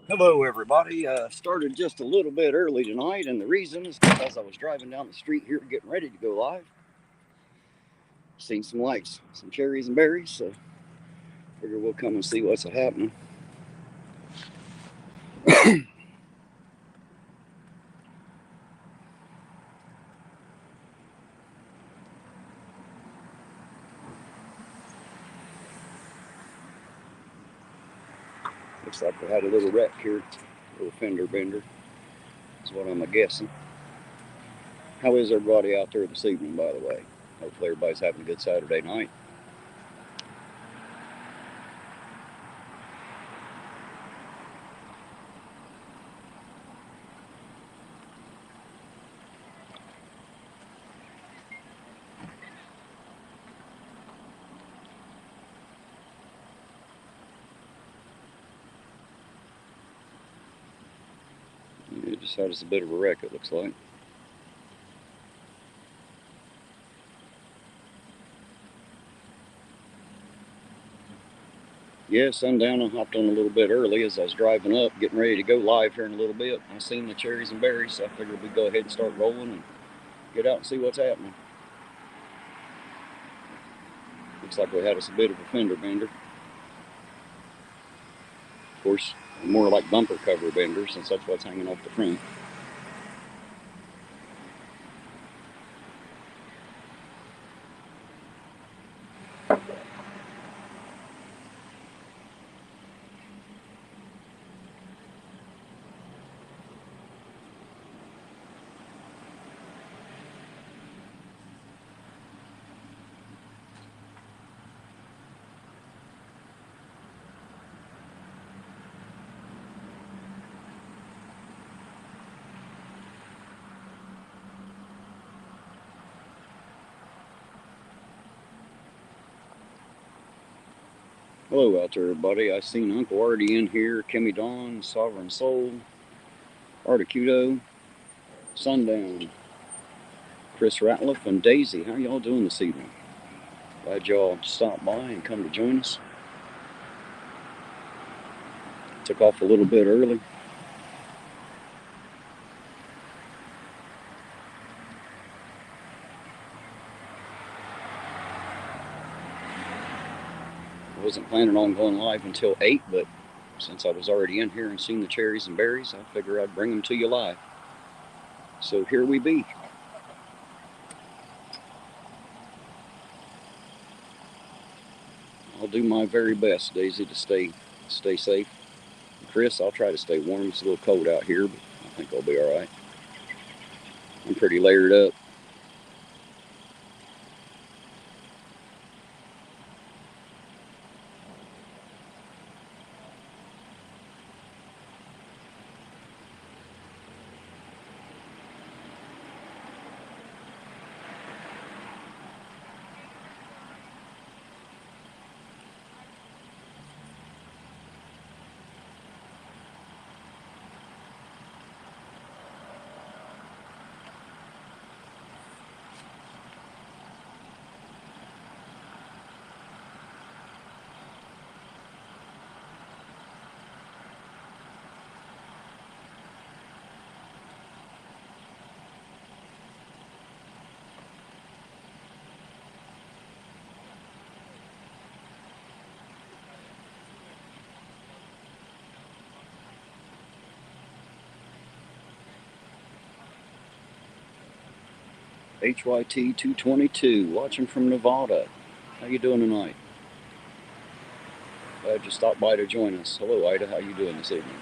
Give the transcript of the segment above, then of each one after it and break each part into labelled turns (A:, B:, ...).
A: Hello everybody. Started just a little bit early tonight, and the reason is because I was driving down the street here getting ready to go live. Seen some lights, some cherries and berries, so figure we'll come and see what's happening. Looks like we had a little wreck here, a little fender bender is what I'm guessing. How is everybody out there this evening, by the way? Hopefully everybody's having a good Saturday night. It just had us a bit of a wreck, it looks like. Yeah, sundown. I hopped on a little bit early as I was driving up, getting ready to go live here in a little bit. I seen the cherries and berries, so I figured we'd go ahead and start rolling and get out and see what's happening. Looks like we had us a bit of a fender bender. Of course, more like bumper cover bender, since that's what's hanging off the front. Hello out there, everybody. I seen Uncle Artie in here, Kimmy Dawn, Sovereign Soul, Articudo, Sundown, Chris Ratliff, and Daisy. How y'all doing this evening? Glad y'all stopped by and come to join us. Took off a little bit early. I wasn't planning on going live until 8, but since I was already in here and seen the cherries and berries, I figured I'd bring them to you live. So here we be. I'll do my very best, Daisy, to stay safe. Chris, I'll try to stay warm. It's a little cold out here, but I think I'll be all right. I'm pretty layered up. HYT 222, watching from Nevada. How you doing tonight? Glad you stopped by to join us. Hello, Ida. How you doing this evening?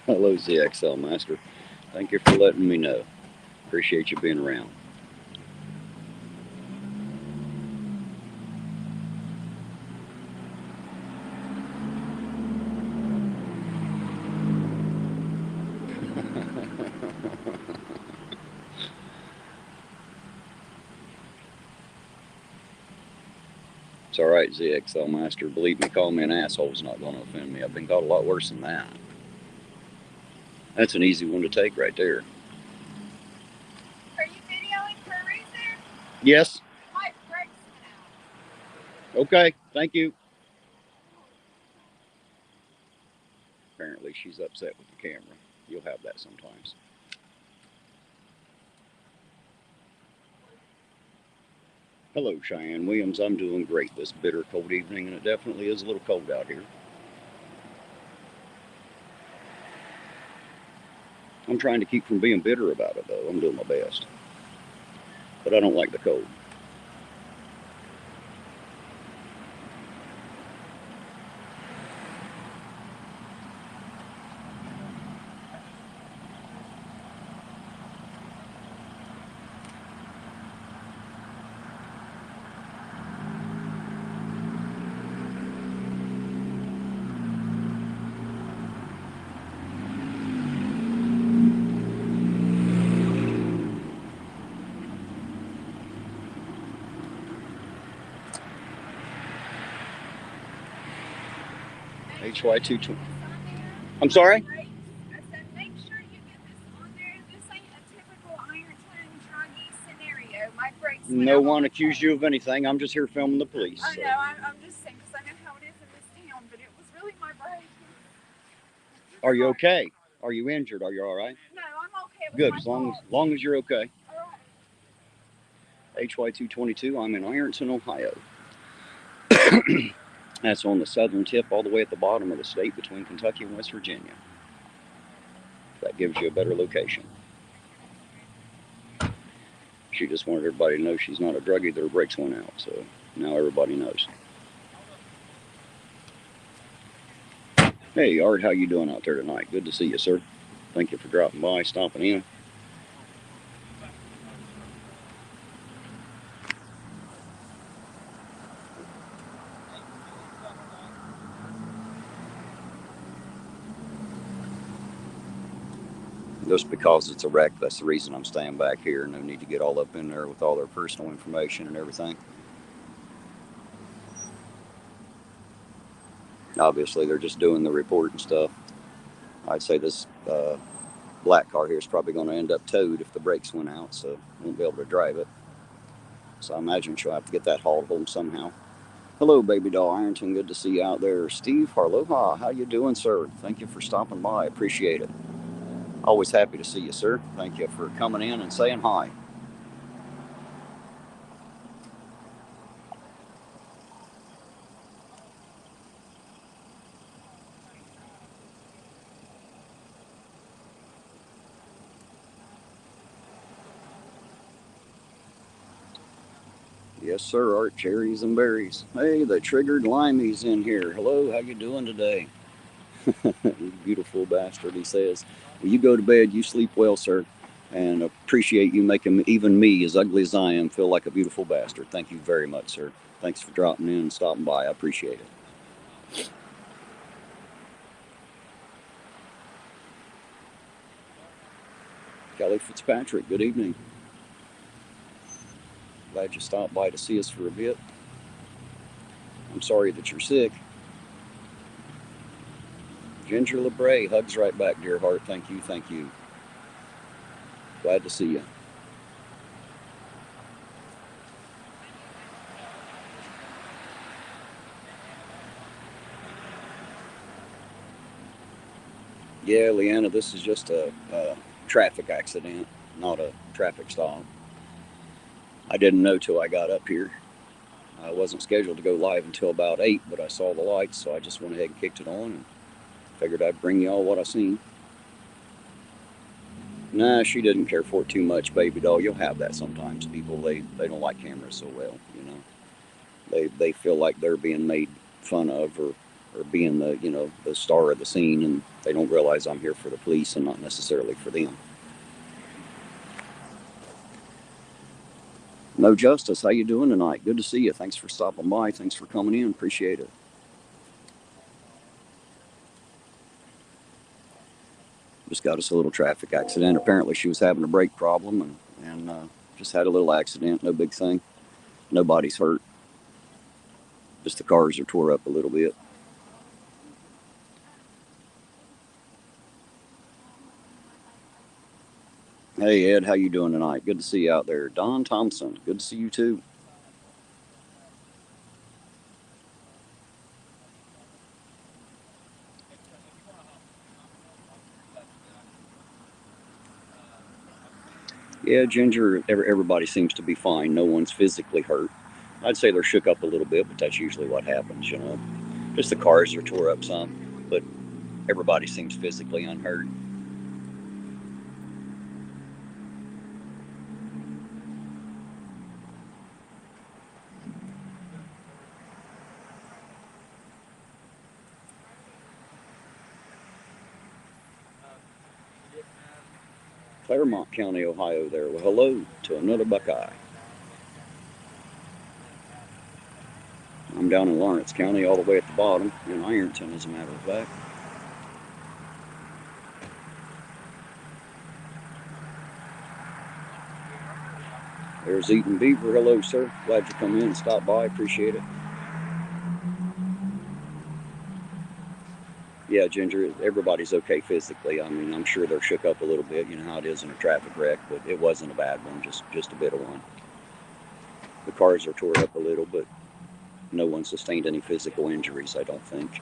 A: Hello, ZXL Master. Thank you for letting me know. Appreciate you being around. It's all right, ZXL Master. Believe me, calling me an asshole is not going to offend me. I've been called a lot worse than that. That's an easy one to take right there.
B: Are you videoing for a reason?
A: Yes.
B: My brakes went out.
A: Okay. Thank you. Apparently, she's upset with the camera. You'll have that sometimes. Hello, Cheyenne Williams. I'm doing great this bitter cold evening, and it definitely is a little cold out here. I'm trying to keep from being bitter about it, though. I'm doing my best. But I don't like the cold. HY220. I'm sorry?
B: I said, make sure you get this on there. This ain't a typical Ironton druggy scenario. My brakes went
A: No
B: out
A: one
B: on
A: accused you of anything. I'm just here filming the police.
B: I
A: So.
B: know, I'm just saying, because I know how it is in this town, but it was really my brakes.
A: Are you okay? Are you injured? Are you all right?
B: No, I'm okay. It was
A: Good,
B: my
A: as
B: fault.
A: long as you're okay.
B: All right.
A: HY222, I'm in Ironton, Ohio. That's on the southern tip, all the way at the bottom of the state between Kentucky and West Virginia. That gives you a better location. She just wanted everybody to know she's not a druggie, that her brakes went out, so now everybody knows. Hey, Art, how you doing out there tonight? Good to see you, sir. Thank you for dropping by, stopping in. Just because it's a wreck, that's the reason I'm staying back here. No need to get all up in there with all their personal information and everything. Obviously, they're just doing the report and stuff. I'd say this black car here is probably going to end up towed if the brakes went out, so won't be able to drive it. So I imagine she'll have to get that hauled home somehow. Hello, baby doll Ironton. Good to see you out there. Steve Harloha, how you doing, sir? Thank you for stopping by. Appreciate it. Always happy to see you, sir. Thank you for coming in and saying hi. Yes, sir, Art, cherries and berries. Hey, the triggered limey's in here. Hello, how you doing today? You beautiful bastard, he says. Well, you go to bed, you sleep well, sir, and appreciate you making even me, as ugly as I am, feel like a beautiful bastard. Thank you very much, sir. Thanks for dropping in and stopping by. I appreciate it. Kelly Fitzpatrick, good evening. Glad you stopped by to see us for a bit. I'm sorry that you're sick. Ginger LeBray, hugs right back, dear heart. Thank you, thank you. Glad to see you. Yeah, Leanna, this is just a traffic accident, not a traffic stop. I didn't know till I got up here. I wasn't scheduled to go live until about 8, but I saw the lights, so I just went ahead and kicked it on and figured I'd bring y'all what I seen. Nah, she didn't care for it too much, baby doll. You'll have that sometimes. People, they don't like cameras so well, you know. They feel like they're being made fun of, or or being the, you know, the star of the scene, and they don't realize I'm here for the police and not necessarily for them. No Justice, how you doing tonight? Good to see you. Thanks for stopping by. Thanks for coming in. Appreciate it. Just got us a little traffic accident. Apparently she was having a brake problem and just had a little accident. No big thing. Nobody's hurt. Just the cars are tore up a little bit. Hey Ed, how you doing tonight? Good to see you out there. Don Thompson, good to see you too. Yeah, Ginger, everybody seems to be fine. No one's physically hurt. I'd say they're shook up a little bit, but that's usually what happens, you know. Just the cars are tore up some, but everybody seems physically unhurt. Claremont County, Ohio there. Well, hello to another Buckeye. I'm down in Lawrence County, all the way at the bottom, in Ironton, as a matter of fact. There's Eaton Beaver. Hello, sir. Glad you come in and stopped by. Appreciate it. Yeah, Ginger, everybody's okay physically. I mean, I'm sure they're shook up a little bit. You know how it is in a traffic wreck, but it wasn't a bad one, just a bit of one. The cars are tore up a little, but no one sustained any physical injuries, I don't think.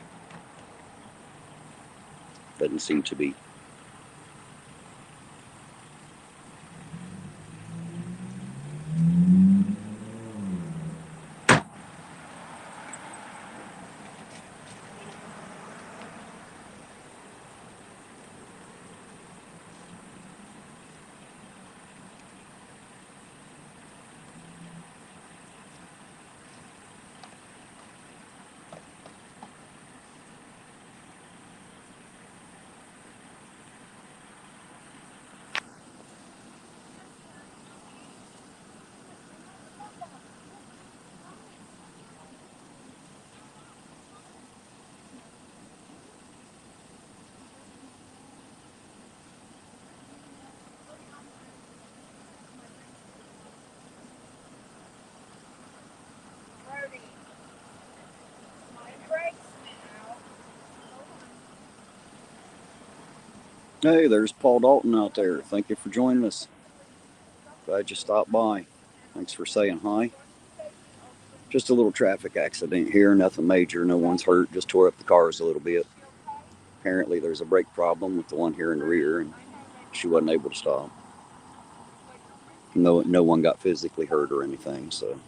A: Doesn't seem to be. Hey, there's Paul Dalton out there. Thank you for joining us. Glad you stopped by. Thanks for saying hi. Just a little traffic accident here, nothing major, no one's hurt, just tore up the cars a little bit. Apparently there's a brake problem with the one here in the rear, and she wasn't able to stop. No one got physically hurt or anything, so.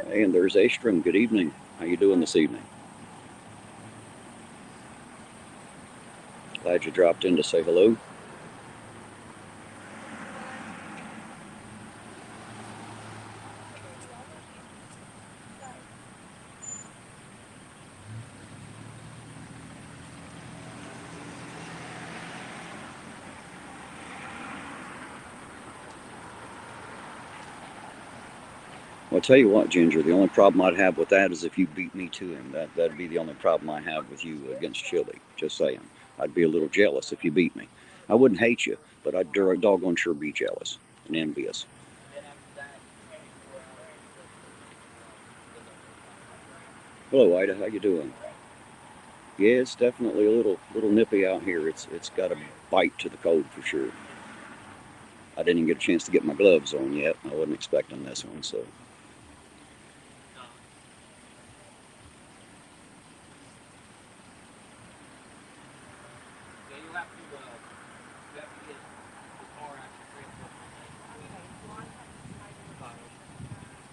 A: Hey, and there's Astrom. Good evening. How you doing this evening? Glad you dropped in to say hello. Well, I'll tell you what, Ginger, the only problem I'd have with that is if you beat me to him. That'd be the only problem I have with you against Chili. Just saying. I'd be a little jealous if you beat me. I wouldn't hate you, but I'd doggone sure be jealous and envious. Hello, Ida. How you doing? Yeah, it's definitely a little nippy out here. It's got a bite to the cold for sure. I didn't even get a chance to get my gloves on yet. I wasn't expecting this one, so.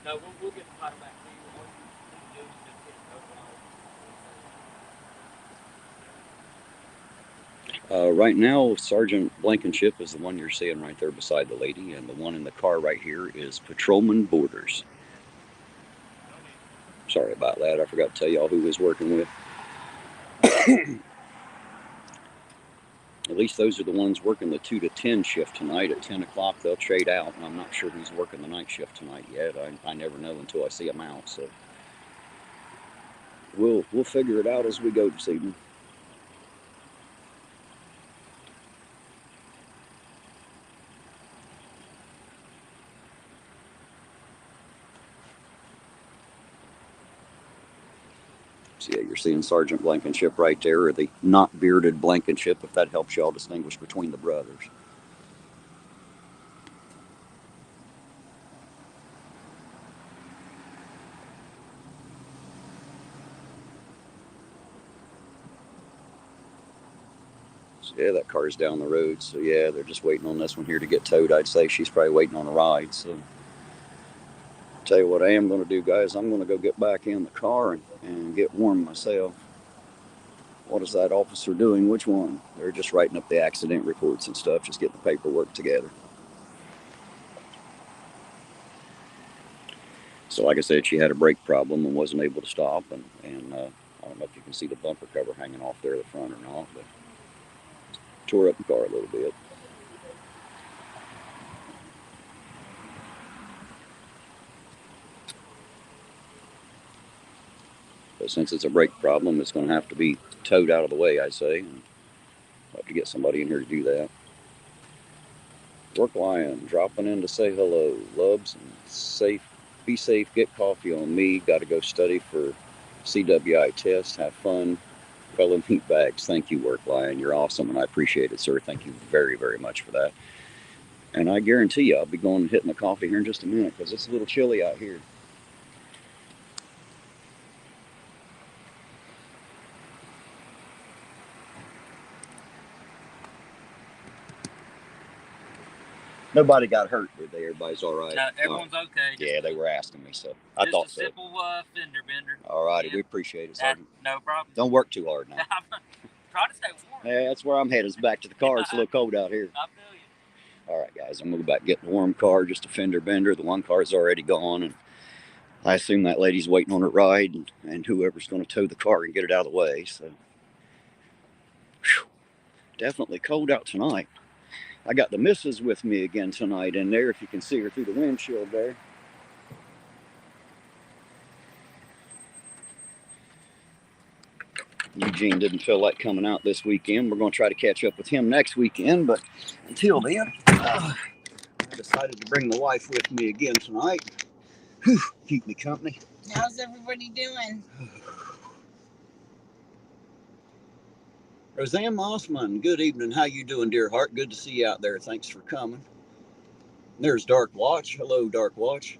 C: No, we'll get the title back to you. All you need to do is just get it over.
A: Right now, Sergeant Blankenship is the one you're seeing right there beside the lady, and the one in the car right here is Patrolman Borders. Sorry about that. I forgot to tell y'all who he was working with. At least those are the ones working the 2 to 10 shift tonight. At 10 o'clock, they'll trade out, and I'm not sure who's working the night shift tonight yet. I never know until I see them out. So we'll figure it out as we go this evening. So yeah, you're seeing Sergeant Blankenship right there, or the not bearded Blankenship, if that helps y'all distinguish between the brothers. So yeah, that car's down the road. So yeah, they're just waiting on this one here to get towed. I'd say she's probably waiting on a ride. So tell you what I am going to do, guys. I'm going to go get back in the car and get warm myself. What is that officer doing? Which one? They're just writing up the accident reports and stuff, just getting the paperwork together. So like I said, she had a brake problem and wasn't able to stop. And I don't know if you can see the bumper cover hanging off there at the front or not, but tore up the car a little bit. But since it's a brake problem, it's going to have to be towed out of the way, I say. And I'll have to get somebody in here to do that. Work Lion dropping in to say hello. Loves and safe. Be safe. Get coffee on me. Got to go study for CWI test. Have fun. Fellow meat bags. Thank you, Work Lion. You're awesome, and I appreciate it, sir. Thank you very, very much for that. And I guarantee you, I'll be going and hitting the coffee here in just a minute because it's a little chilly out here. Nobody got hurt, did they? Everybody's all right.
C: Everyone's okay.
A: Yeah, they were asking me, so I thought so.
C: Just a simple fender bender.
A: All righty, yeah. We appreciate it, Sergeant.
C: No problem.
A: Don't work too hard now.
C: Try to stay warm.
A: Yeah, that's where I'm headed. It's back to the car. It's a little cold out here.
C: I feel you.
A: All right, guys, I'm going to go back and get the warm car, just a fender bender. The one car's already gone, and I assume that lady's waiting on her ride, and whoever's going to tow the car and get it out of the way. So, whew, definitely cold out tonight. I got the missus with me again tonight in there, if you can see her through the windshield there. Eugene didn't feel like coming out this weekend. We're going to try to catch up with him next weekend, but until then, I decided to bring the wife with me again tonight. Whew, keep me company.
B: How's everybody doing?
A: Roseanne Mossman, good evening. How you doing, dear heart? Good to see you out there. Thanks for coming. There's Dark Watch. Hello, Dark Watch.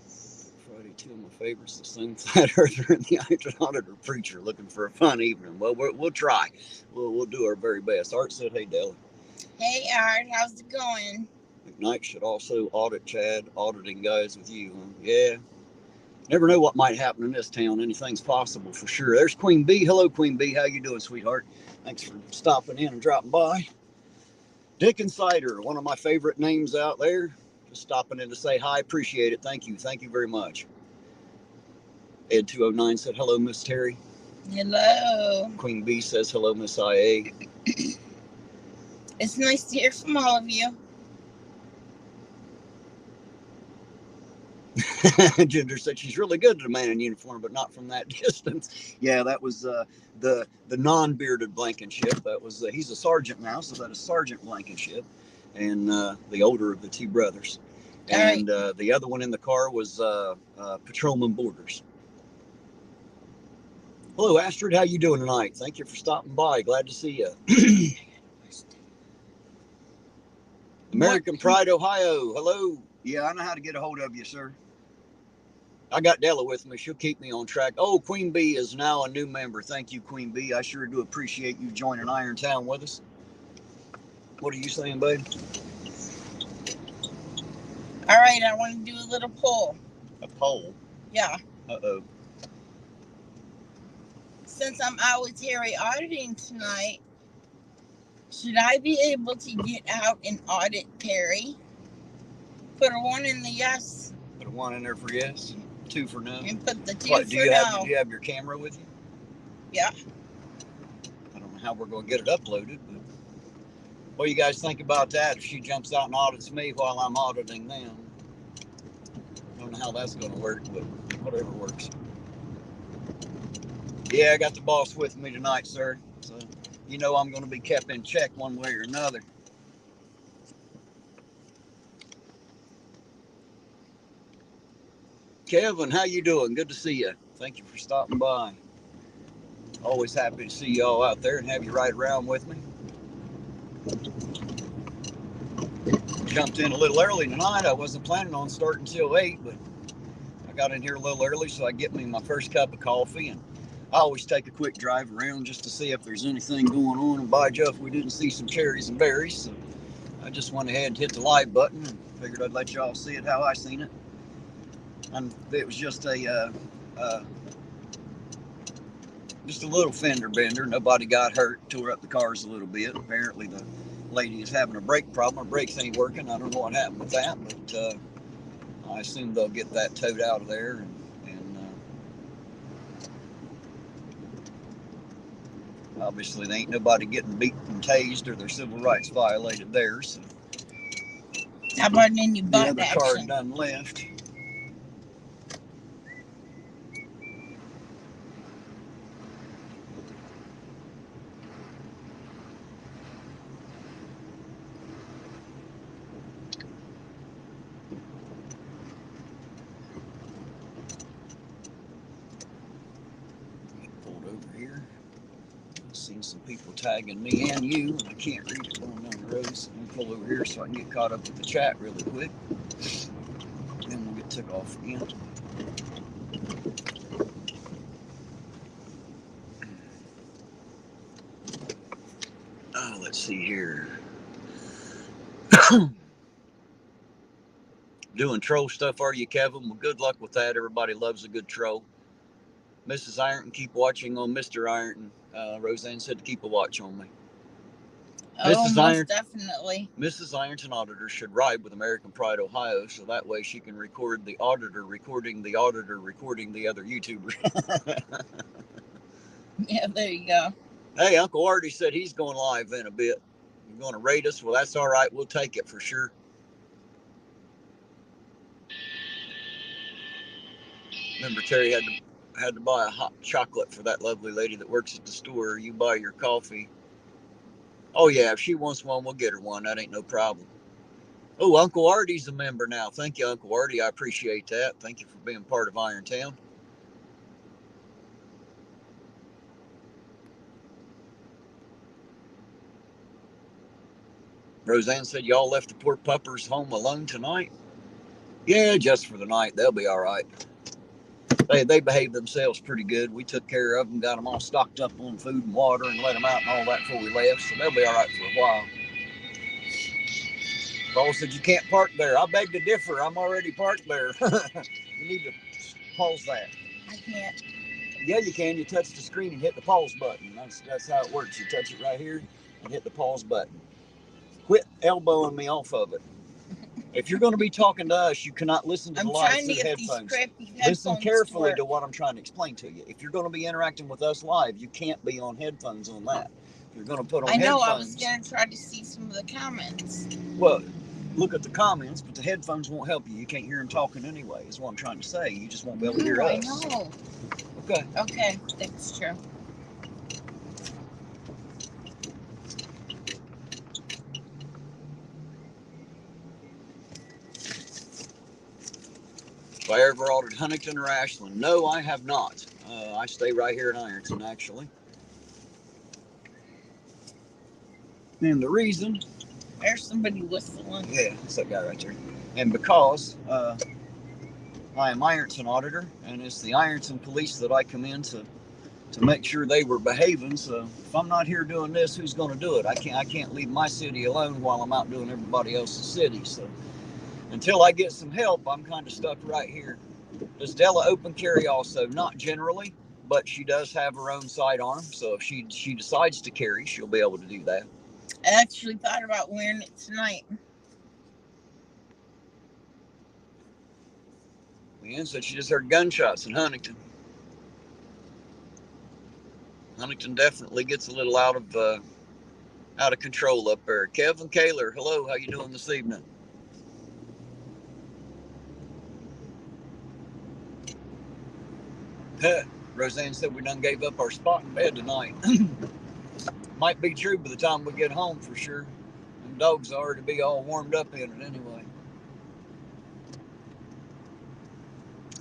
A: Friday, two of my favorites, the Sun Flat Earther and the Iron Auditor Preacher, looking for a fun evening. Well, we'll try. We'll do our very best. Art said, hey, Della.
B: Hey, Art. How's it going?
A: McKnight should also audit Chad. Auditing guys with you, huh? Yeah. Never know what might happen in this town. Anything's possible for sure. There's Queen Bee. Hello, Queen Bee. How you doing, sweetheart? Thanks for stopping in and dropping by. Dick and Cider, one of my favorite names out there. Just stopping in to say hi. Appreciate it. Thank you. Thank you very much. Ed 209 said hello, Miss Terry.
B: Hello.
A: Queen Bee says hello, Miss IA.
B: It's nice to hear from all of you.
A: Ginger said she's really good at a man in uniform, but not from that distance. Yeah, that was the non-bearded Blankenship. That was he's a sergeant now, so that is Sergeant Blankenship, and the older of the two brothers. And right. The other one in the car was Patrolman Borders. Hello, Astrid. How you doing tonight? Thank you for stopping by. Glad to see you. American Pride, Ohio. Hello. Yeah, I know how to get a hold of you, sir. I got Della with me. She'll keep me on track. Oh, Queen Bee is now a new member. Thank you, Queen Bee. I sure do appreciate you joining Irontown with us. What are you saying, babe?
B: All right, I want to do a little poll.
A: A poll?
B: Yeah.
A: Uh-oh.
B: Since I'm out with Terry auditing tonight, should I be able to get out and audit Terry? Put a 1 in the yes.
A: Put a 1 in there for yes? 2 for no.
D: And put the 2
A: What,
D: for
A: do you
D: no.
A: have your camera with you?
D: Yeah.
A: I don't know how we're going to get it uploaded, but what do you guys think about that? If she jumps out and audits me while I'm auditing them, I don't know how that's going to work, but whatever works. Yeah, I got the boss with me tonight, sir. So you know I'm going to be kept in check one way or another. Kevin, how you doing? Good to see you. Thank you for stopping by. Always happy to see you all out there and have you ride around with me. Jumped in a little early tonight. I wasn't planning on starting till 8, but I got in here a little early so I get me my first cup of coffee, and I always take a quick drive around just to see if there's anything going on. And by Jove, we didn't see some cherries and berries, so I just went ahead and hit the live button and figured I'd let y'all see it how I seen it. And it was just a little fender bender. Nobody got hurt. Tore up the cars a little bit. Apparently the lady is having a brake problem. Her brakes ain't working. I don't know what happened with that, but I assume they'll get that towed out of there. And obviously there ain't nobody getting beat and tased or their civil rights violated there. So
D: How about any butt
A: the other car
D: action?
A: done left. Pulled over here. I've seen some people tagging me and you, and I can't read it going down the road, so I'm gonna pull over here so I can get caught up with the chat really quick. Then we'll get took off again. Oh, let's see here. Doing troll stuff, are you, Kevin? Well, good luck with that. Everybody loves a good troll. Mrs. Ironton, keep watching on Mr. Ironton. Roseanne said to keep a watch on me.
D: Oh, most definitely.
A: Mrs. Ironton Auditor should ride with American Pride Ohio, so that way she can record the auditor recording the other YouTuber.
D: Yeah, there you go.
A: Hey, Uncle Artie said he's going live in a bit. You're going to rate us? Well, that's all right. We'll take it for sure. Remember, Terry had to buy a hot chocolate for that lovely lady that works at the store. You buy your coffee. Oh, yeah, if she wants one, we'll get her one. That ain't no problem. Oh, Uncle Artie's a member now. Thank you, Uncle Artie. I appreciate that. Thank you for being part of Irontown. Roseanne said y'all left the poor puppers home alone tonight. Yeah, just for the night. They'll be all right. They behaved themselves pretty good. We took care of them, got them all stocked up on food and water, and let them out and all that before we left. So they'll be all right for a while. Paul said you can't park there. I beg to differ. I'm already parked there. You need to pause that.
D: I can't.
A: Yeah, you can. You touch the screen and hit the pause button. That's how it works. You touch it right here and hit the pause button. Quit elbowing me off of it. If you're going to be talking to us, you cannot listen to the live through headphones. Listen carefully to what I'm trying to explain to you. If you're going to be interacting with us live, you can't be on headphones on that. If you're going to put on headphones. I know,
D: I was going to try to see some of the comments.
A: Well, look at the comments, but the headphones won't help you. You can't hear them talking anyway, is what I'm trying to say. You just won't be able to hear us.
D: I know.
A: Okay.
D: Okay, that's true.
A: If I ever audited Huntington or Ashland? No, I have not. I stay right here in Ironton, actually. And the reason...
D: There's somebody whistling.
A: Yeah, that's that guy right there. And because I am Ironton Auditor, and it's the Ironton Police that I come in to make sure they were behaving. So if I'm not here doing this, who's going to do it? I can't leave my city alone while I'm out doing everybody else's city. So until I get some help, I'm kind of stuck right here. Does Della open carry also? Not generally, but she does have her own sidearm. So if she decides to carry, she'll be able to do that.
D: I actually thought about wearing it tonight.
A: Ian said she just heard gunshots in Huntington. Huntington definitely gets a little out of control up there. Kevin Kaler, hello, how you doing this evening? Roseanne said we done gave up our spot in bed tonight. Might be true by the time we get home for sure. Them dogs already be all warmed up in it anyway.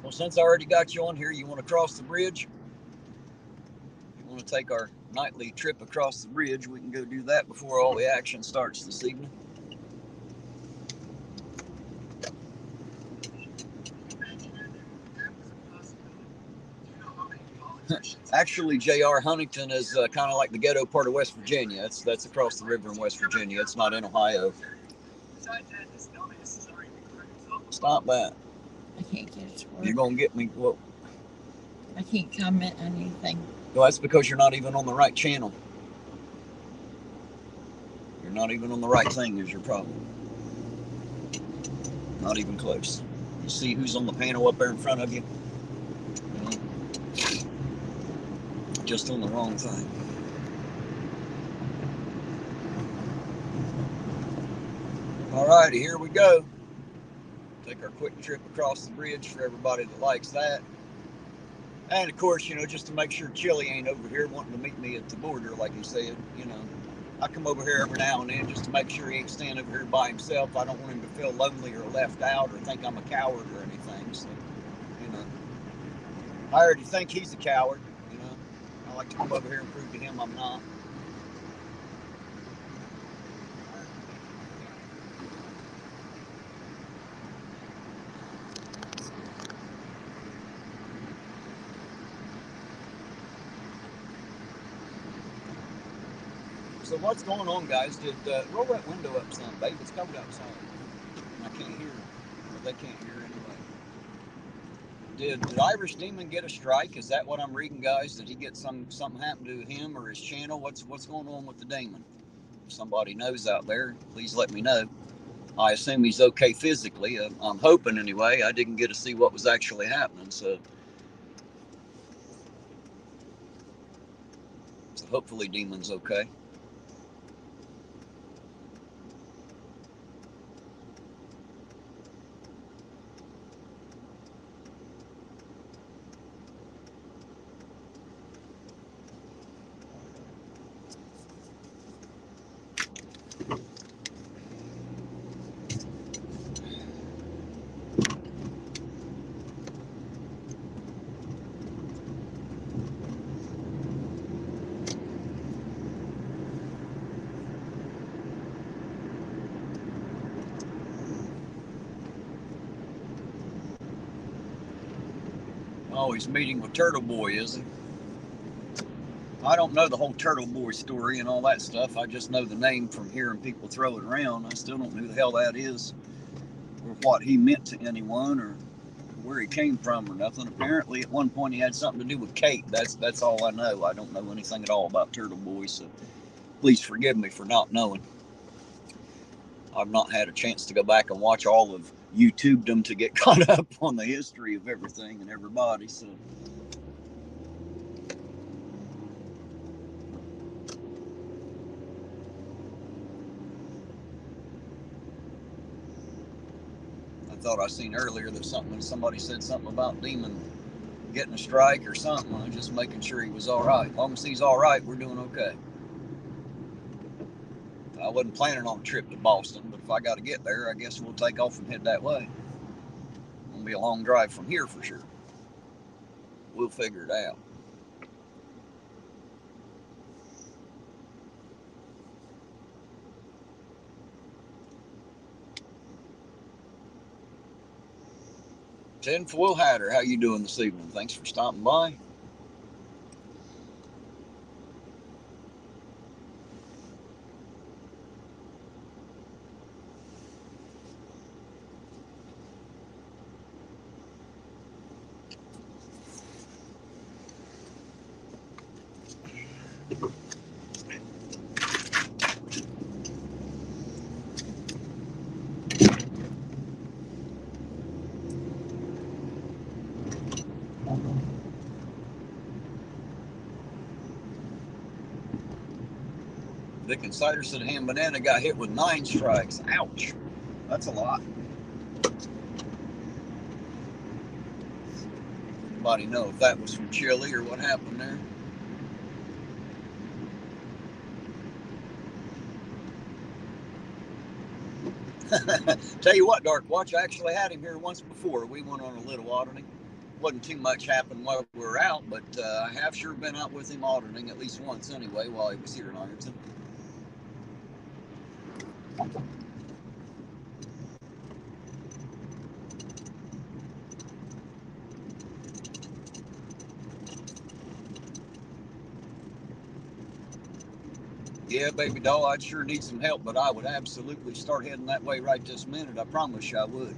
A: Well, since I already got you on here, you want to cross the bridge? You want to take our nightly trip across the bridge? We can go do that before all the action starts this evening. Actually, J.R. Huntington is kind of like the ghetto part of West Virginia. That's across the river in West Virginia. It's not in Ohio. Stop that.
D: I can't get it to work.
A: You're going to get me. Well,
D: I can't comment on anything.
A: well, that's because you're not even on the right channel. You're not even on the right thing is your problem. Not even close. You see who's on the panel up there in front of you? Just on the wrong thing. Alrighty, here we go. Take our quick trip across the bridge for everybody that likes that. And of course, just to make sure Chili ain't over here wanting to meet me at the border, like he said, I come over here every now and then just to make sure he ain't standing over here by himself. I don't want him to feel lonely or left out or think I'm a coward or anything. So, I already think he's a coward, I like to come over here and prove to him I'm not. So what's going on, guys? Did roll that window up some, babe? It's covered outside. I can't hear. Well, they can't hear anyway. Did Irish Demon get a strike? Is that what I'm reading, guys? Did he get something happen to him or his channel? What's going on with the demon? If somebody knows out there, please let me know. I assume he's okay physically. I'm hoping anyway. I didn't get to see what was actually happening, so hopefully Demon's okay. Oh, he's meeting with Turtle Boy, is he? I don't know the whole Turtle Boy story and all that stuff. I just know the name from hearing people throw it around. I still don't know who the hell that is or what he meant to anyone or where he came from or nothing. Apparently, at one point, he had something to do with Kate. That's all I know. I don't know anything at all about Turtle Boy, so please forgive me for not knowing. I've not had a chance to go back and watch all of YouTubedom to get caught up on the history of everything and everybody, so... I thought I seen earlier that somebody said something about Demon getting a strike or something. I'm just making sure he was all right. As long as he's all right, we're doing okay. I wasn't planning on a trip to Boston, but if I got to get there, I guess we'll take off and head that way. It's gonna be a long drive from here for sure. We'll figure it out. Tinfoil Hatter, how you doing this evening? Thanks for stopping by. Vic and Cider said Ham Banana got hit with 9 strikes. Ouch. That's a lot. Anybody know if that was from chili or what happened there? Tell you what, Dark Watch, I actually had him here once before. We went on a little auditing. Wasn't too much happened while we were out, but I have sure been out with him auditing at least once anyway while he was here in Ironton. Yeah, baby doll, I'd sure need some help, but I would absolutely start heading that way right this minute. I promise you I would.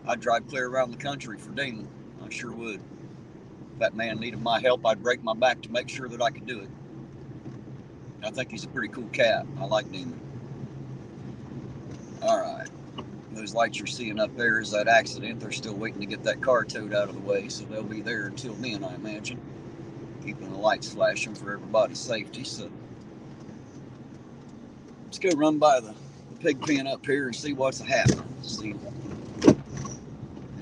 A: I'd drive clear around the country for Demon. I sure would. If that man needed my help, I'd break my back to make sure that I could do it. I think he's a pretty cool cat. I like Demon. All right. Those lights you're seeing up there is that accident. They're still waiting to get that car towed out of the way, so they'll be there until then, I imagine. Keeping the lights flashing for everybody's safety. So let's go run by the pig pen up here and see what's happening. See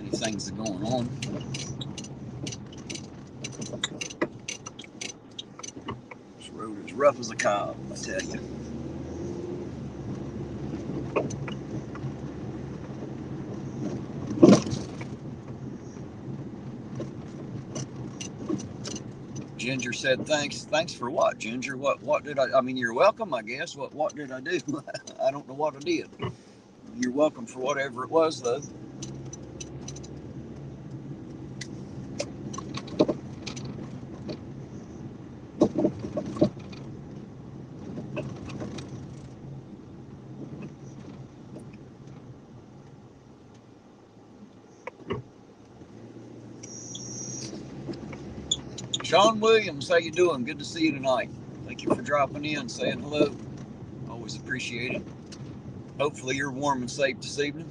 A: anything's going on. This road is rough as a cob, I tell you. Ginger said, thanks. Thanks for what, Ginger? What did I mean, you're welcome, I guess. What did I do? I don't know what I did. You're welcome for whatever it was, though. Sean Williams, how you doing? Good to see you tonight. Thank you for dropping in, saying hello. Always appreciate it. Hopefully you're warm and safe this evening.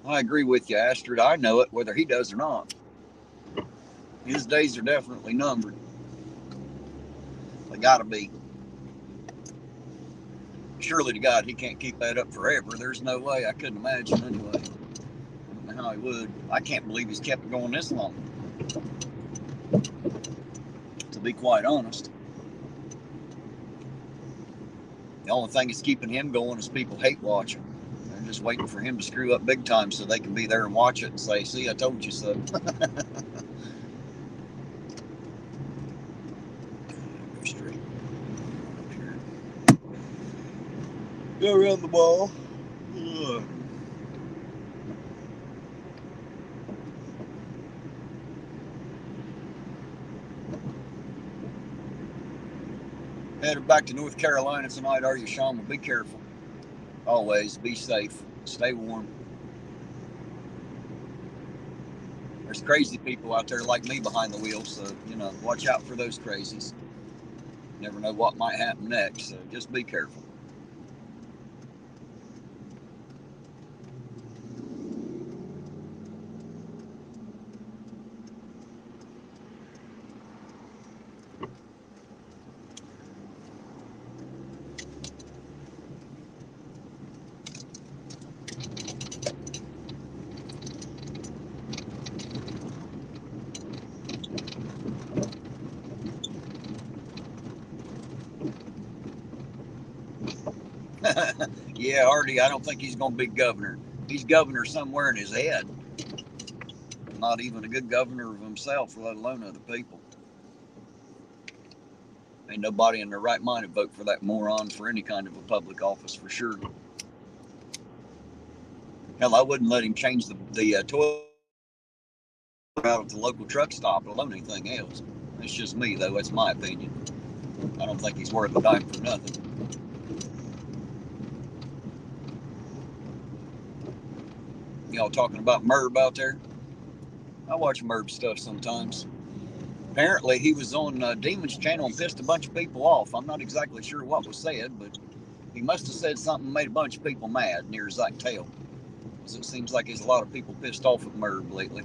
A: I agree with you, Astrid. I know it, whether he does or not. His days are definitely numbered. They gotta be. Surely to God, he can't keep that up forever. There's no way. I couldn't imagine anyway. I don't know how he would. I can't believe he's kept it going this long. To be quite honest. The only thing that's keeping him going is people hate watching. They're just waiting for him to screw up big time so they can be there and watch it and say, see, I told you so. Go straight. Up here. Go around the ball. Ugh. Headed back to North Carolina tonight, are you, Sean? Well, be careful. Always be safe. Stay warm. There's crazy people out there like me behind the wheel, so, watch out for those crazies. Never know what might happen next, so just be careful. Yeah, Artie, I don't think he's going to be governor. He's governor somewhere in his head. Not even a good governor of himself, let alone other people. Ain't nobody in their right mind to vote for that moron for any kind of a public office, for sure. Hell, I wouldn't let him change the toilet out at the local truck stop, let alone anything else. It's just me, though. That's my opinion. I don't think he's worth a dime for nothing. Y'all talking about Merb out there? I watch Merb stuff sometimes. Apparently, he was on Demon's channel and pissed a bunch of people off. I'm not exactly sure what was said, but he must have said something that made a bunch of people mad, near as I can tell. Because it seems like there's a lot of people pissed off at Merb lately.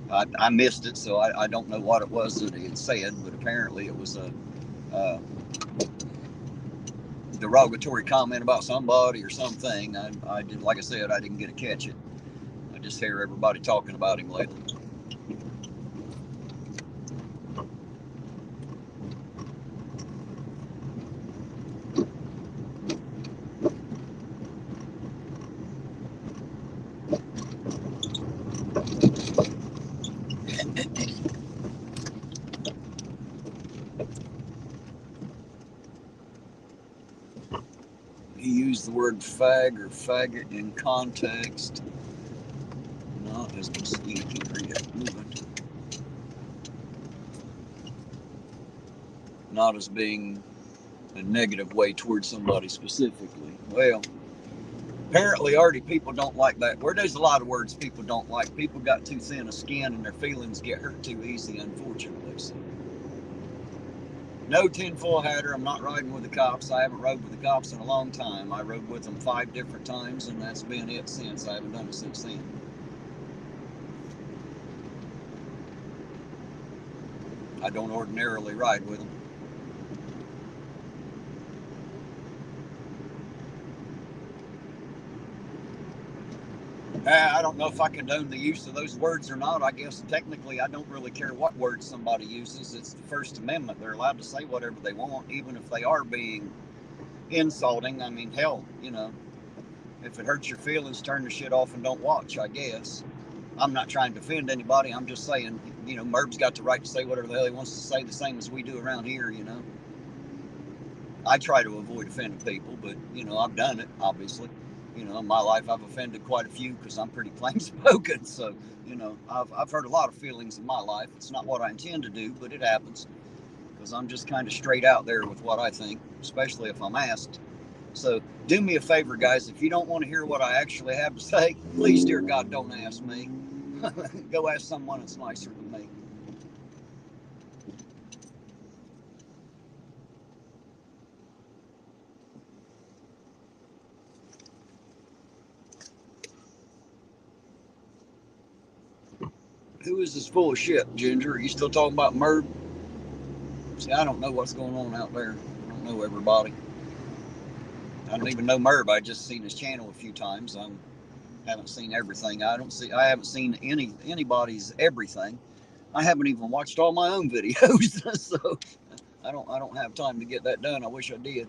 A: I missed it, so I don't know what it was that he had said, but apparently it was a derogatory comment about somebody or something. I did, like I said, I didn't get to catch it. I just hear everybody talking about him lately. He used the word fag or faggot in context. Not as you can't read it. Not as being a negative way towards somebody specifically. Well, apparently, already people don't like that word. There's a lot of words people don't like. People got too thin a skin and their feelings get hurt too easy, unfortunately. So, no tinfoil hatter. I'm not riding with the cops. I haven't rode with the cops in a long time. I rode with them 5 different times, and that's been it since. I haven't done it since then. I don't ordinarily ride with them. I don't know if I condone the use of those words or not. I guess technically I don't really care what words somebody uses. It's the First Amendment. They're allowed to say whatever they want, even if they are being insulting. I mean, hell, if it hurts your feelings, turn the shit off and don't watch, I guess. I'm not trying to offend anybody. I'm just saying, Merb's got the right to say whatever the hell he wants to say, the same as we do around here, I try to avoid offending people, but, I've done it, obviously. In my life, I've offended quite a few because I'm pretty plain spoken. So, I've hurt a lot of feelings in my life. It's not what I intend to do, but it happens because I'm just kind of straight out there with what I think, especially if I'm asked. So do me a favor, guys. If you don't want to hear what I actually have to say, please, dear God, don't ask me. Go ask someone that's nicer than me. Who is this full of shit, Ginger? Are you still talking about Merb? See, I don't know what's going on out there. I don't know everybody. I don't even know Merb. I just seen his channel a few times. I haven't seen everything. I haven't seen anybody's everything. I haven't even watched all my own videos. So I don't have time to get that done. I wish I did.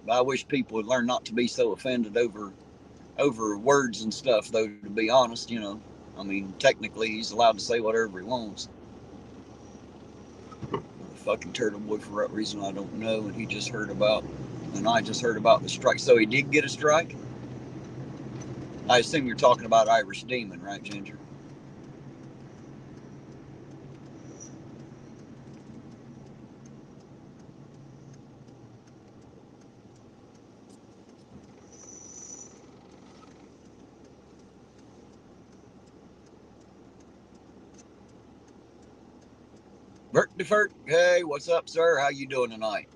A: But I wish people would learn not to be so offended over words and stuff, though, to be honest. I mean, technically he's allowed to say whatever he wants. The fucking turtle boy, for what reason I don't know, and I just heard about the strike. So he did get a strike? I assume you're talking about Irish Demon, right, Ginger? Bert DeFert, hey, what's up, sir? How you doing tonight?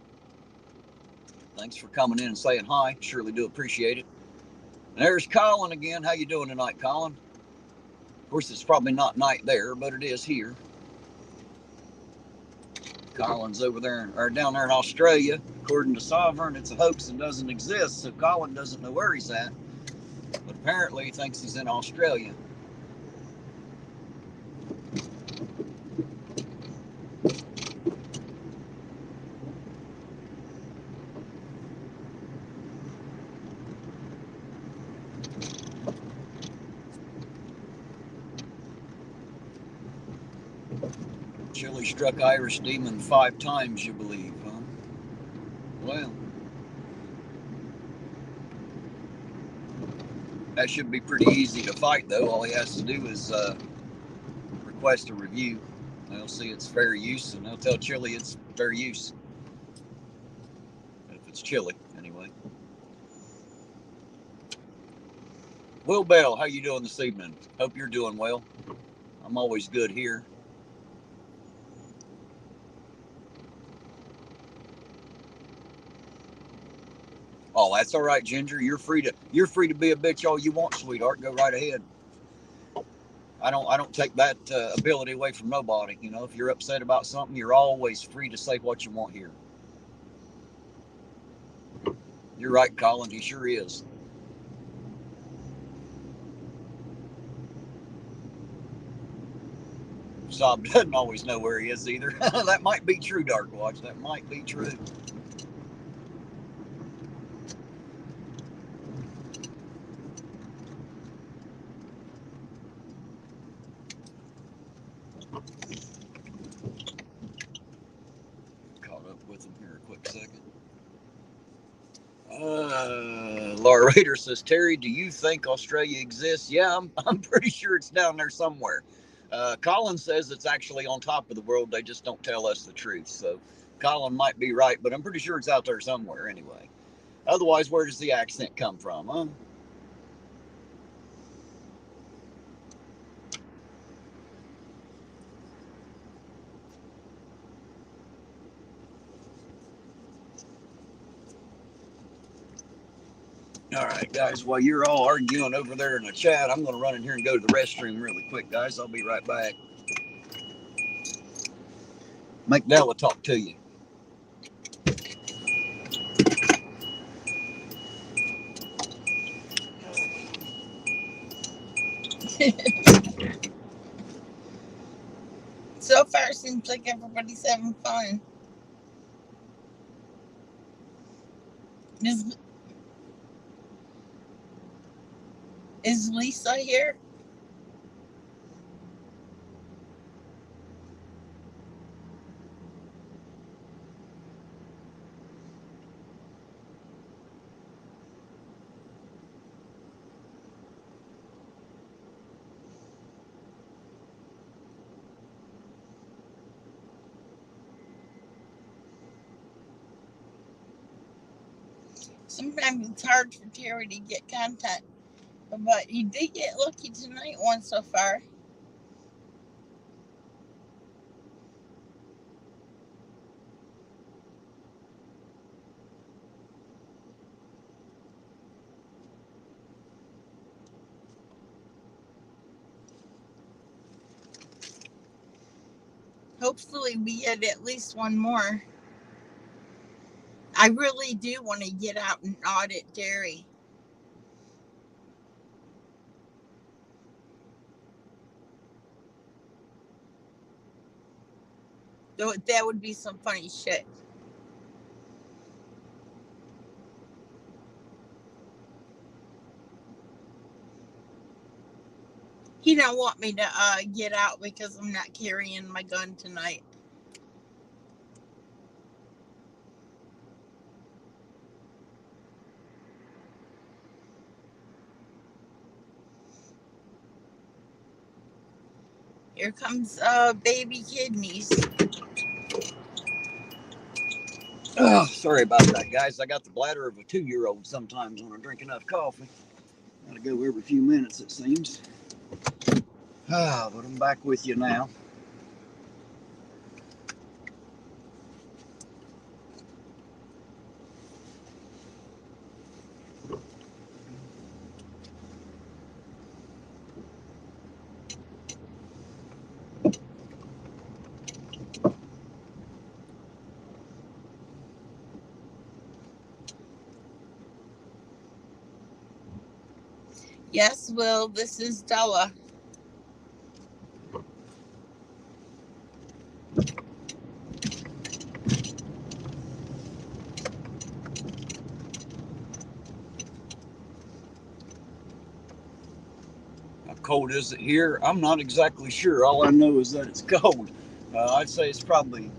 A: Thanks for coming in and saying hi. Surely do appreciate it. And there's Colin again. How you doing tonight, Colin? Of course, it's probably not night there, but it is here. Colin's over there, or down there in Australia. According to Sovereign, it's a hoax and doesn't exist, so Colin doesn't know where he's at. But apparently he thinks he's in Australia. Chili struck Irish demon 5 times, you believe, huh? Well, that should be pretty easy to fight, though. All he has to do is request a review. They'll see it's fair use, and they'll tell Chili it's fair use. If it's Chili, anyway. Will Bell, how you doing this evening? Hope you're doing well. I'm always good here. Oh, that's all right, Ginger. You're free to be a bitch all you want, sweetheart. Go right ahead. I don't take that ability away from nobody. You know, if you're upset about something, you're always free to say what you want here. You're right, Colin. He sure is. Sob doesn't always know where he is either. That might be true, Dark Watch. That might be true. Caught up with him here a quick second. Laura Raider says, Terry, do you think Australia exists? Yeah, I'm pretty sure it's down there somewhere. Colin says it's actually on top of the world. They just don't tell us the truth. So Colin might be right, but I'm pretty sure it's out there somewhere anyway. Otherwise, where does the accent come from, huh? All right, guys, while you're all arguing over there in the chat, I'm going to run in here and go to the restroom really quick, guys. I'll be right back. McDowell will talk to you.
D: So far, seems like everybody's having fun. Is Lisa here? Sometimes it's hard for Terry to get contact, but he did get lucky tonight once so far. Hopefully we get at least one more. I really do want to get out and audit Terry. That would be some funny shit. He don't want me to get out because I'm not carrying my gun tonight. Here comes baby kidneys.
A: Oh, sorry about that, guys. I got the bladder of a 2-year-old sometimes when I drink enough coffee. Gotta go every few minutes, it seems. But I'm back with you now.
D: Yes, Will, this is Della.
A: How cold is it here? I'm not exactly sure. All I know is that it's cold. I'd say it's probably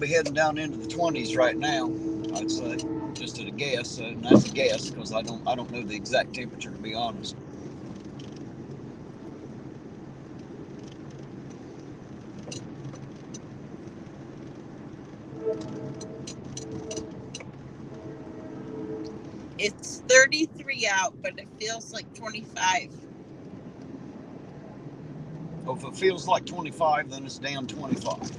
A: heading down into the 20s right now. I'd say, just at a guess, and that's a guess because I don't know the exact temperature, to be honest.
D: It's 33 out, but it feels like 25.
A: Well, if it feels like 25, then it's damn 25.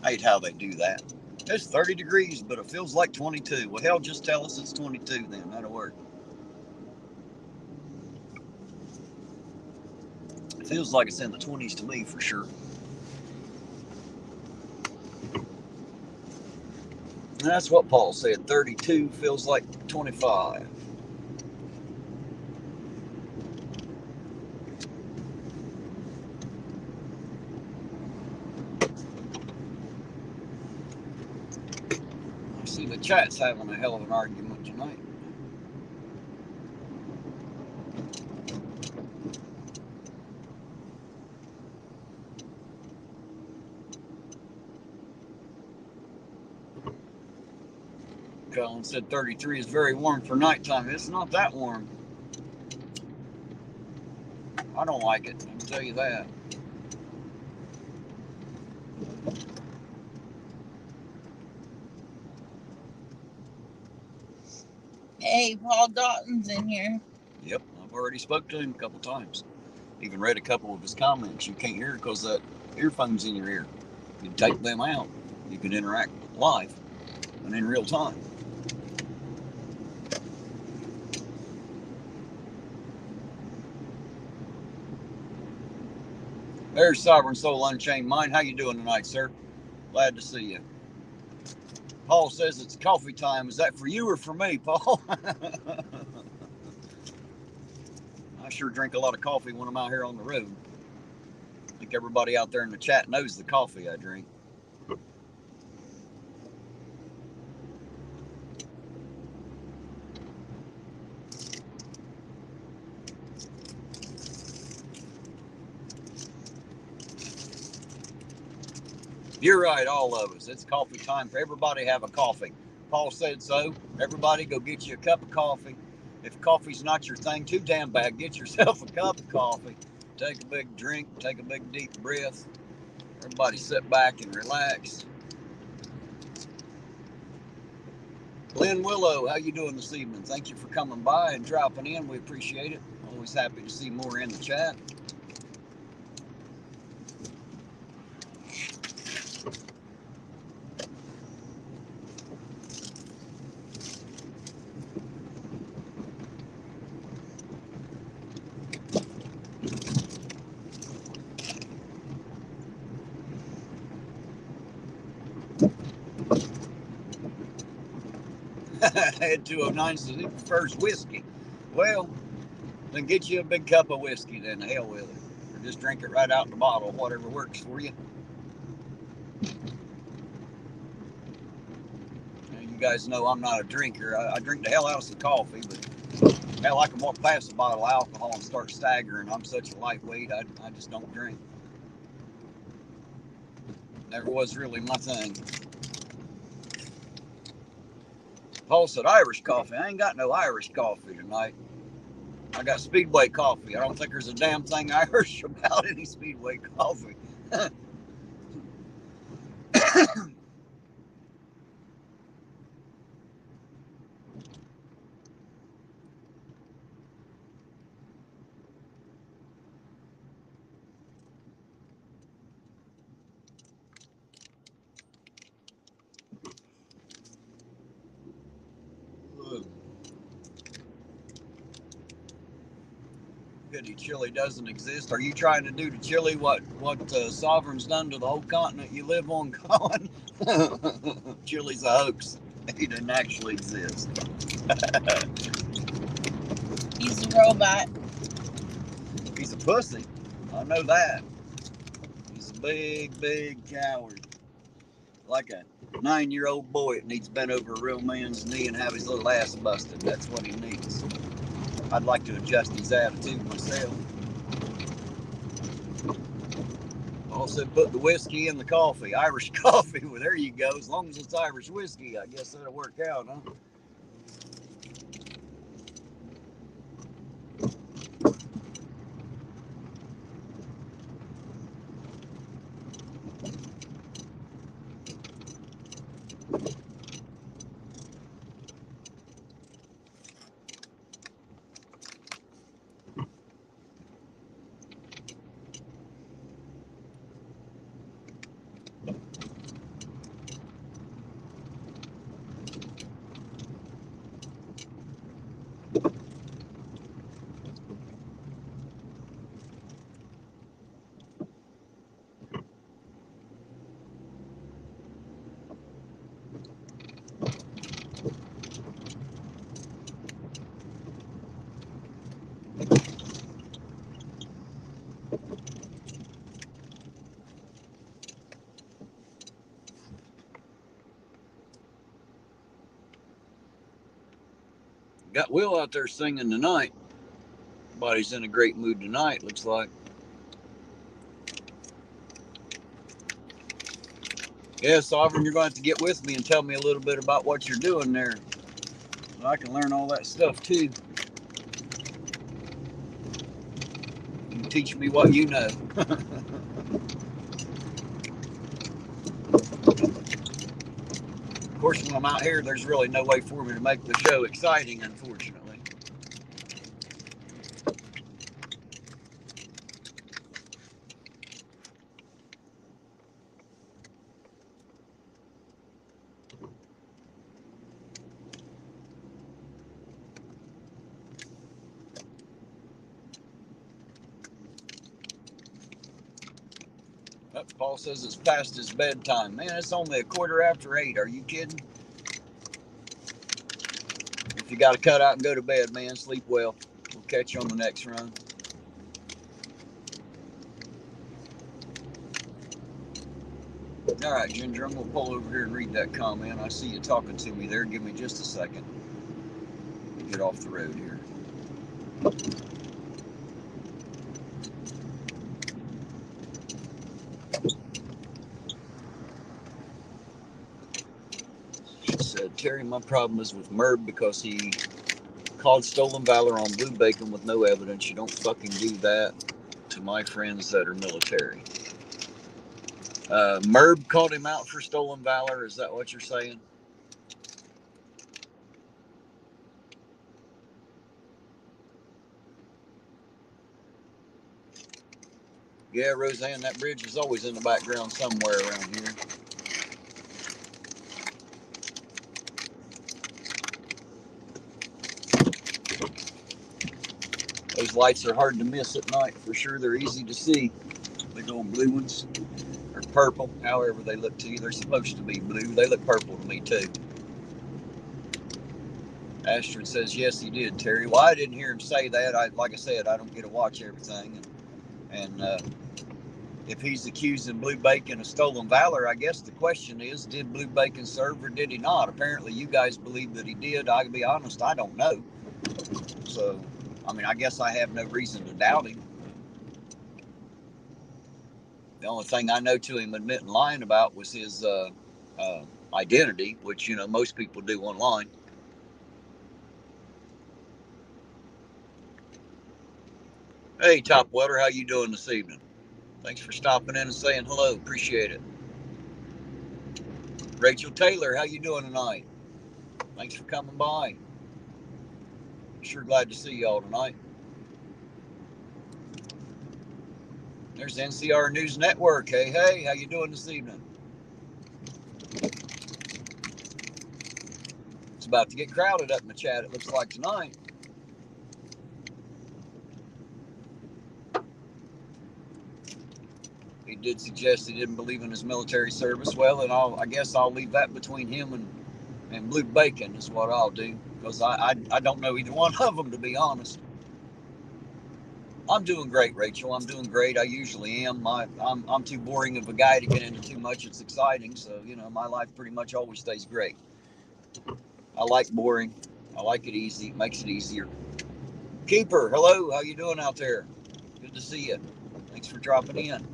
A: I hate how they do that. It's 30 degrees, but it feels like 22. Well, hell, just tell us it's 22 then. That'll work. It feels like it's in the 20s to me for sure. And that's what Paul said. 32 feels like 25. I see the chat's having a hell of an argument tonight. Colin said 33 is very warm for nighttime. It's not that warm. I don't like it, I can tell you that.
D: Hey, Paul Dalton's in here.
A: Yep, I've already spoke to him a couple times. Even read a couple of his comments. You can't hear it because that earphone's in your ear. You take them out, you can interact live and in real time. There's Sovereign Soul Unchained Mind. How you doing tonight, sir? Glad to see you. Paul says it's coffee time. Is that for you or for me, Paul? I sure drink a lot of coffee when I'm out here on the road. I think everybody out there in the chat knows the coffee I drink. You're right, all of us. It's coffee time for everybody to have a coffee. Paul said so. Everybody go get you a cup of coffee. If coffee's not your thing, too damn bad, get yourself a cup of coffee. Take a big drink, take a big deep breath. Everybody sit back and relax. Lynn Willow, how you doing this evening? Thank you for coming by and dropping in. We appreciate it. Always happy to see more in the chat. Ed 209 says he prefers whiskey. Well, then get you a big cup of whiskey, then hell with it. Or just drink it right out in the bottle, whatever works for you. You guys know I'm not a drinker. I drink the hell out of some coffee, but hell, I can walk past a bottle of alcohol and start staggering. I'm such a lightweight, I just don't drink. Never was really my thing. Paul said Irish coffee. I ain't got no Irish coffee tonight. I got Speedway coffee. I don't think there's a damn thing Irish about any Speedway coffee. Pity chili doesn't exist. Are you trying to do to chili what Sovereign's done to the whole continent you live on, Colin? Chili's a hoax. He didn't actually exist.
D: He's a robot.
A: He's a pussy. I know that. He's a big, big coward. Like a 9-year-old boy that needs bent over a real man's knee and have his little ass busted. That's what he needs. I'd like to adjust his attitude myself. Paul said put the whiskey in the coffee. Irish coffee. Well, there you go. As long as it's Irish whiskey, I guess that'll work out, huh? Got Will out there singing tonight. Everybody's in a great mood tonight, looks like. Yeah, Sovereign, you're going to have to get with me and tell me a little bit about what you're doing there. So I can learn all that stuff too. You can teach me what you know. Of course, when I'm out here, there's really no way for me to make the show exciting, unfortunately. Paul says it's past his bedtime. Man, it's only 8:15. Are you kidding? If you got to cut out and go to bed, man, sleep well. We'll catch you on the next run. All right, Ginger, I'm going to pull over here and read that comment. I see you talking to me there. Give me just a second. Get off the road here. She said, Terry, my problem is with Merb because he called stolen valor on Blue Bacon with no evidence. You don't fucking do that to my friends that are military. Merb called him out for stolen valor. Is that what you're saying? Yeah, Roseanne, that bridge is always in the background somewhere around here. Those lights are hard to miss at night for sure. They're easy to see. Big old blue ones, or purple, however they look to you. They're supposed to be blue. They look purple to me too. Astrid says, yes, he did, Terry. Well, I didn't hear him say that. Like I said, I don't get to watch everything. And if he's accusing Blue Bacon of stolen valor, I guess the question is, did Blue Bacon serve or did he not? Apparently, you guys believe that he did. I'll be honest, I don't know. So, I mean, I guess I have no reason to doubt him. The only thing I know to him admitting lying about was his identity, which, you know, most people do online. Hey, Top Welder, how you doing this evening? Thanks for stopping in and saying hello. Appreciate it. Rachel Taylor, how you doing tonight? Thanks for coming by. Sure glad to see y'all tonight. There's NCR News Network. Hey, hey, how you doing this evening? It's about to get crowded up in the chat, it looks like tonight. He did suggest he didn't believe in his military service. Well, and I guess I'll leave that between him and Blue Bacon is what I'll do, because I don't know either one of them, to be honest. I'm doing great, Rachel. I'm doing great. I usually am. I'm too boring of a guy to get into too much. It's exciting, so you know my life pretty much always stays great. I like boring. I like it easy. It makes it easier. Keeper, hello. How you doing out there? Good to see you. Thanks Thanks for dropping in.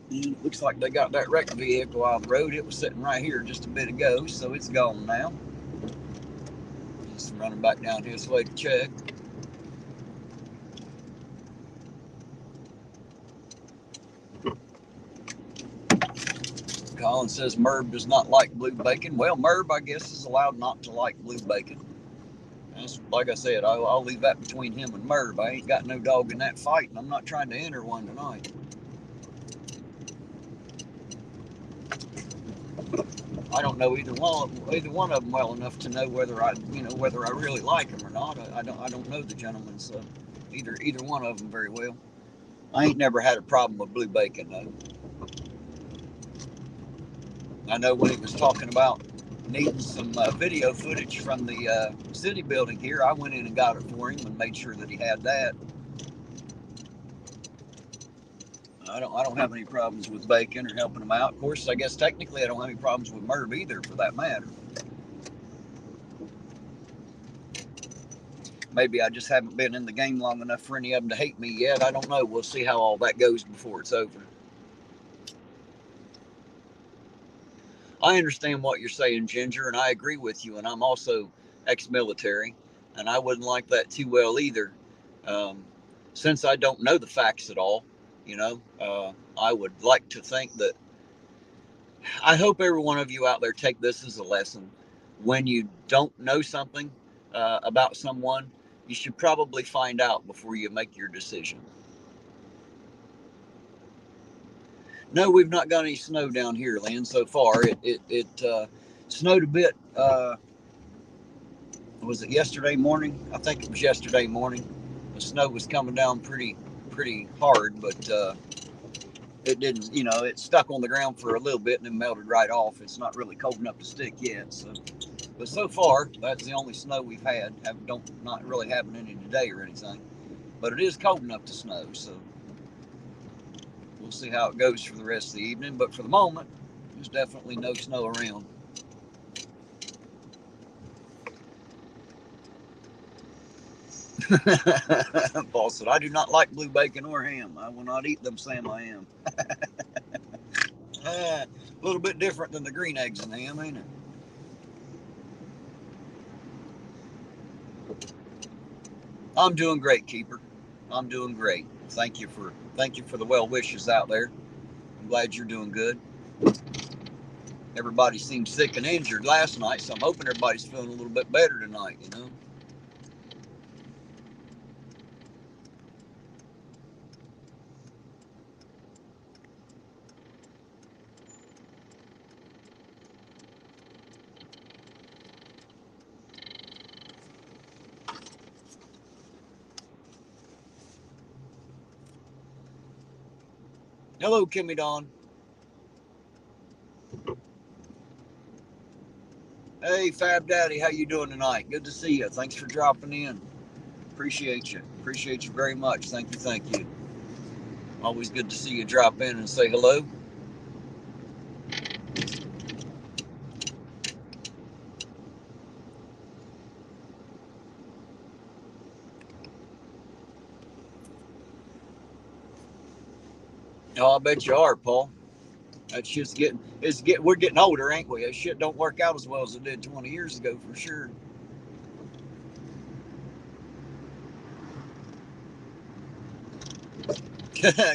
A: And looks like they got that wrecked vehicle on the road. It was sitting right here just a bit ago, so it's gone now. Just running back down this way to check. Colin says Merv does not like blue bacon. Well, Merv, I guess, is allowed not to like blue bacon. That's, like I said, I'll leave that between him and Merv. I ain't got no dog in that fight, and I'm not trying to enter one tonight. I don't know either one of them well enough to know whether I really like them or not. I don't know the gentlemen, so either one of them very well. I ain't never had a problem with blue bacon though. I know when he was talking about needing some video footage from the city building here, I went in and got it for him and made sure that he had that. I don't have any problems with bacon or helping him out. Of course, I guess technically I don't have any problems with Merv either, for that matter. Maybe I just haven't been in the game long enough for any of them to hate me yet. I don't know. We'll see how all that goes before it's over. I understand what you're saying, Ginger, and I agree with you. And I'm also ex-military, and I wouldn't like that too well either. Since I don't know the facts at all, I would like to think that I hope every one of you out there take this as a lesson. When you don't know something about someone, you should probably find out before you make your decision. No, we've not got any snow down here, Lynn, so far. It snowed a bit. Was it yesterday morning? I think it was yesterday morning. The snow was coming down pretty hard, but it didn't, it stuck on the ground for a little bit and then melted right off. It's not really cold enough to stick yet. But so far, that's the only snow we've had. Not really having any today or anything. But it is cold enough to snow, so we'll see how it goes for the rest of the evening. But for the moment, there's definitely no snow around. Paul said, I do not like blue bacon or ham. I will not eat them, Sam, I am. A little bit different than the green eggs and ham, ain't it? I'm doing great, Keeper. I'm doing great. Thank you for the well wishes out there. I'm glad you're doing good. Everybody seemed sick and injured last night, so I'm hoping everybody's feeling a little bit better tonight, Hello, Kimmy Dawn. Hey, Fab Daddy, how you doing tonight? Good to see you. Thanks for dropping in. Appreciate you. Appreciate you very much. Thank you. Always good to see you drop in and say hello. Oh, I bet you are, Paul. That shit's we're getting older, ain't we? That shit don't work out as well as it did 20 years ago, for sure.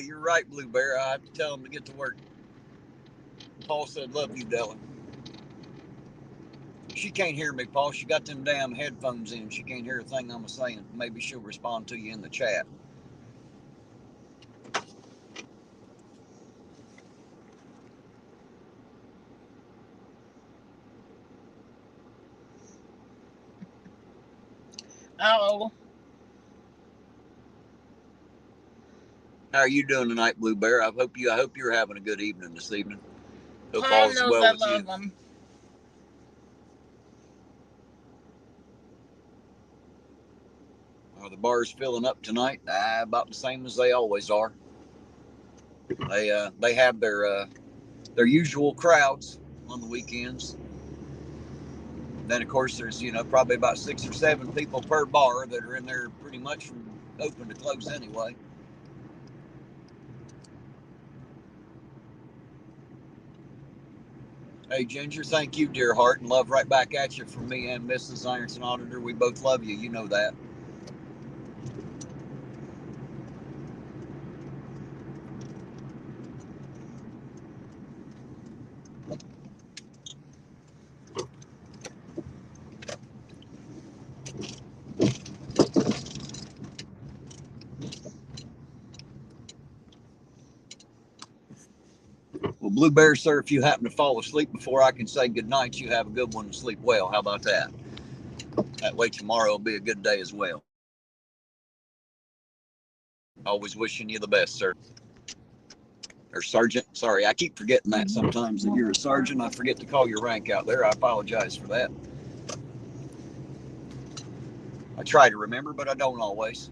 A: You're right, Blue Bear. I have to tell him to get to work. Paul said, love you, Della. She can't hear me, Paul. She got them damn headphones in. She can't hear a thing I'm saying. Maybe she'll respond to you in the chat.
D: Oh,
A: How are you doing tonight, Blue Bear? I hope you're having a good evening this evening. Hope
D: Paul
A: all's
D: knows
A: well
D: I
A: with you.
D: love him.
A: Are the bars filling up tonight? About the same as they always are. They have their usual crowds on the weekends. Then, of course, there's, you know, probably about 6 or 7 people per bar that are in there pretty much from open to close anyway. Hey, Ginger, thank you, dear heart, and love right back at you from me and Mrs. Ironton Auditor. We both love you. You know that. Well, Blue Bear, sir, if you happen to fall asleep before I can say good night, you have a good one and sleep well. How about that? That way tomorrow will be a good day as well. Always wishing you the best, sir. Or sergeant. Sorry, I keep forgetting that sometimes that you're a sergeant. I forget to call your rank out there. I apologize for that. I try to remember, but I don't always.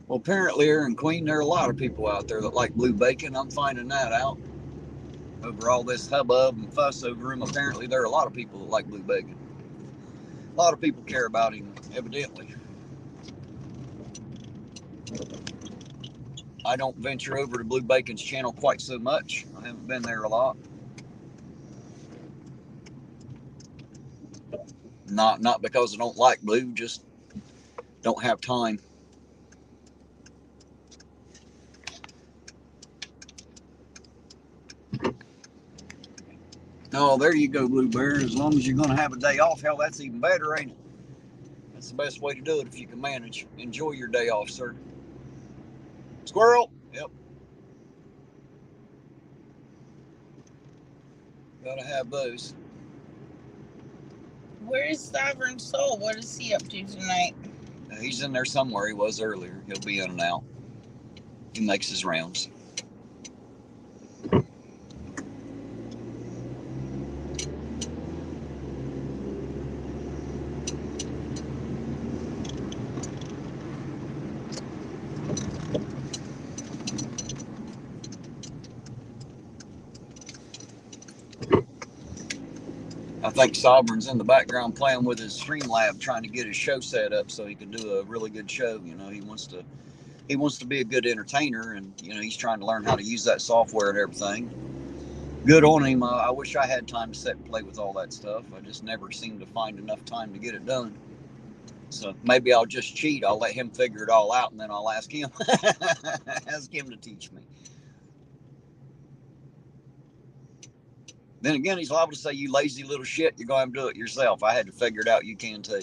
A: Well, apparently here in Queen, there are a lot of people out there that like blue bacon. I'm finding that out. Over all this hubbub and fuss over him, apparently there are a lot of people that like blue bacon. A lot of people care about him, evidently. I don't venture over to Blue Bacon's channel quite so much. I haven't been there a lot. Not because I don't like blue, just don't have time. Oh, there you go, Blue Bear. As long as you're going to have a day off, hell, that's even better, ain't it? That's the best way to do it if you can manage. Enjoy your day off, sir. Squirrel. Yep. Gotta have those.
D: Where is Sovereign Soul? What is he up to tonight?
A: He's in there somewhere. He was earlier. He'll be in and out. He makes his rounds. I think Sovereign's in the background playing with his Streamlab, trying to get his show set up so he can do a really good show. You know, he wants to be a good entertainer, and you know, he's trying to learn how to use that software and everything. Good on him. I wish I had time to sit and play with all that stuff. I just never seem to find enough time to get it done. So maybe I'll just cheat. I'll let him figure it all out, and then I'll ask him ask him to teach me. Then again, he's liable to say, "You lazy little shit, you're going to do it yourself. I had to figure it out. You can too."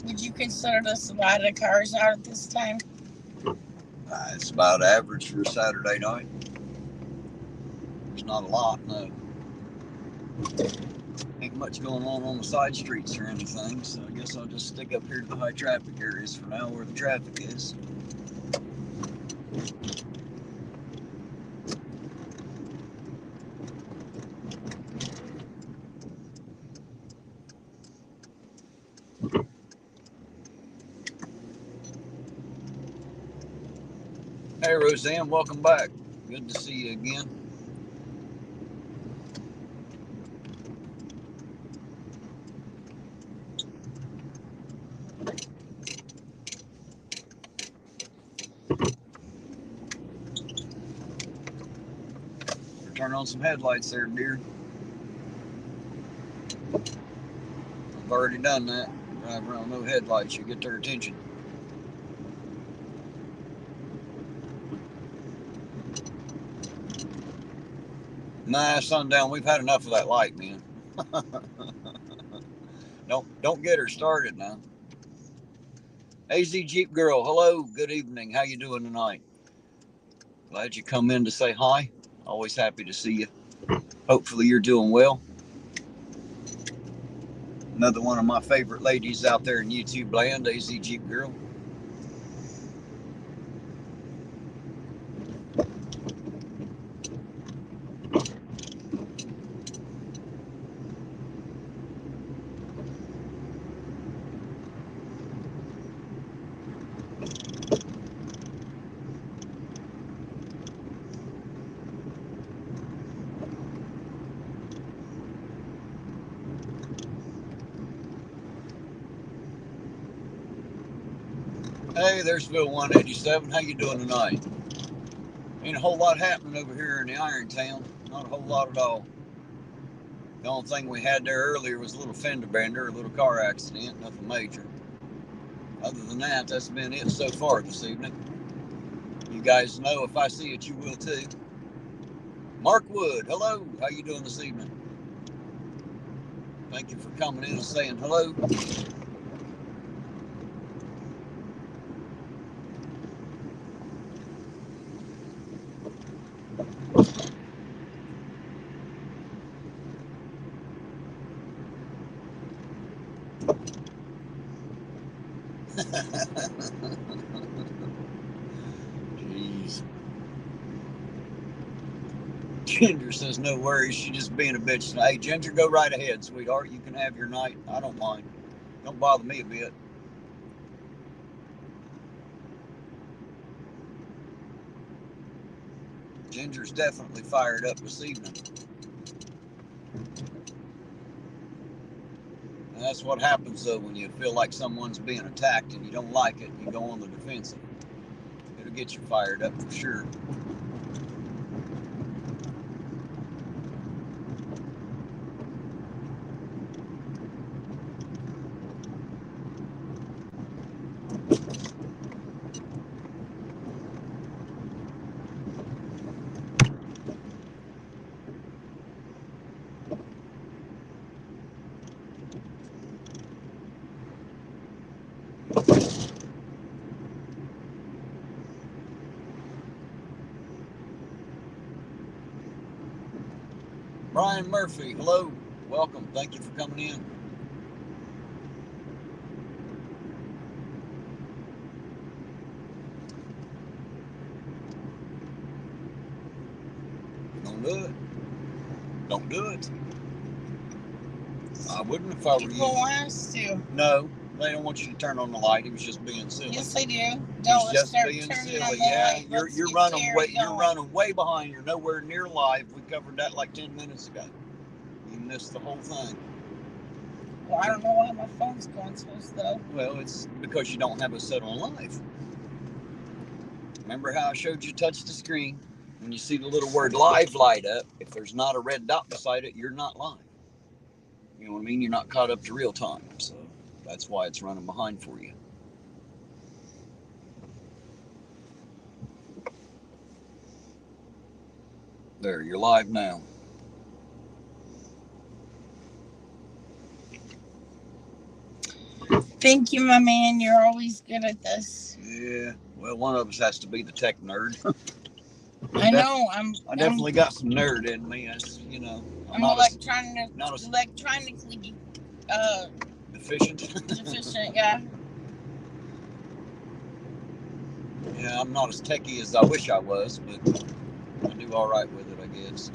D: Would you consider this a lot of cars out at this time?
A: It's about average for a Saturday night. There's not a lot, no. Ain't much going on the side streets or anything, so I guess I'll just stick up here to the high traffic areas for now where the traffic is. Hey Roseanne, welcome back. Good to see you again. Turn on some headlights there, dear. I've already done that. Drive around no headlights, you get their attention. Nah, sundown. We've had enough of that light, man. Don't get her started now. AZ Jeep Girl, hello, good evening. How you doing tonight? Glad you come in to say hi. Always happy to see you. Hopefully you're doing well. Another one of my favorite ladies out there in YouTube land, AZ Jeep Girl. Hey, there's Phil 187. How you doing tonight? Ain't a whole lot happening over here in the Iron Town. Not a whole lot at all. The only thing we had there earlier was a little fender bender, a little car accident, nothing major. Other than that, that's been it so far this evening. You guys know if I see it, you will too. Mark Wood, hello. How you doing this evening? Thank you for coming in and saying hello. Jeez. Ginger says no worries. She's just being a bitch. Hey, Ginger, go right ahead, sweetheart. You can have your night. I don't mind. Don't bother me a bit. Ginger's definitely fired up this evening. And that's what happens, though, when you feel like someone's being attacked and you don't like it, you go on the defensive. It'll get you fired up for sure. Brian Murphy, hello. Welcome. Thank you for coming in. Don't do it. Don't do it. I wouldn't if I were you.
D: People want us to.
A: No, they don't want you to turn on the light. He was just being silly.
D: Yes, they do.
A: He's just being silly. Yeah, you're running way behind. You're nowhere near live. We covered that like 10 minutes ago. You missed the whole thing.
D: Well, I don't know why my phone's going so slow.
A: Well, it's because you don't have it set on live. Remember how I showed you touch the screen? When you see the little word live light up, if there's not a red dot beside it, you're not live. You know what I mean? You're not caught up to real time. So that's why it's running behind for you. There, you're live now.
D: Thank you, my man. You're always good at this.
A: Yeah, well, one of us has to be the tech nerd.
D: I know.
A: I definitely got some nerd in me, as you know.
D: I'm electronically
A: deficient.
D: deficient. Yeah.
A: Yeah, I'm not as techie as I wish I was, but I do all right with it, I guess.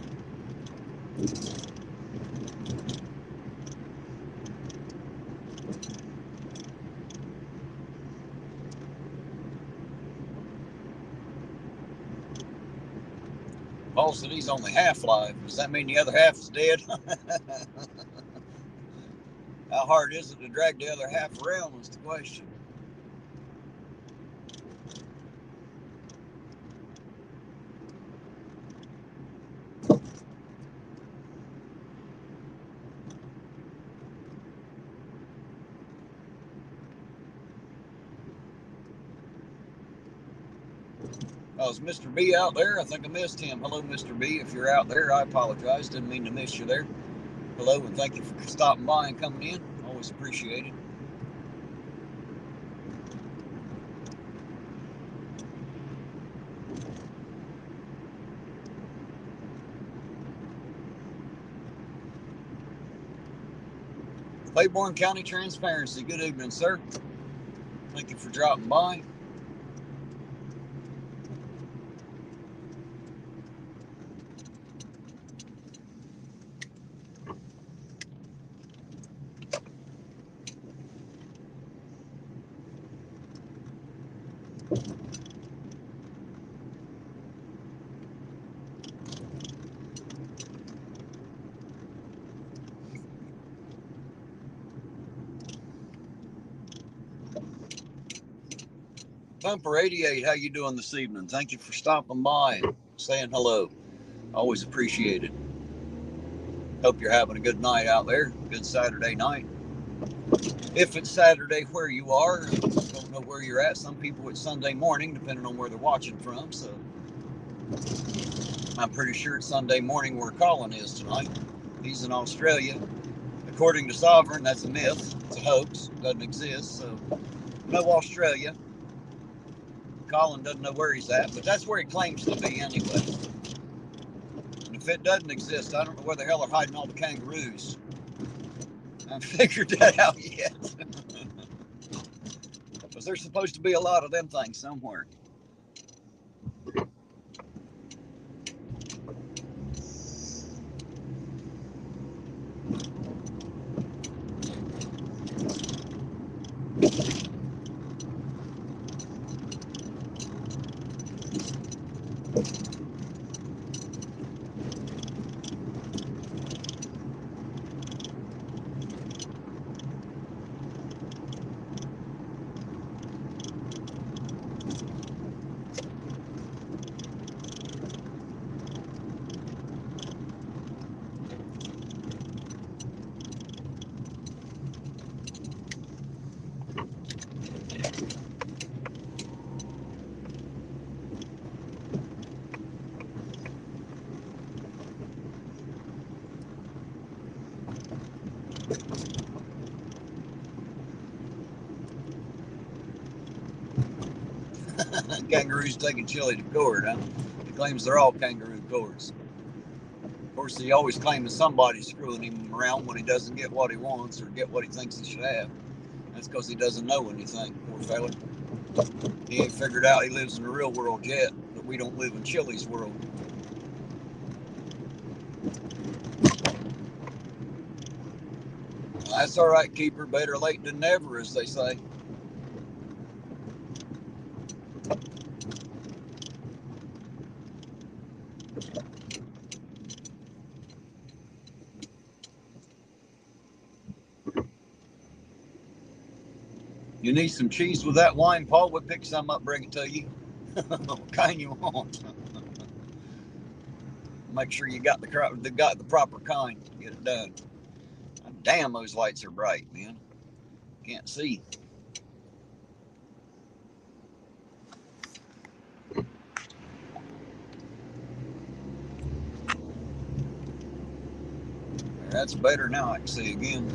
A: Paul said he's only half live. Does that mean the other half is dead? How hard is it to drag the other half around was the question. Oh, is Mr. B out there? I think I missed him. Hello, Mr. B. If you're out there, I apologize. Didn't mean to miss you there. Hello, and thank you for stopping by and coming in. Always appreciate it. Claiborne County Transparency. Good evening, sir. Thank you for dropping by. Bumper 88, how you doing this evening? Thank you for stopping by and saying hello. Always appreciate it. Hope you're having a good night out there. Good Saturday night. If it's Saturday where you are, I don't know where you're at. Some people it's Sunday morning, depending on where they're watching from. So I'm pretty sure it's Sunday morning where Colin is tonight. He's in Australia. According to Sovereign, that's a myth. It's a hoax. It doesn't exist. So no Australia. Colin doesn't know where he's at, but that's where he claims to be anyway. And if it doesn't exist, I don't know where the hell are hiding all the kangaroos. I haven't figured that out yet. Because there's supposed to be a lot of them things somewhere. Kangaroos taking Chili to court, huh? He claims they're all kangaroo courts. Of course, he always claims somebody's screwing him around when he doesn't get what he wants or get what he thinks he should have. That's because he doesn't know anything, poor fella. He ain't figured out he lives in the real world yet, but we don't live in Chili's world. Well, that's all right, keeper. Better late than never, as they say. You need some cheese with that wine, Paul? We'll pick some up, bring it to you. What kind you want? Make sure you got the proper kind. Get it done. Damn, those lights are bright, man. Can't see. That's better now. I can see again.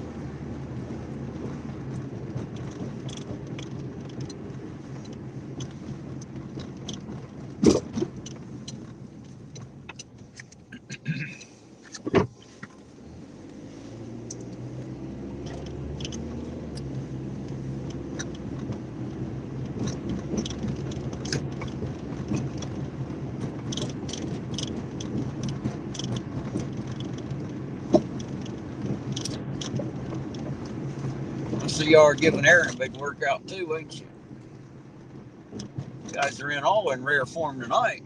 A: So you are giving Aaron a big workout too, ain't you? You guys are all in rare form tonight.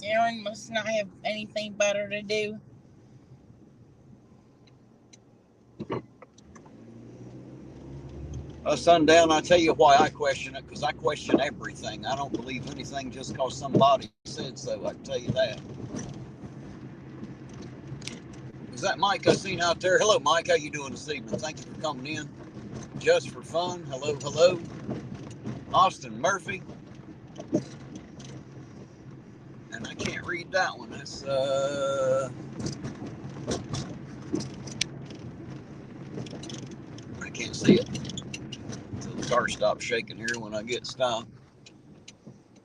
D: Aaron must not have anything better to do.
A: Sundown, I tell you why I question it, because I question everything. I don't believe anything just because somebody said so. I can tell you that. Is that Mike I seen out there? Hello, Mike. How you doing this evening? Thank you for coming in. Just for fun. Hello, hello. Austin Murphy. And I can't read that one. That's I can't see it until the car stops shaking here when I get stopped.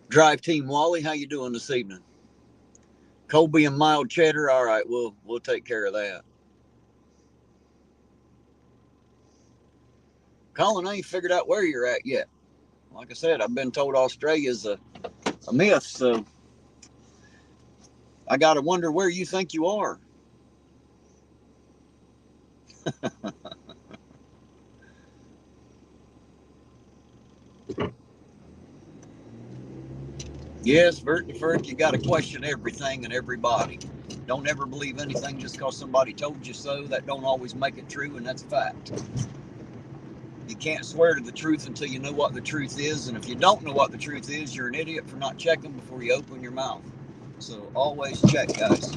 A: Drive Team Wally, how you doing this evening? Colby and mild cheddar. All right, we'll take care of that. Colin, I ain't figured out where you're at yet. Like I said, I've been told Australia's a myth, so I gotta wonder where you think you are. Yes, Vert to Vert, you gotta question everything and everybody. Don't ever believe anything just because somebody told you so. That don't always make it true, and that's a fact. You can't swear to the truth until you know what the truth is, and if you don't know what the truth is, you're an idiot for not checking before you open your mouth. So always check, guys.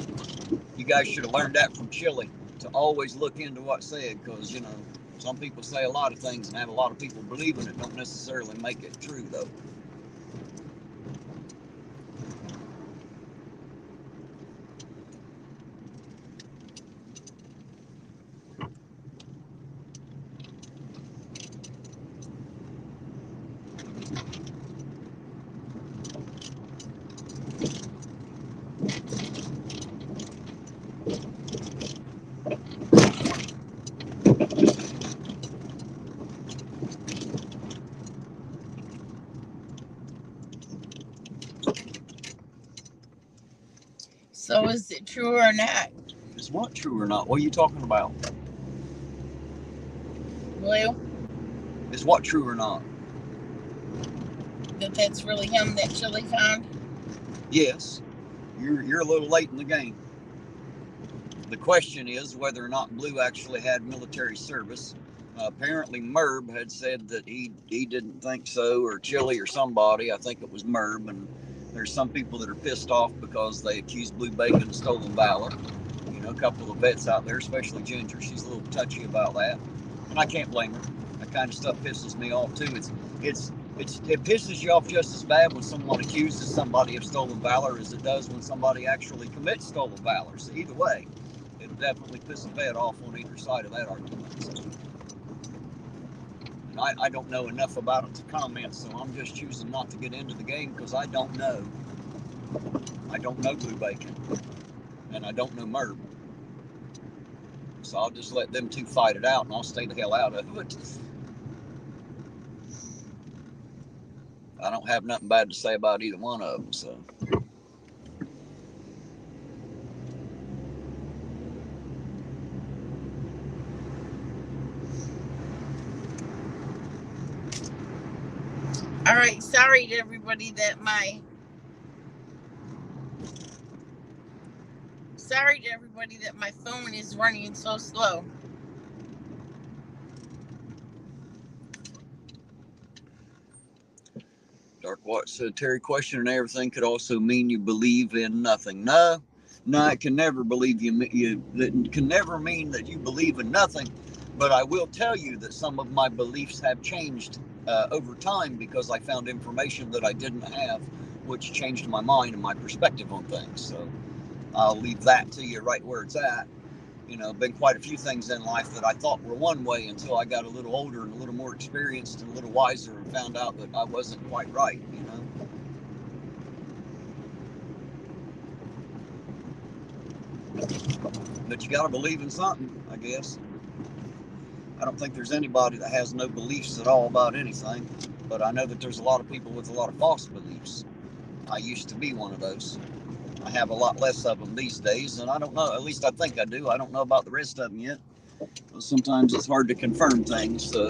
A: You guys should have learned that from Chile, to always look into what's said, because, you know, some people say a lot of things and have a lot of people believing it. Don't necessarily make it true, though.
D: So is it true or not?
A: Is what true or not? What are you talking about?
D: Blue?
A: Is what true or not?
D: That that's really him that Chili found?
A: Yes. You're a little late in the game. The question is whether or not Blue actually had military service. Apparently Merb had said that he didn't think so, or Chili or somebody. I think it was Merb, and there's some people that are pissed off because they accuse Blue Bacon of stolen valor. You know, a couple of vets out there, especially Ginger, she's a little touchy about that, and I can't blame her. That kind of stuff pisses me off too. It pisses you off just as bad when someone accuses somebody of stolen valor as it does when somebody actually commits stolen valor. So either way, it'll definitely piss a vet off on either side of that argument. So, and I don't know enough about it to comment, so I'm just choosing not to get into the game because I don't know. I don't know Blue Bacon, and I don't know Merb. So I'll just let them two fight it out, and I'll stay the hell out of it. I don't have nothing bad to say about either one of them, so.
D: All right, sorry to everybody that my phone is running so slow.
A: Dark Watch said, Terry, questioning everything could also mean you believe in nothing. No, it can never it can never mean that you believe in nothing. But I will tell you that some of my beliefs have changed over time because I found information that I didn't have, which changed my mind and my perspective on things. So I'll leave that to you right where it's at. You know, been quite a few things in life that I thought were one way until I got a little older and a little more experienced and a little wiser and found out that I wasn't quite right, you know. But you got to believe in something, I guess. I don't think there's anybody that has no beliefs at all about anything, but I know that there's a lot of people with a lot of false beliefs. I used to be one of those. I have a lot less of them these days, and I don't know, at least I think I do. I don't know about the rest of them yet. Sometimes it's hard to confirm things, so.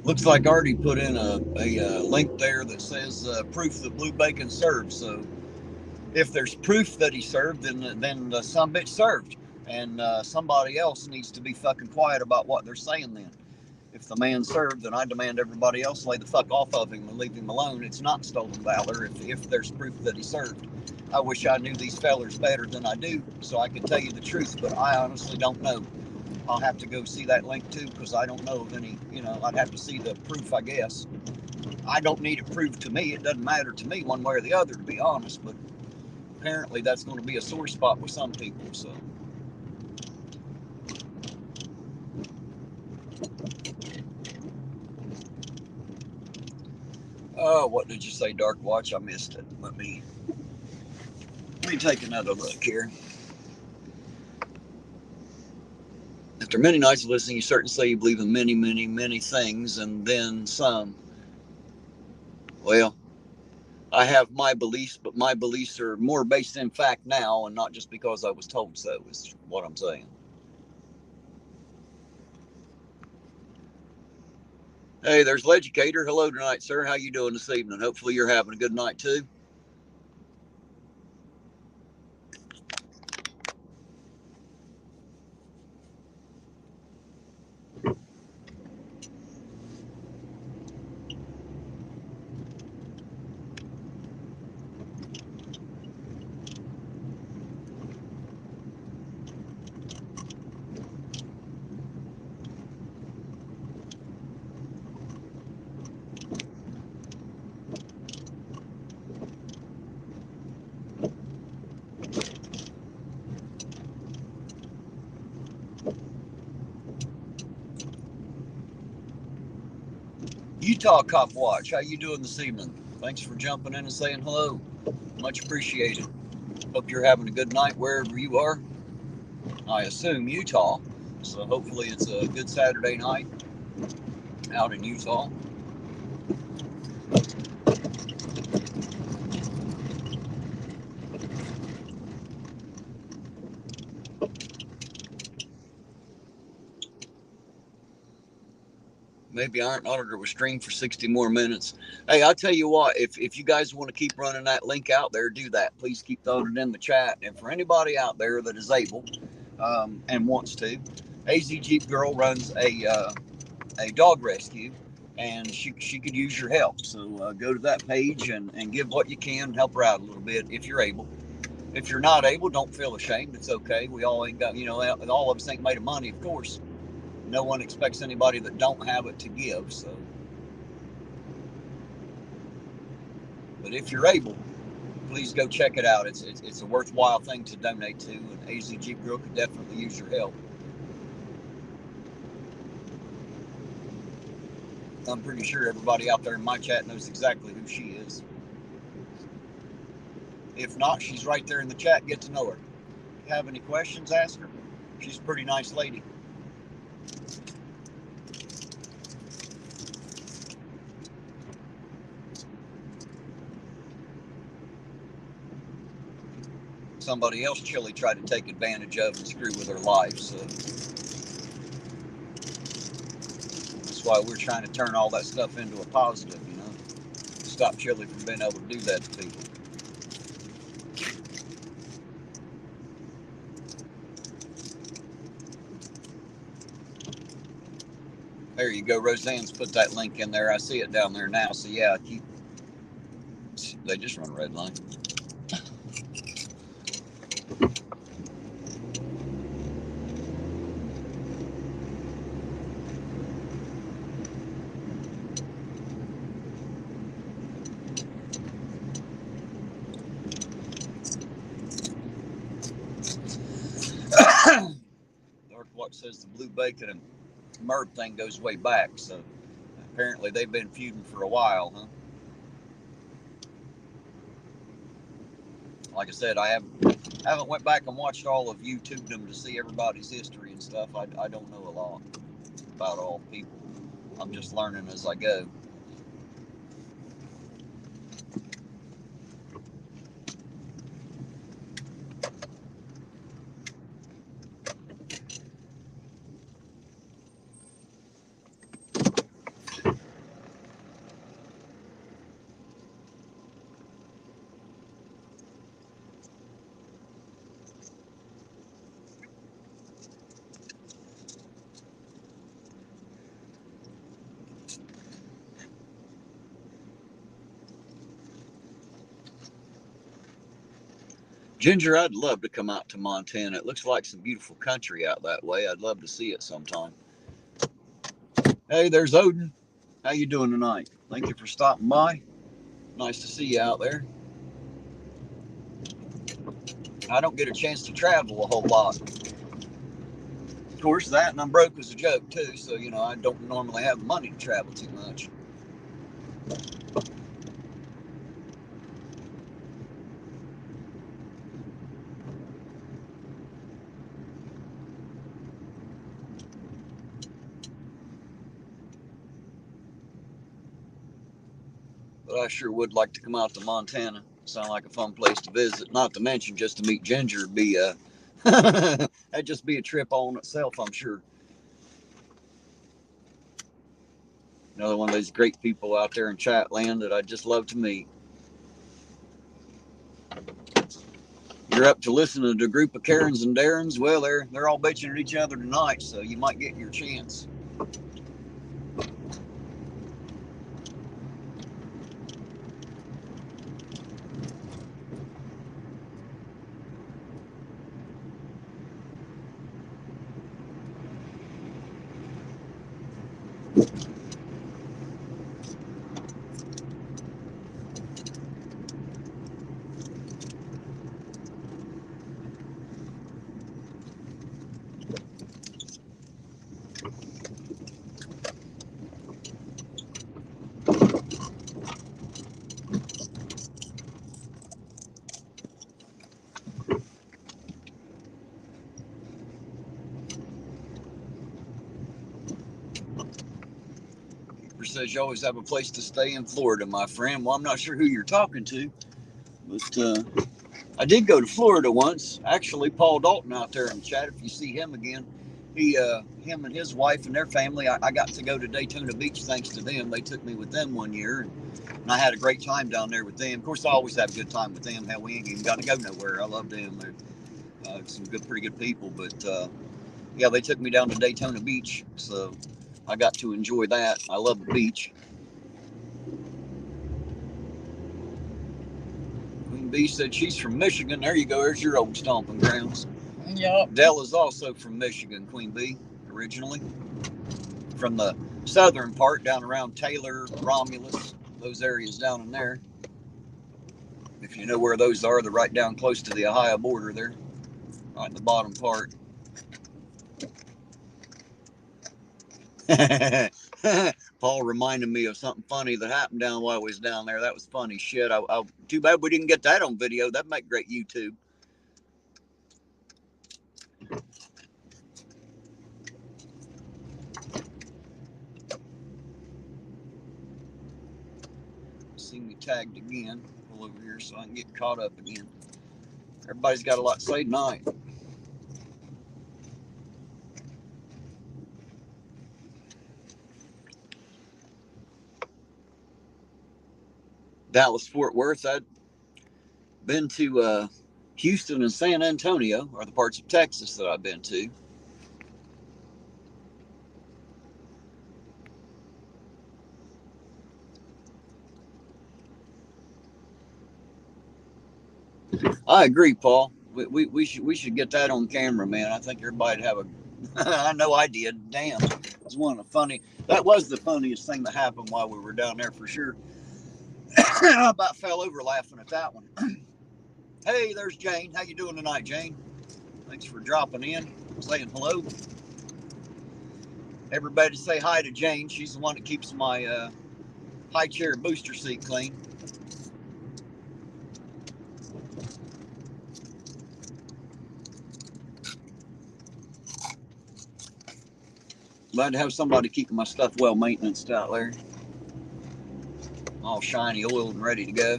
A: Looks like Artie put in a link there that says proof that blue bacon served. So if there's proof that he served, then some bitch served, and somebody else needs to be fucking quiet about what they're saying. Then, if the man served, then I demand everybody else lay the fuck off of him and leave him alone. It's not stolen valor if there's proof that he served. I wish I knew these fellers better than I do, so I could tell you the truth, but I honestly don't know. I'll have to go see that link too, because I don't know of any. I'd have to see the proof, I guess. I don't need it proved to me. It doesn't matter to me one way or the other, to be honest, but apparently that's going to be a sore spot with some people. So what did you say, Dark Watch? I missed it. Let me take another look here. After many nights of listening, you certainly say you believe in many, many, many things, and then some. Well, I have my beliefs, but my beliefs are more based in fact now, and not just because I was told so, is what I'm saying. Hey, there's Leducator. Hello tonight, sir. How you doing this evening? Hopefully you're having a good night too. Utah Cop Watch, how you doing this evening? Thanks for jumping in and saying hello. Much appreciated. Hope you're having a good night wherever you are. I assume Utah, so hopefully it's a good Saturday night out in Utah. Maybe Iron Auditor was streamed for 60 more minutes. Hey, I'll tell you what, if you guys want to keep running that link out there, do that. Please keep throwing it in the chat. And for anybody out there that is able and wants to, AZ Jeep Girl runs a dog rescue, and she could use your help. So go to that page and give what you can, help her out a little bit if you're able. If you're not able, don't feel ashamed. It's okay. We all ain't got, all of us ain't made of money, of course. No one expects anybody that don't have it to give. So, but if you're able, please go check it out. It's a worthwhile thing to donate to, and AZ Jeep Girl could definitely use your help. I'm pretty sure everybody out there in my chat knows exactly who she is. If not, she's right there in the chat. Get to know her. If you have any questions, ask her. She's a pretty nice lady. Somebody else Chili tried to take advantage of and screw with her life. So that's why we're trying to turn all that stuff into a positive, Stop Chili from being able to do that to people. There you go. Roseanne's put that link in there. I see it down there now. So yeah, they just run a red line. Dark Watch says the blue bacon and Merv thing goes way back. So apparently they've been feuding for a while, huh? Like I said, I haven't went back and watched all of YouTube them to see everybody's history and stuff. I don't know a lot about all people. I'm just learning as I go. Ginger, I'd love to come out to Montana. It looks like some beautiful country out that way. I'd love to see it sometime. Hey, there's Odin. How you doing tonight? Thank you for stopping by. Nice to see you out there. I don't get a chance to travel a whole lot. Of course, that and I'm broke was a joke too, so I don't normally have the money to travel too much. But I sure would like to come out to Montana. Sound like a fun place to visit. Not to mention just to meet Ginger would be that'd just be a trip all in itself, I'm sure. Another one of those great people out there in chat land that I'd just love to meet. You're up to listening to a group of Karens and Darrens. Well, they're all bitching at each other tonight, so you might get your chance. Says you always have a place to stay in Florida, my friend. Well, I'm not sure who you're talking to, but I did go to Florida once. Actually, Paul Dalton out there in the chat. If you see him again, him and his wife and their family. I got to go to Daytona Beach thanks to them. They took me with them one year, and I had a great time down there with them. Of course, I always have a good time with them. Hell, we ain't even got to go nowhere. I love them. They're some pretty good people. But yeah, they took me down to Daytona Beach, so I got to enjoy that. I love the beach. Queen Bee said she's from Michigan. There you go. There's your old stomping grounds.
D: Yep.
A: Dell is also from Michigan, Queen Bee, originally. From the southern part, down around Taylor, Romulus, those areas down in there. If you know where those are, they're right down close to the Ohio border there, right in the bottom part. Paul reminded me of something funny that happened down while I was down there. That was funny shit. Too bad we didn't get that on video. That'd make great YouTube. See me tagged again. Pull over here so I can get caught up again. Everybody's got a lot to say tonight. Dallas, Fort Worth. I'd been to Houston and San Antonio are the parts of Texas that I've been to. I agree, Paul. We should get that on camera, man. I think everybody'd have a. I know I did. Damn, it was one of the funny. That was the funniest thing that happened while we were down there for sure. I about fell over laughing at that one. Hey, there's Jane. How you doing tonight, Jane? Thanks for dropping in, saying hello. Everybody say hi to Jane. She's the one that keeps my high chair booster seat clean. Glad to have somebody keeping my stuff well maintained out there. All shiny, oiled, and ready to go.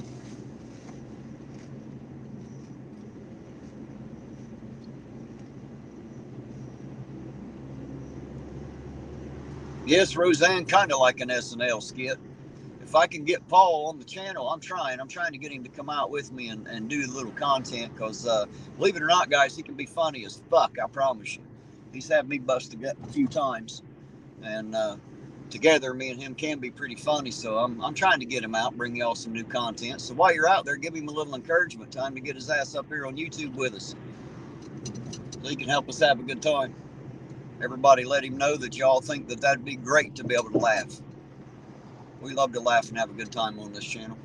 A: Yes, Roseanne, kind of like an SNL skit. If I can get Paul on the channel, I'm trying to get him to come out with me and do a little content because, believe it or not, guys, he can be funny as fuck, I promise you. He's had me busted a few times. And together, me and him can be pretty funny. So I'm trying to get him out, bring y'all some new content. So while you're out there, give him a little encouragement. Time to get his ass up here on YouTube with us, so he can help us have a good time. Everybody let him know that y'all think that that'd be great to be able to laugh. We love to laugh and have a good time on this channel.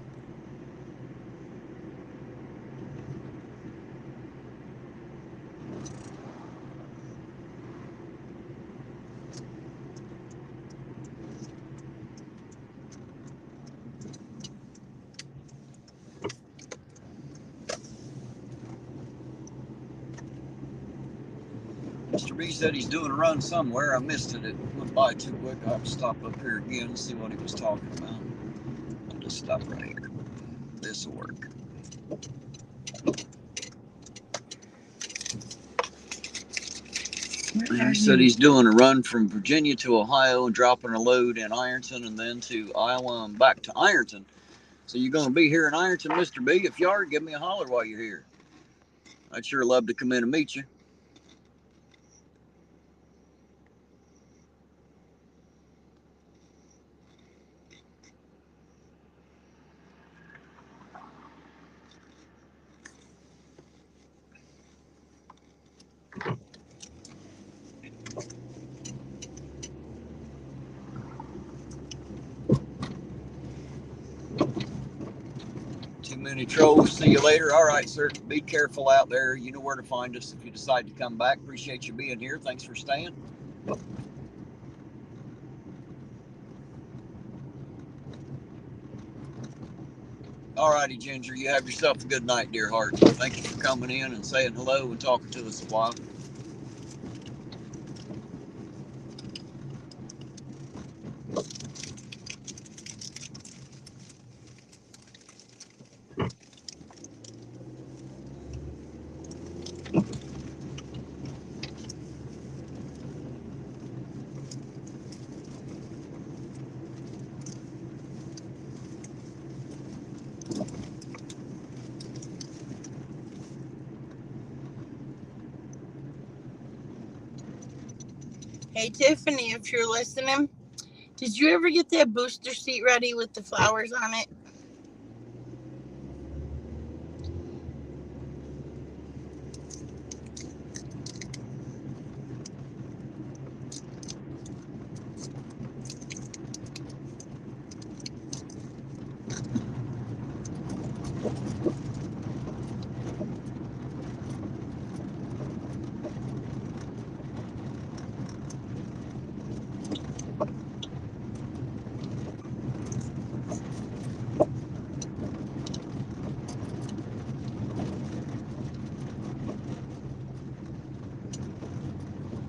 A: Mr. B said he's doing a run somewhere. I missed it. It went by too quick. I'll have to stop up here again and see what he was talking about. I'll just stop right here. This will work. He said he's doing a run from Virginia to Ohio and dropping a load in Ironton and then to Iowa and back to Ironton. So you're going to be here in Ironton, Mr. B? If you are, give me a holler while you're here. I'd sure love to come in and meet you. Too many trolls. See you later. All right, sir. Be careful out there. You know where to find us if you decide to come back. Appreciate you being here. Thanks for staying. All righty, Ginger. You have yourself a good night, dear heart. Thank you for coming in and saying hello and talking to us a while.
D: Hey Tiffany, if you're listening, did you ever get that booster seat ready with the flowers on it?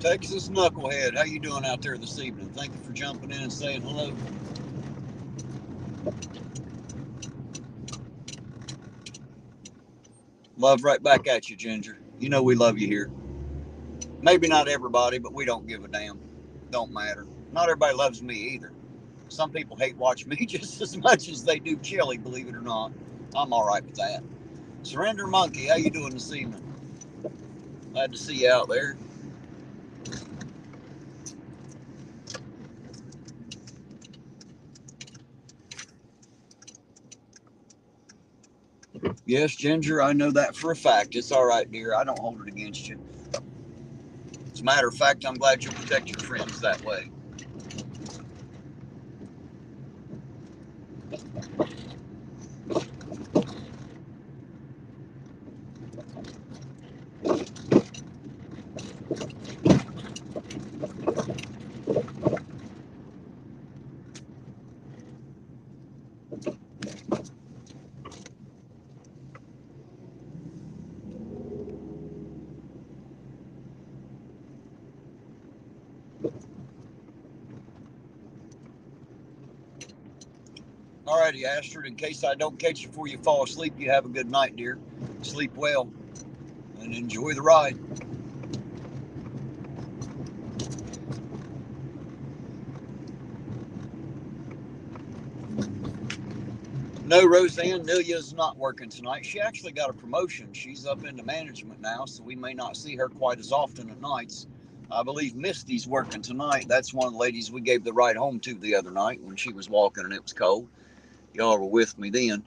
A: Texas Knucklehead, how you doing out there this evening? Thank you for jumping in and saying hello. Love right back at you, Ginger. You know we love you here. Maybe not everybody, but we don't give a damn. Don't matter. Not everybody loves me either. Some people hate watch me just as much as they do Chili, believe it or not. I'm all right with that. Surrender Monkey, how you doing this evening? Glad to see you out there. Yes, Ginger, I know that for a fact. It's all right, dear. I don't hold it against you. As a matter of fact, I'm glad you protect your friends that way. All righty, Astrid, in case I don't catch you before you fall asleep, you have a good night, dear. Sleep well and enjoy the ride. No, Roseanne, Nilia's not working tonight. She actually got a promotion. She's up into management now, so we may not see her quite as often at nights. I believe Misty's working tonight. That's one of the ladies we gave the ride home to the other night when she was walking and it was cold. Y'all were with me then.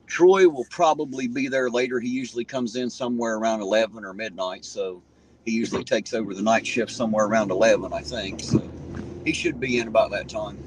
A: Troy will probably be there later. He usually comes in somewhere around 11 or midnight, so he usually takes over the night shift somewhere around 11, I think. So he should be in about that time.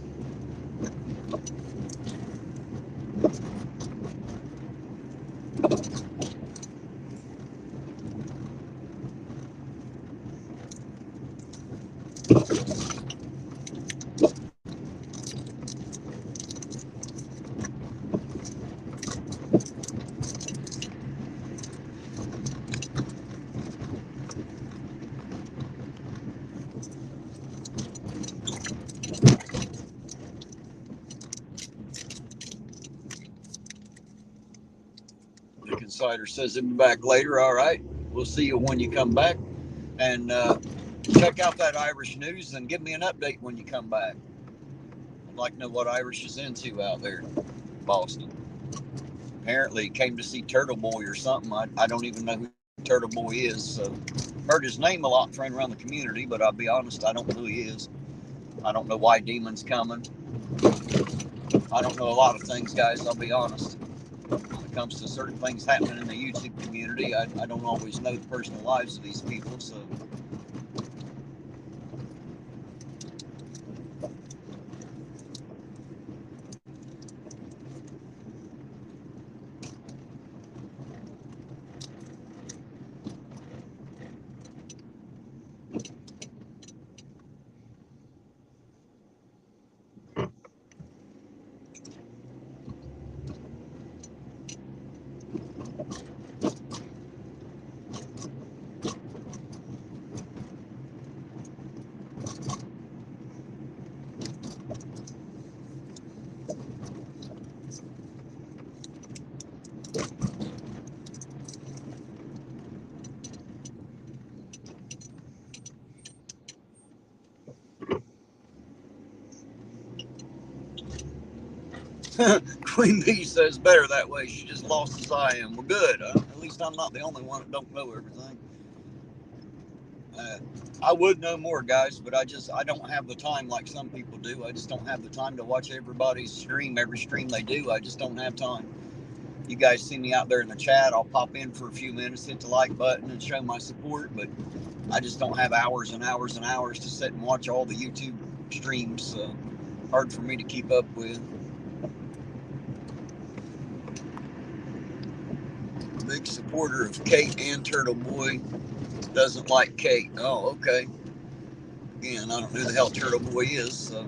A: The consignor says he'll be back later. All right. We'll see you when you come back. And check out that Irish news and give me an update when you come back. I'd like to know what Irish is into out there in Boston. Apparently he came to see Turtle Boy or something. I don't even know who Turtle Boy is. So heard his name a lot thrown around the community, but I'll be honest, I don't know who he is. I don't know why Demon's coming. I don't know a lot of things, guys. I'll be honest. When it comes to certain things happening in the YouTube community, I don't always know the personal lives of these people. So Queen Bee says better that way. She just lost as I am. Well, good. At least I'm not the only one that don't know everything. I would know more, guys, but I don't have the time like some people do. I just don't have the time to watch everybody's stream, every stream they do. I just don't have time. You guys see me out there in the chat. I'll pop in for a few minutes, hit the like button, and show my support. But I just don't have hours and hours and hours to sit and watch all the YouTube streams. So hard for me to keep up with. Big supporter of Kate and Turtle Boy. Doesn't like Kate. Oh, okay. Again, I don't know who the hell Turtle Boy is. So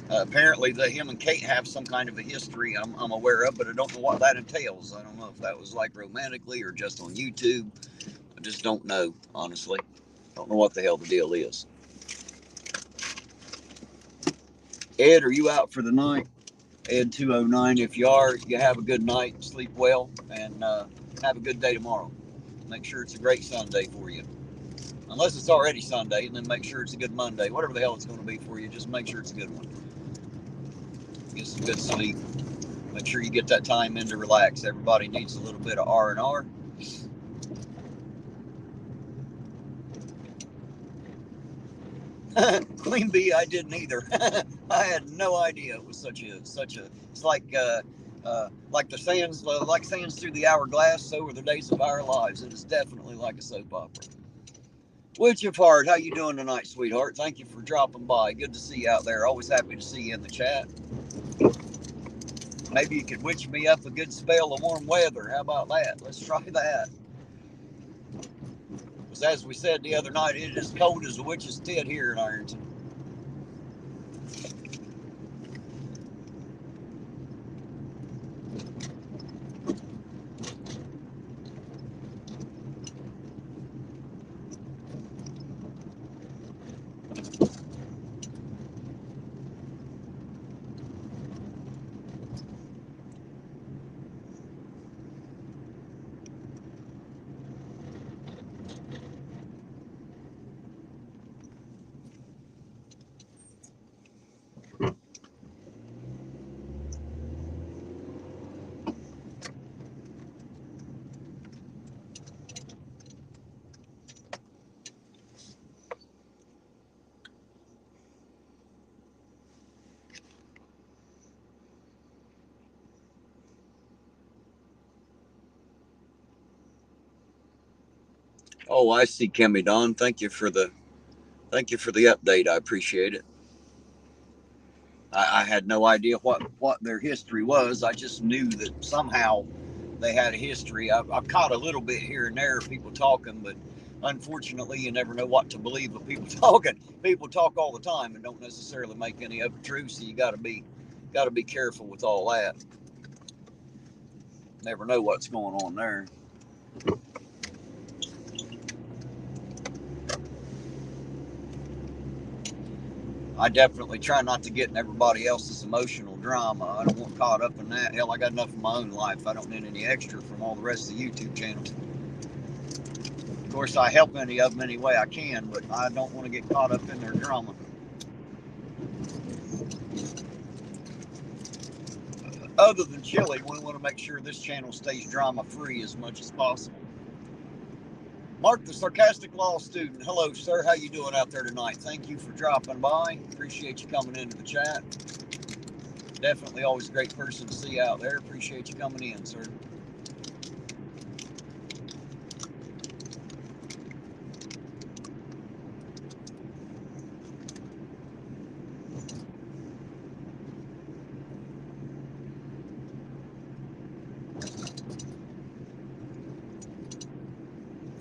A: apparently, him and Kate have some kind of a history I'm aware of, but I don't know what that entails. I don't know if that was like romantically or just on YouTube. I just don't know, honestly. Don't know what the hell the deal is. Ed, are you out for the night? Ed 209. If you are, you have a good night, sleep well, and have a good day tomorrow. Make sure it's a great Sunday for you. Unless it's already Sunday, and then make sure it's a good Monday. Whatever the hell it's going to be for you, just make sure it's a good one. Get some good sleep. Make sure you get that time in to relax. Everybody needs a little bit of R&R. Queen Bee, I didn't either. I had no idea it was such a. It's like the sands, like sands through the hourglass. So are the days of our lives. It is definitely like a soap opera. Witch of Heart, how you doing tonight, sweetheart? Thank you for dropping by. Good to see you out there. Always happy to see you in the chat. Maybe you could witch me up a good spell of warm weather. How about that? Let's try that. Because as we said the other night, it is cold as a witch's tit here in Ironton. Oh, I see, Kimmy Don. Thank you for the update. I appreciate it. I had no idea what their history was. I just knew that somehow they had a history. I've caught a little bit here and there of people talking, but unfortunately, you never know what to believe of people talking. People talk all the time and don't necessarily make any of it true. So you got to be careful with all that. Never know what's going on there. I definitely try not to get in everybody else's emotional drama. I don't want caught up in that. Hell, I got enough of my own life. I don't need any extra from all the rest of the YouTube channels. Of course, I help any of them any way I can, but I don't want to get caught up in their drama. Other than chili, we want to make sure this channel stays drama-free as much as possible. Mark, the sarcastic law student. Hello, sir. How you doing out there tonight? Thank you for dropping by. Appreciate you coming into the chat. Definitely always a great person to see out there. Appreciate you coming in, sir.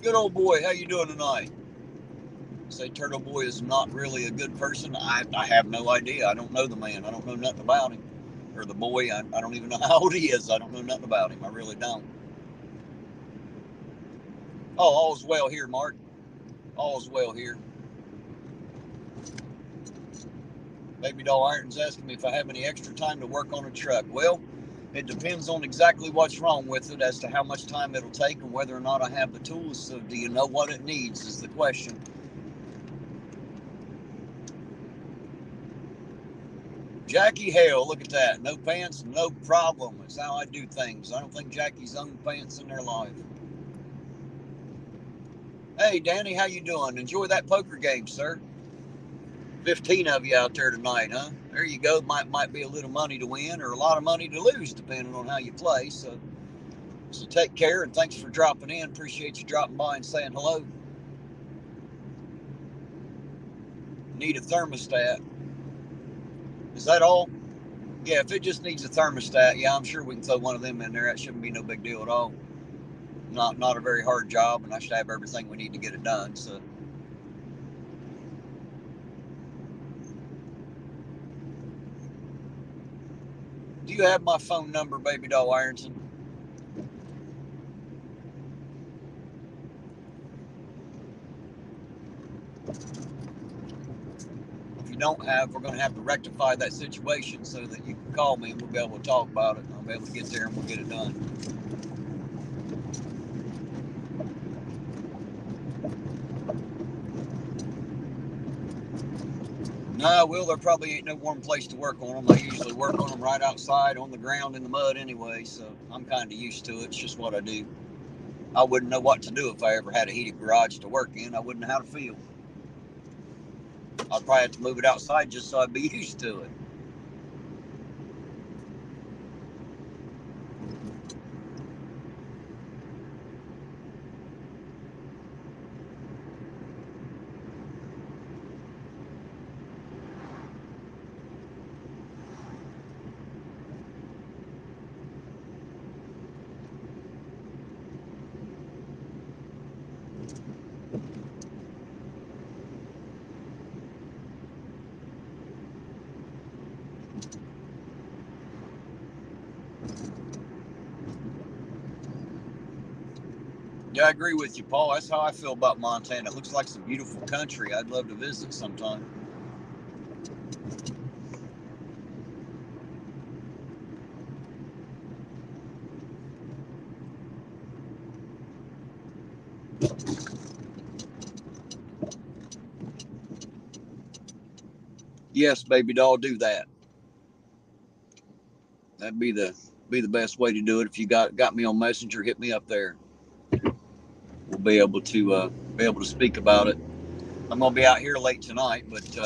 A: Good old boy. How you doing tonight? Say Turtle Boy is not really a good person. I have no idea. I don't know the man. I don't know nothing about him. Or the boy. I don't even know how old he is. I don't know nothing about him. I really don't. Oh, all's well here, Mark. All's well here. Baby Doll Iron's asking me if I have any extra time to work on a truck. Well, it depends on exactly what's wrong with it as to how much time it'll take and whether or not I have the tools. So do you know what it needs is the question. Jackie Hale, look at that. No pants, no problem. It's how I do things. I don't think Jackie's owned pants in their life. Hey, Danny, how you doing? Enjoy that poker game, sir. 15 of you out there tonight, huh? There you go. Might be a little money to win or a lot of money to lose, depending on how you play. So take care, and thanks for dropping in. Appreciate you dropping by and saying hello. Need a thermostat. Is that all? Yeah, if it just needs a thermostat, yeah, I'm sure we can throw one of them in there. That shouldn't be no big deal at all. Not a very hard job, and I should have everything we need to get it done. So. Do you have my phone number, Baby Doll Ironson? If you don't have, we're going to have to rectify that situation so that you can call me and we'll be able to talk about it. And I'll be able to get there and we'll get it done. No, Will, there probably ain't no warm place to work on them. I usually work on them right outside on the ground in the mud anyway, so I'm kind of used to it. It's just what I do. I wouldn't know what to do if I ever had a heated garage to work in. I wouldn't know how to feel. I'd probably have to move it outside just so I'd be used to it. Yeah, I agree with you, Paul. That's how I feel about Montana. It looks like some beautiful country. I'd love to visit sometime. Yes, baby doll, do that. That'd be the best way to do it. If you got me on Messenger, hit me up there. We'll be able to speak about it. I'm gonna be out here late tonight, but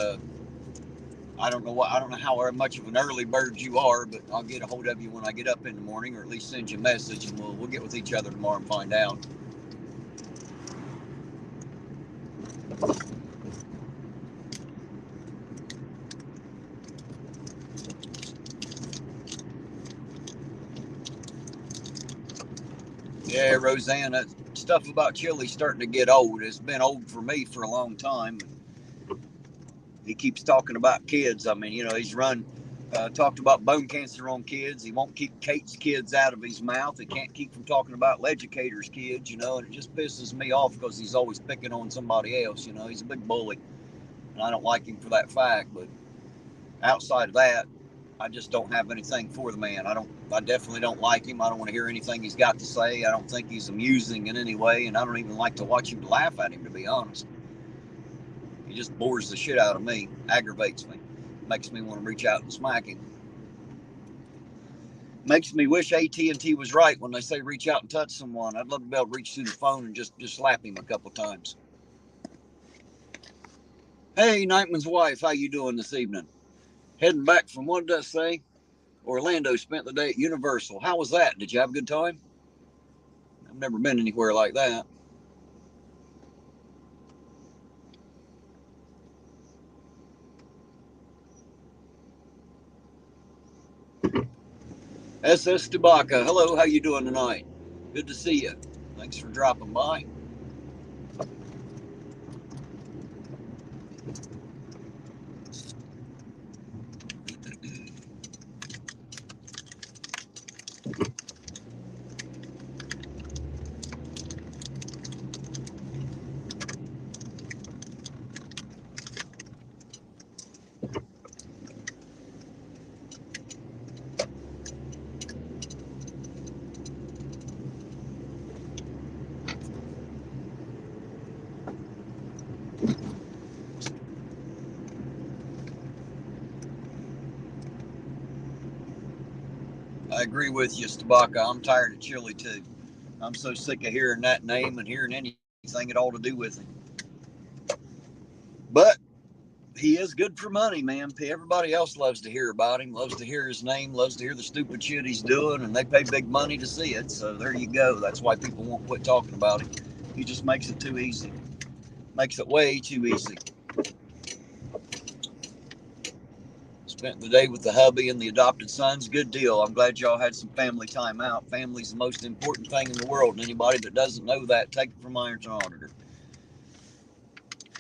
A: I don't know how much of an early bird you are, but I'll get a hold of you when I get up in the morning, or at least send you a message, and we'll get with each other tomorrow and find out. Yeah, Roseanne, that stuff about chili's starting to get old. It's been old for me for a long time. He keeps talking about kids. I mean, he's talked about bone cancer on kids. He won't keep Kate's kids out of his mouth. He can't keep from talking about Leducator's kids, and it just pisses me off because he's always picking on somebody else. He's a big bully, and I don't like him for that fact. But outside of that, I just don't have anything for the man. I definitely don't like him. I don't want to hear anything he's got to say. I don't think he's amusing in any way, and I don't even like to watch him laugh at him, to be honest. He just bores the shit out of me, aggravates me, makes me want to reach out and smack him. Makes me wish AT&T was right when they say reach out and touch someone. I'd love to be able to reach through the phone and just slap him a couple times. Hey, Nightman's wife, how you doing this evening? Heading back from, what did I say? Orlando, spent the day at Universal. How was that? Did you have a good time? I've never been anywhere like that. SS Tabaka, hello, how you doing tonight? Good to see you. Thanks for dropping by. I agree with you, Stabaka. I'm tired of chili too. I'm so sick of hearing that name and hearing anything at all to do with him. But he is good for money, man. Everybody else loves to hear about him, loves to hear his name, loves to hear the stupid shit he's doing, and they pay big money to see it. So there you go. That's why people won't quit talking about him. He just makes it too easy. Makes it way too easy. Spent the day with the hubby and the adopted sons. Good deal. I'm glad y'all had some family time out. Family's the most important thing in the world. And anybody that doesn't know that, take it from Ironton Auditor.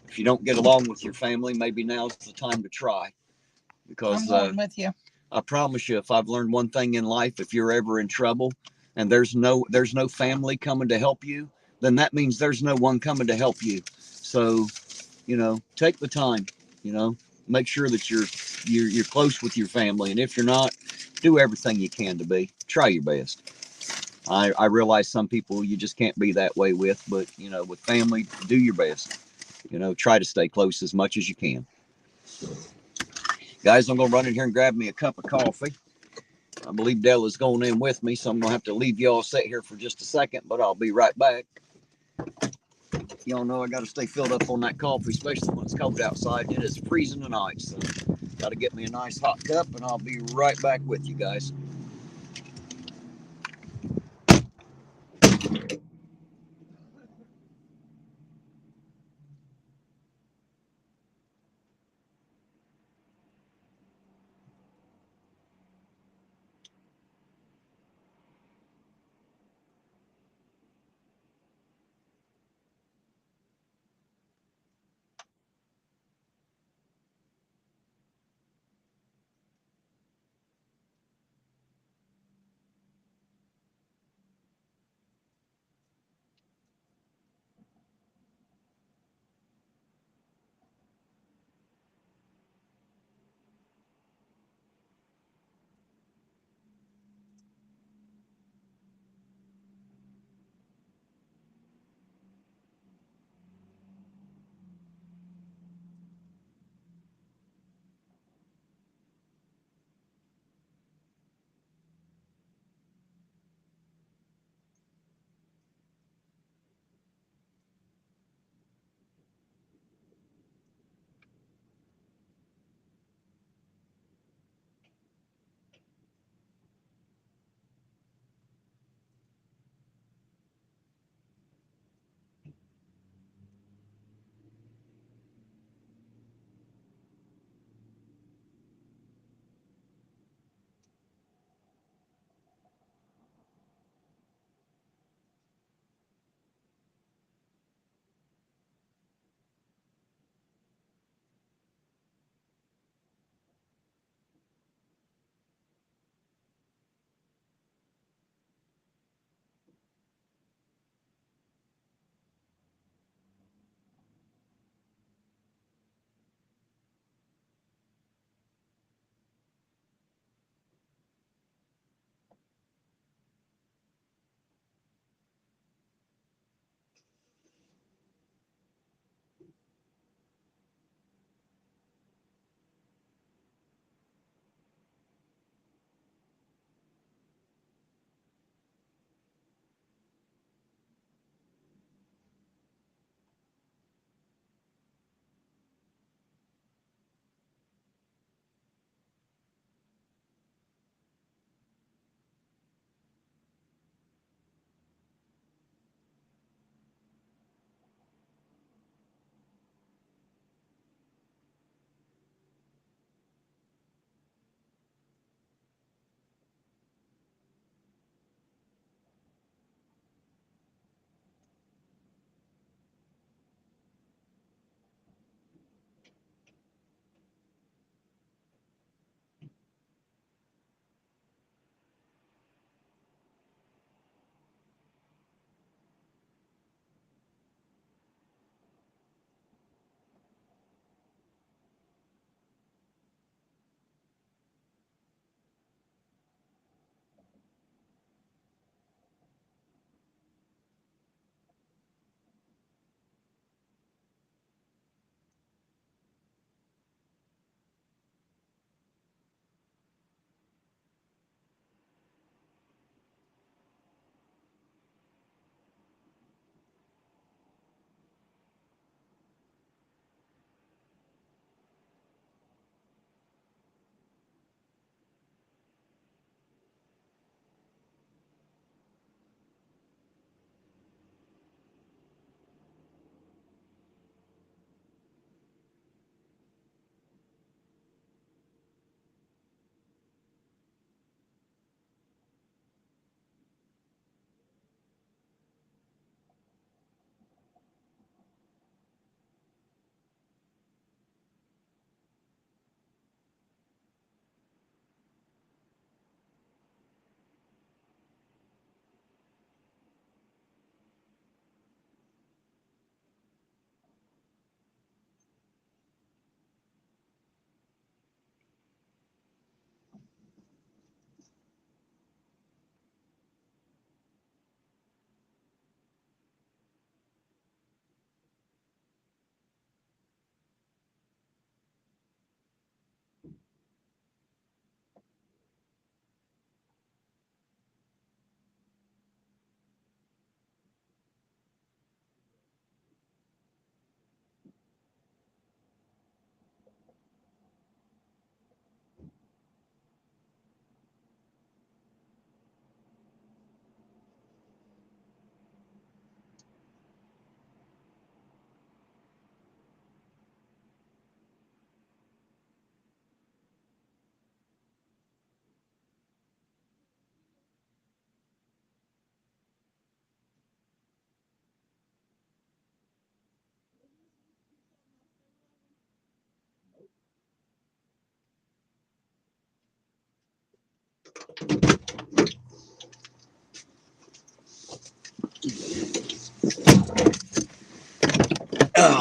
A: If you don't get along with your family, maybe now's the time to try. Because
D: I'm with you.
A: I promise you, if I've learned one thing in life, if you're ever in trouble and there's no family coming to help you, then that means there's no one coming to help you. So, take the time, make sure that you're close with your family, and if you're not, do everything you can to be. Try your best. I realize some people you just can't be that way with, but with family, do your best. Try to stay close as much as you can. Guys, I'm gonna run in here and grab me a cup of coffee. I believe Della's going in with me, so I'm gonna have to leave y'all sit here for just a second, but I'll be right back. Y'all know I gotta stay filled up on that coffee, especially when it's cold outside. It is freezing tonight, so gotta get me a nice hot cup, and I'll be right back with you guys.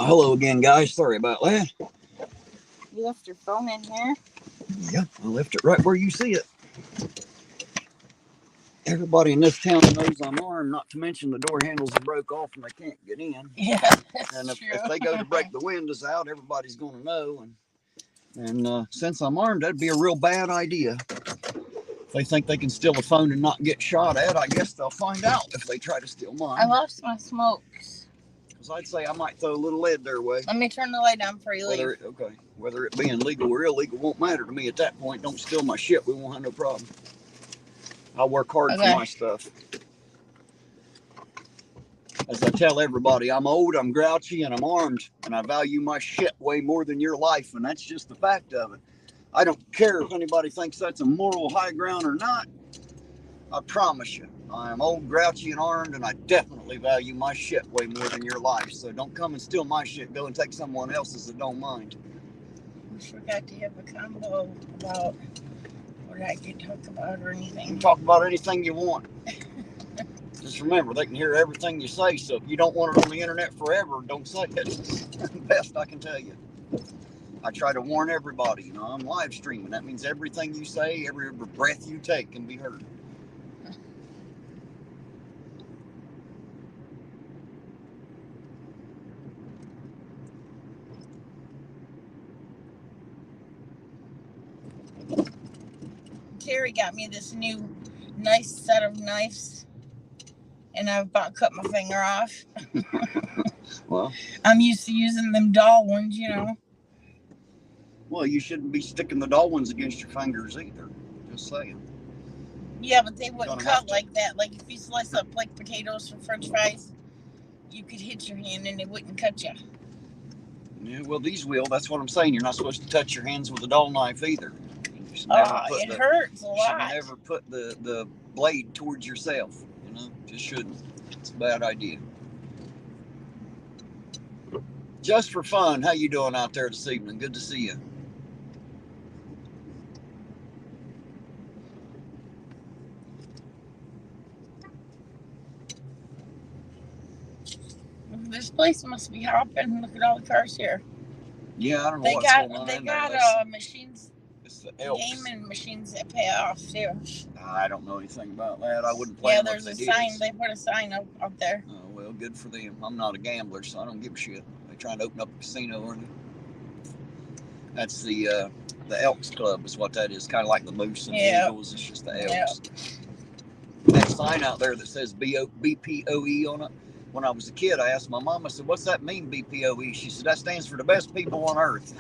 A: Hello again, guys. Sorry about that.
D: You left your phone in here?
A: Yep, I left it right where you see it. Everybody in this town knows I'm armed, not to mention the door handles are broke off and they can't get in.
D: Yeah, that's
A: and
D: true.
A: if they go to break the windows out, everybody's going to know. And since I'm armed, that'd be a real bad idea. If they think they can steal a phone and not get shot at, I guess they'll find out if they try to steal mine.
D: I lost my smokes.
A: Because I'd say I might throw a little lead their way.
D: Let me turn the light on before you leave.
A: Whether it being legal or illegal won't matter to me at that point. Don't steal my shit. We won't have no problem. I work hard for my stuff. As I tell everybody, I'm old, I'm grouchy, and I'm armed, and I value my shit way more than your life, and that's just the fact of it. I don't care if anybody thinks that's a moral high ground or not. I promise you, I am old, grouchy, and armed, and I definitely value my shit way more than your life. So don't come and steal my shit. Go and take someone else's that don't mind.
D: We forgot to have a combo about what I can talk about or anything.
A: You can talk about anything you want. Just remember, they can hear everything you say, so if you don't want it on the internet forever, don't say it. Best I can tell you. I try to warn everybody, I'm live streaming. That means everything you say, every breath you take can be heard.
D: Terry got me this new nice set of knives, and I've about cut my finger off.
A: Well,
D: I'm used to using them dull ones,
A: Well, you shouldn't be sticking the dull ones against your fingers either. Just saying.
D: Yeah, but they wouldn't cut like that. Like if you slice up like potatoes for French fries, you could hit your hand and it wouldn't cut you.
A: Yeah, well, these will. That's what I'm saying. You're not supposed to touch your hands with a dull knife either.
D: It hurts a lot.
A: You should never put the blade towards yourself. Just shouldn't. It's a bad idea. Just for fun, how you doing out there this evening? Good to see you.
D: This place must be hopping. Look at all the cars here.
A: Yeah, I don't know what's going on.
D: They got machines.
A: It's the Elks.
D: Gaming machines that pay off too.
A: I don't know anything about that. I wouldn't play.
D: Yeah, there's a sign. They put a sign up there.
A: Oh well, good for them. I'm not a gambler, so I don't give a shit. They trying to open up a casino, aren't they? That's the Elks Club, is what that is. Kind of like the Moose and the Eagles. It's just the Elks. That sign out there that says BPOE on it. When I was a kid, I asked my mom, I said, what's that mean, BPOE? She said, that stands for the best people on earth.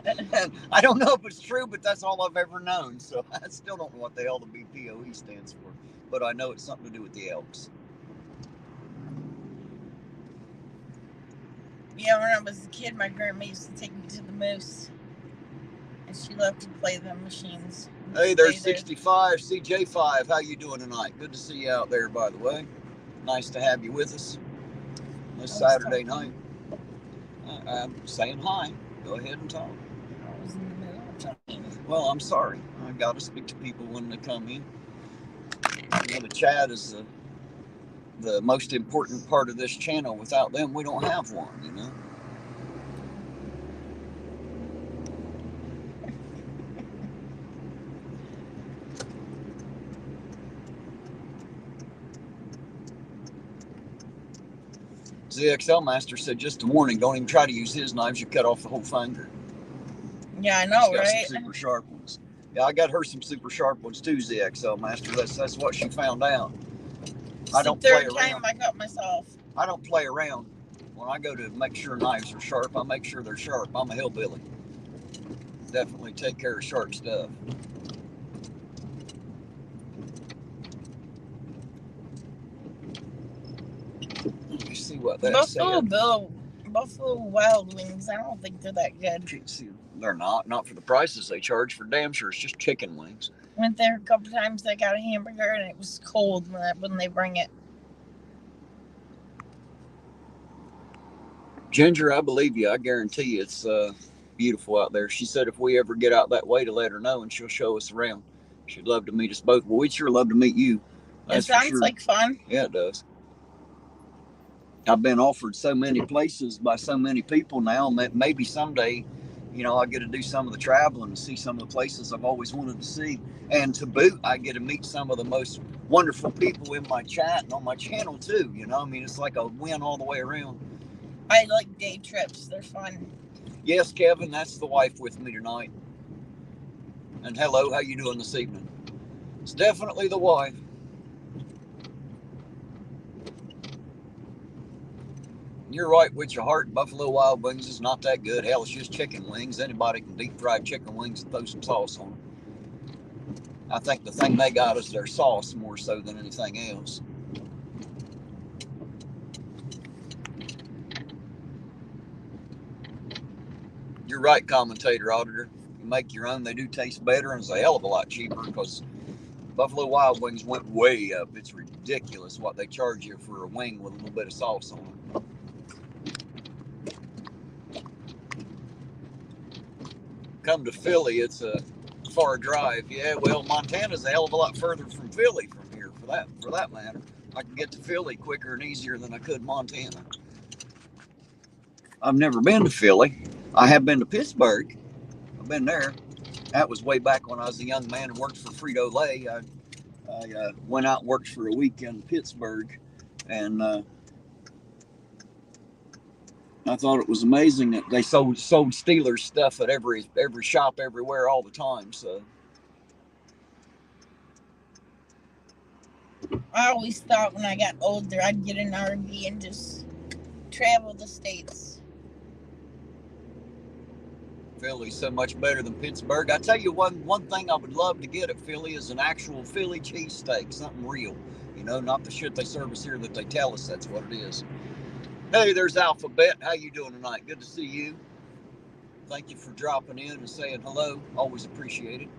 A: And I don't know if it's true, but that's all I've ever known. So I still don't know what the hell the BPOE stands for. But I know it's something to do with the Elks.
D: Yeah, when I was a kid, my grandma used to take me to the Moose. And she loved to play the machines.
A: Hey, there's 65, CJ5. How you doing tonight? Good to see you out there, by the way. Nice to have you with us this Saturday night. I'm saying hi. Go ahead and talk.
D: I was in the middle of talking.
A: Well, I'm sorry. I got to speak to people when they come in. The chat is the most important part of this channel. Without them, we don't have one, ZXL Master said, just a warning, don't even try to use his knives. You cut off the whole finger.
D: Yeah, I know,
A: got
D: right?
A: Some super sharp ones. Yeah, I got her some super sharp ones too, ZXL Master. That's what she found out. I don't play around.
D: Third time I cut myself.
A: I don't play around. When I go to make sure knives are sharp, I make sure they're sharp. I'm a hillbilly. Definitely take care of sharp stuff. Let me see what that
D: Buffalo Wild Wings, I don't think they're that good.
A: They're not for the prices they charge. For damn sure, it's just chicken wings.
D: Went there a couple times. I got a hamburger and it was cold when they bring it.
A: Ginger, I believe you. I guarantee you it's beautiful out there. She said if we ever get out that way to let her know and she'll show us around. She'd love to meet us both. Well, we'd sure love to meet you. That's
D: it sounds like fun.
A: Yeah, it does. I've been offered so many places by so many people now. Maybe someday, I get to do some of the traveling and see some of the places I've always wanted to see. And to boot, I get to meet some of the most wonderful people in my chat and on my channel too. It's like a win all the way around.
D: I like day trips. They're fun.
A: Yes, Kevin, that's the wife with me tonight. And hello, how you doing this evening? It's definitely the wife. You're right with your heart. Buffalo Wild Wings is not that good. Hell, it's just chicken wings. Anybody can deep fry chicken wings and throw some sauce on them. I think the thing they got is their sauce more so than anything else. You're right, commentator auditor. You make your own, they do taste better, and it's a hell of a lot cheaper because Buffalo Wild Wings went way up. It's ridiculous what they charge you for a wing with a little bit of sauce on it. Come to Philly, it's a far drive. Yeah, well, Montana's a hell of a lot further from Philly from here, for that matter. I can get to Philly quicker and easier than I could Montana. I've never been to Philly. I have been to Pittsburgh. I've been there. That was way back when I was a young man and worked for Frito-Lay. I went out and worked for a week in Pittsburgh, and I thought it was amazing that they sold Steelers stuff at every shop everywhere all the time. So
D: I always thought when I got older I'd get an RV and just travel the states.
A: Philly's so much better than Pittsburgh. I tell you, one thing I would love to get at Philly is an actual Philly cheesesteak, something real. Not the shit they service here that they tell us that's what it is. Hey, there's Alphabet. How you doing tonight? Good to see you. Thank you for dropping in and saying hello. Always appreciate it.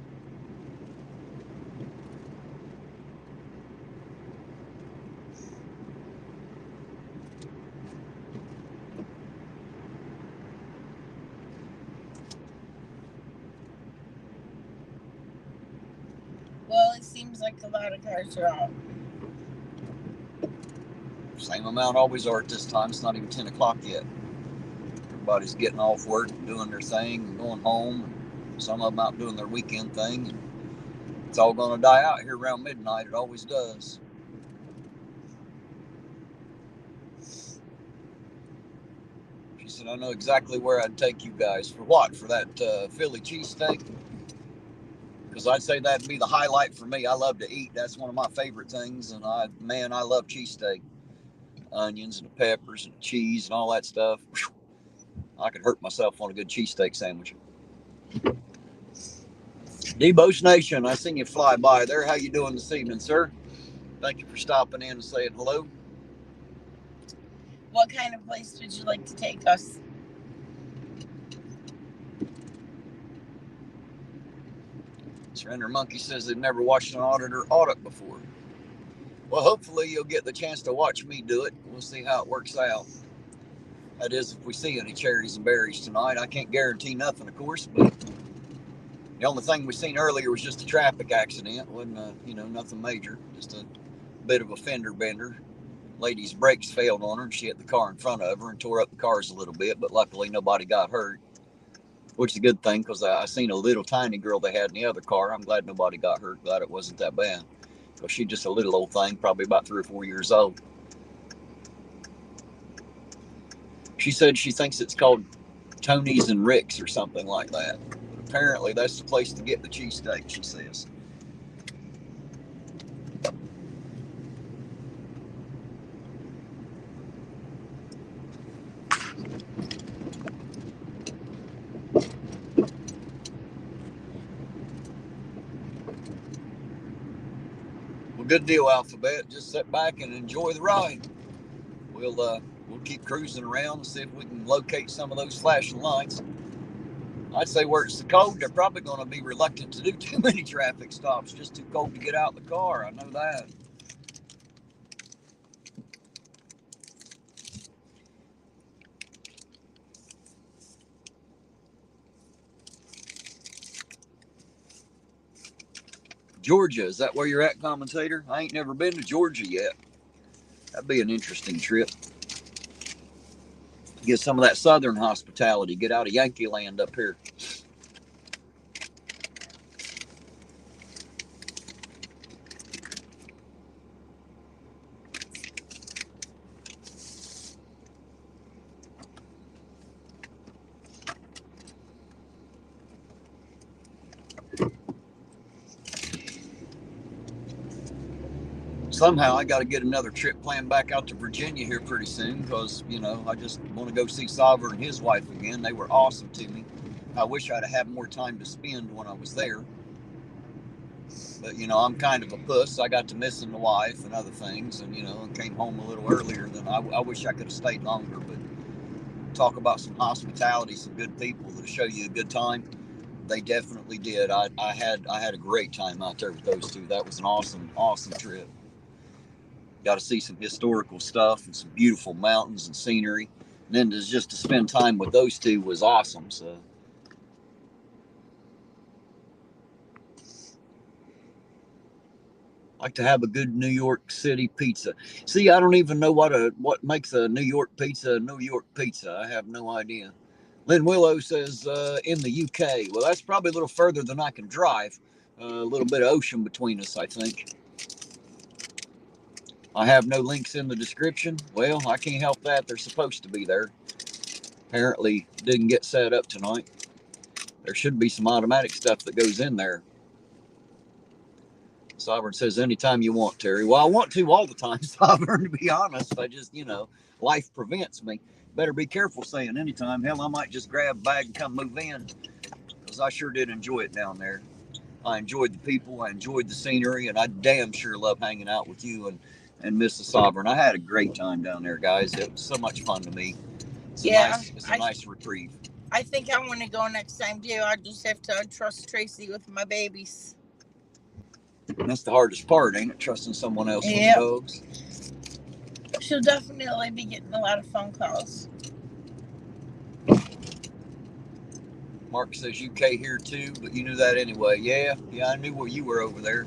D: Well, it seems like a lot of cars are out.
A: Same amount always are at this time. It's not even 10 o'clock yet. Everybody's getting off work, doing their thing, and going home. And some of them out doing their weekend thing. And it's all going to die out here around midnight. It always does. She said, I know exactly where I'd take you guys. For what? For that Philly cheesesteak? Because I'd say that'd be the highlight for me. I love to eat. That's one of my favorite things. And I love cheesesteak. Onions and the peppers and the cheese and all that stuff. I could hurt myself on a good cheesesteak sandwich. Debo's Nation, I seen you fly by there. How you doing this evening, sir? Thank you for stopping in and saying hello.
D: What kind of place would you like to take us?
A: Surrender Monkey says they've never watched an auditor audit before. Well, hopefully you'll get the chance to watch me do it. We'll see how it works out. That is, if we see any cherries and berries tonight. I can't guarantee nothing, of course, but the only thing we seen earlier was just a traffic accident. Wasn't nothing major. Just a bit of a fender bender. Lady's brakes failed on her, and she hit the car in front of her and tore up the cars a little bit, but luckily nobody got hurt, which is a good thing because I seen a little tiny girl they had in the other car. I'm glad nobody got hurt. Glad it wasn't that bad because she's just a little old thing, probably about 3 or 4 years old. She said she thinks it's called Tony's and Rick's or something like that. But apparently that's the place to get the cheesesteak, she says. Well, good deal, Alphabet. Just sit back and enjoy the ride. We'll keep cruising around and see if we can locate some of those flashing lights. I'd say where it's so cold, they're probably going to be reluctant to do too many traffic stops. Just too cold to get out of the car. I know that. Georgia, is that where you're at, commentator? I ain't never been to Georgia yet. That'd be an interesting trip. Get some of that southern hospitality. Get out of Yankee land up here. Somehow I got to get another trip planned back out to Virginia here pretty soon because, you know, I just want to go see Sovereign and his wife again. They were awesome to me. I wish I'd have had more time to spend when I was there. But, you know, I'm kind of a puss. I got to missing the wife and other things and, you know, came home a little earlier than I wish I could have stayed longer. But talk about some hospitality, some good people that'll show you a good time. They definitely did. I had a great time out there with those two. That was an awesome trip. Got to see some historical stuff and some beautiful mountains and scenery. And then just to spend time with those two was awesome. So, like to have a good New York City pizza. See, I don't even know what makes a New York pizza a New York pizza. I have no idea. Lynn Willow says in the UK. Well, that's probably a little further than I can drive. A little bit of ocean between us, I think. I have no links in the description. Well, I can't help that. They're supposed to be there. Apparently, didn't get set up tonight. There should be some automatic stuff that goes in there. Sovereign says anytime you want, Terry. Well, I want to all the time, Sovereign, to be honest. I just, you know, life prevents me. Better be careful saying anytime. Hell, I might just grab a bag and come move in because I sure did enjoy it down there. I enjoyed the people. I enjoyed the scenery, and I damn sure love hanging out with you and Mrs. Sovereign. I had a great time down there, guys. It was so much fun to me. It's a nice reprieve.
D: I think I want to go next time too. I just have to trust Tracy with my babies.
A: And that's the hardest part, ain't it? Trusting someone else with the dogs.
D: She'll definitely be getting a lot of phone calls.
A: Mark says UK here too, but you knew that anyway. Yeah, I knew where you were over there.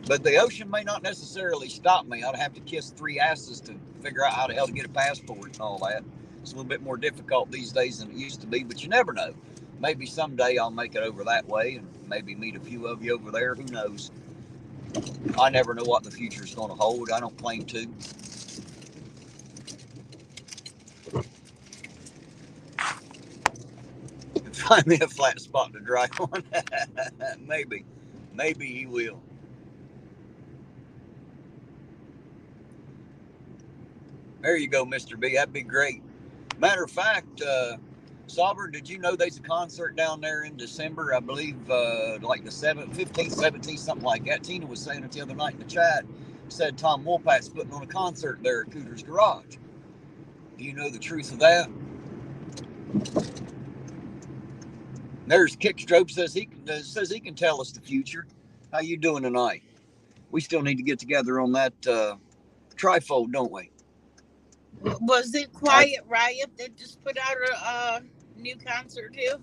A: But the ocean may not necessarily stop me. I'd have to kiss three asses to figure out how the hell to get a passport and all that. It's a little bit more difficult these days than it used to be, but you never know. Maybe someday I'll make it over that way and maybe meet a few of you over there. Who knows? I never know what the future is going to hold. I don't claim to. Find me a flat spot to drive on. Maybe he will. There you go, Mr. B. That'd be great. Matter of fact, Sovereign, did you know there's a concert down there in December? I believe like the 7th, 15th, 17th, something like that. Tina was saying it the other night in the chat. Said Tom Wolpat's putting on a concert there at Cooter's Garage. Do you know the truth of that? There's Kickstroke says he can tell us the future. How you doing tonight? We still need to get together on that trifold, don't we?
D: Was it Quiet Riot that just put out a new concert too?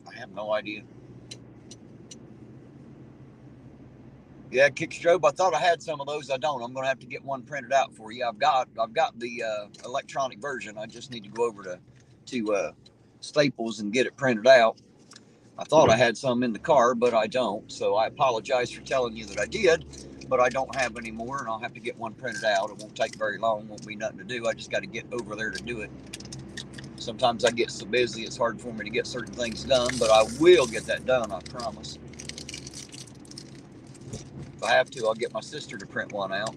A: I have no idea. Yeah, Kickstroke. I thought I had some of those. I don't. I'm going to have to get one printed out for you. I've got the electronic version. I just need to go over to Staples and get it printed out. I thought I had some in the car, but I don't. So I apologize for telling you that I did, but I don't have any more, and I'll have to get one printed out. It won't take very long. Won't be nothing to do. I just got to get over there to do it. Sometimes I get so busy, it's hard for me to get certain things done, but I will get that done, I promise. If I have to, I'll get my sister to print one out.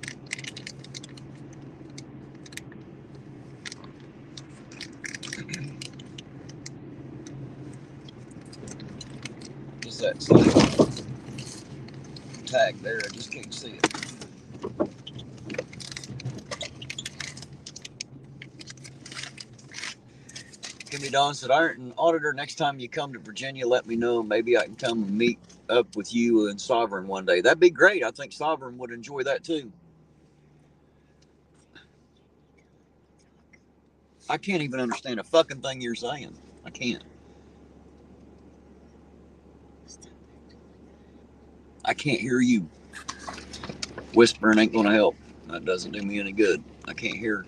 A: What's that say? Tag there, I just can't see it. Kimmy Dawn said, Ironton Auditor, next time you come to Virginia, let me know. Maybe I can come and meet up with you and Sovereign one day. That'd be great. I think Sovereign would enjoy that too. I can't even understand a fucking thing you're saying. I can't. I can't hear you. Whispering ain't gonna help. That doesn't do me any good. I can't hear.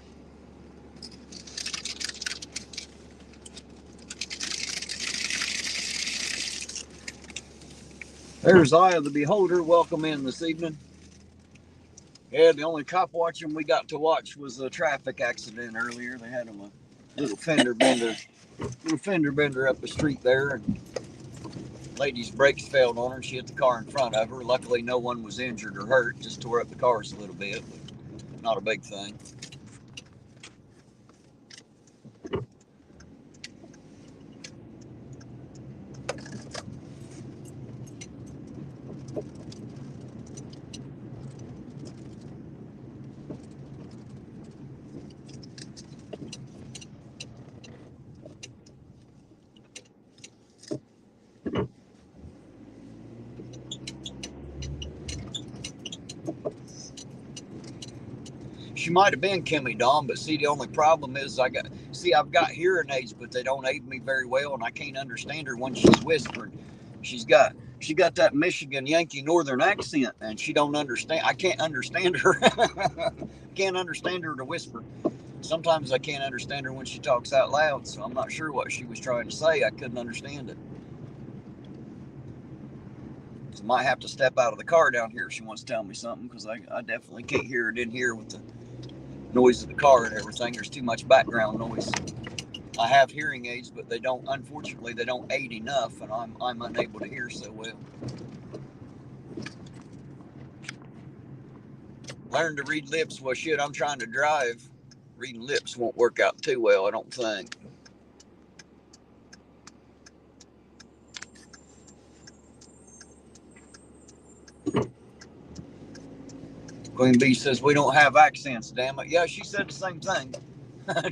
A: There's Eye of the Beholder. Welcome in this evening. Yeah, the only cop watching we got to watch was a traffic accident earlier. They had him a little fender bender up the street there, and lady's brakes failed on her. She hit the car in front of her. Luckily, no one was injured or hurt. Just tore up the cars a little bit, but not a big thing. She might have been Kimmy Dawn, but see, the only problem is I've got hearing aids, but they don't aid me very well, and I can't understand her when she's whispering. She got that Michigan Yankee Northern accent, and she don't understand. I can't understand her. Can't understand her to whisper. Sometimes I can't understand her when she talks out loud, so I'm not sure what she was trying to say. I couldn't understand it. So I might have to step out of the car down here if she wants to tell me something, because I definitely can't hear her in here with the noise of the car and everything. There's too much background noise. I have hearing aids, but unfortunately they don't aid enough, and I'm unable to hear so well. Learn to read lips. Well, shit, I'm trying to drive. Reading lips won't work out too well, I don't think. Queen Bee says we don't have accents, damn it. Yeah, she said the same thing.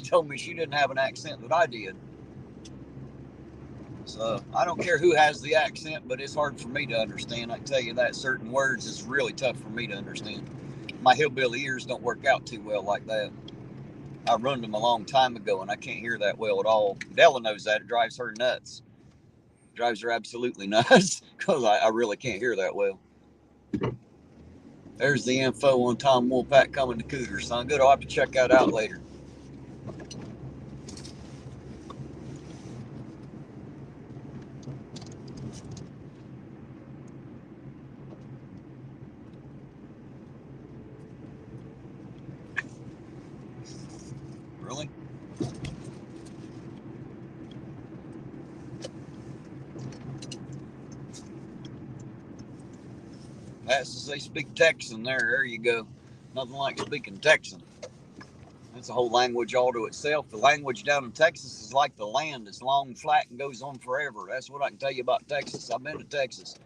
A: Told me she didn't have an accent that I did. So I don't care who has the accent, but it's hard for me to understand. I can tell you that certain words is really tough for me to understand. My hillbilly ears don't work out too well like that. I run them a long time ago, and I can't hear that well at all. Della knows that. It drives her nuts. It drives her absolutely nuts, because I really can't hear that well. There's the info on Tom Woolpack coming to Cooter, son. Good. I'll have to check that out later. Really? That's as they speak Texan there. There you go. Nothing like speaking Texan. That's a whole language all to itself. The language down in Texas is like the land. It's long, flat, and goes on forever. That's what I can tell you about Texas. I've been to Texas.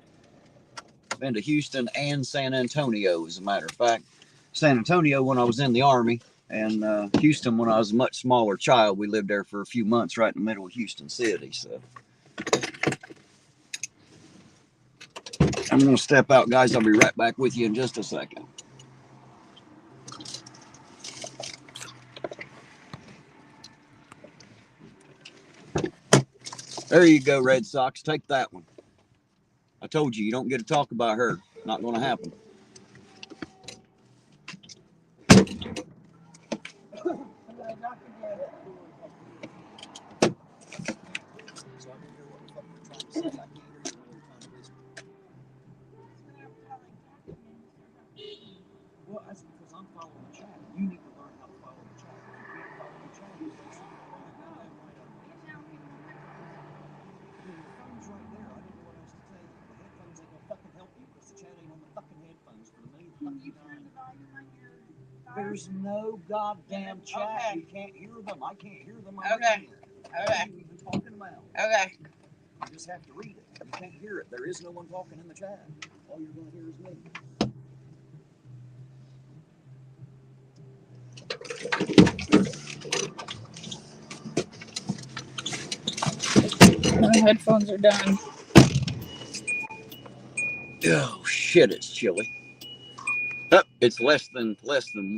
A: I've been to Houston and San Antonio, as a matter of fact. San Antonio when I was in the Army, and Houston when I was a much smaller child. We lived there for a few months right in the middle of Houston City. So I'm going to step out, guys. I'll be right back with you in just a second. There you go, Red Sox. Take that one. I told you, you don't get to talk about her. Not going to happen. Well, that's because I'm following the chat. You need to learn how to follow the chat. If you can't follow the chat, you say something wrong. Your phone's right there. I didn't know what else to tell you. The headphones ain't gonna fucking help you because the chat ain't on the fucking headphones for me. There's no goddamn chat. Okay. You can't hear them. I can't hear them. Okay. Okay. What are you even talking about? Okay. You just have to read it. You can't hear it. There is no one talking in the chat. All you're gonna hear is me.
D: My headphones are done.
A: Oh shit! It's chilly. Oh, it's less than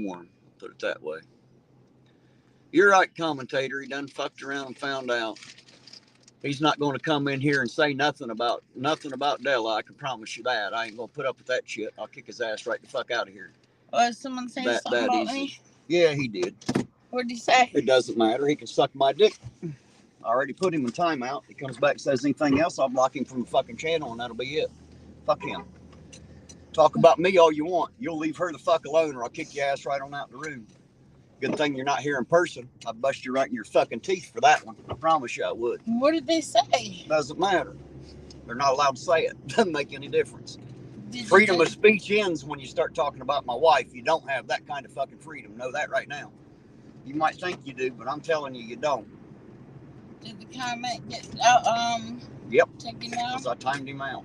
A: warm. I'll put it that way. You're right, commentator. He done fucked around and found out. He's not going to come in here and say nothing about Della. I can promise you that. I ain't going to put up with that shit. I'll kick his ass right the fuck out of here.
D: Was someone saying something about
A: easy.
D: me?
A: Yeah, he did.
D: What did he say?
A: It doesn't matter. He can suck my dick. I already put him in timeout. He comes back and says anything else, I'll block him from the fucking channel, and that'll be it. Fuck him. Talk about me all you want. You'll leave her the fuck alone, or I'll kick your ass right on out the room. Good thing you're not here in person. I'd bust you right in your fucking teeth for that one. I promise you I would.
D: What did they say?
A: Doesn't matter. They're not allowed to say it. Doesn't make any difference.
D: Did
A: Freedom of speech ends when you start talking about my wife. You don't have that kind of fucking freedom. Know that right now. You might think you do, but I'm telling you, you don't.
D: Did the comment get
A: Yep.
D: taken down?
A: Because I timed him out.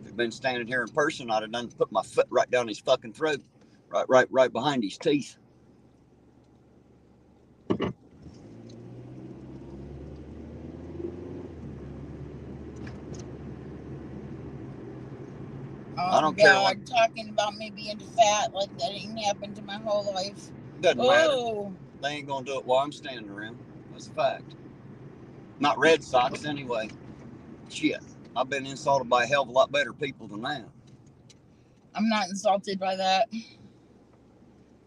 A: If he'd been standing here in person, I'd have done put my foot right down his fucking throat, right behind his teeth.
D: Oh, I don't care. God, talking about me being fat like that ain't happened to my whole life.
A: Doesn't matter. They ain't gonna do it while I'm standing around. That's a fact. Not Red Sox anyway. Shit. I've been insulted by a hell of a lot better people than that.
D: I'm not insulted by that.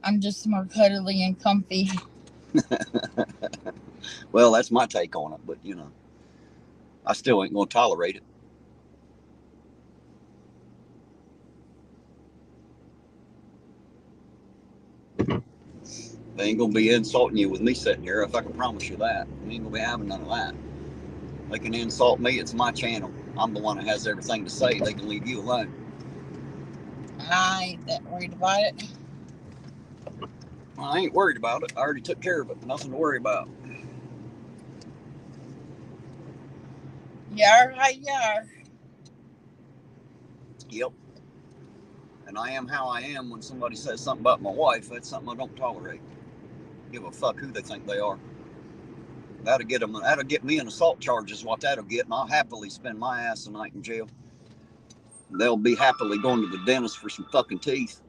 D: I'm just more cuddly and comfy.
A: Well, that's my take on it, but you know, I still ain't gonna tolerate it. They ain't gonna be insulting you with me sitting here, if I can promise you that. We ain't gonna be having none of that. They can insult me, it's my channel. I'm the one that has everything to say. They can leave you alone.
D: I ain't that worried about it.
A: Well, I ain't worried about it. I already took care of it. Nothing to worry about.
D: Yar, hi, yar.
A: Yep. And I am how I am. When somebody says something about my wife, that's something I don't tolerate. Give a fuck who they think they are. That'll get me an assault charge is what that'll get, and I'll happily spend my ass a night in jail. They'll be happily going to the dentist for some fucking teeth.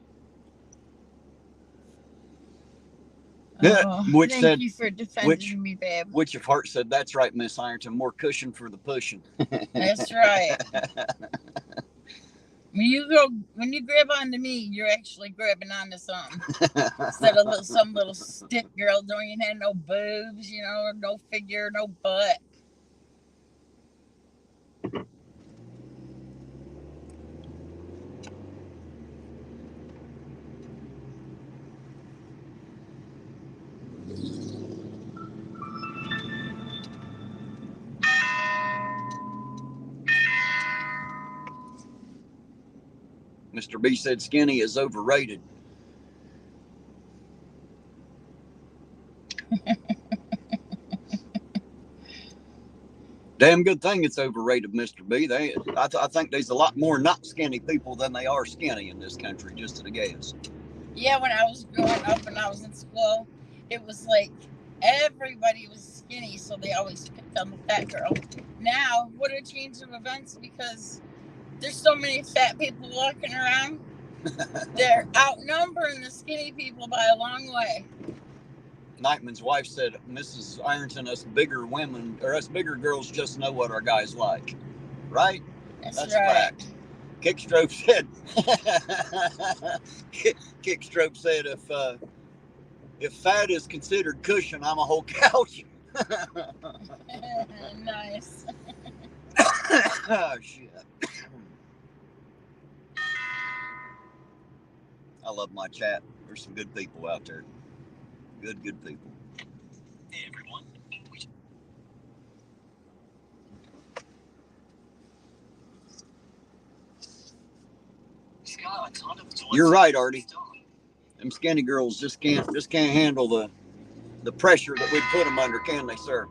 D: Thank you for defending me, babe.
A: Which of heart said, that's right, Miss Ironton, more cushion for the pushing.
D: That's right. When you grab onto me, you're actually grabbing onto something. Instead of some little stick girl don't even have no boobs, you know, no figure, no butt.
A: Mr. B said skinny is overrated. Damn good thing it's overrated, Mr. B. I think there's a lot more not skinny people than they are skinny in this country, just at a guess.
D: Yeah, when I was growing up and I was in school, it was like everybody was skinny, so they always picked on the fat girl. Now, what a change of events, because there's so many fat people walking around. They're outnumbering the skinny people by a long way.
A: Nightman's wife said, Mrs. Ironton, us bigger women, or us bigger girls just know what our guys like. Right?
D: That's
A: right.
D: A fact.
A: Kickstroke said, Kickstroke said, if fat is considered cushion, I'm a whole couch.
D: Nice.
A: Oh, shit. I love my chat. There's some good people out there. Good people. Hey, everyone. You're right, Artie. Them skinny girls just can't handle the pressure that we put them under, can they, sir?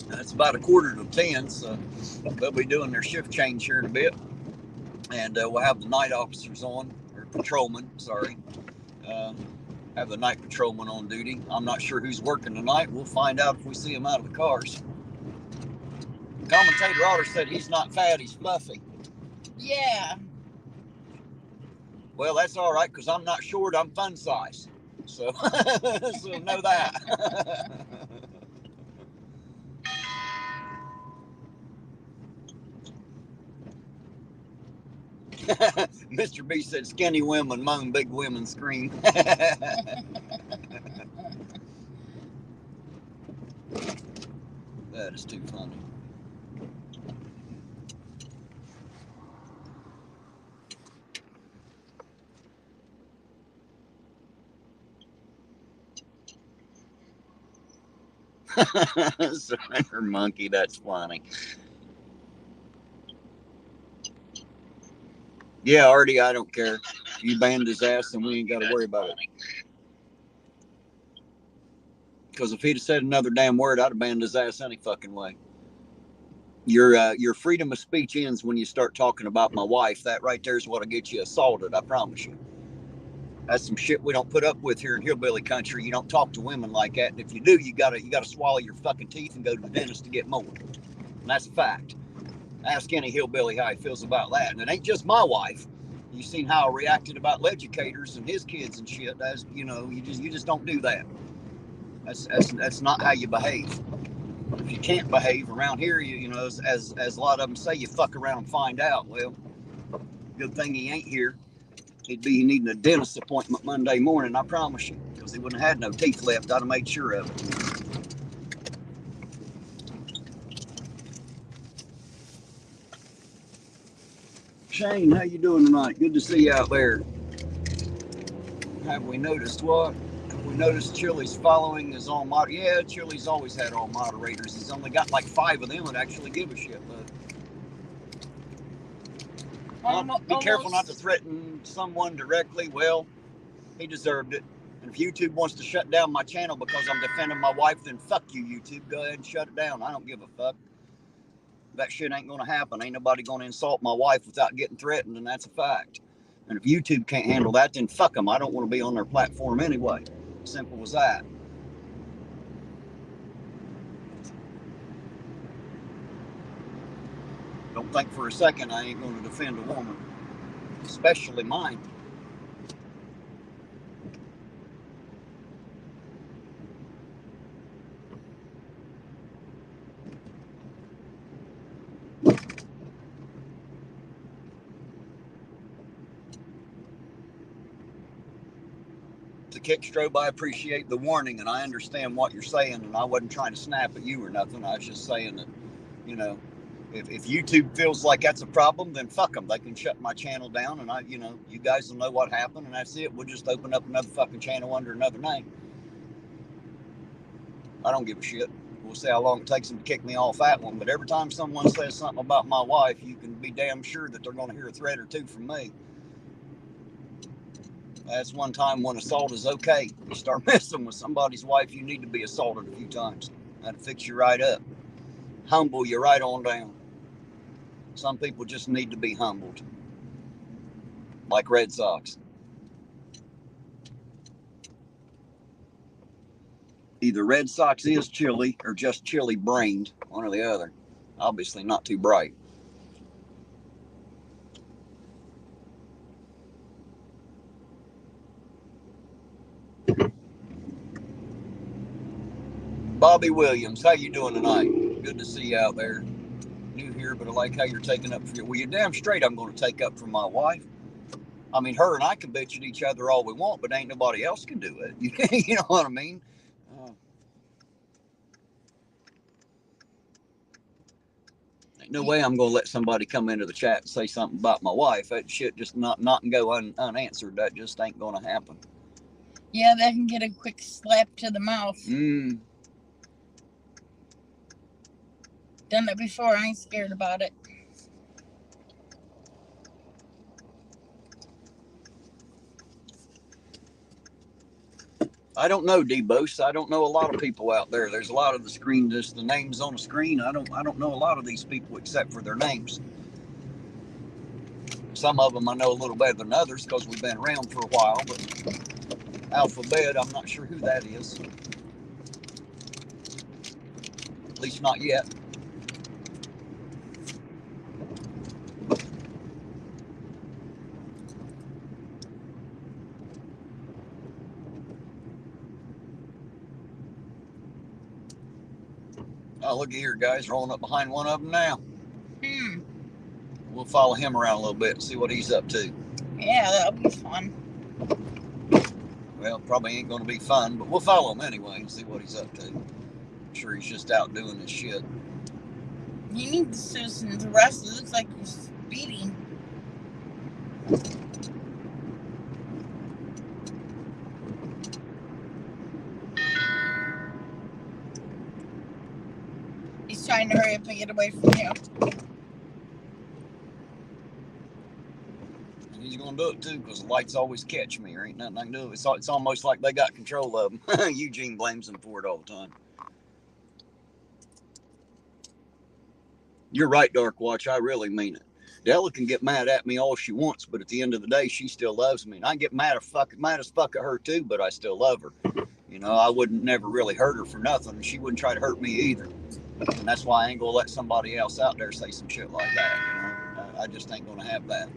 A: That's
E: about 9:45, so they'll be doing their shift change here in a bit. And we'll have the night officers on, or patrolmen, sorry. Have the night patrolman on duty. I'm not sure who's working tonight. We'll find out if we see him out of the cars. Commentator Otter said he's not fat, he's fluffy.
D: Yeah.
E: Well, that's all right, because I'm not short, I'm fun size. So, so know that. Mr. B said skinny women moan, big women scream. That is too funny. Surrender monkey, that's funny. Yeah, Artie, I don't care. You banned his ass and we ain't got to worry about it. Because if he'd have said another damn word, I'd have banned his ass any fucking way. Your freedom of speech ends when you start talking about my wife. That right there is what'll get you assaulted, I promise you. That's some shit we don't put up with here in hillbilly country. You don't talk to women like that. And if you do, you gotta swallow your fucking teeth and go to the dentist to get more. And that's a fact. Ask any hillbilly how he feels about that. And it ain't just my wife. You seen how I reacted about educators and his kids and shit. As you know, you just don't do that. That's not how you behave. If you can't behave around here, you know, as a lot of them say, you fuck around and find out. Well, good thing he ain't here. He'd be needing a dentist appointment Monday morning, I promise you, because he wouldn't have had no teeth left. I'd have made sure of it. Shane, how you doing tonight? Good to see you out there. Have we noticed what? Have we noticed Chili's following his own mod? Yeah, Chili's always had all moderators. He's only got like 5 of them that actually give a shit, but be careful not to threaten someone directly. Well, he deserved it. And if YouTube wants to shut down my channel because I'm defending my wife, then fuck you, YouTube. Go ahead and shut it down. I don't give a fuck. That shit ain't going to happen. Ain't nobody going to insult my wife without getting threatened, and that's a fact. And if YouTube can't handle that, then fuck them. I don't want to be on their platform anyway. Simple as that. Don't think for a second I ain't going to defend a woman, especially mine. To Kickstrobe, I appreciate the warning, and I understand what you're saying, and I wasn't trying to snap at you or nothing. I was just saying that, you know, if YouTube feels like that's a problem, then fuck them. They can shut my channel down, and you guys will know what happened, and that's it. We'll just open up another fucking channel under another name. I don't give a shit. We'll see how long it takes them to kick me off that one. But every time someone says something about my wife, you can be damn sure that they're going to hear a threat or two from me. That's one time when assault is okay. You start messing with somebody's wife, you need to be assaulted a few times. That'll fix you right up. Humble you right on down. Some people just need to be humbled. Like Red Sox. Either Red Sox is chilly or just chilly brained, one or the other. Obviously not too bright. Bobby Williams, how you doing tonight? Good to see you out there. New here, but I like how you're taking up for your... Well, you're damn straight I'm going to take up for my wife. I mean, her and I can bitch at each other all we want, but ain't nobody else can do it. You know what I mean? Ain't no way I'm going to let somebody come into the chat and say something about my wife. That shit just not and go unanswered. That just ain't going to happen.
D: Yeah, that can get a quick slap to the mouth.
E: Mm.
D: Done it before. I ain't scared about it.
E: I don't know, D-Bose. I don't know a lot of people out there. There's a lot of the screen, just the names on the screen. I don't know a lot of these people except for their names. Some of them I know a little better than others because we've been around for a while, but Alphabet, I'm not sure who that is. At least not yet. Oh, look at here, guys, rolling up behind one of them now. We'll follow him around a little bit and see what he's up to.
D: Yeah, that'll be fun.
E: Well, probably ain't going to be fun, but we'll follow him anyway and see what he's up to. I'm sure he's just out doing his shit.
D: You need the citizens arrested. It looks like he's speeding. He's trying to hurry up and get away from you.
E: And he's going to do it too because the lights always catch me. There ain't nothing I can do. It's almost like they got control of him. Eugene blames them for it all the time. You're right, Dark Watch. I really mean it. Della can get mad at me all she wants, but at the end of the day, she still loves me. And I get mad as fuck at her too, but I still love her. You know, I wouldn't never really hurt her for nothing. She wouldn't try to hurt me either. And that's why I ain't gonna let somebody else out there say some shit like that. You know, I just ain't gonna have that.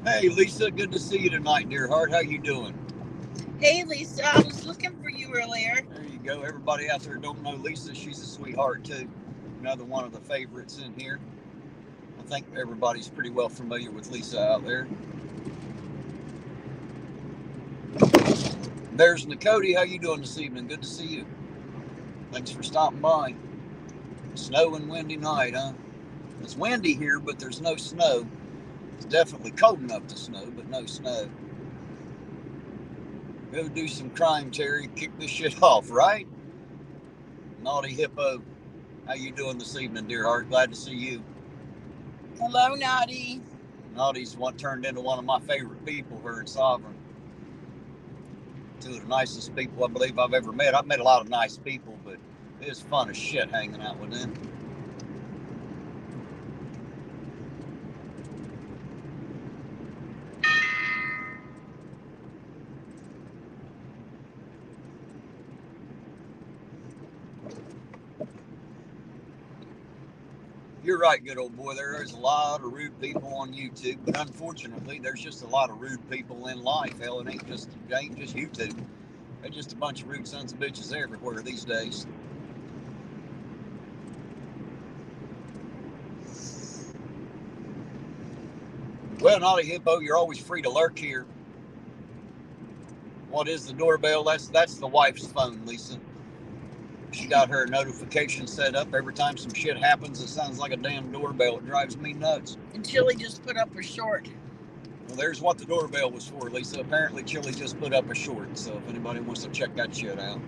E: Hey, Lisa, good to see you tonight, dear heart. How you doing?
D: Hey, Lisa, I was looking for you earlier.
E: There you go. Everybody out there don't know Lisa. She's a sweetheart, too. Another one of the favorites in here. I think everybody's pretty well familiar with Lisa out there. There's Nicody. How you doing this evening? Good to see you. Thanks for stopping by. Snow and windy night, huh? It's windy here, but there's no snow. It's definitely cold enough to snow, but no snow. Go do some crime, Terry. Kick this shit off, right? Naughty Hippo. How you doing this evening, dear heart? Glad to see you.
D: Hello, Naughty.
E: Naughty's turned into one of my favorite people here in Sovereign. Two of the nicest people I believe I've ever met. I've met a lot of nice people, but it's fun as shit hanging out with them. You're right, good old boy. There is a lot of rude people on YouTube, but unfortunately, there's just a lot of rude people in life. Hell, it ain't just YouTube. There's just a bunch of rude sons of bitches everywhere these days. Well, Naughty Hippo, you're always free to lurk here. What is the doorbell? That's the wife's phone, Lisa. She got her notification set up. Every time some shit happens, it sounds like a damn doorbell. It drives me nuts.
D: And Chili just put up a short.
E: Well, there's what the doorbell was for, Lisa. Apparently, Chili just put up a short. So if anybody wants to check that shit out.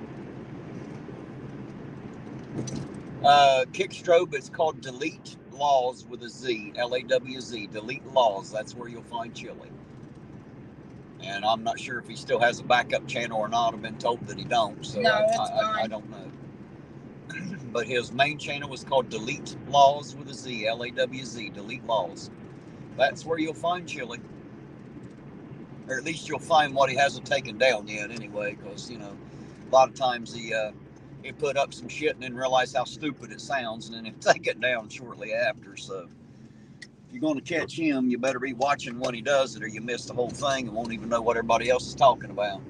E: Kickstrobe, it's called Delete Laws with a Z. L-A-W-Z. Delete Laws. That's where you'll find Chili. And I'm not sure if he still has a backup channel or not. I've been told that he don't. So
D: No,
E: I don't know. But his main channel was called Delete Laws with a Z, L-A-W-Z, Delete Laws. That's where you'll find Chili. Or at least you'll find what he hasn't taken down yet anyway, because, you know, a lot of times he put up some shit and then realize how stupid it sounds, and then he'll take it down shortly after. So if you're going to catch him, you better be watching when he does it, or you miss the whole thing and won't even know what everybody else is talking about.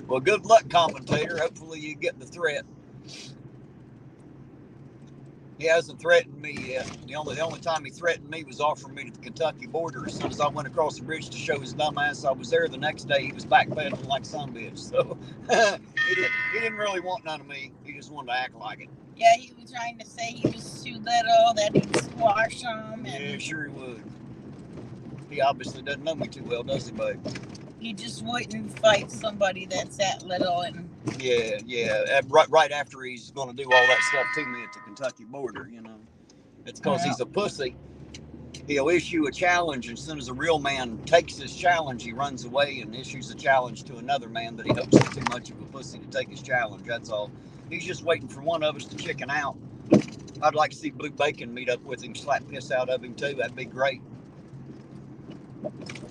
E: Well, good luck, commentator. Hopefully you get the threat. He hasn't threatened me yet. The only time he threatened me was offering me to the Kentucky border. As soon as I went across the bridge to show his dumb ass I was there, the next day he was backpedaling like some bitch. So he didn't really want none of me. He just wanted to act like it.
D: Yeah, he was trying to say he was too little, that he'd squash him.
E: Yeah, sure he would. He obviously doesn't know me too well, does he, babe?
D: He just wouldn't fight somebody that's that little. And
E: yeah. Right after he's going to do all that stuff to me at the Kentucky border, you know. It's because he's a pussy. He'll issue a challenge, and as soon as a real man takes his challenge, he runs away and issues a challenge to another man that he hopes is too much of a pussy to take his challenge. That's all. He's just waiting for one of us to chicken out. I'd like to see Blue Bacon meet up with him, slap piss out of him too. That'd be great.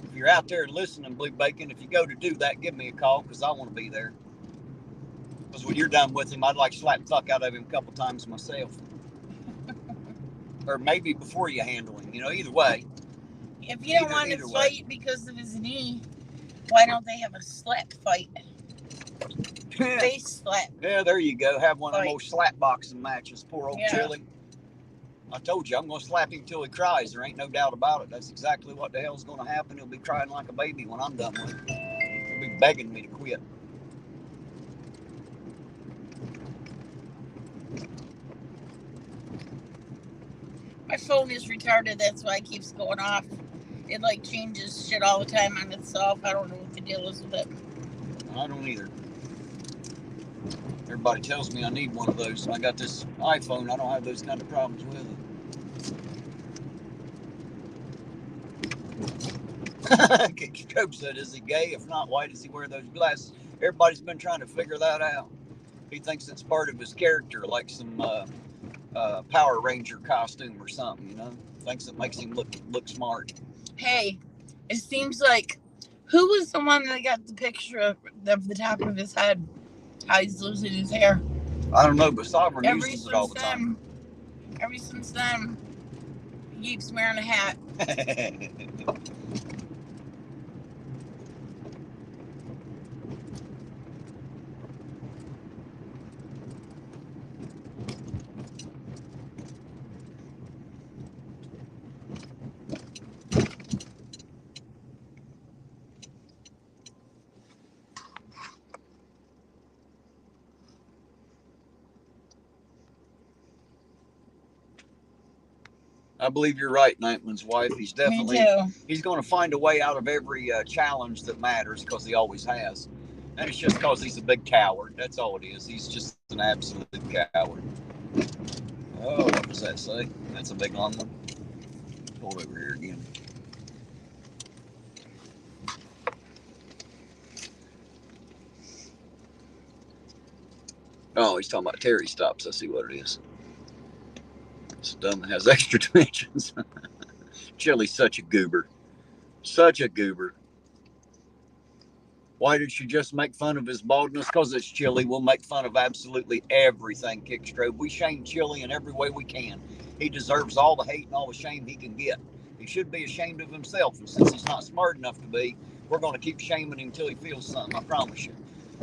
E: If you're out there listening, Blue Bacon, if you go to do that, give me a call because I want to be there. Because when you're done with him, I'd like to slap the fuck out of him a couple times myself. Or maybe before you handle him, you know, either way.
D: If you don't want to fight because of his knee, why don't they have a slap fight? Face slap.
E: Yeah, there you go. Have one of them old slap boxing matches. Poor old Chili. I told you, I'm going to slap him till he cries. There ain't no doubt about it. That's exactly what the hell's going to happen. He'll be crying like a baby when I'm done with him. He'll be begging me to quit.
D: My phone is retarded. That's why it keeps going off. It like changes shit all the time on itself. I don't know what the deal is with it.
E: I don't either. Everybody tells me I need one of those. I got this iPhone. I don't have those kind of problems with it. Strobe said, is he gay? If not, why does he wear those glasses? Everybody's been trying to figure that out. He thinks it's part of his character, like some Power Ranger costume or something, you know? Thinks it makes him look smart.
D: Hey, it seems like, who was the one that got the picture of the top of his head? How he's losing his hair.
E: I don't know, but Sovereign uses it all the time.
D: Ever since then, he keeps wearing a hat.
E: I believe you're right, Nightman's wife. He's definitely, he's going to find a way out of every challenge that matters because he always has. And it's just because he's a big coward. That's all it is. He's just an absolute coward. Oh, what does that say? That's a big long one. Pull it over here again. Oh, he's talking about Terry stops. I see what it is. It's dumb. It has extra dimensions. Chili's such a goober. Such a goober. Why did she just make fun of his baldness? Because it's Chili. We'll make fun of absolutely everything, Kickstrobe. We shame Chili in every way we can. He deserves all the hate and all the shame he can get. He should be ashamed of himself. And since he's not smart enough to be, we're going to keep shaming him until he feels something, I promise you.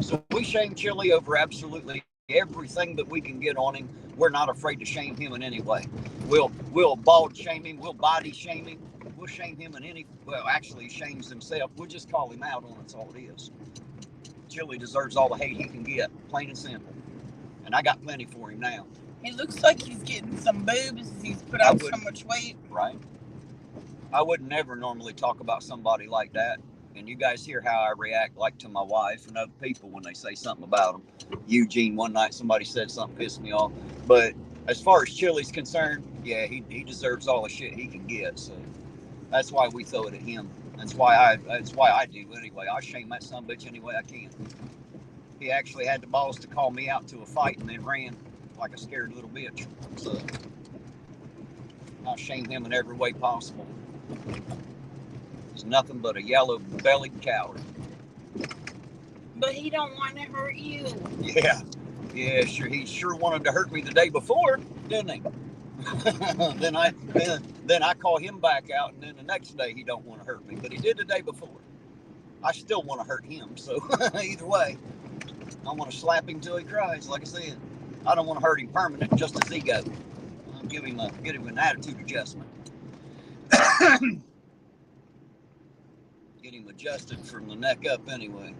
E: So we shame Chili over absolutely everything that we can get on him. We're not afraid to shame him in any way. We'll bald shame him. We'll body shame him. We'll shame him in any, well, actually he shames himself. We'll just call him out on it. That's all it is. Chili deserves all the hate he can get, plain and simple. And I got plenty for him now.
D: He looks like he's getting some boobs. He's put on so much weight.
E: Right. I would never normally talk about somebody like that. And you guys hear how I react, like to my wife and other people when they say something about them. Eugene, one night somebody said something pissed me off. But as far as Chili's concerned, yeah, he deserves all the shit he can get. So that's why we throw it at him. That's why I do anyway. I shame that son of a bitch any way I can. He actually had the balls to call me out to a fight and then ran like a scared little bitch. So I shame him in every way possible. He's nothing but a yellow-bellied coward.
D: But he don't want to hurt you.
E: Yeah, sure. He sure wanted to hurt me the day before, didn't he? then I call him back out, and then the next day he don't want to hurt me, but he did the day before. I still want to hurt him, so either way. I want to slap him till he cries. Like I said, I don't want to hurt him permanent, just his ego. I'll get him an attitude adjustment. Get him adjusted from the neck up anyway.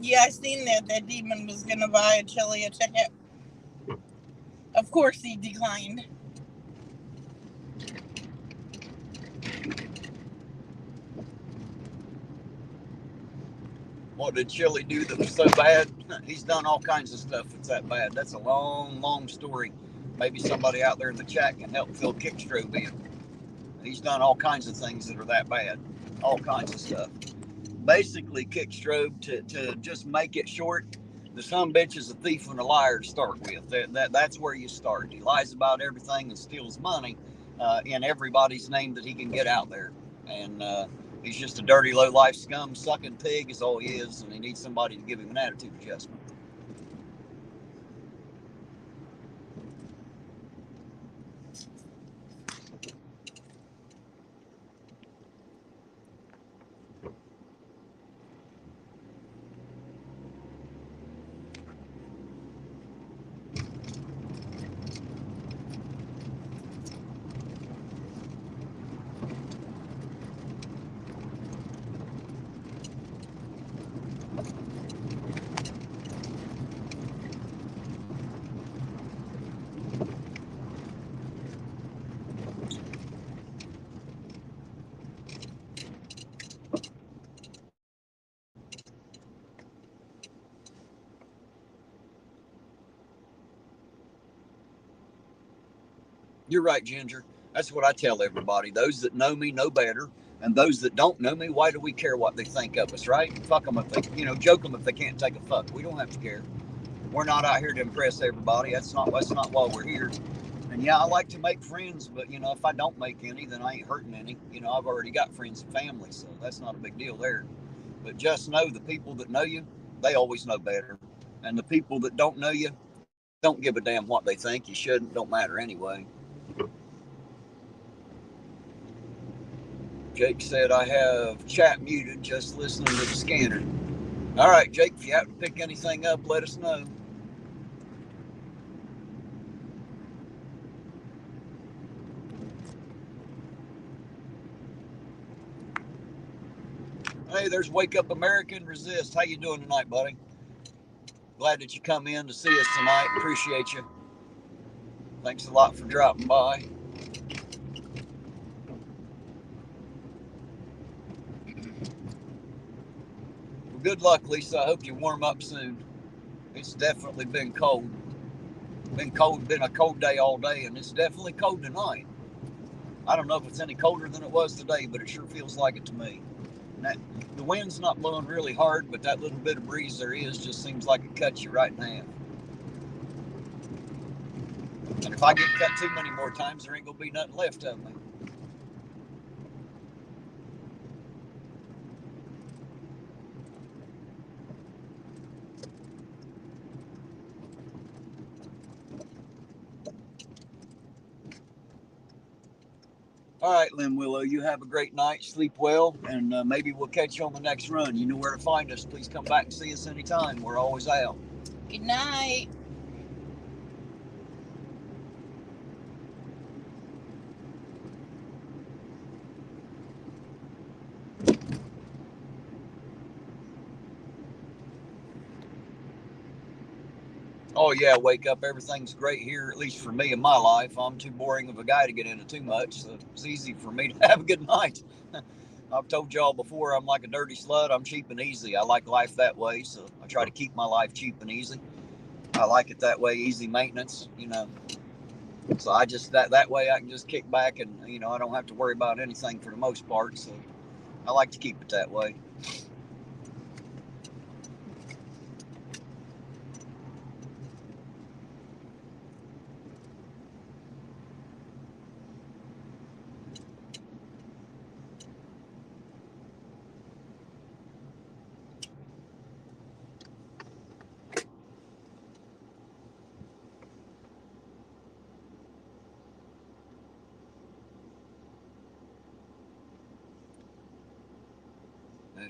D: Yeah, I seen that demon was gonna buy a chili a ticket. Of course he declined.
E: What did Chili do that was so bad? He's done all kinds of stuff that's that bad. That's a long, long story. Maybe somebody out there in the chat can help fill Kickstrobe in. He's done all kinds of things that are that bad. All kinds of stuff. Basically, Kickstrobe, to just make it short, the sumbitch is a thief and a liar to start with. That's where you start. He lies about everything and steals money in everybody's name that he can get out there. And he's just a dirty, low-life scum sucking pig is all he is, and he needs somebody to give him an attitude adjustment. You're right, Ginger. That's what I tell everybody. Those that know me know better, and those that don't know me, why do we care what they think of us, right? Fuck them if they, joke them if they can't take a fuck. We don't have to care. We're not out here to impress everybody. That's not why we're here. And yeah, I like to make friends, but if I don't make any, then I ain't hurting any. I've already got friends and family, so that's not a big deal there. But just know the people that know you, they always know better. And the people that don't know you, don't give a damn what they think. You shouldn't. Don't matter anyway. Jake said, I have chat muted, just listening to the scanner. All right, Jake, if you have to pick anything up, let us know. Hey, there's Wake Up America and Resist. How you doing tonight, buddy? Glad that you come in to see us tonight. Appreciate you. Thanks a lot for dropping by. Well, good luck, Lisa. I hope you warm up soon. It's definitely been cold. Been a cold day all day, and it's definitely cold tonight. I don't know if it's any colder than it was today, but it sure feels like it to me. The wind's not blowing really hard, but that little bit of breeze there is just seems like it cuts you right in half. And if I get cut too many more times, there ain't gonna be nothing left of me. All right, Lynn Willow, you have a great night. Sleep well, and maybe we'll catch you on the next run. You know where to find us. Please come back and see us anytime. We're always out.
D: Good night.
E: Oh, yeah, wake up. Everything's great here, at least for me in my life. I'm too boring of a guy to get into too much, so it's easy for me to have a good night. I've told y'all before, I'm like a dirty slut. I'm cheap and easy. I like life that way, so I try to keep my life cheap and easy. I like it that way, easy maintenance, So I just, that way I can just kick back and, I don't have to worry about anything for the most part, so I like to keep it that way.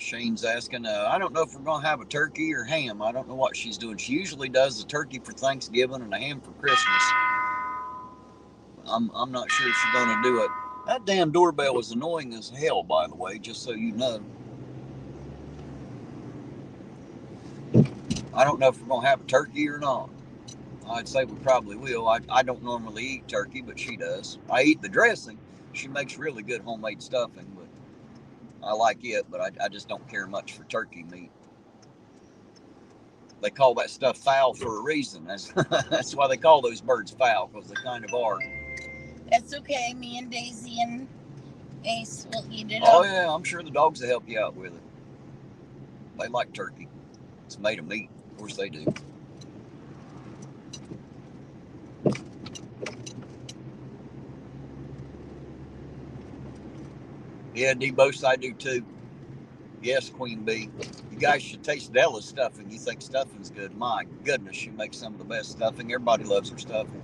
E: Shane's asking, I don't know if we're going to have a turkey or ham. I don't know what she's doing. She usually does a turkey for Thanksgiving and a ham for Christmas. I'm not sure if she's going to do it. That damn doorbell is annoying as hell, by the way, just so you know. I don't know if we're going to have a turkey or not. I'd say we probably will. I don't normally eat turkey, but she does. I eat the dressing. She makes really good homemade stuffing, but I like it, but I just don't care much for turkey meat. They call that stuff fowl for a reason. That's why they call those birds fowl, because they kind of are.
D: That's okay. Me and Daisy and Ace will eat it
E: Oh,
D: up.
E: yeah, I'm sure the dogs will help you out with it. They like turkey. It's made of meat. Of course they do. Yeah, Debose, I do too. Yes, Queen Bee. You guys should taste Della's stuffing. You think stuffing's good? My goodness, she makes some of the best stuffing. Everybody loves her stuffing.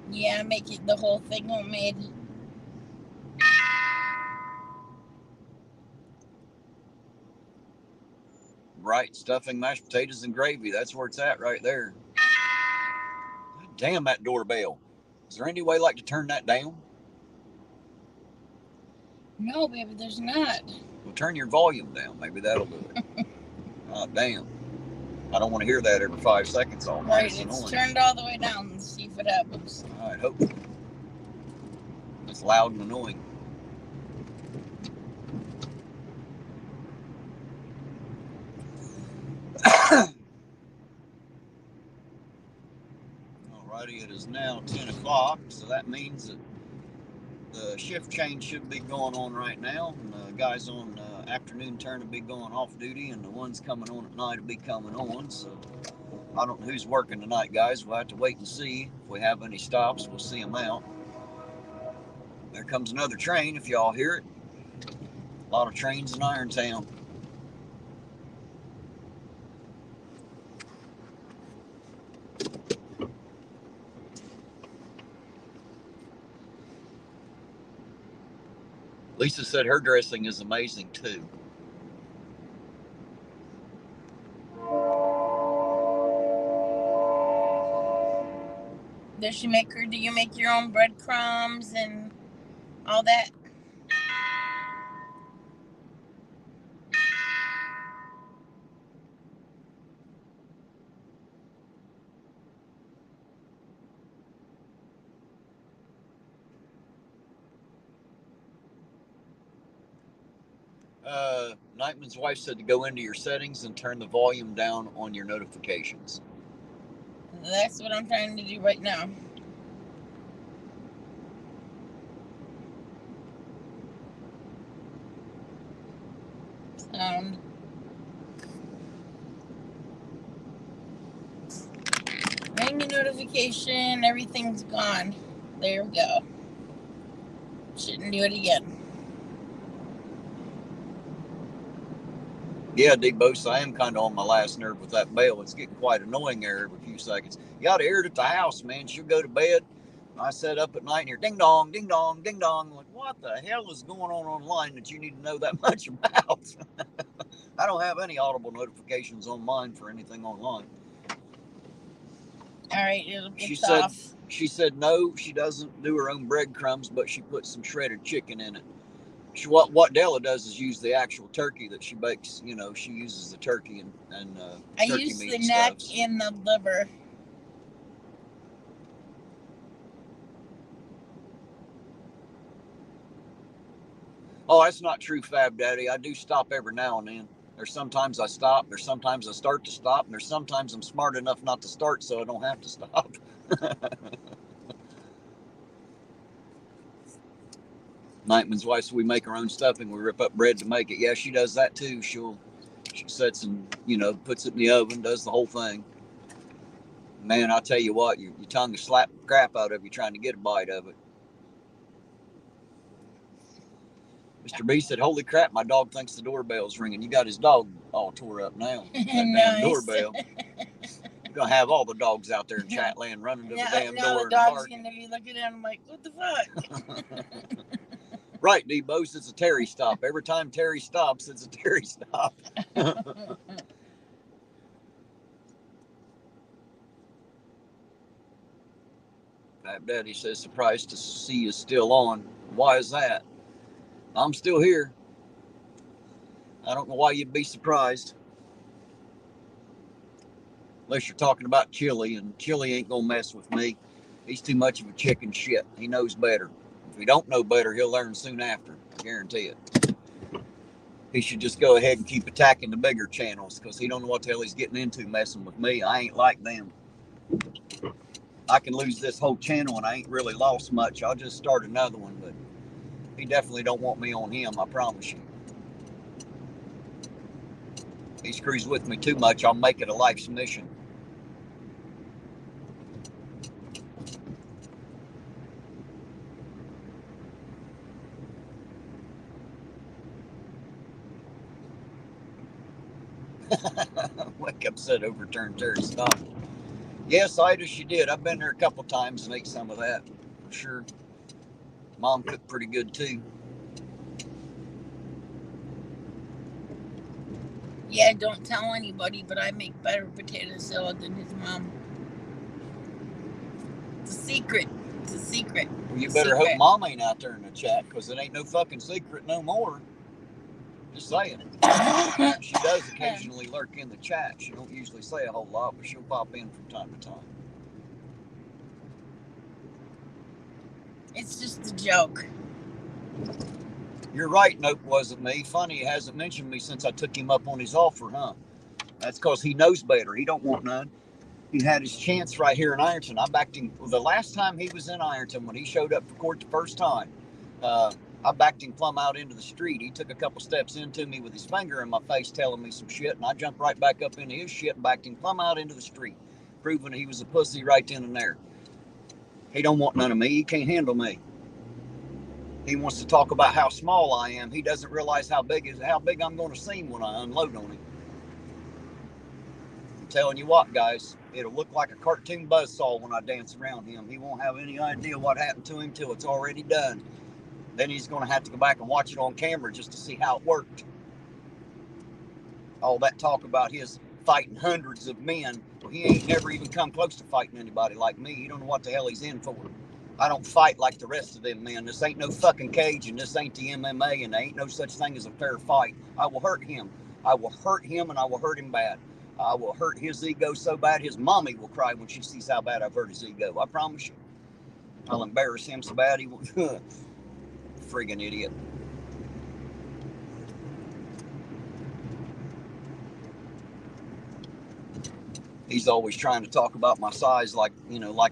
D: Yeah, make it the whole thing homemade.
E: Right, stuffing, mashed potatoes, and gravy. That's where it's at right there. Damn that doorbell. Is there any way like to turn that down?
D: No, baby, there's not.
E: Well, turn your volume down. Maybe that'll do it. Oh, damn. I don't want to hear that every 5 seconds all night.
D: Right, it's turned all the way down. Let's see if it happens.
E: All right, hopefully. It's loud and annoying. Alrighty, it is now 10 o'clock, so that means that the shift change should be going on right now. And the guys on afternoon turn will be going off duty, and the ones coming on at night will be coming on. So I don't know who's working tonight, guys. We'll have to wait and see. If we have any stops, we'll see them out. There comes another train, if y'all hear it. A lot of trains in Irontown. Lisa said her dressing is amazing too.
D: Does she make her? Do you make your own breadcrumbs and all that?
E: Nightman's wife said to go into your settings and turn the volume down on your notifications.
D: That's what I'm trying to do right now. Sound. Ring the notification. Everything's gone. There we go. Shouldn't do it again.
E: Yeah, D-Bose, I am kind of on my last nerve with that bell. It's getting quite annoying there every few seconds. You ought to hear it at the house, man. She'll go to bed. I set up at night and hear ding dong, ding dong, ding dong. I'm like, what the hell is going on online that you need to know that much about? I don't have any audible notifications on mine for anything online.
D: All right, it's off.
E: She said no, she doesn't do her own breadcrumbs, but she puts some shredded chicken in it. What Della does is use the actual turkey that she bakes. You know, she uses the turkey and
D: I
E: turkey
D: use
E: meat
D: the
E: and
D: neck
E: stuff.
D: and the liver.
E: Oh, that's not true, Fab Daddy. I do stop every now and then. There's sometimes I stop. There's sometimes I start to stop. And there's sometimes I'm smart enough not to start so I don't have to stop. Nightman's wife, so we make our own stuffing. We rip up bread to make it. Yeah, she does that too. She sets and, puts it in the oven, does the whole thing. Man, I'll tell you what, your tongue will slap the crap out of you trying to get a bite of it. Mr. B said, holy crap, my dog thinks the doorbell's ringing. You got his dog all tore up now. That damn doorbell. You're going to have all the dogs out there in Chatland running to the damn door.
D: Now the dog's going to be looking at him like, what the fuck?
E: Right, D-Bose, it's a Terry stop. Every time Terry stops, it's a Terry stop. Daddy says, surprised to see you still on. Why is that? I'm still here. I don't know why you'd be surprised. Unless you're talking about Chili, and Chili ain't gonna mess with me. He's too much of a chicken shit. He knows better. If he don't know better, he'll learn soon after. I guarantee it. He should just go ahead and keep attacking the bigger channels because he don't know what the hell he's getting into messing with me. I ain't like them. I can lose this whole channel and I ain't really lost much. I'll just start another one, but he definitely don't want me on him, I promise you. He screws with me too much, I'll make it a life's mission. Wake up said overturned Terry stop. Yes, Ida, she did. I've been there a couple times and ate some of that, for sure. Mom cooked pretty good too.
D: Yeah, don't tell anybody, but I make better potato salad than his mom. It's a secret. It's a secret.
E: Well, you better hope Mom ain't out there in the chat because it ain't no fucking secret no more. Just saying. She does occasionally lurk in the chat. She don't usually say a whole lot, but she'll pop in from time to time.
D: It's just a joke.
E: You're right, Nope wasn't me. Funny he hasn't mentioned me since I took him up on his offer, huh? That's because he knows better. He don't want none. He had his chance right here in Ironton. I backed him the last time he was in Ironton when he showed up for court the first time. I backed him plumb out into the street. He took a couple steps into me with his finger in my face telling me some shit, and I jumped right back up into his shit and backed him plumb out into the street, proving he was a pussy right then and there. He don't want none of me. He can't handle me. He wants to talk about how small I am. He doesn't realize how big I'm going to seem when I unload on him. I'm telling you what, guys, it'll look like a cartoon buzzsaw when I dance around him. He won't have any idea what happened to him till it's already done. Then he's going to have to go back and watch it on camera just to see how it worked. All that talk about his fighting hundreds of men, well, he ain't never even come close to fighting anybody like me. He don't know what the hell he's in for. I don't fight like the rest of them men. This ain't no fucking cage, and this ain't the MMA, and there ain't no such thing as a fair fight. I will hurt him. I will hurt him, and I will hurt him bad. I will hurt his ego so bad his mommy will cry when she sees how bad I've hurt his ego. I promise you. I'll embarrass him so bad he will. Friggin' idiot. He's always trying to talk about my size like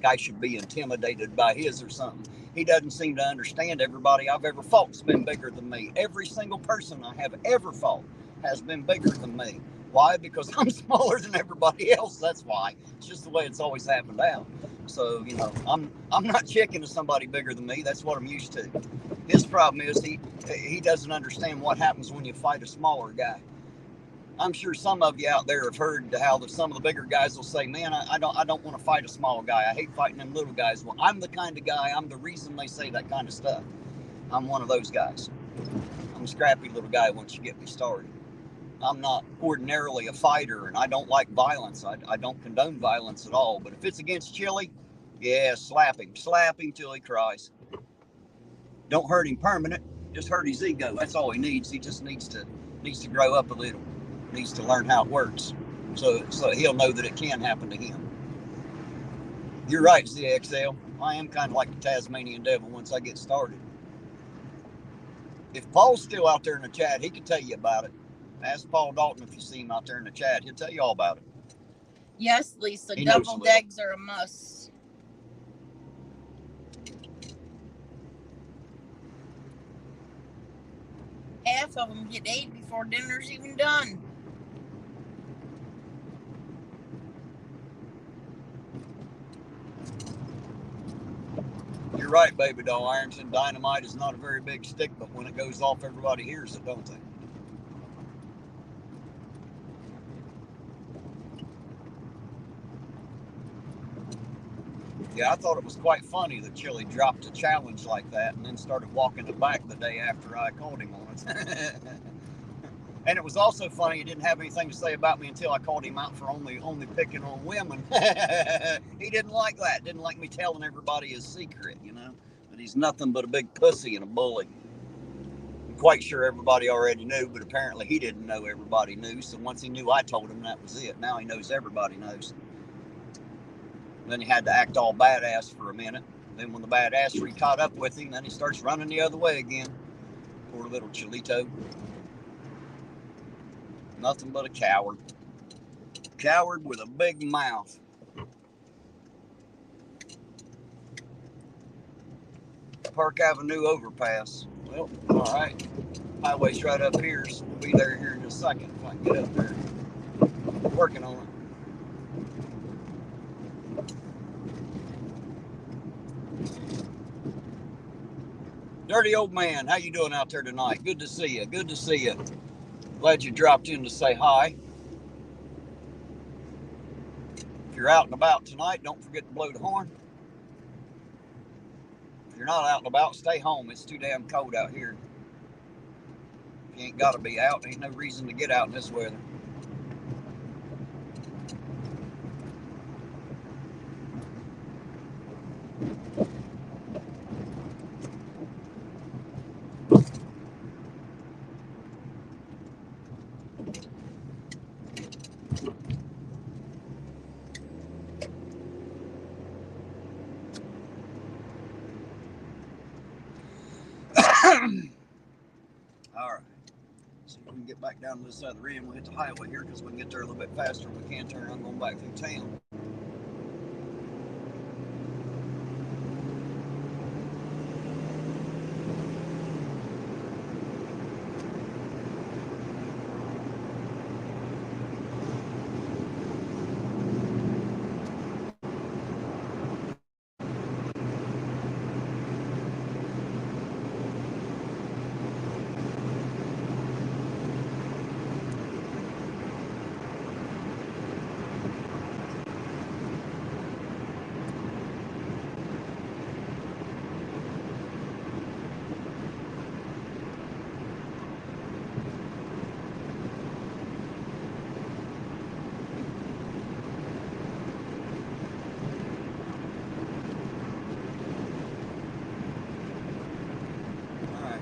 E: I should be intimidated by his or something. He doesn't seem to understand everybody I've ever faught's been bigger than me. Every single person I have ever fought has been bigger than me. Why? Because I'm smaller than everybody else. That's why. It's just the way it's always happened out. So, I'm not checking to somebody bigger than me. That's what I'm used to. His problem is he doesn't understand what happens when you fight a smaller guy. I'm sure some of you out there have heard how some of the bigger guys will say, man, I don't want to fight a small guy. I hate fighting them little guys. Well, I'm the kind of guy, I'm the reason they say that kind of stuff. I'm one of those guys. I'm a scrappy little guy once you get me started. I'm not ordinarily a fighter, and I don't like violence. I don't condone violence at all. But if it's against Chili, yeah, slap him. Slap him till he cries. Don't hurt him permanent. Just hurt his ego. That's all he needs. He just needs to grow up a little. Needs to learn how it works. So he'll know that it can happen to him. You're right, ZXL. I am kind of like the Tasmanian devil once I get started. If Paul's still out there in the chat, he can tell you about it. Ask Paul Dalton if you see him out there in the chat. He'll tell you all about it.
D: Yes, Lisa, deviled eggs are a must. Half of them get ate before dinner's even done.
E: You're right, baby doll. Ironton dynamite is not a very big stick, but when it goes off, everybody hears it, don't they? Yeah, I thought it was quite funny that Chili dropped a challenge like that and then started walking it back the day after I called him on it. And it was also funny he didn't have anything to say about me until I called him out for only picking on women. He didn't like that. Didn't like me telling everybody his secret, you know. But he's nothing but a big pussy and a bully. I'm quite sure everybody already knew, but apparently he didn't know everybody knew. So once he knew I told him, that was it. Now he knows everybody knows. Then he had to act all badass for a minute. Then when the badassery caught up with him, then he starts running the other way again. Poor little Chilito. Nothing but a coward. Coward with a big mouth. Park Avenue overpass. Well, all right. Highway's right up here, so we'll be there here in a second if I can get up there. Working on it. Dirty old man, how you doing out there tonight? Good to see you. Good to see you. Glad you dropped in to say hi. If you're out and about tonight, don't forget to blow the horn. If you're not out and about, stay home. It's too damn cold out here. If you ain't got to be out, ain't no reason to get out in this weather. All right. So we can get back down to this other end. We'll hit the highway here because we can get there a little bit faster. We can turn around going back through town.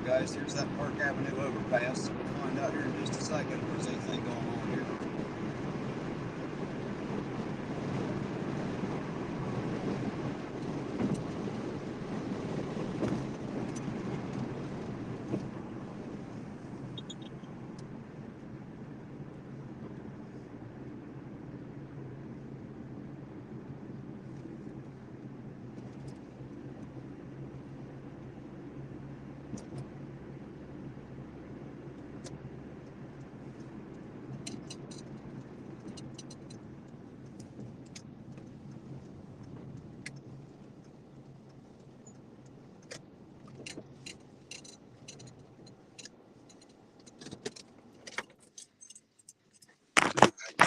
E: Guys, here's that Park Avenue overpass. So we'll find out here in just a second if there's anything going on here.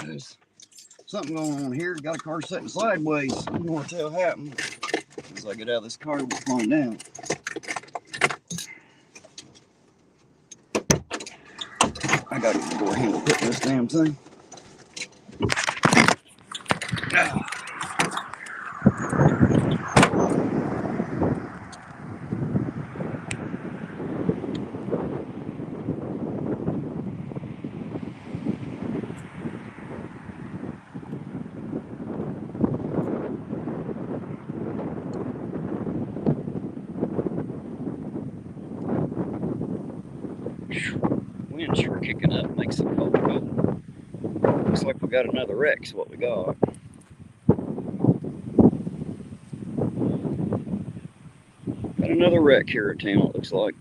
E: There's something going on here. Got a car sitting sideways. I don't know what the hell happened. As I get out of this car, we'll find out. I got to go ahead and put this damn thing. Wind's sure kicking up, makes it cold. Looks like we got another wreck, is what we got. Got another wreck here at town, it looks like.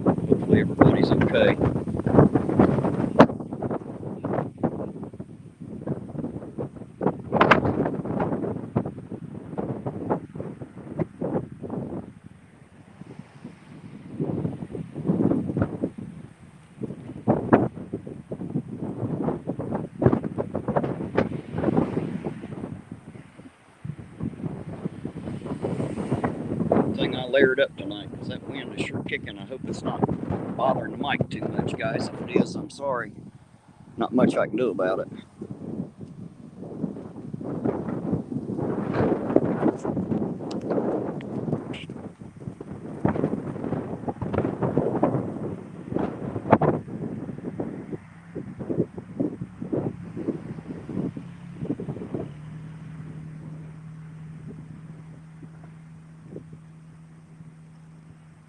E: Hopefully everybody's okay.
A: of layered up tonight because that wind is sure kicking. I hope it's not bothering the mic too much, guys. If it is, I'm sorry. Not much I can do about it.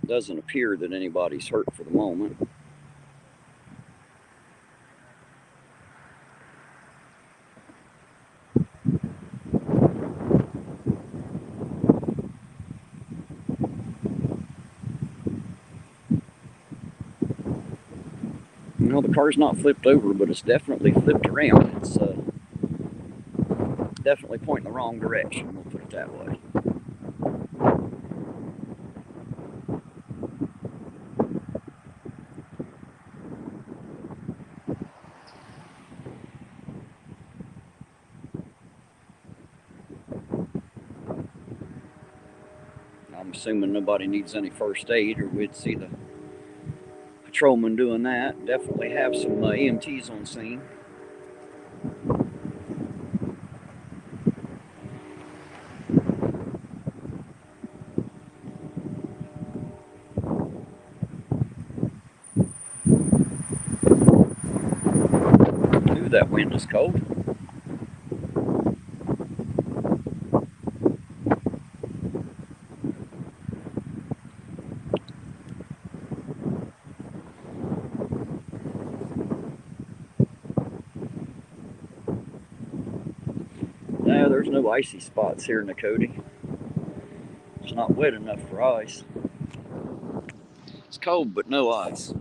A: Doesn't appear that anybody's hurt for the moment. You know, the car's not flipped over, but it's definitely flipped around. It's definitely pointing the wrong direction, we'll put it that way. I'm assuming nobody needs any first aid, or we'd see the patrolman doing that. Definitely have some EMTs on scene. Ooh, that wind is cold. No, there's no icy spots here in the Cody. It's not wet enough for ice. It's cold, but no ice.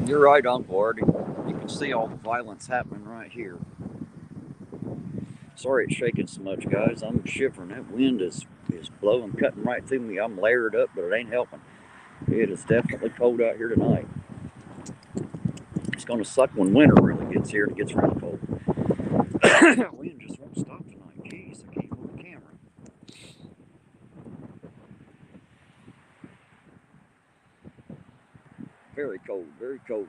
A: You're right, Uncle Artie. You can see all the violence happening right here. Sorry it's shaking so much, guys. I'm shivering. That wind is blowing, cutting right through me. I'm layered up, but it ain't helping. It is definitely cold out here tonight. It's going to suck when winter really gets here. It gets real cold. Wind just won't stop tonight. Jeez, I can't move the camera. Very cold, very cold.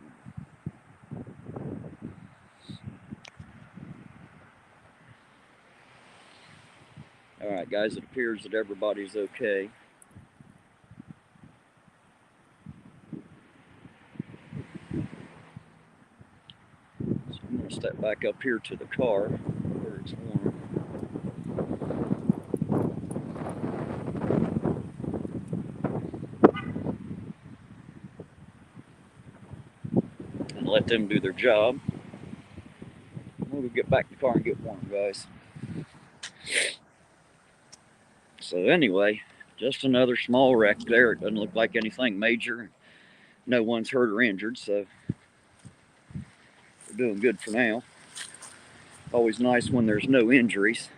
A: All right, guys, it appears that everybody's okay. So I'm going to step back up here to the car where it's warm. And let them do their job. We'll get back to the car and get warm, guys. So anyway, just another small wreck there. It doesn't look like anything major. No one's hurt or injured, so we're doing good for now. Always nice when there's no injuries.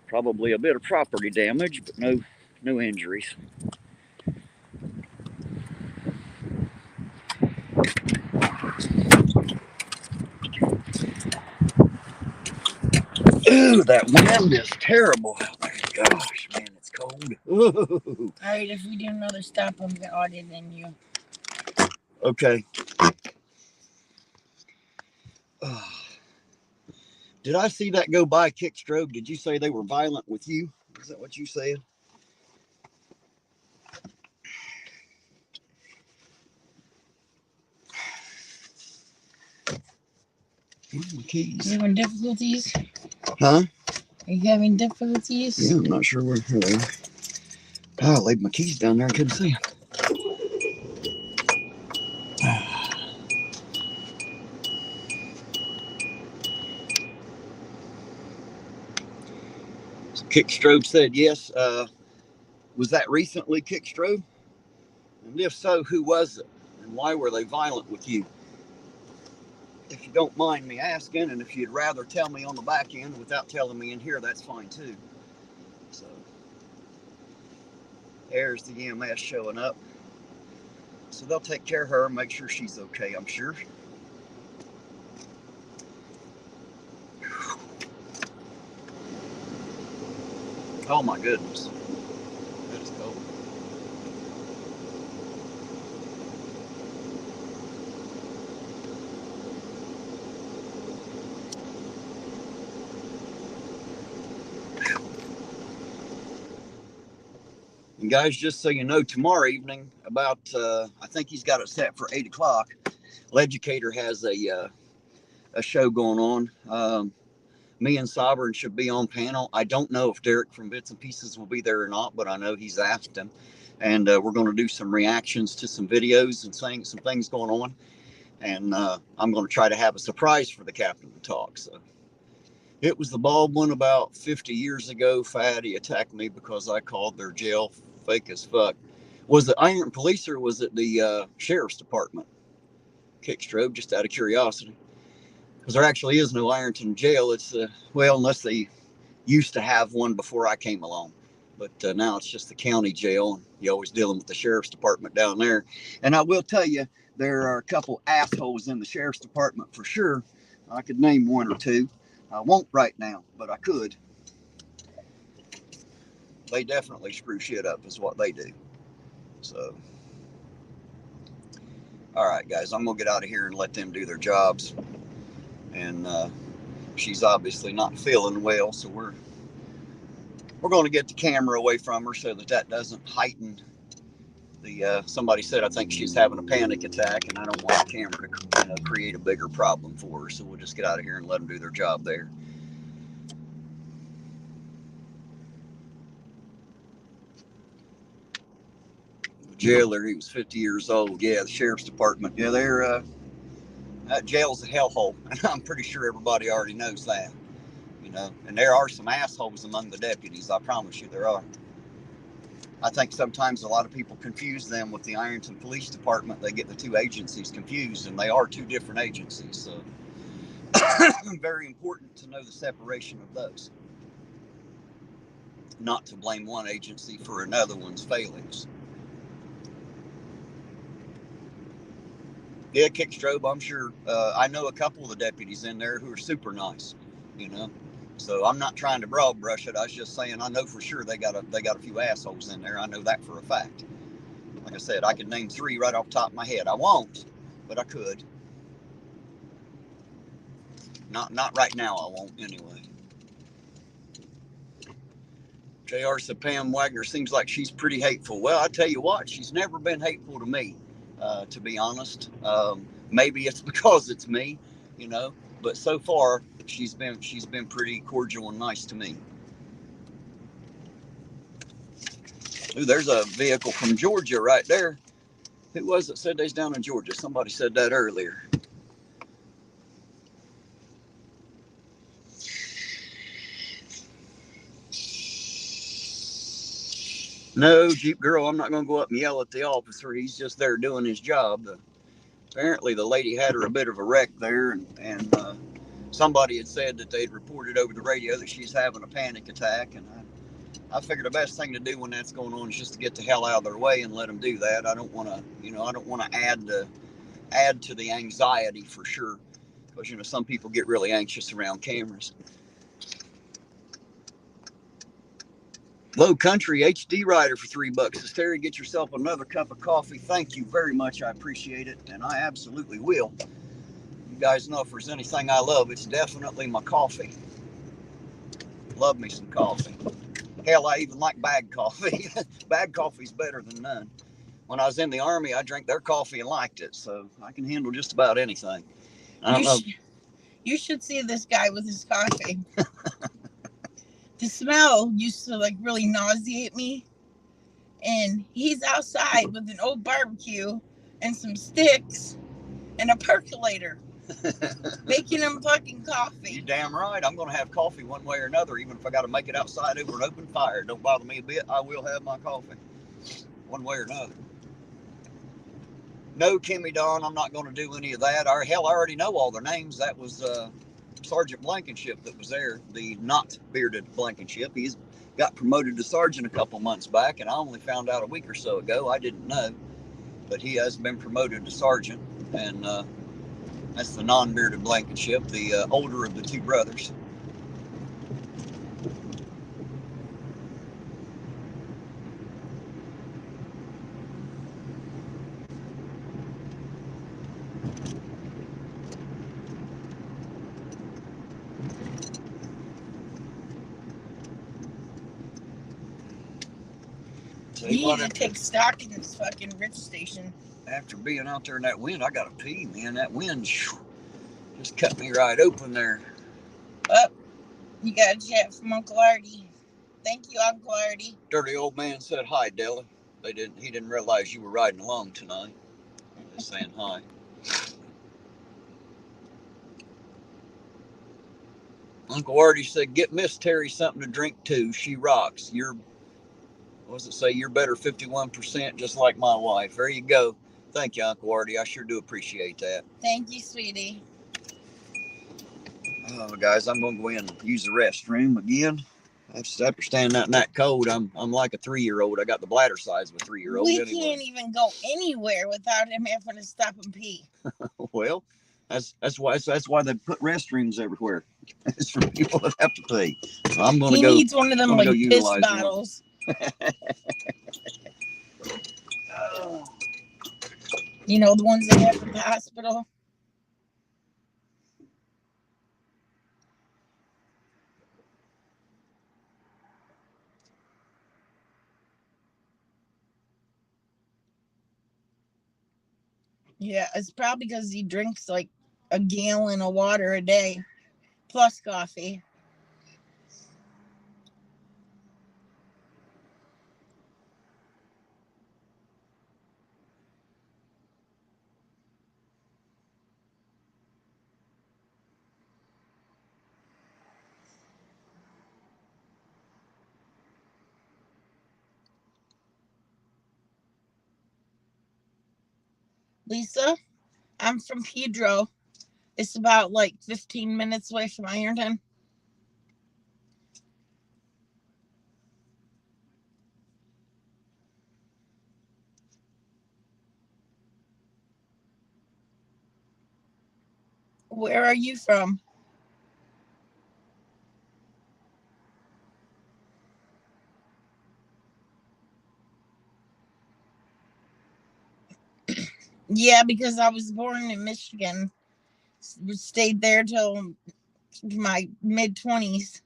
A: Probably a bit of property damage, but no injuries.
E: that wind is terrible. Gosh, man, it's cold. Ooh.
D: All right, if we do another stop, I'm gonna audit in you.
E: Okay. Did I see that go by, Kickstroke? Did you say they were violent with you? Is that what you said? Where's my keys?
D: You having difficulties?
E: Huh?
D: Are you having difficulties?
E: Yeah, I'm not sure where they are. Oh, I laid my keys down there and couldn't see them. Kickstroke said yes. Was that recently, Kickstroke? And if so, who was it? And why were they violent with you? If you don't mind me asking, and if you'd rather tell me on the back end without telling me in here, that's fine too. So, there's the EMS showing up. So they'll take care of her and make sure she's okay, I'm sure. Oh my goodness. That is cold. And guys, just so you know, tomorrow evening, about I think he's got it set for 8 o'clock. Leducator has a show going on. Me and Sovereign should be on panel. I don't know if Derek from Bits and Pieces will be there or not, but I know he's asked him. And we're going to do some reactions to some videos and saying some things going on. And I'm going to try to have a surprise for the captain to talk. So it was the bald one about 50 years ago. Fatty attacked me because I called their jail fake as fuck. Was it Iron Police or was it the Sheriff's Department? Kickstroke, just out of curiosity. Because there actually is no Ironton jail. It's, well, unless they used to have one before I came along. But now it's just the county jail. You're always dealing with the Sheriff's Department down there. And I will tell you, there are a couple assholes in the Sheriff's Department for sure. I could name one or two. I won't right now, but I could. They definitely screw shit up is what they do. So, all right, guys, I'm going to get out of here and let them do their jobs. And she's obviously not feeling well, so we're going to get the camera away from her so that doesn't heighten the. Somebody said I think she's having a panic attack, and I don't want the camera to create a bigger problem for her. So we'll just get out of here and let them do their job there. The jailer, he was 50 years old. Yeah, the Sheriff's Department. Yeah, they're that jail's a hellhole, and I'm pretty sure everybody already knows that. And there are some assholes among the deputies. I promise you, there are. I think sometimes a lot of people confuse them with the Ironton Police Department. They get the two agencies confused, and they are two different agencies. So, very important to know the separation of those. Not to blame one agency for another one's failings. Yeah, Kickstrobe, I'm sure. I know a couple of the deputies in there who are super nice, So I'm not trying to broad brush it. I was just saying I know for sure they got a few assholes in there. I know that for a fact. Like I said, I could name 3 right off the top of my head. I won't, but I could. Not right now. I won't anyway. JR said Pam Wagner seems like she's pretty hateful. Well, I tell you what, she's never been hateful to me, to be honest. Maybe it's because it's me, But so far, she's been pretty cordial and nice to me. Ooh, there's a vehicle from Georgia right there. Who was it said they's down in Georgia? Somebody said that earlier. No, Jeep Girl, I'm not going to go up and yell at the officer. He's just there doing his job. Apparently, the lady had her a bit of a wreck there, and somebody had said that they'd reported over the radio that she's having a panic attack. And I figured the best thing to do when that's going on is just to get the hell out of their way and let them do that. I don't want to, add to the anxiety for sure, because some people get really anxious around cameras. Low Country HD Rider for $3 says, Terry, get yourself another cup of coffee. Thank you very much. I appreciate it, and I absolutely will. You guys know if there's anything I love, it's definitely my coffee. Love me some coffee. Hell, I even like bag coffee. Bag coffee's better than none. When I was in the Army, I drank their coffee and liked it, so I can handle just about anything. I don't know.
D: You should see this guy with his coffee. The smell used to like really nauseate me. And he's outside with an old barbecue and some sticks and a percolator making him fucking coffee.
E: You damn right. I'm going to have coffee one way or another, even if I got to make it outside over an open fire. Don't bother me a bit. I will have my coffee one way or another. No, Kimmy Dawn, I'm not going to do any of that. Hell, I already know all their names. That was Sergeant Blankenship that was there, the not bearded Blankenship. He's got promoted to sergeant a couple months back, and I only found out a week or so ago. I didn't know, but he has been promoted to sergeant, and that's the non-bearded Blankenship, the older of the two brothers.
D: You need to take stock in this fucking rich station.
E: After being out there in that wind, I got to pee, man. That wind just cut me right open there.
D: Oh, you got a chat from Uncle Artie. Thank you, Uncle Artie.
E: Dirty old man said hi, Della. He didn't realize you were riding along tonight. Just saying hi. Uncle Artie said, get Miss Terry something to drink too. She rocks. What does it say? You're better 51%, just like my wife. There you go. Thank you, Uncle Artie. I sure do appreciate that.
D: Thank you, sweetie.
E: Oh, guys, I'm going to go in and use the restroom again. After standing out in that cold, I'm like a 3-year-old. I got the bladder size of a 3-year-old.
D: We can't even go anywhere without him having to stop and pee.
E: Well, that's why they put restrooms everywhere. It's for people that have to pee. So I'm going to go.
D: He needs one of them like piss bottles. You know, the ones they have at the hospital. Yeah, it's probably because he drinks like a gallon of water a day, plus coffee. Lisa, I'm from Pedro. It's about like 15 minutes away from Ironton. Where are you from? Yeah, because I was born in Michigan. Stayed there till my mid-20s.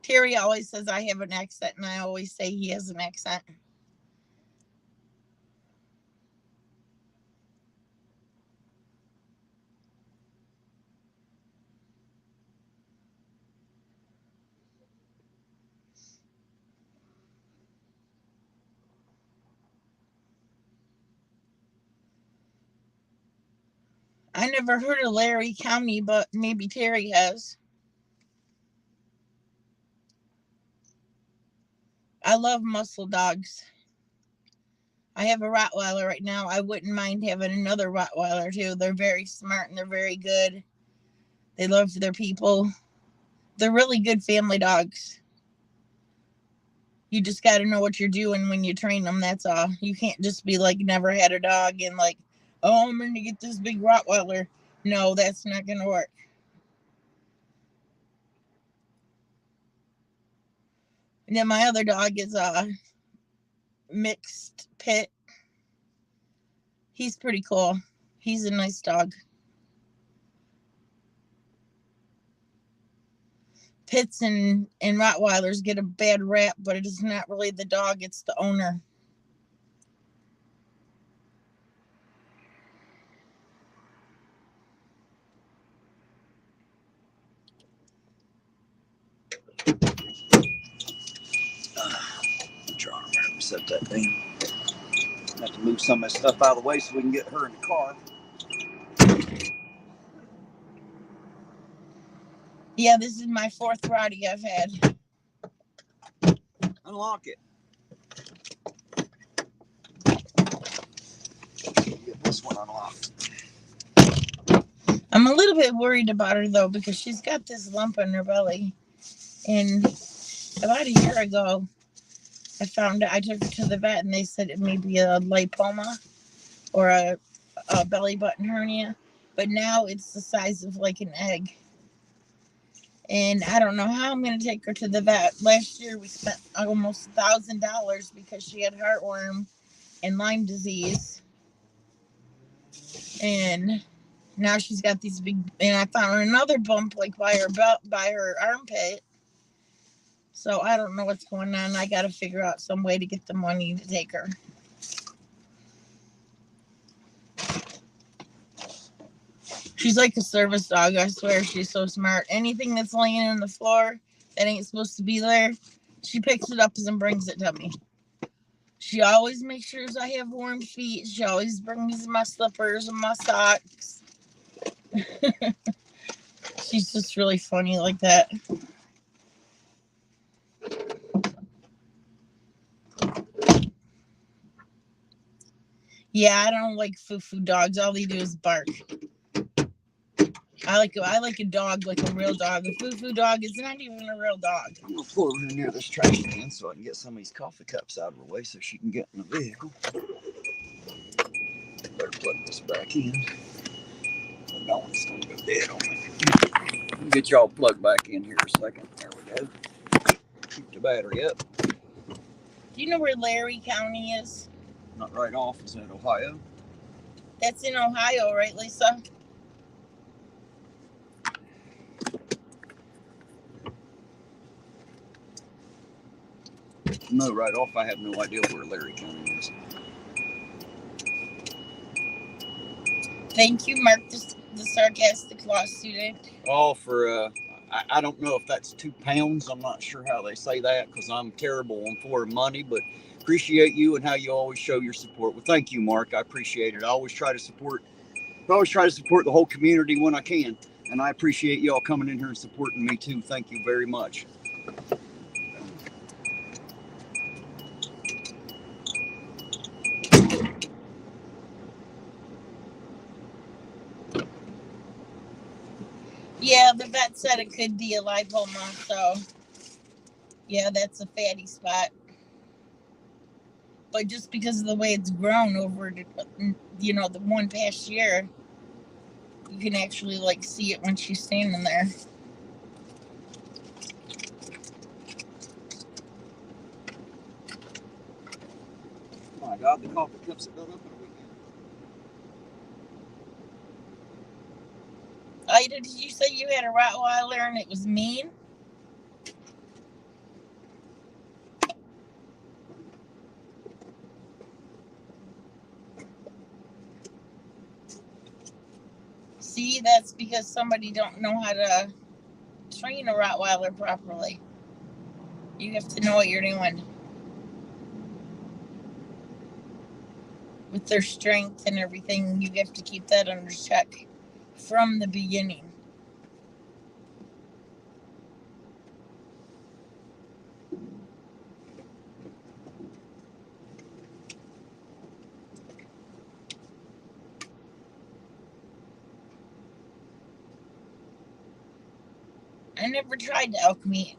D: Terry always says I have an accent, and I always say he has an accent. I never heard of Larry County, but maybe Terry has. I love muscle dogs. I have a Rottweiler right now. I wouldn't mind having another Rottweiler too. They're very smart and they're very good. They love their people. They're really good family dogs. You just got to know what you're doing when you train them. That's all. You can't just be like, never had a dog and like, oh, I'm going to get this big Rottweiler. No, that's not going to work. And then my other dog is a mixed pit. He's pretty cool. He's a nice dog. Pits and Rottweilers get a bad rap, but it is not really the dog, it's the owner.
E: I'm trying to remember to set that down. I have to move some of that stuff out of the way so we can get her in the car.
D: Yeah, this is my 4th Rottie I've had.
E: Unlock it. Get this one unlocked.
D: I'm a little bit worried about her though because she's got this lump in her belly. And about a year ago, I took her to the vet and they said it may be a lipoma or a belly button hernia. But now it's the size of like an egg. And I don't know how I'm going to take her to the vet. Last year we spent almost $1,000 because she had heartworm and Lyme disease. And now she's got these big, and I found another bump like by her armpit. So I don't know what's going on. I got to figure out some way to get the money to take her. She's like a service dog. I swear she's so smart. Anything that's laying on the floor that ain't supposed to be there, she picks it up and brings it to me. She always makes sure I have warm feet. She always brings my slippers and my socks. She's just really funny like that. Yeah, I don't like foo-foo dogs. All they do is bark. I like a dog like a real dog. A foo-foo dog is not even a real dog.
E: I'm going to pull her near this trash can so I can get some of these coffee cups out of her way so she can get in the vehicle. Better plug this back in. No one's going to go dead on me. Let me get y'all plugged back in here a second. There we go. Keep the battery up.
D: Do you know where Larry County is?
E: Not right off. Is that Ohio?
D: That's in Ohio, right, Lisa?
E: No, right off. I have no idea where Larry County is.
D: Thank you, Mark, the sarcastic law student.
E: All for, I don't know if that's 2 pounds. I'm not sure how they say that because I'm terrible on foreign money, but appreciate you and how you always show your support. Well, thank you, Mark. I appreciate it. I always try to support the whole community when I can. And I appreciate y'all coming in here and supporting me too. Thank you very much.
D: Yeah, the vet said it could be a lipoma, so yeah, that's a fatty spot. But just because of the way it's grown over, the one past year, you can actually like see it when she's standing there.
E: Oh my God, the coffee cups have done up in a weekend.
D: Ida, did you say you had a Rottweiler and it was mean? See, that's because somebody don't know how to train a Rottweiler properly. You have to know what you're doing with their strength and everything. You have to keep that under check from the beginning. I never tried elk meat.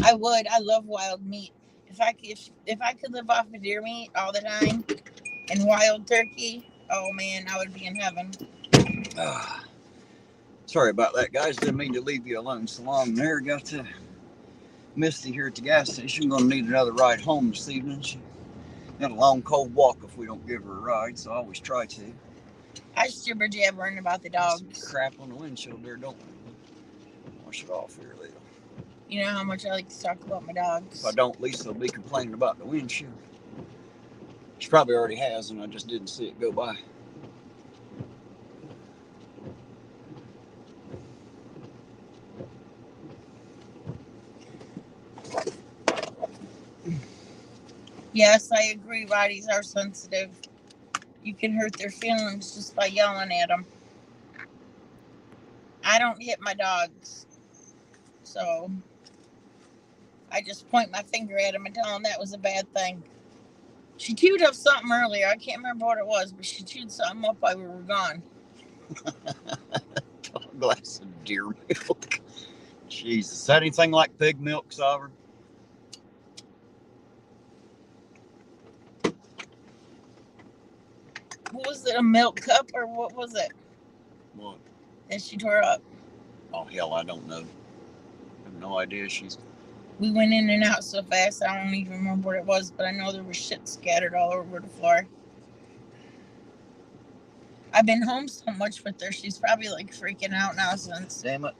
D: I would. I love wild meat. If I could live off of deer meat all the time and wild turkey, oh man, I would be in heaven.
E: Sorry about that, guys. Didn't mean to leave you alone so long there. Got to Misty here at the gas station. Gonna need another ride home this evening. She got a long, cold walk if we don't give her a ride, so I always try to.
D: I jibber jabbering about the dogs.
E: Some crap on the windshield there, don't we? Wash it off here, Leo.
D: You know how much I like to talk about my dogs.
E: If I don't, Lisa will be complaining about the windshield. She probably already has, and I just didn't see it go by.
D: Yes, I agree. Rotties are sensitive. You can hurt their feelings just by yelling at them. I don't hit my dogs, so I just point my finger at them and tell them that was a bad thing. She chewed up something earlier. I can't remember what it was, but she chewed something up while we were gone.
E: A glass of deer milk. Jesus. Is that anything like pig milk, Sovereign?
D: What was it, a milk cup or what was it?
E: What?
D: That she tore up.
E: Oh, hell, I don't know. I have no idea.
D: We went in and out so fast, I don't even remember what it was, but I know there was shit scattered all over the floor. I've been home so much with her, she's probably like freaking out now since,
E: Damn it.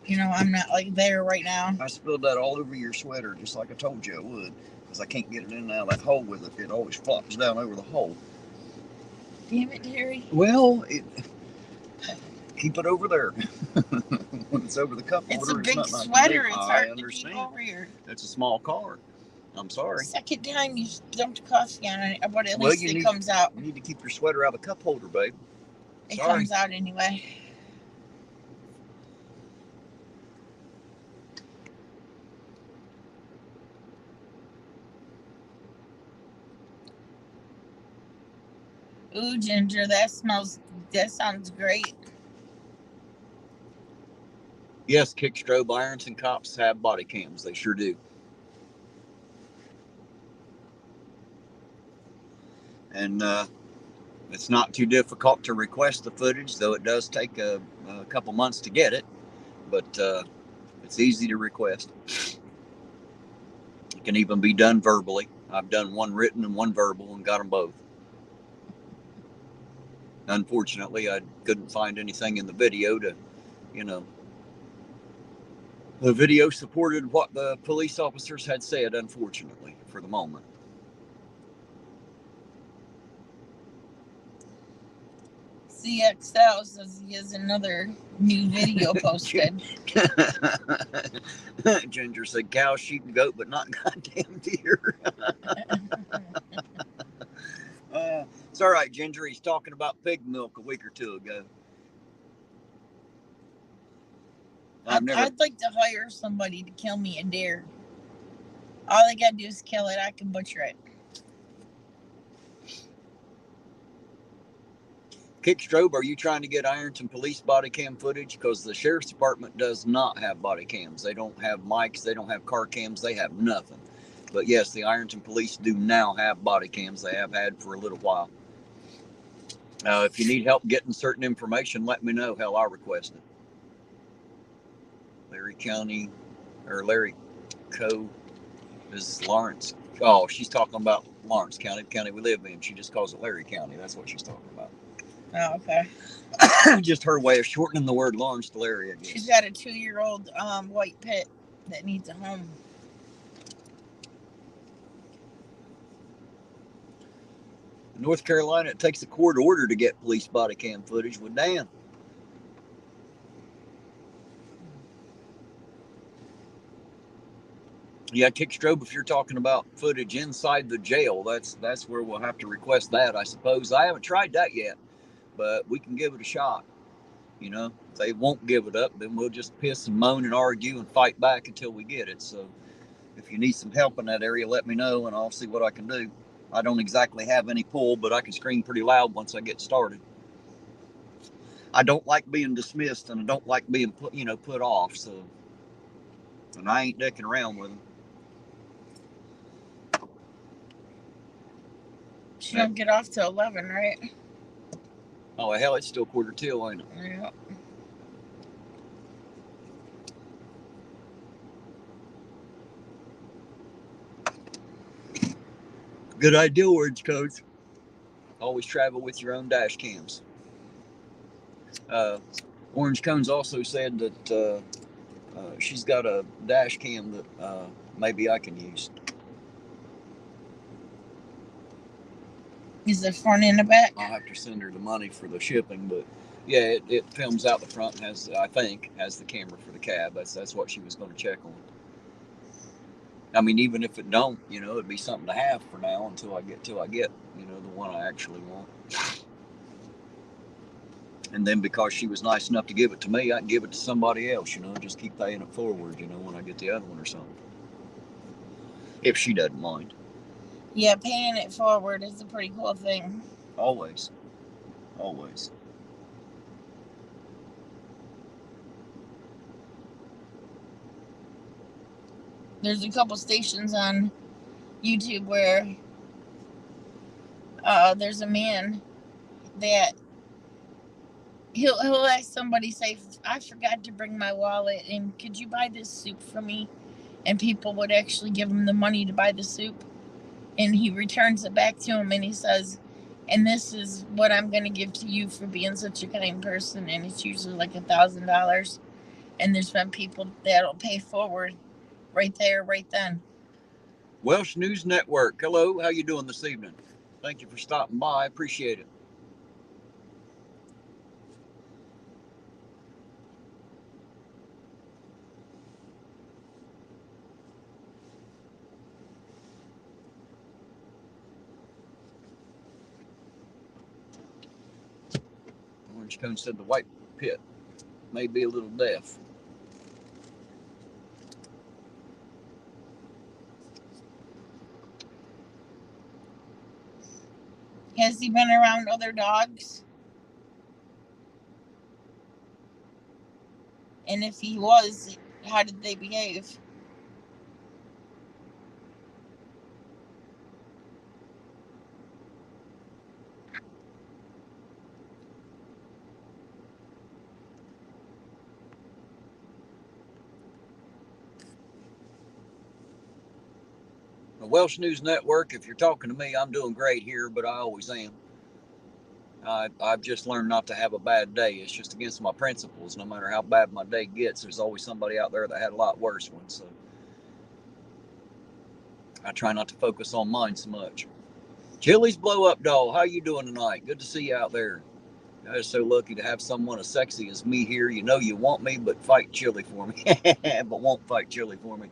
D: you know, I'm not like there right now.
E: I spilled that all over your sweater, just like I told you I would, because I can't get it in and out of that hole with it. It always flops down over the hole.
D: Damn it, Terry.
E: Well, keep it over there. When it's over the cup holder,
D: It's a big
E: nothing I can
D: sweater.
E: do.
D: It's
E: I
D: hard to
E: understand.
D: keep over here.
E: It's a small car. I'm sorry.
D: Second time you dumped coffee on it, but at
E: Well,
D: least it comes out.
E: You need to keep your sweater out of the cup holder, babe.
D: It
E: Sorry.
D: comes out anyway. Ooh, Ginger, that sounds great.
E: Yes, kick strobe irons and cops have body cams. They sure do. And it's not too difficult to request the footage, though it does take a couple months to get it. But it's easy to request. It can even be done verbally. I've done one written and one verbal and got them both. Unfortunately, I couldn't find anything in the video to, the video supported what the police officers had said, unfortunately, for the moment.
D: CXL says he has another new video posted.
E: Ginger said cow, sheep, and goat, but not goddamn deer. It's all right, Ginger. He's talking about pig milk a week or two ago.
D: I'd like to hire somebody to kill me a deer. All I gotta do is kill it. I can butcher it.
E: Kick Strobe, are you trying to get Ironton police body cam footage? Because the sheriff's department does not have body cams. They don't have mics. They don't have car cams. They have nothing. But yes, the Ironton police do now have body cams. They have had for a little while. If you need help getting certain information, let me know. Hell, I'll request it. Larry County, or Larry Co. is Lawrence. Oh, she's talking about Lawrence County, the county we live in. She just calls it Larry County. That's what she's talking about.
D: Oh, okay.
E: Just her way of shortening the word Lawrence to Larry, I guess.
D: She's got a 2-year-old white pit that needs a home.
E: In North Carolina, it takes a court order to get police body cam footage. Well, damn. Yeah, Kick Strobe, if you're talking about footage inside the jail, that's where we'll have to request that, I suppose. I haven't tried that yet, but we can give it a shot. If they won't give it up, then we'll just piss and moan and argue and fight back until we get it. So if you need some help in that area, let me know, and I'll see what I can do. I don't exactly have any pull, but I can scream pretty loud once I get started. I don't like being dismissed, and I don't like being put off. So, and I ain't dicking around with them.
D: She don't get off till 11, right?
E: Oh, hell, it's still 1:45, ain't it?
D: Yeah.
E: Good idea, Orange Cones. Always travel with your own dash cams. Orange Cones also said that she's got a dash cam that maybe I can use.
D: Is the front and the back?
E: I'll have to send her the money for the shipping, but yeah, it films out the front and has, I think, has the camera for the cab. That's what she was going to check on. I mean, even if it don't, it'd be something to have for now until I get, the one I actually want. And then because she was nice enough to give it to me, I can give it to somebody else, just keep paying it forward, when I get the other one or something. If she doesn't mind.
D: Yeah, paying it forward is a pretty cool thing.
E: Always. Always.
D: There's a couple stations on YouTube where there's a man that he'll ask somebody, say, I forgot to bring my wallet, and could you buy this soup for me? And people would actually give him the money to buy the soup. And he returns it back to him and he says, and this is what I'm going to give to you for being such a kind person. And it's usually like $1,000. And there's been people that'll pay forward right there, right then.
E: Welsh News Network. Hello, how you doing this evening? Thank you for stopping by. I appreciate it. Orange Cone said the white pit may be a little deaf.
D: Has he been around other dogs? And if he was, how did they behave?
E: The Welsh News Network, if you're talking to me, I'm doing great here, but I always am. I've just learned not to have a bad day. It's just against my principles. No matter how bad my day gets, there's always somebody out there that had a lot worse ones. So I try not to focus on mine so much. Chili's Blow Up Doll, how you doing tonight? Good to see you out there. I was so lucky to have someone as sexy as me here. You know you want me, but fight Chili for me. But won't fight Chili for me.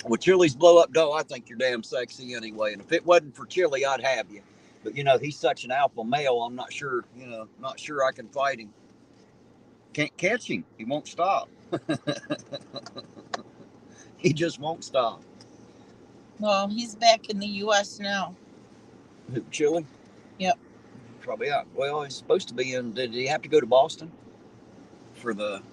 E: Well, Chili's Blow Up Doll, I think you're damn sexy anyway. And if it wasn't for Chili, I'd have you. But, he's such an alpha male, I'm not sure, not sure I can fight him. Can't catch him. He won't stop. He just won't stop.
D: Well, he's back in the U.S. now.
E: Who, Chili?
D: Yep.
E: Probably out. Well, he's supposed to be in. Did he have to go to Boston for the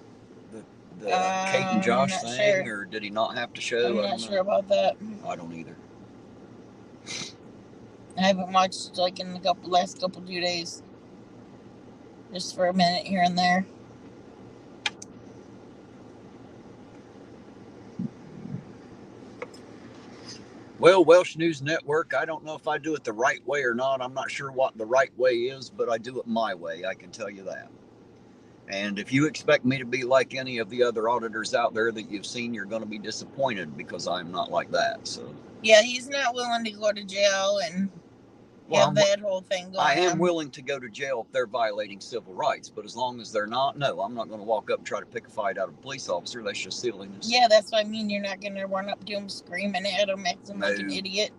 E: Kate and Josh thing, or did he not have to show?
D: I'm not sure about that.
E: I don't either.
D: I haven't watched in the last couple 2 days. Just for a minute here and there.
E: Well, Welsh News Network, I don't know if I do it the right way or not. I'm not sure what the right way is, but I do it my way. I can tell you that. And if you expect me to be like any of the other auditors out there that you've seen, you're going to be disappointed because I'm not like that. So
D: yeah, he's not willing to go to jail and have that whole thing going on.
E: I am willing to go to jail if they're violating civil rights, but as long as they're not, no, I'm not going to walk up and try to pick a fight out of a police officer. That's just silliness.
D: Yeah, that's what I mean. You're not going to run up to him screaming at him, acting like an idiot.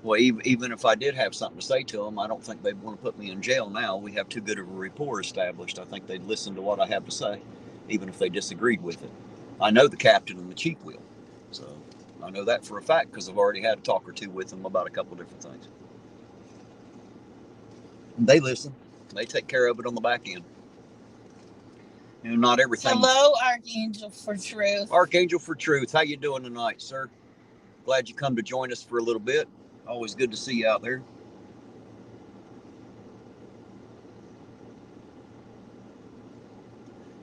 E: Well, even if I did have something to say to them, I don't think they'd want to put me in jail now. We have too good of a rapport established. I think they'd listen to what I have to say, even if they disagreed with it. I know the captain and the chief will. So I know that for a fact because I've already had a talk or two with them about a couple different things. And they listen. They take care of it on the back end. Not everything.
D: Hello, Archangel for Truth.
E: Archangel for Truth. How you doing tonight, sir? Glad you come to join us for a little bit. Always good to see you out there.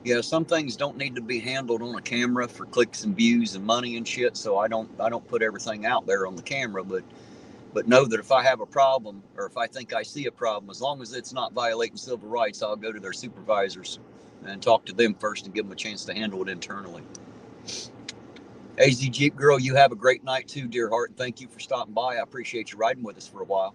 E: Yeah, some things don't need to be handled on a camera for clicks and views and money and shit. So I don't put everything out there on the camera, but know that if I have a problem or if I think I see a problem, as long as it's not violating civil rights, I'll go to their supervisors and talk to them first and give them a chance to handle it internally. AZ Jeep Girl, you have a great night too, dear heart. Thank you for stopping by. I appreciate you riding with us for a while.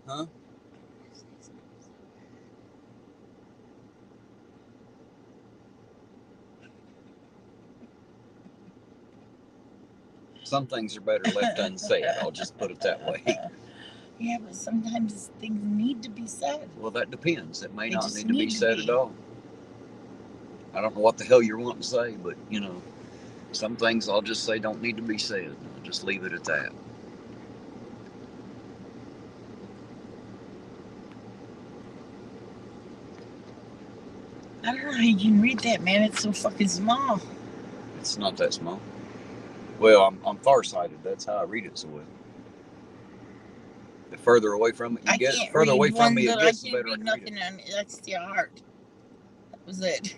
E: Huh? Some things are better left unsaid. I'll just put it that way.
D: Yeah, but sometimes things need to be said.
E: Well, that depends. It may
D: They
E: not
D: just
E: need to be
D: need to
E: said
D: be.
E: at all. I don't know what the hell you're wanting to say, but you know, some things I'll just say don't need to be said. I'll just leave it at that.
D: I don't know how you can read that, man. It's so fucking small.
E: It's not that small. Well, I'm farsighted. That's how I read it so well. The further away from it you get, the further away from me it gets, the better I can read it.
D: On XTR Heart. That was it.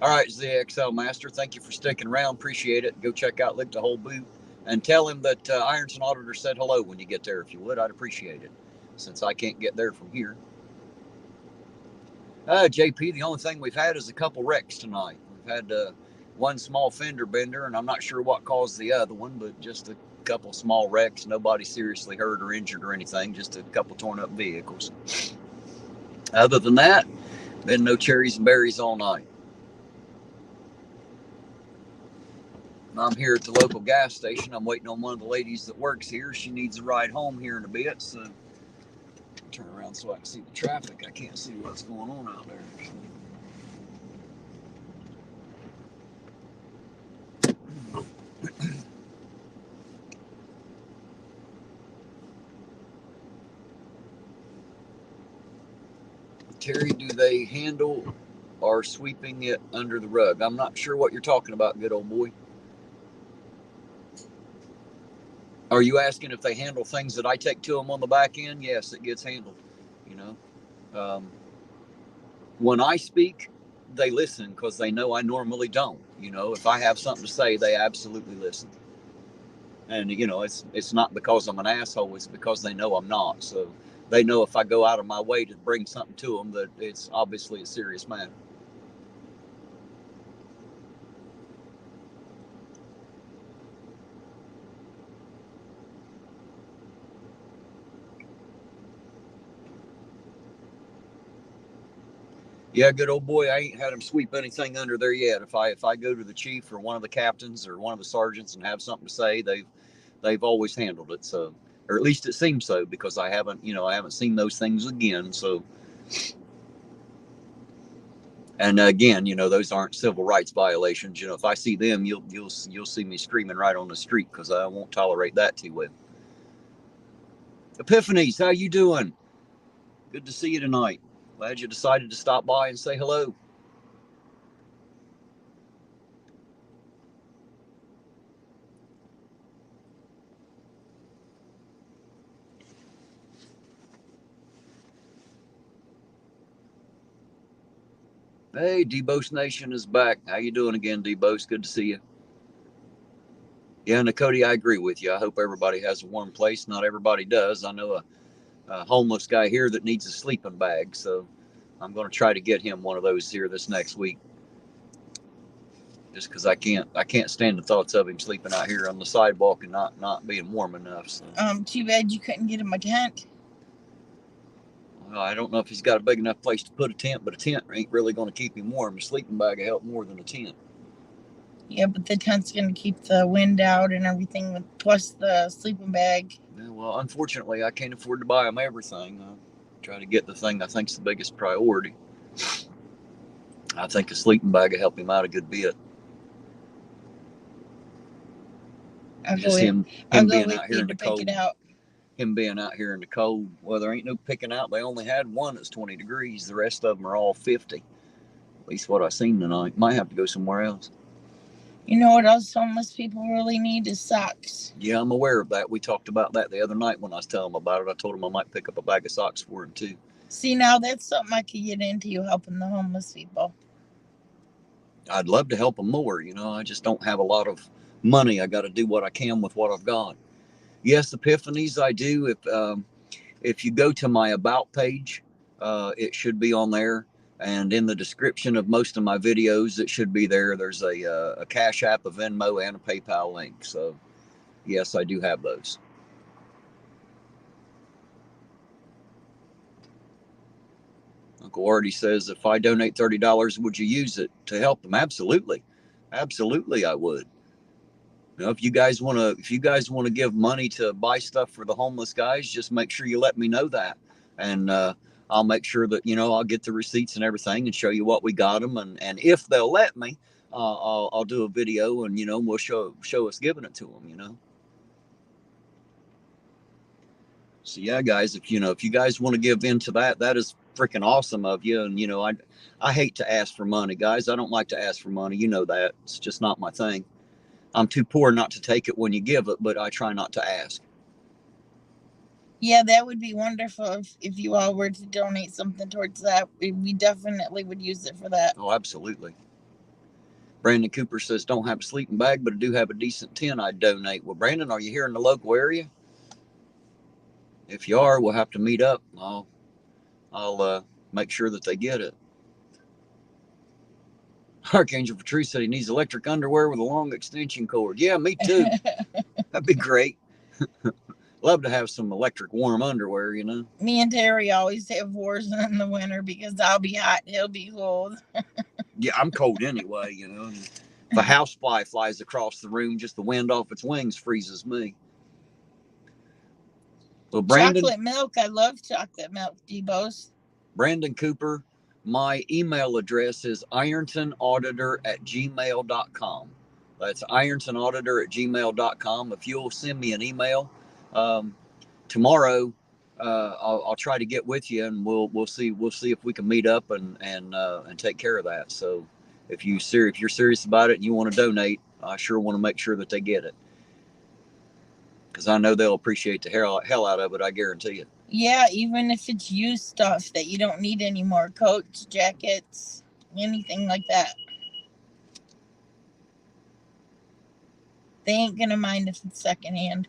E: All right, ZXL Master, thank you for sticking around. Appreciate it. Go check out Lick the Whole Boot and tell him that Ironton Auditor said hello when you get there. If you would, I'd appreciate it, since I can't get there from here. JP, the only thing we've had is a couple wrecks tonight. We've had one small fender bender, and I'm not sure what caused the other one, but just a couple small wrecks. Nobody seriously hurt or injured or anything, just a couple torn up vehicles. Other than that, been no cherries and berries all night. I'm here at the local gas station. I'm waiting on one of the ladies that works here. She needs a ride home here in a bit, so turn around so I can see the traffic. I can't see what's going on out there. Terry, do they handle or sweeping it under the rug? I'm not sure what you're talking about, good old boy. Are you asking if they handle things that I take to them on the back end? Yes, it gets handled. You know, when I speak, they listen because they know I normally don't. You know, if I have something to say, they absolutely listen. And you know, it's not because I'm an asshole. It's because they know I'm not. So they know if I go out of my way to bring something to them, that it's obviously a serious matter. Yeah, good old boy. I ain't had him sweep anything under there yet. If I go to the chief or one of the captains or one of the sergeants and have something to say, they've always handled it. So, or at least it seems so, because I haven't seen those things again. So, and again, those aren't civil rights violations. If I see them, you'll see me screaming right on the street, because I won't tolerate that too well. Epiphanies, how you doing? Good to see you tonight. Glad you decided to stop by and say hello. Hey, D-Bose Nation is back. How you doing again, D-Bose? Good to see you. Yeah, Cody, I agree with you. I hope everybody has a warm place. Not everybody does. I know a homeless guy here that needs a sleeping bag, so I'm going to try to get him one of those here this next week. Just because I can't stand the thoughts of him sleeping out here on the sidewalk and not being warm enough. So.
D: Too bad you couldn't get him a tent.
E: Well, I don't know if he's got a big enough place to put a tent, but a tent ain't really going to keep him warm. A sleeping bag will help more than a tent.
D: Yeah, but the tent's going to keep the wind out and everything, plus the sleeping bag.
E: Yeah, well, unfortunately, I can't afford to buy him everything. I try to get the thing I think's the biggest priority. I think a sleeping bag will help him out a good bit.
D: I'll go wait
E: him being
D: out
E: here in the cold.
D: Pick it out.
E: him being out here in the cold. Well, there ain't no picking out. They only had one that's 20 degrees. The rest of them are all 50. At least what I seen tonight. Might have to go somewhere else.
D: You know what else homeless people really need is socks.
E: Yeah, I'm aware of that. We talked about that the other night when I was telling them about it. I told them I might pick up a bag of socks for him too.
D: See, now that's something I could get into, helping the homeless people.
E: I'd love to help them more. I just don't have a lot of money. I got to do what I can with what I've got. Yes, epiphanies I do. If you go to my about page, it should be on there. And in the description of most of my videos, it should be there. There's a Cashapp, a Venmo, and a PayPal link. So, yes, I do have those. Uncle Artie says, if I donate $30, would you use it to help them? Absolutely. Absolutely, I would. If you guys want to give money to buy stuff for the homeless guys, just make sure you let me know that. And I'll make sure that, I'll get the receipts and everything and show you what we got them. And if they'll let me, I'll do a video and, we'll show us giving it to them, So yeah, guys, if you guys want to give into that is freaking awesome of you. And, I hate to ask for money, guys. I don't like to ask for money. You know that. It's just not my thing. I'm too poor not to take it when you give it, but I try not to ask.
D: Yeah, that would be wonderful if you all were to donate something towards that. We definitely would use it for that.
E: Oh, absolutely. Brandon Cooper says, don't have a sleeping bag, but I do have a decent tent I'd donate. Well, Brandon, are you here in the local area? If you are, we'll have to meet up. I'll make sure that they get it. Archangel Patrice said he needs electric underwear with a long extension cord. Yeah, me too. That'd be great. Love to have some electric warm underwear,
D: Me and Terry always have wars in the winter because I'll be hot, he'll be cold.
E: Yeah, I'm cold anyway, If a housefly flies across the room, just the wind off its wings freezes me. So Brandon,
D: chocolate milk, I love chocolate milk, Debos.
E: Brandon Cooper, my email address is irontonauditor@gmail.com. That's irontonauditor@gmail.com. If you'll send me an email tomorrow, I'll try to get with you, and we'll see if we can meet up and take care of that. So if you're serious about it and you want to donate, I sure want to make sure that they get it, because I know they'll appreciate the hell out of it. I guarantee you.
D: Yeah, even if it's used stuff that you don't need anymore, coats, jackets, anything like that. They ain't gonna mind if it's secondhand.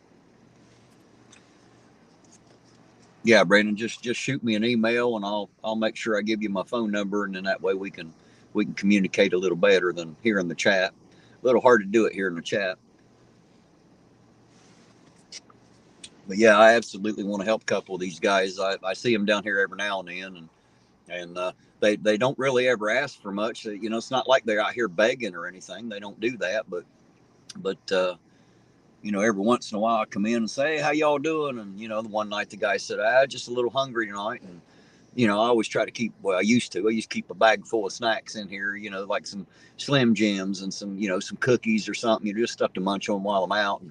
E: Yeah, Brandon, just shoot me an email and I'll make sure I give you my phone number, and then that way we can communicate a little better than here in the chat. A little hard to do it here in the chat. But yeah, I absolutely want to help a couple of these guys. I see them down here every now and then, and they don't really ever ask for much. It's not like they're out here begging or anything. They don't do that, but every once in a while I come in and say, hey, how y'all doing? And the one night the guy said, just a little hungry tonight. And I always try to keep, I used to keep a bag full of snacks in here, like some Slim Jims and some some cookies or something, just stuff to munch on while I'm out. And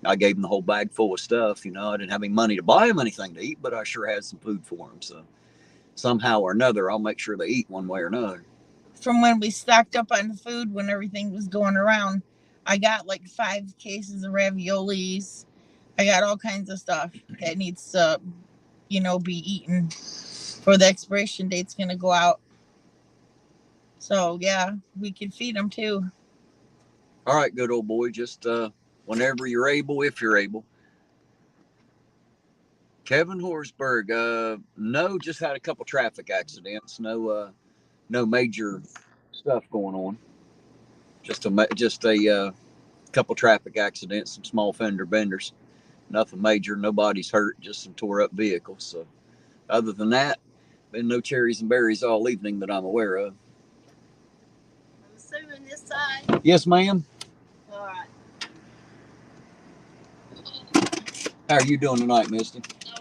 E: I gave them the whole bag full of stuff. I didn't have any money to buy them anything to eat, but I sure had some food for them. So somehow or another, I'll make sure they eat one way or another.
D: From when we stocked up on food, when everything was going around, I got like 5 cases of raviolis. I got all kinds of stuff that needs to, be eaten before the expiration date's going to go out. So, yeah, we can feed them too.
E: All right, good old boy. Just whenever you're able, if you're able. Kevin Horsberg, no, just had a couple traffic accidents. No major stuff going on. Just a couple traffic accidents, some small fender benders. Nothing major. Nobody's hurt. Just some tore up vehicles. So, other than that, been no cherries and berries all evening that I'm aware of.
D: I'm assuming this side.
E: Yes, ma'am.
D: All right.
E: How are you doing tonight, Misty?
D: Oh,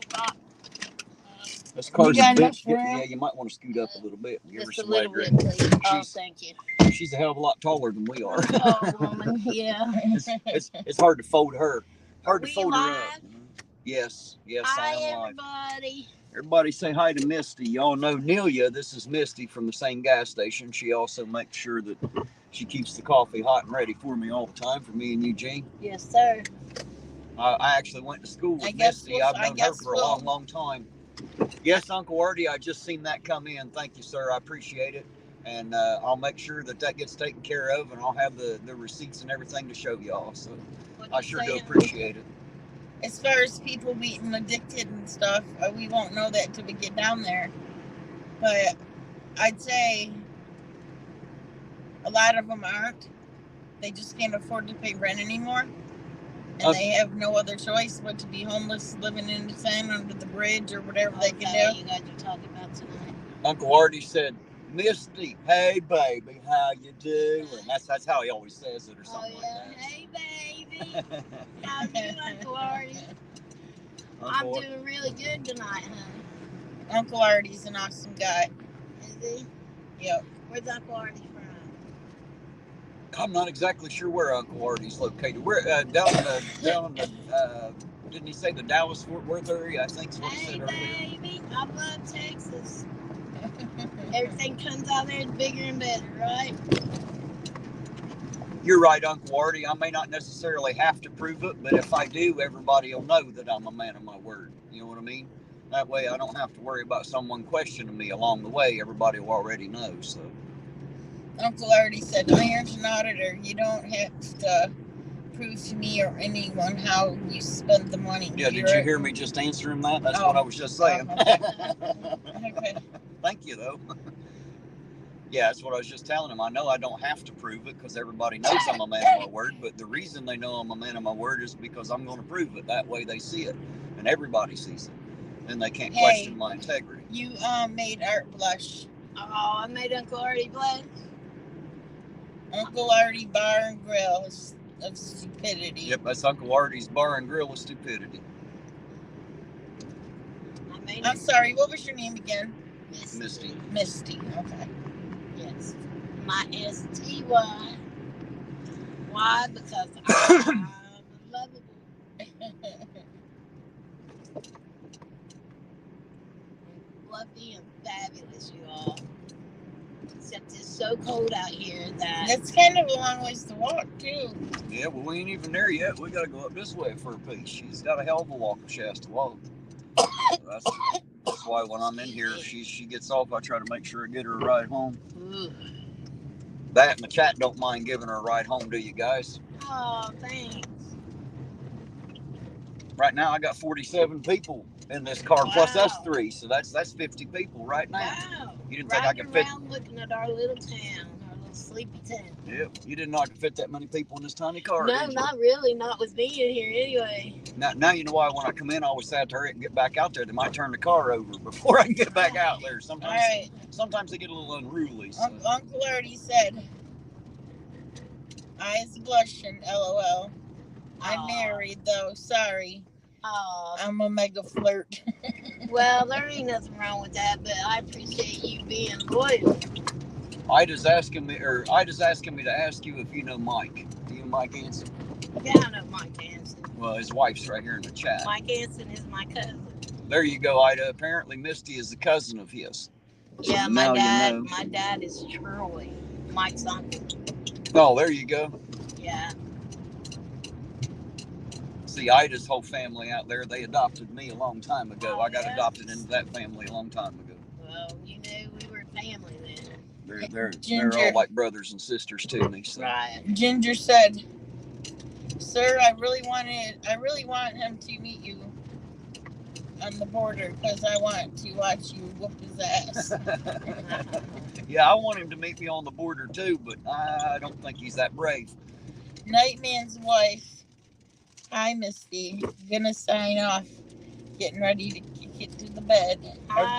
E: This car's
D: a
E: bit. Yeah, you might want to scoot up a little bit. Give her some leg room.
D: Oh, thank you.
E: She's a hell of a lot taller than we are.
D: Oh, woman, yeah.
E: It's hard to fold her. Hard to fold her up. Yes, I
F: Hi,
E: am live.
F: everybody.
E: Everybody say hi to Misty. Y'all know Nelia. This is Misty from the same gas station. She also makes sure that she keeps the coffee hot and ready for me all the time, for me and Eugene.
F: Yes, sir.
E: I actually went to school with Misty. I've known her for a long time. Yes, Uncle Artie, I just seen that come in. Thank you, sir. I appreciate it. And I'll make sure that gets taken care of, and I'll have the receipts and everything to show y'all. So I sure do appreciate it.
D: As far as people being addicted and stuff, we won't know that till we get down there. But I'd say a lot of them aren't. They just can't afford to pay rent anymore. And they have no other choice but to be homeless, living in the tent under the bridge or whatever they can do.
F: You guys are talking about tonight.
E: Uncle Artie said, Misty, hey baby, how you doing? That's how he always says it or something like that.
F: Hey baby. How you doing, Uncle Artie? I'm doing really good tonight, honey.
D: Uncle Artie's an awesome guy.
F: Is he?
D: Yep.
F: Where's Uncle Artie from?
E: I'm not exactly sure where Uncle Artie's located. We're down in the didn't he say the Dallas-Fort Worth area? I think is what he said earlier.
F: Hey baby, I love Texas. Everything comes out there bigger and better, right?
E: You're right, Uncle Artie. I may not necessarily have to prove it, but if I do, everybody will know that I'm a man of my word. You know what I mean? That way I don't have to worry about someone questioning me along the way. Everybody will already know. So
D: Uncle Artie said, irontonauditor, you don't have to prove to me or anyone how you spent the money.
E: Yeah, did you hear me just answering that? That's what I was just saying.
D: Okay.
E: Thank you, though. Yeah, that's what I was just telling him. I know I don't have to prove it because everybody knows I'm a man of my word, but the reason they know I'm a man of my word is because I'm going to prove it. That way they see it, and everybody sees it, and they can't question my integrity.
D: You made Art blush.
F: Oh, I made Uncle Artie blush.
D: Uncle Artie Bar and Grill of stupidity.
E: Yep, that's Uncle Artie's Bar and Grill of stupidity.
D: I'm sorry, what was your name again?
E: Misty.
D: Misty, okay.
F: Yes. My S-T-Y. Why? Because I'm lovable. Fluffy and fabulous, you all. Except it's so cold out here that...
D: That's kind of a long ways to walk, too.
E: Yeah, well, we ain't even there yet. We got to go up this way for a piece. She's got a hell of a walk if she has to walk. So that's why when I'm in here, if she gets off, I try to make sure I get her a ride home.
F: Ooh.
E: That and the chat don't mind giving her a ride home, do you guys?
F: Oh, thanks.
E: Right now, I got 47 people in this car, plus us 3, so that's 50 people right now.
F: Wow.
E: You didn't think I could fit?
F: Looking at our little town, our little sleepy town.
E: Yep. You didn't know I could fit that many people in this tiny car.
F: No, not really. Not with me in here anyway.
E: Now you know why when I come in, I always say to hurry and get back out there. They might turn the car over before I can get back out there. Sometimes they get a little unruly. So.
D: Uncle Artie said, eyes blushing, LOL. I'm married, though. Sorry. I'm a mega flirt.
F: Well, there ain't nothing wrong with that, but I appreciate you being loyal.
E: I just asking me to ask you if you know Mike. Do you know Mike Anson?
F: Yeah, I know Mike Anson.
E: Well, his wife's right here in the chat.
F: Mike Anson is my cousin.
E: There you go, Ida. Apparently, Misty is the cousin of his.
F: Yeah,
E: so
F: my dad.
E: You know.
F: My dad is Troy, Mike's uncle.
E: Oh, there you go.
F: Yeah.
E: See, Ida's whole family out there, they adopted me a long time ago.
F: Oh,
E: I got adopted into that family a long time ago.
F: Well, you knew we were family then.
E: They're all like brothers and sisters to me. So.
F: Right.
D: Ginger said, "Sir, I really want him to meet you on the border because I want to watch you whoop his ass."
E: Yeah, I want him to meet me on the border too, but I don't think he's that brave.
D: Nightman's wife. Hi, Misty. Gonna sign off. Getting ready to kick it to the bed.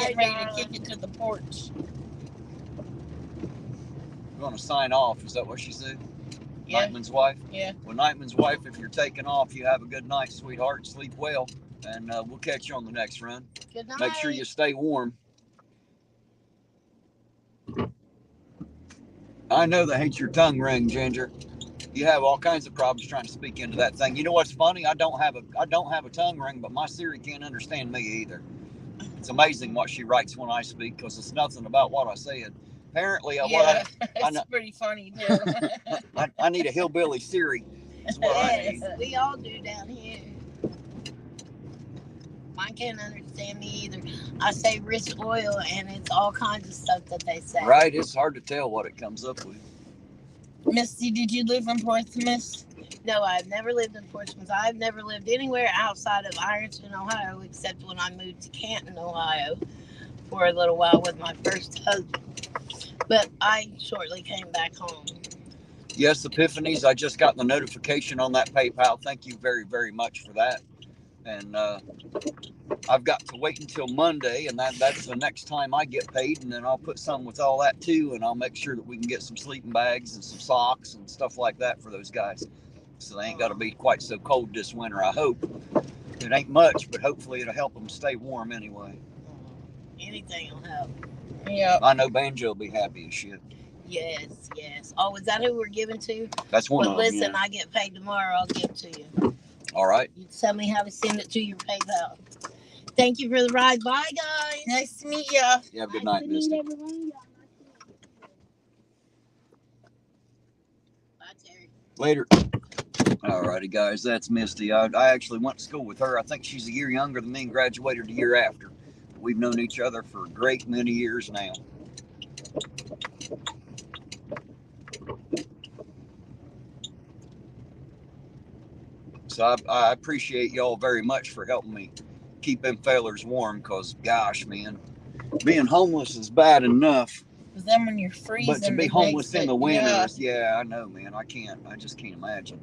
D: Getting ready to kick it to the porch.
E: We're gonna sign off. Is that what she said?
D: Yeah.
E: Nightman's wife?
D: Yeah.
E: Well, Nightman's wife, if you're taking off, you have a good night, sweetheart. Sleep well. And we'll catch you on the next run.
F: Good night.
E: Make sure you stay warm. I know that hates your tongue ring, Ginger. You have all kinds of problems trying to speak into that thing. You know what's funny? I don't have a tongue ring, but my Siri can't understand me either. It's amazing what she writes when I speak because it's nothing about what I said. Apparently,
D: it's pretty funny too.
E: I need a hillbilly Siri. That's what I need.
F: We all do down here. Mine can't understand me either. I say risk oil, and it's all kinds of stuff that they say.
E: Right? It's hard to tell what it comes up with.
D: Misty, did you live in Portsmouth?
F: No, I've never lived in Portsmouth. I've never lived anywhere outside of Ironton, Ohio, except when I moved to Canton, Ohio, for a little while with my first husband. But I shortly came back home.
E: Yes, Epiphanies, I just got the notification on that PayPal. Thank you very, very much for that. And I've got to wait until Monday, and that's the next time I get paid, and then I'll put some with all that too, and I'll make sure that we can get some sleeping bags and some socks and stuff like that for those guys. So they ain't got to be quite so cold this winter, I hope. It ain't much, but hopefully it'll help them stay warm anyway.
F: Anything will help.
D: Yeah.
E: I know Banjo will be happy as shit.
F: Yes, yes. Oh, is that who we're giving to?
E: That's one
F: But
E: of them,
F: listen,
E: yeah.
F: I get paid tomorrow. I'll give it to you.
E: All right.
F: You tell me how to send it to your PayPal. Thank you for the ride. Bye, guys.
D: Nice to meet you.
E: You have a good night, Misty.
F: Bye, Terry.
E: Later. Alrighty, guys, that's Misty. I actually went to school with her. I think she's a year younger than me and graduated the year after. We've known each other for a great many years now. So I appreciate y'all very much for helping me keep them fellers warm because, gosh, man, being homeless is bad enough.
D: Because then when you're freezing,
E: But to be homeless in the winter, yeah, I know, man. I just can't imagine.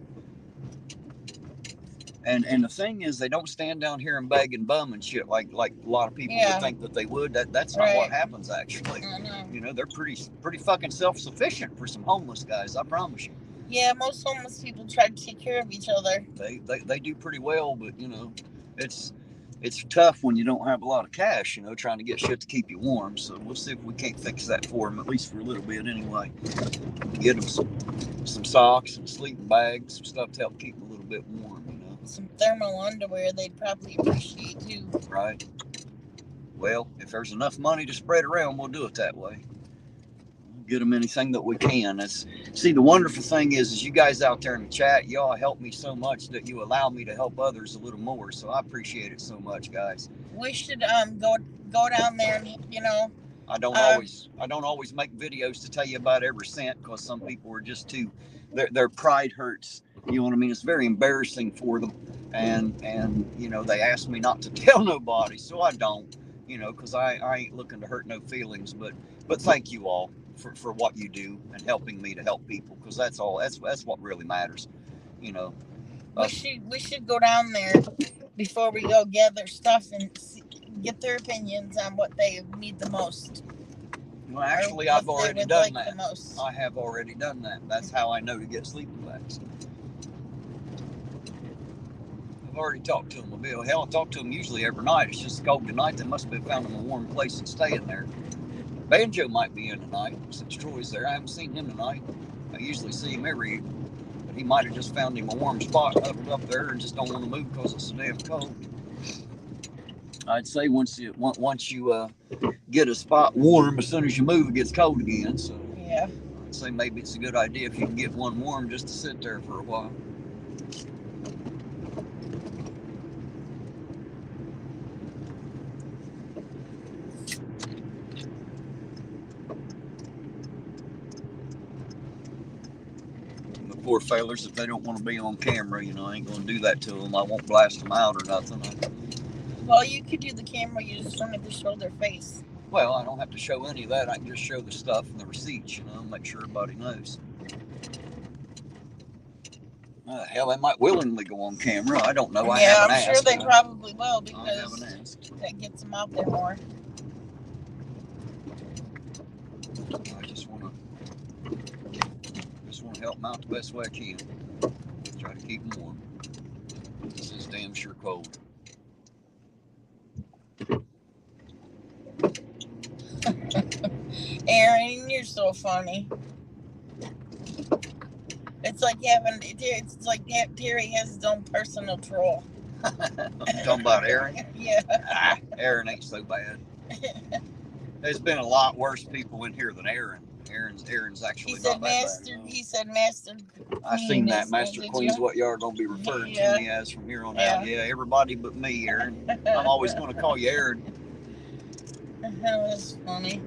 E: And the thing is, they don't stand down here and beg and bum and shit like a lot of people would think that they would. That's not what happens, actually. You know, they're pretty fucking self-sufficient for some homeless guys, I promise you.
D: Yeah, most homeless people try to take care of each other.
E: They do pretty well, but, you know, it's tough when you don't have a lot of cash, you know, trying to get shit to keep you warm. So we'll see if we can't fix that for them, at least for a little bit anyway. Get them some socks and sleeping bags, some stuff to help keep them a little bit warm, you know.
D: Some thermal underwear they'd probably appreciate too.
E: Right. Well, if there's enough money to spread around, we'll do it that way. Get them anything that we can. See, the wonderful thing is you guys out there in the chat, y'all help me so much that you allow me to help others a little more. So I appreciate it so much, guys.
D: We should go down there and, you know.
E: I don't always make videos to tell you about every cent because some people are just too, their pride hurts. You know what I mean? It's very embarrassing for them, and you know they ask me not to tell nobody, so I don't. You know, because I ain't looking to hurt no feelings, but thank you all for what you do and helping me to help people, because that's what really matters. You know,
D: we should go down there before we go gather stuff and get their opinions on what they need the most.
E: Well, actually, I've already done that. I have already done that. That's how I know to get sleeping bags. I've already talked to them a bit. Hell, I talk to them usually every night. It's just cold tonight. They must have found them a warm place and stay in there. Banjo might be in tonight since Troy's there. I haven't seen him tonight. I usually see him every evening. But he might have just found him a warm spot huddled up there and just don't want to move because it's so damn cold. I'd say once you get a spot warm, as soon as you move, it gets cold again. So
D: yeah,
E: I'd say maybe it's a good idea if you can get one warm just to sit there for a while. The poor failures, if they don't want to be on camera, you know, I ain't going to do that to them. I won't blast them out or nothing.
D: Well, you could do the camera. You just don't have to show their face.
E: Well, I don't have to show any of that. I can just show the stuff and the receipts, you know, make sure everybody knows. Hell, they might willingly go on camera. I don't know. I haven't asked.
D: Yeah, I'm sure they probably will because
E: I haven't asked.
D: That gets them out there more.
E: I just want to help them out the best way I can. Try to keep them warm. This is damn sure cold.
D: Aaron, you're so funny. It's like Terry has his own personal troll.
E: Talking about Aaron?
D: Yeah.
E: Aaron ain't so bad. There's been a lot worse people in here than Aaron. Aaron's actually
D: He said
E: not that
D: Master.
E: bad.
D: He said Master.
E: I seen that. Master Queen's what y'all are going to be referring to me as from here on out. Yeah, everybody but me, Aaron. I'm always going to call you Aaron.
D: That was funny.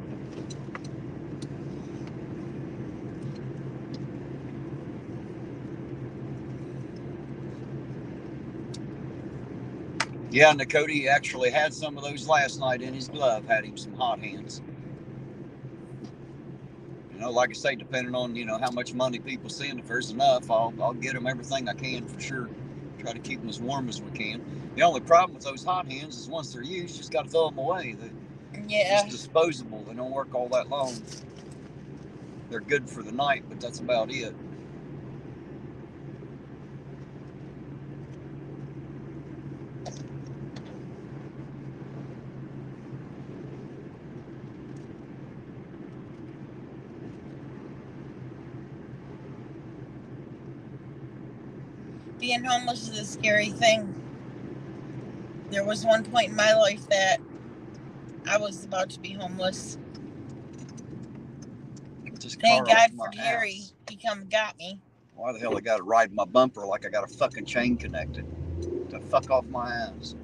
E: Yeah, Nakoti actually had some of those last night in his glove. Had him some hot hands. You know, like I say, depending on, you know, how much money people send, if there's enough, I'll get them everything I can for sure. Try to keep them as warm as we can. The only problem with those hot hands is once they're used, you just got to throw them away. They're just disposable. They don't work all that long. They're good for the night, but that's about it.
D: Being homeless is a scary thing. There was one point in my life that I was about to be homeless. Thank God for Terry. He come and got me.
E: Why the hell I got to ride my bumper like I got a fucking chain connected? To fuck off my ass.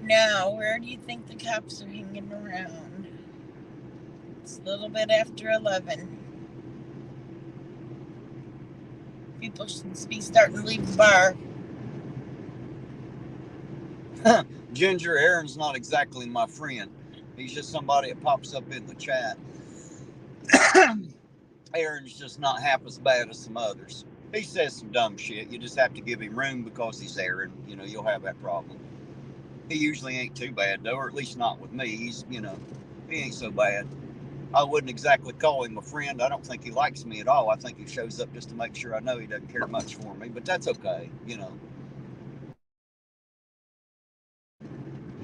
D: Now, where do you think the cops are hanging around? It's a little bit after 11. People should be starting to leave the bar.
E: Ginger, Aaron's not exactly my friend. He's just somebody that pops up in the chat. Aaron's just not half as bad as some others. He says some dumb shit. You just have to give him room because he's Aaron. You know, you'll have that problem. He usually ain't too bad, though, or at least not with me. He's, you know, he ain't so bad. I wouldn't exactly call him a friend. I don't think he likes me at all. I think he shows up just to make sure I know he doesn't care much for me, but that's okay, you know.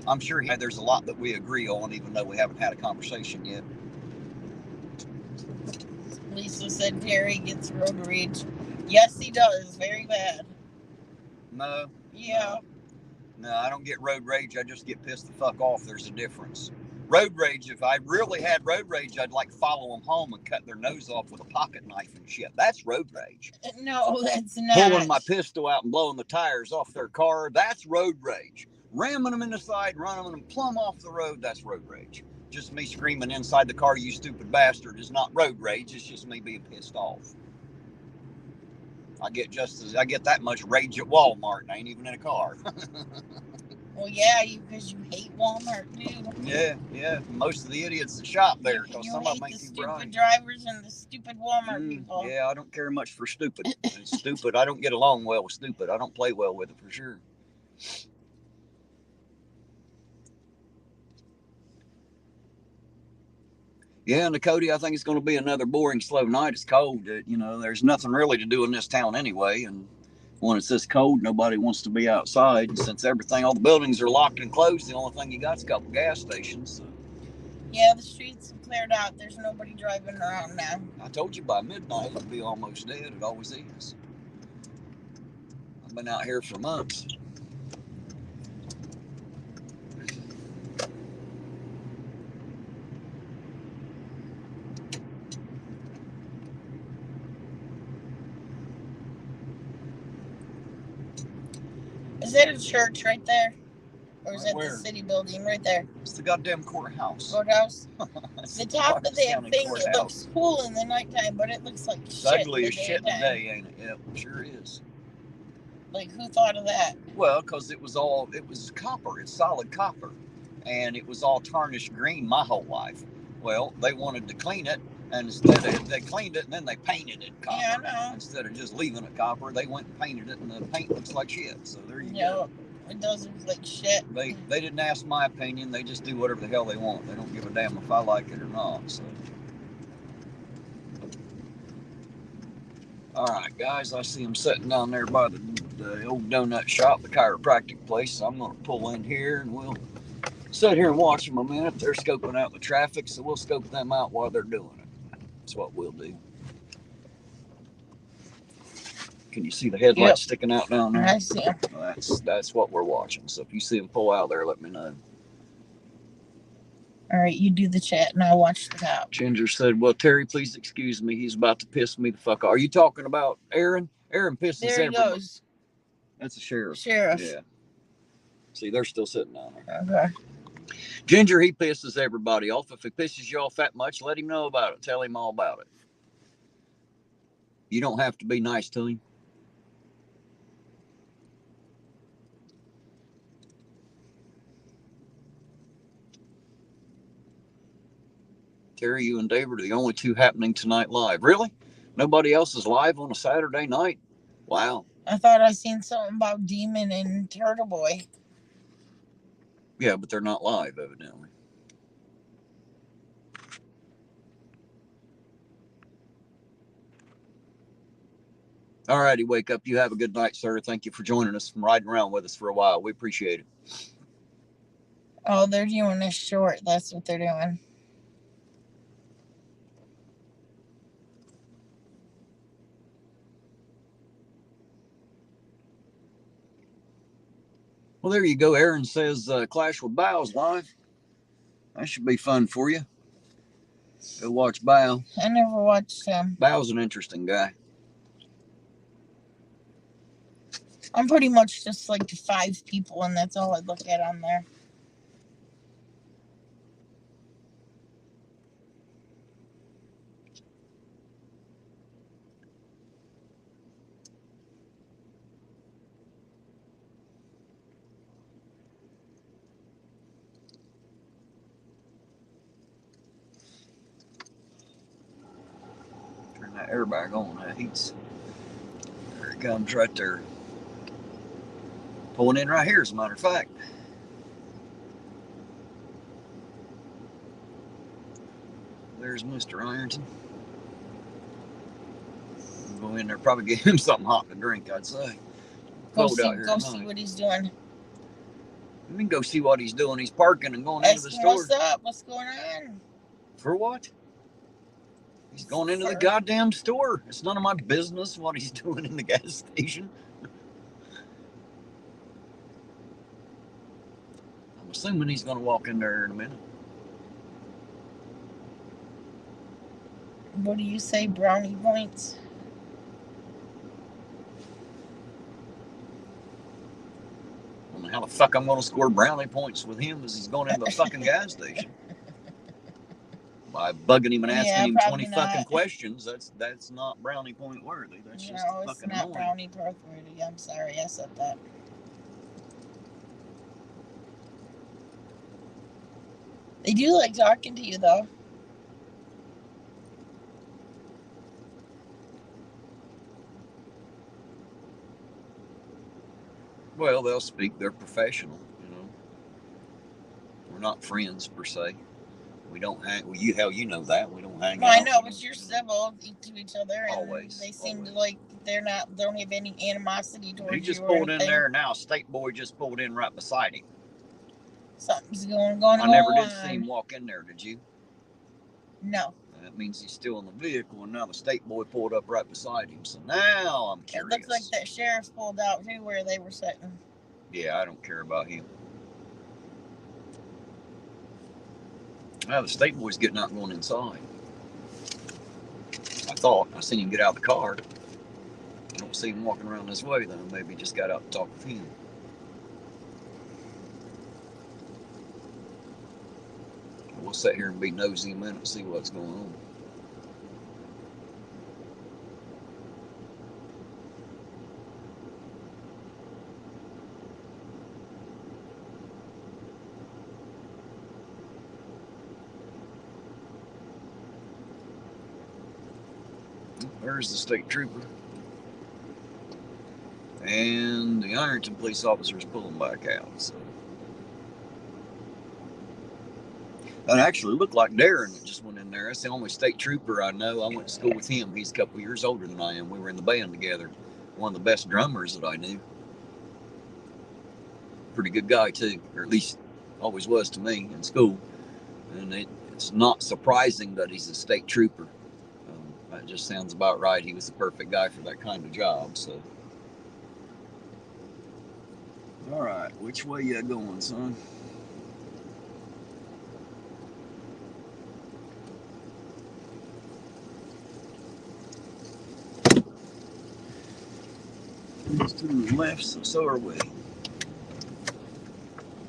E: I'm sure there's a lot that we agree on, even though we haven't had a conversation yet.
D: Lisa said Terry gets road rage. Yes, he does. Very bad.
E: No.
D: Yeah.
E: No, I don't get road rage. I just get pissed the fuck off. There's a difference. Road rage, if I really had road rage, I'd like follow them home and cut their nose off with a pocket knife and shit. That's road rage.
D: No, that's not.
E: Pulling my pistol out and blowing the tires off their car, that's road rage. Ramming them in the side, running them plumb off the road, that's road rage. Just me screaming inside the car, you stupid bastard, is not road rage. It's just me being pissed off. I get that much rage at Walmart and I ain't even in a car.
D: Well, yeah, because you hate Walmart, too.
E: Yeah. Most of the idiots that shop there, because some of them ain't
D: the
E: too bright.
D: stupid drivers and the stupid Walmart people.
E: Yeah, I don't care much for stupid. It's stupid. I don't get along well with stupid. I don't play well with it for sure. Yeah, Nakoti, I think it's going to be another boring, slow night. It's cold. You know, there's nothing really to do in this town anyway. And when it's this cold, nobody wants to be outside. And since all the buildings are locked and closed, the only thing you got is a couple gas stations. So.
D: Yeah, the streets have cleared out. There's nobody driving around now.
E: I told you by midnight it'd be almost dead. It always is. I've been out here for months.
D: Is that a church right there? Or is
E: Right
D: it
E: where?
D: the city building right there?
E: It's the goddamn courthouse.
D: Courthouse? The top of that thing,
E: Courthouse.
D: it looks cool in the nighttime, but it looks like
E: It's
D: shit
E: ugly
D: in
E: as
D: the
E: shit in the
D: daytime.
E: day, ain't it? Yep, sure is.
D: Like, who thought of that?
E: Well, because it was copper. It's solid copper. And it was all tarnished green my whole life. Well, they wanted to clean it, and instead they cleaned it and then they painted it copper.
D: Yeah, I know.
E: Instead of just leaving it copper, they went and painted it, and the paint looks like shit. So there you
D: Yep.
E: go.
D: It does look like shit.
E: They didn't ask my opinion. They just do whatever the hell they want. They don't give a damn if I like it or not. So. All right, guys, I see them sitting down there by the old donut shop, the chiropractic place. So I'm going to pull in here and we'll sit here and watch them a minute. They're scoping out the traffic, so we'll scope them out while they're doing it. That's what we'll do. Can you see the headlights sticking out down there?
D: I see them.
E: Well, that's what we're watching. So if you see them pull out there, let me know.
D: All right, you do the chat and I'll watch the cop.
E: Ginger said, well, Terry, please excuse me. He's about to piss me the fuck off. Are you talking about Aaron? Aaron pisses
D: there he
E: everybody.
D: Goes.
E: That's a sheriff.
D: Sheriff.
E: Yeah. See, they're still sitting down there.
D: Okay.
E: Ginger, he pisses everybody off. If he pisses you off that much, let him know about it. Tell him all about it. You don't have to be nice to him. Terry, you and David are the only two happening tonight live. Really? Nobody else is live on a Saturday night? Wow.
D: I thought I seen something about Demon and Turtle Boy.
E: Yeah, but they're not live, evidently. All righty, wake up. You have a good night, sir. Thank you for joining us and riding around with us for a while. We appreciate it.
D: Oh, they're doing this short. That's what they're doing.
E: Well, there you go. Aaron says Clash with Bow's live. That should be fun for you. Go watch Bow.
D: I never watched him.
E: Bow's an interesting guy.
D: I'm pretty much just like 5 people, and that's all I look at on there.
E: Turn that airbag on. That heat's. There it comes right there. Pulling in right here, as a matter of fact. There's Mr. Ironton. We'll go in there, probably get him something hot to drink, I'd say.
D: Go see what he's doing.
E: You can go see what he's doing. He's parking and going into the store.
D: What's up? What's going on?
E: For what? He's going into the goddamn store. It's none of my business what he's doing in the gas station. I'm assuming he's going to walk in there in a minute.
D: What do you say, brownie points?
E: I don't know how the fuck I'm going to score brownie points with him as he's going into the fucking gas station. By bugging him and asking him 20 fucking questions, that's not brownie point worthy. That's just fucking
D: it's not
E: annoying.
D: brownie point worthy. I'm sorry, I said that. They do like talking to you, though.
E: Well, they'll speak. They're professional, you know. We're not friends per se. We don't hang. Well, you know that we don't hang out.
D: I know, but you're civil to each other, and
E: always.
D: They seem to like they don't have any animosity towards you.
E: He just pulled in there now. State boy just pulled in right beside him.
D: Something's going on.
E: I never did see him walk in there. Did you?
D: No.
E: That means he's still in the vehicle, and now the state boy pulled up right beside him. So now I'm curious.
D: It looks like that sheriff pulled out too, where they were sitting.
E: Yeah, I don't care about him. Now the state boy's getting out and going inside. I seen him get out of the car. I don't see him walking around this way, then maybe he just got out to talk with him. We'll sit here and be nosy a minute and see what's going on. There's the state trooper. And the Ironton police officer is pulling back out. So that actually looked like Darren that just went in there. That's the only state trooper I know. I went to school with him. He's a couple years older than I am. We were in the band together. One of the best drummers that I knew. Pretty good guy too, or at least always was to me in school. And it's not surprising that he's a state trooper. That just sounds about right. He was the perfect guy for that kind of job. So, all right, which way you going, son? It's to the left, so are we.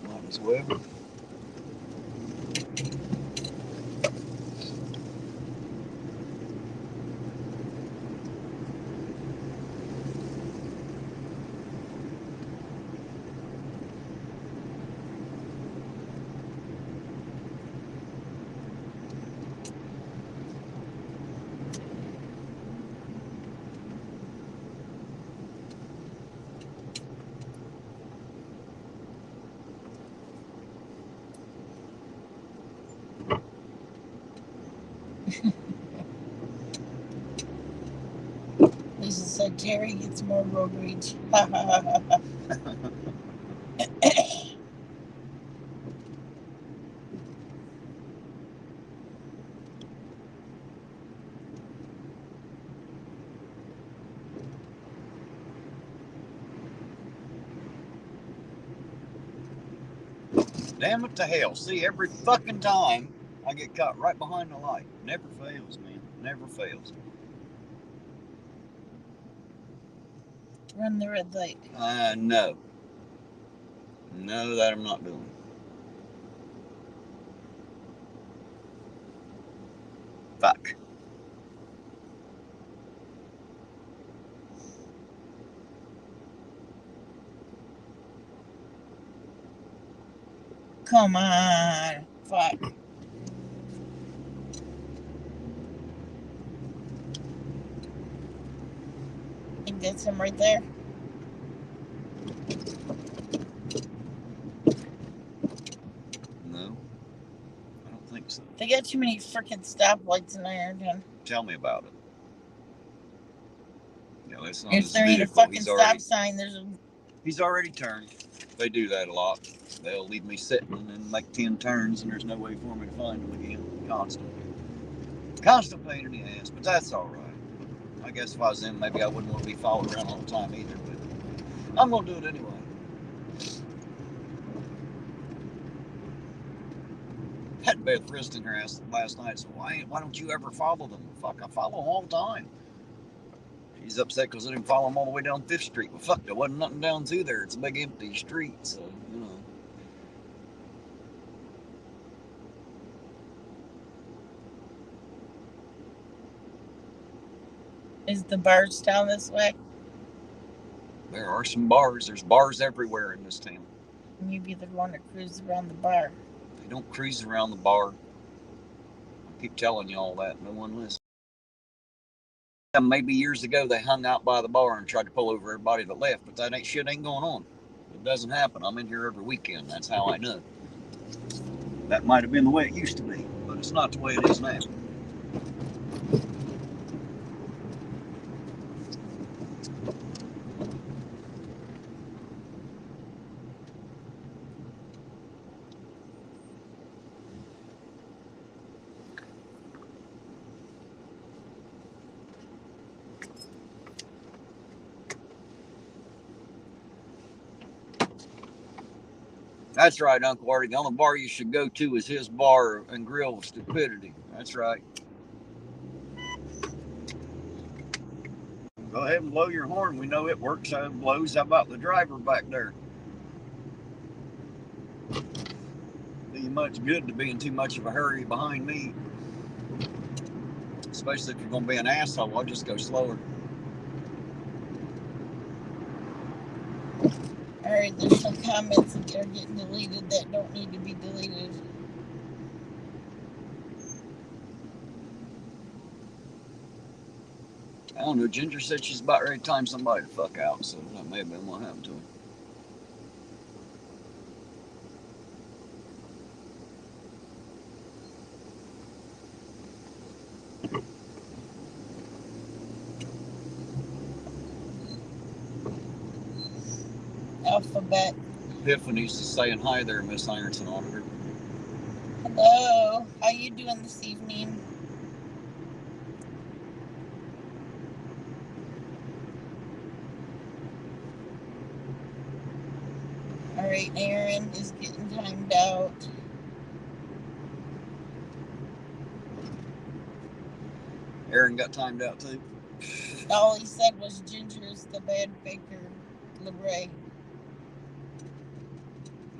E: Might as well.
D: Lisa said Terry gets more road rage.
E: Damn it to hell. See, every fucking time I get caught right behind the light. Never fails, man. Never fails.
D: Run the red light.
E: No. No, that I'm not doing. Fuck.
D: Come on. Fuck. Think that's him right there.
E: No. I don't think so.
D: They got too many freaking stoplights in Ironton.
E: Tell me about it. Yeah, that's not
D: If
E: his
D: there ain't a
E: vehicle.
D: fucking stop sign, there's a...
E: He's already turned. They do that a lot. They'll leave me sitting and make 10 turns, and there's no way for me to find them again. Constant pain in the ass, but that's all right. I guess if I was in, maybe I wouldn't want to be followed around all the time either, but I'm going to do it anyway. Had Beth Frist in her ass last night, so why don't you ever follow them? Fuck, I follow them all the time. She's upset because I didn't follow them all the way down 5th Street. Well, fuck, there wasn't nothing down through there. It's a big empty street, so, you know.
D: Is the bars down this way?
E: There are some bars. There's bars everywhere in this town.
D: Maybe they're going to cruise around the bar.
E: They don't cruise around the bar. I keep telling you all that. No one listens. Maybe years ago they hung out by the bar and tried to pull over everybody that left, but that shit ain't going on. It doesn't happen. I'm in here every weekend. That's how I know. That might have been the way it used to be, but it's not the way it is now. That's right, Uncle Artie. The only bar you should go to is his bar and grill of stupidity. That's right. Go ahead and blow your horn. We know it works. How it blows. How about the driver back there? Do you much good to be in too much of a hurry behind me. Especially if you're going to be an asshole. I'll just go slower.
D: Alright, there's some comments that they're getting deleted that don't need to be deleted.
E: I don't know. Ginger said she's about ready to time somebody the fuck out, so that may have been what happened to her.
D: Alphabet.
E: Epiphany's just saying hi there, Miss Ironton Auditor.
D: Hello. How you doing this evening? All right, Aaron is getting timed out.
E: Aaron got timed out too.
D: All he said was Ginger is the bad baker, LeRae.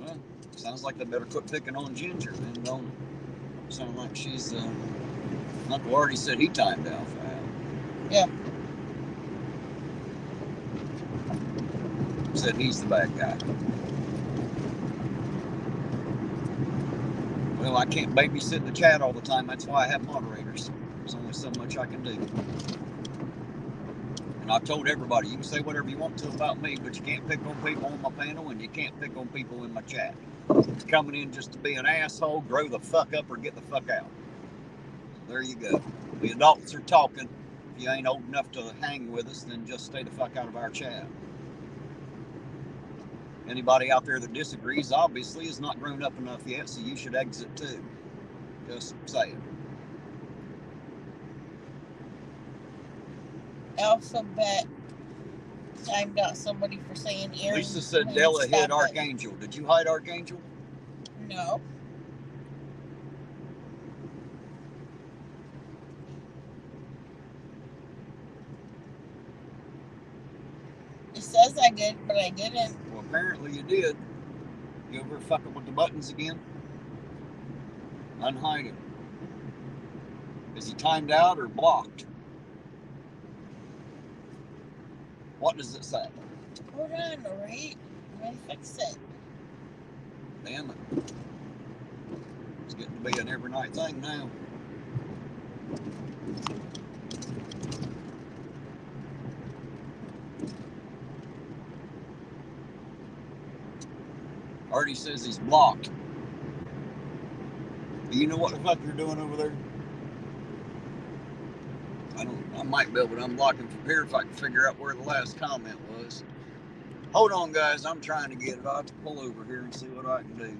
E: Well, sounds like they better quit picking on Ginger, then, don't it? Sound like she's, Uncle Artie said he timed out.
D: Yeah.
E: Said he's the bad guy. Well, I can't babysit the chat all the time. That's why I have moderators. There's only so much I can do. And I've told everybody, you can say whatever you want to about me, but you can't pick on people on my panel and you can't pick on people in my chat. If you're coming in just to be an asshole, grow the fuck up or get the fuck out. There you go. The adults are talking. If you ain't old enough to hang with us, then just stay the fuck out of our chat. Anybody out there that disagrees, obviously, is not grown up enough yet, so you should exit too. Just saying.
D: Alphabet timed out somebody for saying Aaron.
E: Lisa said Della hid Archangel. Did you hide Archangel?
D: No. It says I did, but I didn't.
E: Well, apparently you did. You over fucking with the buttons again? Unhide him. Is he timed out or blocked? What does it say?
D: Hold on, alright? I'm gonna fix it.
E: Damn it. It's getting to be an every night thing now. Artie says he's blocked. Do you know what the fuck you're doing over there? I might be able to unblock him from here if I can figure out where the last comment was. Hold on, guys. I'm trying to get it. I'll have to pull over here and see what I can do.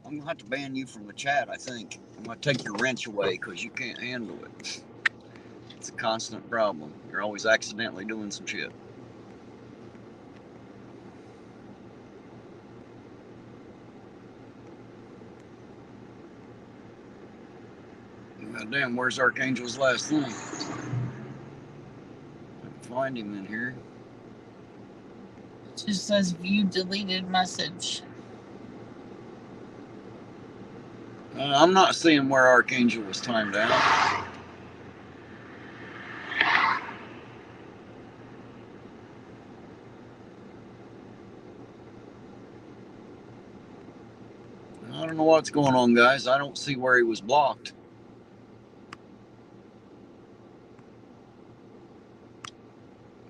E: I'm going to have to ban you from the chat, I think. I'm going to take your wrench away because you can't handle it. It's a constant problem. You're always accidentally doing some shit. God damn, where's Archangel's last thing? I can find him in here.
D: It just says view deleted message.
E: I'm not seeing where Archangel was timed out. I don't know what's going on, guys. I don't see where he was blocked.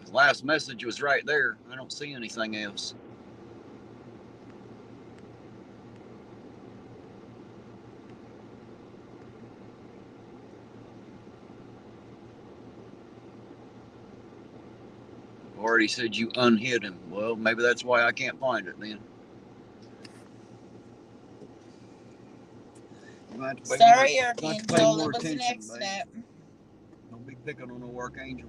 E: His last message was right there. I don't see anything else. Already said you unhid him. Well, maybe that's why I can't find it then.
D: Sorry, Archangel. It was an accident.
E: Don't be picking on no Archangel.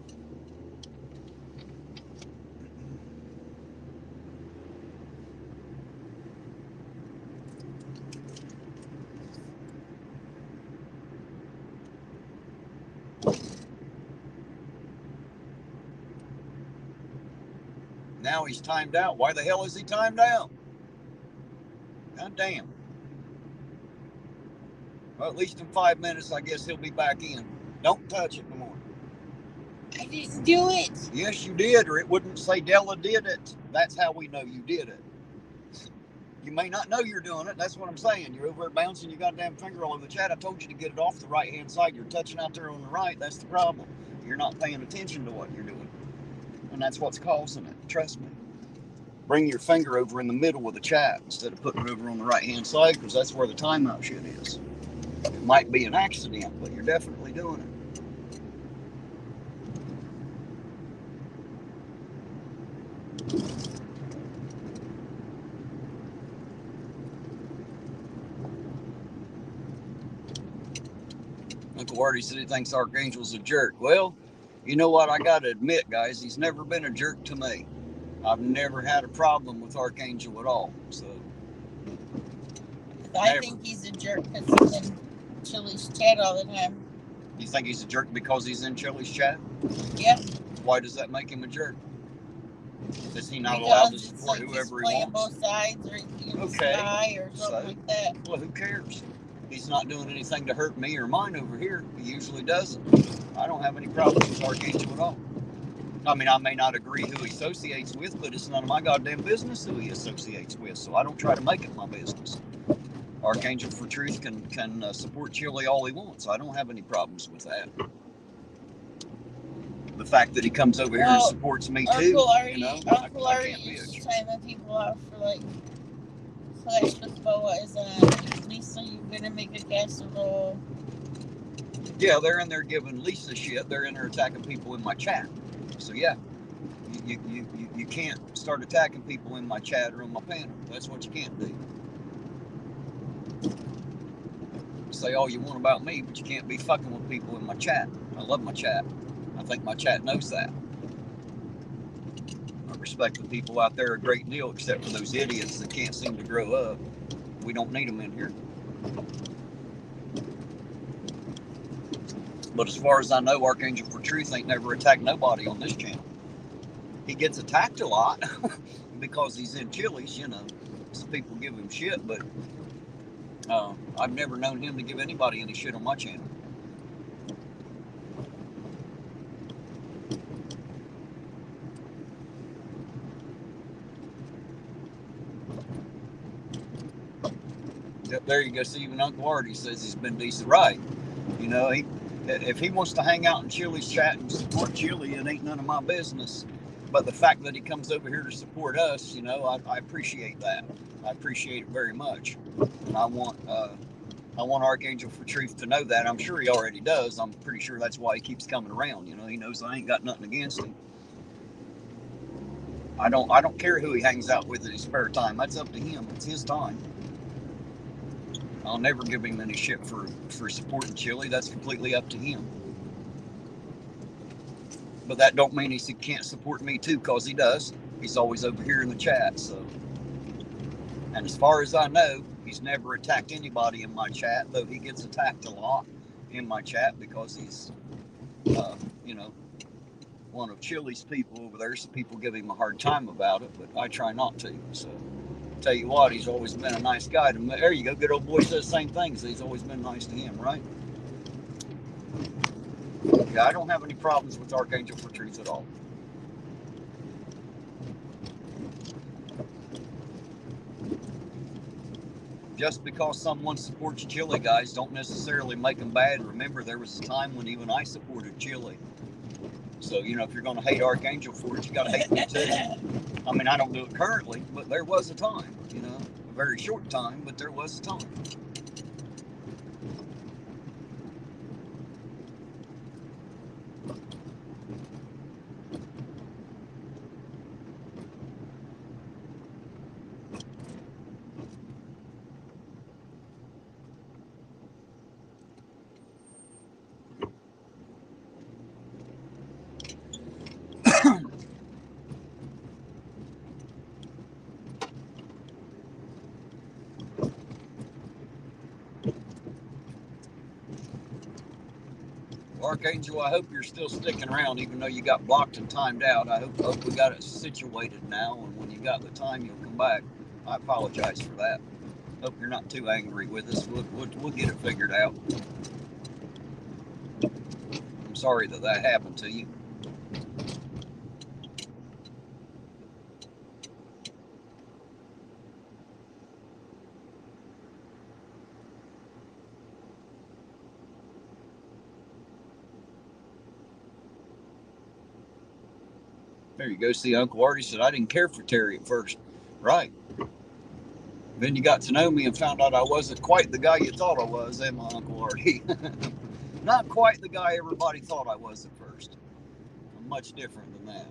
E: Now he's timed out. Why the hell is he timed out? God damn. Well, at least in 5 minutes, I guess he'll be back in. Don't touch it no more.
D: I didn't do it.
E: Yes, you did, or it wouldn't say Della did it. That's how we know you did it. You may not know you're doing it. That's what I'm saying. You're over there bouncing your goddamn finger all over the chat. I told you to get it off the right-hand side. You're touching out there on the right. That's the problem. You're not paying attention to what you're doing. And that's what's causing it. Trust me. Bring your finger over in the middle of the chat instead of putting it over on the right-hand side, because that's where the timeout shit is. It might be an accident, but you're definitely doing it. Uncle Artie said he thinks Archangel's a jerk. Well, you know what? I got to admit, guys, he's never been a jerk to me. I've never had a problem with Archangel at all. So
D: I think he's a jerk because he's in Chili's chat all the time.
E: You think he's a jerk because he's in Chili's chat?
D: Yeah.
E: Why does that make him a jerk? Is he not
D: because
E: allowed to support
D: like
E: whoever he
D: playing
E: wants?
D: both sides, or he's
E: Okay.
D: spy or something like that.
E: Well, who cares? He's not doing anything to hurt me or mine over here. He usually doesn't. I don't have any problems with Archangel at all. I mean, I may not agree who he associates with, but it's none of my goddamn business who he associates with, so I don't try to make it my business. Archangel for Truth can support Chili all he wants. I don't have any problems with that. The fact that he comes over here and supports me too,
D: Uncle Artie is timing people out for like Clash with Boa. Isn't Lisa, you gonna make a casserole?
E: Yeah, they're in there giving Lisa shit. They're in there attacking people in my chat. So yeah, you can't start attacking people in my chat or on my panel. That's what you can't do. Say all you want about me, but you can't be fucking with people in my chat. I love my chat. I think my chat knows that. I respect the people out there a great deal, except for those idiots that can't seem to grow up. We don't need them in here. But as far as I know, Archangel for Truth ain't never attacked nobody on this channel. He gets attacked a lot because he's in Chili's, so people give him shit, but I've never known him to give anybody any shit on my channel. Yep, there you go. See, even Uncle Artie says he's been decent. Right. If he wants to hang out in Chili's chat and support Chili, it ain't none of my business. But the fact that he comes over here to support us, I appreciate that. I appreciate it very much. And I want Archangel for Truth to know that. I'm sure he already does. I'm pretty sure that's why he keeps coming around. He knows I ain't got nothing against him. I don't care who he hangs out with in his spare time. That's up to him. It's his time. I'll never give him any shit for supporting Chili. That's completely up to him. But that don't mean he can't support me too, because he does. He's always over here in the chat. So, and as far as I know, he's never attacked anybody in my chat, though he gets attacked a lot in my chat because he's, one of Chili's people over there. So people give him a hard time about it, but I try not to. So, tell you what, he's always been a nice guy to me. There you go. Good old boy says the same things. He's always been nice to him, right? Yeah, I don't have any problems with Archangel for Truth at all. Just because someone supports Chili, guys, don't necessarily make them bad. Remember, there was a time when even I supported Chili. So, if you're going to hate Archangel for it, you got to hate me too. I mean, I don't do it currently, but there was a time, a very short time, but there was a time. Archangel, I hope you're still sticking around, even though you got blocked and timed out. I hope we got it situated now, and when you got the time, you'll come back. I apologize for that. Hope you're not too angry with us. We'll get it figured out. I'm sorry that happened to you. There you go. See, Uncle Artie said, I didn't care for Terry at first. Right. Then you got to know me and found out I wasn't quite the guy you thought I was, my Uncle Artie? Not quite the guy everybody thought I was at first. I'm much different than that.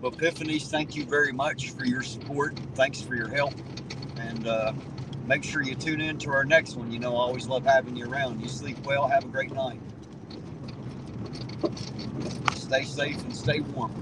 E: Well, Epiphanies, thank you very much for your support. Thanks for your help. And make sure you tune in to our next one. You know, I always love having you around. You sleep well. Have a great night. Stay safe and stay warm.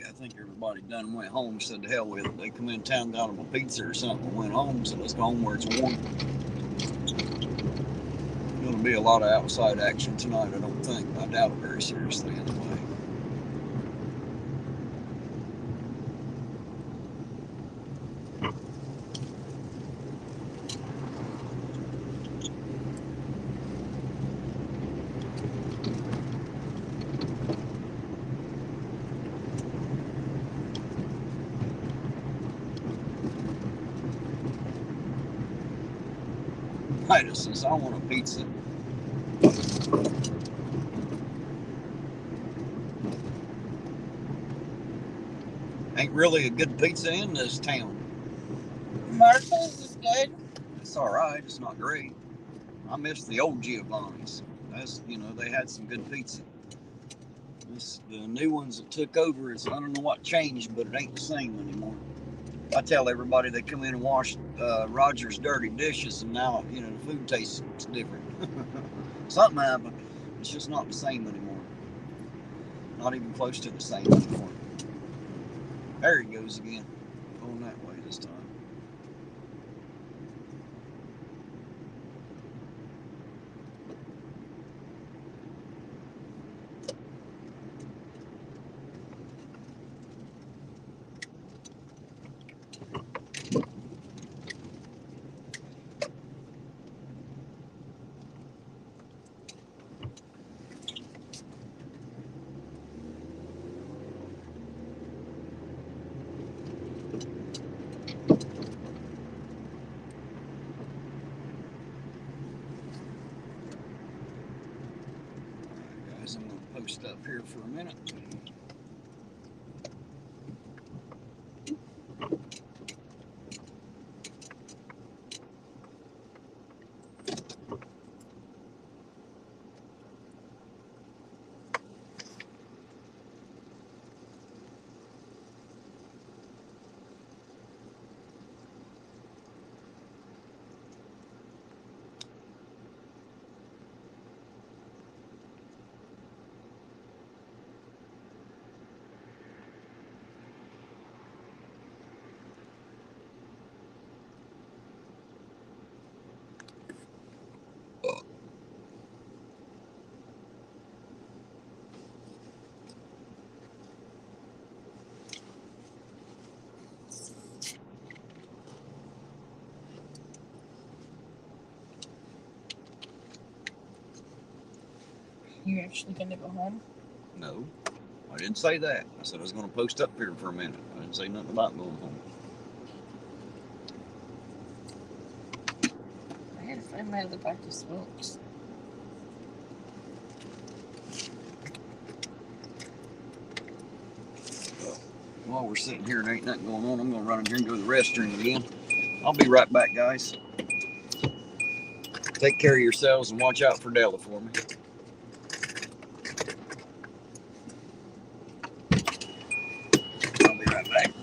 E: I think everybody done went home, said to hell with it. They come in town, got them a pizza or something, went home, said let's go home where it's warm. Going to be a lot of outside action tonight, I don't think. I doubt it very seriously anyway. Titus says, I want a pizza. Ain't really a good pizza in this town.
D: Marshall's is good.
E: It's all right. It's not great. I miss the old Giovanni's. That's, you know, they had some good pizza. The new ones that took over, I don't know what changed, but it ain't the same anymore. I tell everybody they come in and wash Roger's dirty dishes, and now, you know, the food tastes different. Something happened. It's just not the same anymore. Not even close to the same anymore. There he goes again. Going that way this time. I'm going to post up here for a minute.
D: You're actually gonna go home?
E: No, I didn't say that. I said I was going to post up here for a minute. I didn't say nothing about going home.
D: I gotta find my other box of smokes.
E: While we're sitting here and ain't nothing going on, I'm going to run in here and go to the restroom again. I'll be right back, guys. Take care of yourselves and watch out for Della for me. I'll be right back.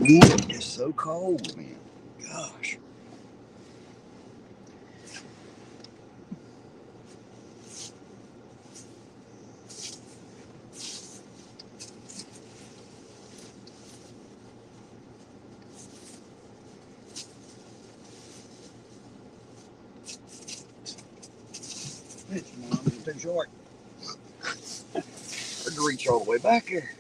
E: It's so cold, man. Gosh. It's Mom, it's too short. Hard to reach all the way back here.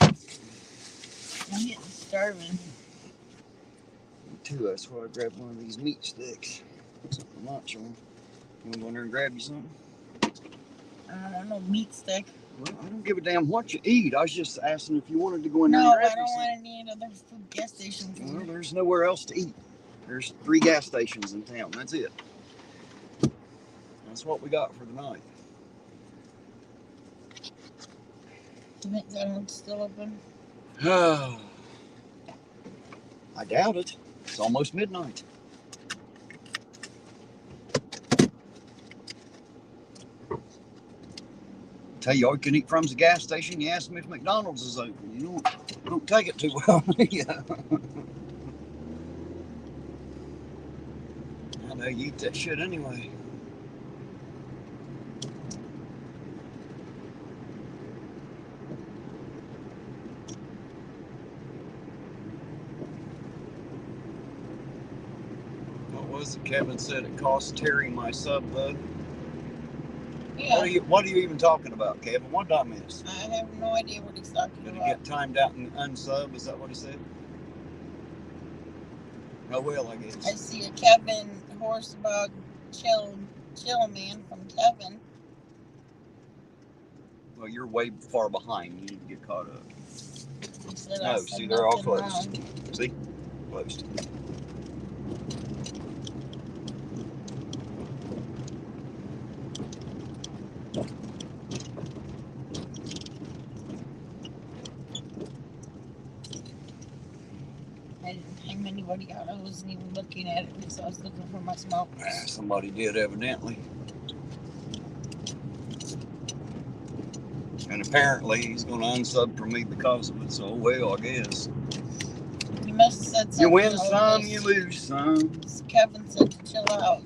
D: I'm getting starving.
E: Me too, that's why I grabbed one of these meat sticks. Something lunch on. You want to go in there and grab you something?
D: I don't know, meat stick.
E: Well, I don't give a damn what you eat. I was just asking if you wanted to go in there
D: No,
E: and grab
D: I don't
E: you something.
D: want any other food gas station food.
E: Well, there's nowhere else to eat. There's 3 gas stations in town. That's it. That's what we got for the night.
D: Do you think McDonald's still open?
E: I doubt it. It's almost midnight. Tell you all you can eat from's a gas station. You ask them if McDonald's is open. You don't take it too well. Yeah. I know you eat that shit anyway. What was it? Kevin said it cost Terry my sub bug.
D: Yeah.
E: What are you even talking about, Kevin? What did I miss?
D: I have no idea what he's talking
E: Did
D: about.
E: he get timed out and unsub? Is that what he said? Oh well, I guess.
D: I see a Kevin Horsebug chill man from Kevin.
E: Well, you're way far behind. You need to get caught up.
D: He said
E: No, see, they're all closed. See? Closed.
D: I didn't time anybody out. I wasn't even looking at it because I was looking for my smokers.
E: Somebody did, evidently. And apparently he's going to unsub from me because of it, so well, I guess.
D: You must have said something.
E: You win some, you lose some.
D: Kevin said to chill out.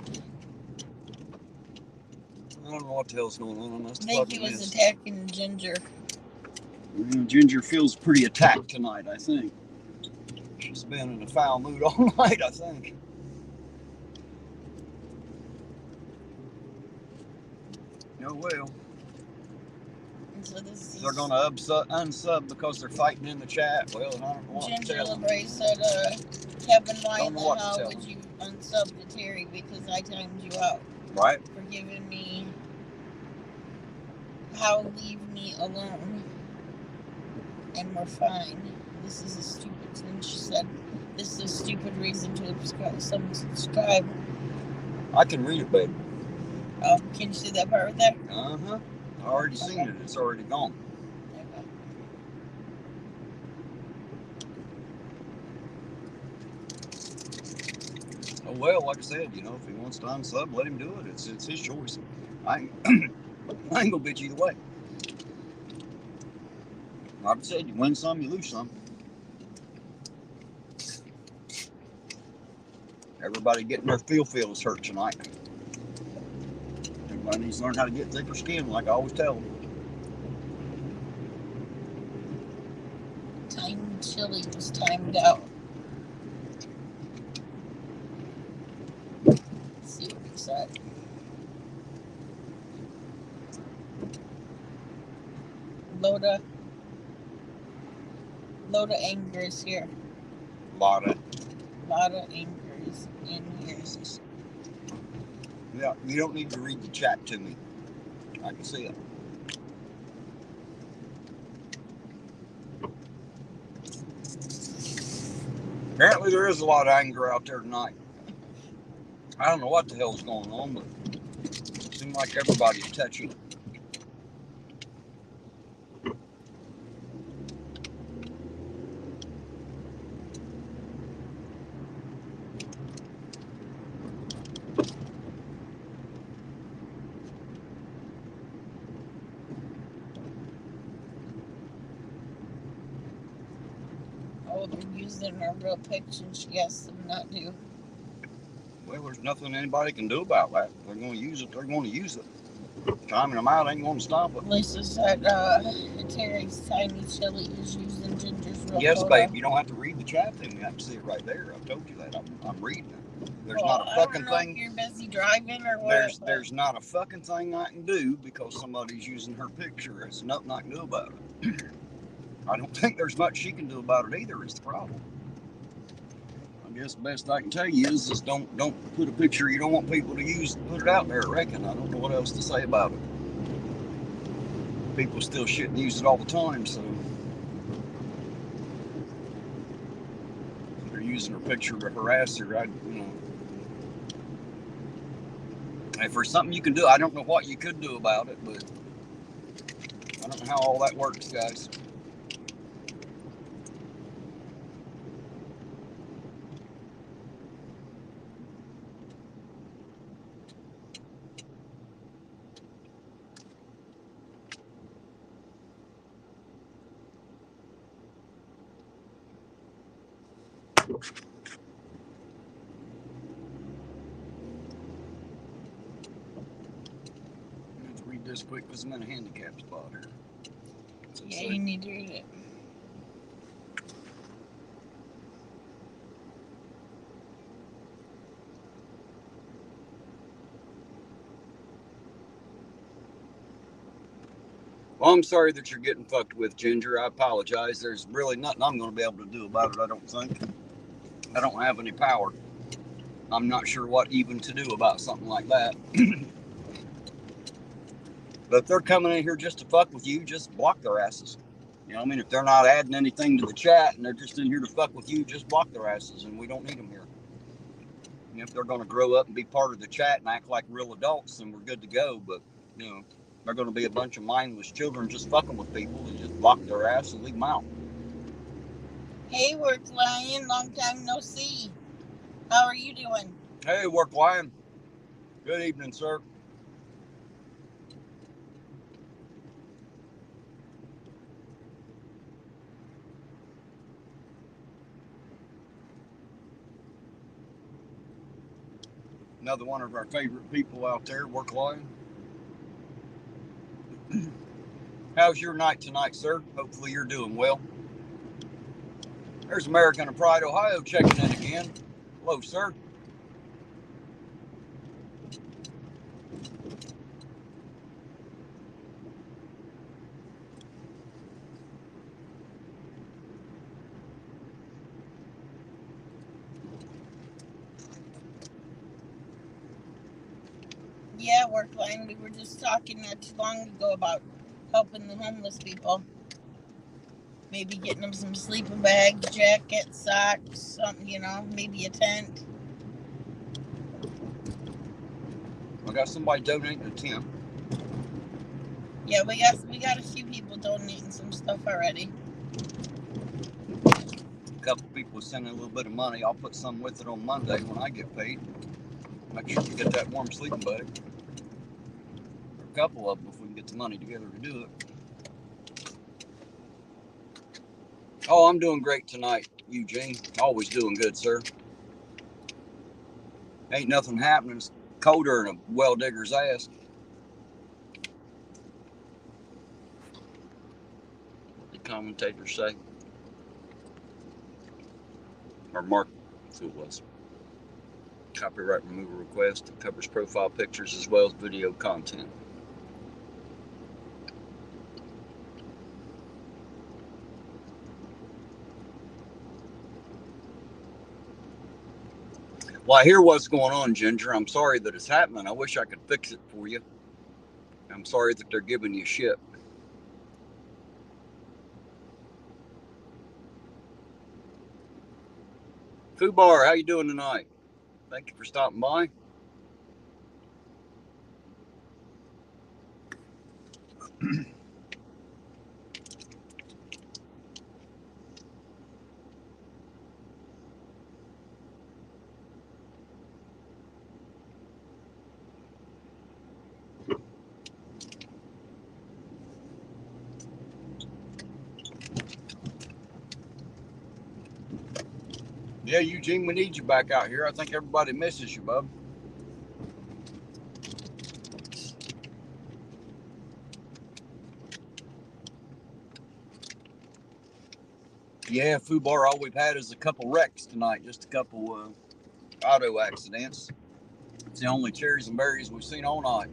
E: I don't know what the hell's going on.
D: I think he was attacking Ginger.
E: Well, Ginger feels pretty attacked tonight, I think. She's been in a foul mood all night, I think. Oh well.
D: So this is
E: They're going to unsub because they're fighting in the chat. Well, I don't know what
D: Ginger
E: to tell them.
D: LeBray said, Kevin, why
E: Don't
D: in
E: know
D: the
E: what to
D: hell
E: tell
D: would
E: them.
D: you unsub to Terry? Because I timed you out
E: Right?
D: for giving me how leave me alone. And we're fine. This is a stupid thing. She said, this is a stupid reason to subscribe.
E: I can read it, baby.
D: Can you see that part right there?
E: Uh-huh. I already seen it. It's already gone.
D: Okay.
E: Oh, well, like I said, you know, if he wants to unsub, let him do it. It's his choice. I ain't gonna bitch either way. Like I said, you win some, you lose some. Everybody getting their feels hurt tonight. Everybody needs to learn how to get thicker skin, like I always tell them.
D: Time chili was timed out. Let's see what he said. Loda anger is here.
E: Lotta
D: anger is in here.
E: Yeah, you don't need to read the chat to me. I can see it. Apparently there is a lot of anger out there tonight. I don't know what the hell's going on, but it seems like everybody's touchy.
D: they're using her real picture, she has them not do.
A: Well, there's nothing anybody can do about that. If they're going to use it, they're going to use it. Timing them out ain't going to stop it.
D: Lisa said Terry's tiny chili is using Ginger's real
A: Yes,
D: photo.
A: babe, you don't have to read the chat to me. I can see it right there. I told you that. I'm reading it. There's not a fucking thing.
D: If you're busy driving or what.
A: There's not a fucking thing I can do because somebody's using her picture. There's nothing I can do about it. I don't think there's much she can do about it either. Is the problem. I guess the best I can tell you is don't put a picture you don't want people to use. Put it out there. I reckon. I don't know what else to say about it. People still shit and use it all the time, so they're using her picture to harass her. If there's something you can do, I don't know what you could do about it, but I don't know how all that works, guys. Let's read this quick because I'm in a handicap spot here.
D: Yeah, you need to read it.
A: Well, I'm sorry that you're getting fucked with, Ginger. I apologize. There's really nothing I'm going to be able to do about it, I don't think. I don't have any power. I'm not sure what even to do about something like that. But if they're coming in here just to fuck with you, just block their asses. You know what I mean? If they're not adding anything to the chat and they're just in here to fuck with you, just block their asses, and we don't need them here. And if they're going to grow up and be part of the chat and act like real adults, then we're good to go. But, they're going to be a bunch of mindless children just fucking with people, and just block their ass and leave them out.
D: Hey, Work Lion, long time no see. How are you doing?
A: Hey, Work Lion. Good evening, sir. Another one of our favorite people out there, Work Lion. How's your night tonight, sir? Hopefully you're doing well. There's American of Pride, Ohio, checking in again. Hello, sir.
D: Yeah, Work Lion. We were just talking not too long ago about helping the homeless people. Maybe getting them some sleeping bags, jackets, socks, something, maybe a tent.
A: I got somebody donating a tent.
D: Yeah, we got a few people donating some stuff already.
A: A couple people sending a little bit of money. I'll put some with it on Monday when I get paid. Make sure you get that warm sleeping bag. A couple of them if we can get the money together to do it. Oh, I'm doing great tonight, Eugene. Always doing good, sir. Ain't nothing happening. It's colder than a well digger's ass. What the commentators say. Or Mark, that's who it was. Copyright removal request. It covers profile pictures as well as video content. Well, I hear what's going on, Ginger. I'm sorry that it's happening. I wish I could fix it for you. I'm sorry that they're giving you shit. Fubar, how you doing tonight? Thank you for stopping by.
E: Yeah, Eugene, we need you back out here. I think everybody misses you, bub. Yeah, Fubar, all we've had is a couple wrecks tonight. Just a couple auto accidents. It's the only cherries and berries we've seen all night.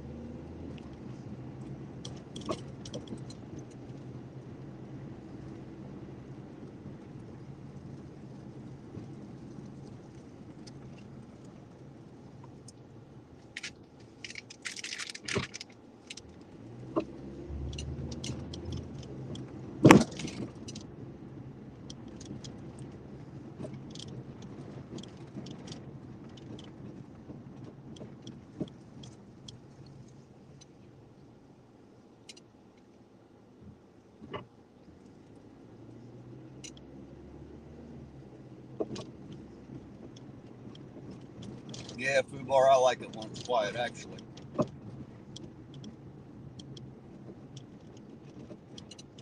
E: Yeah, Fubar, I like it when it's quiet, actually.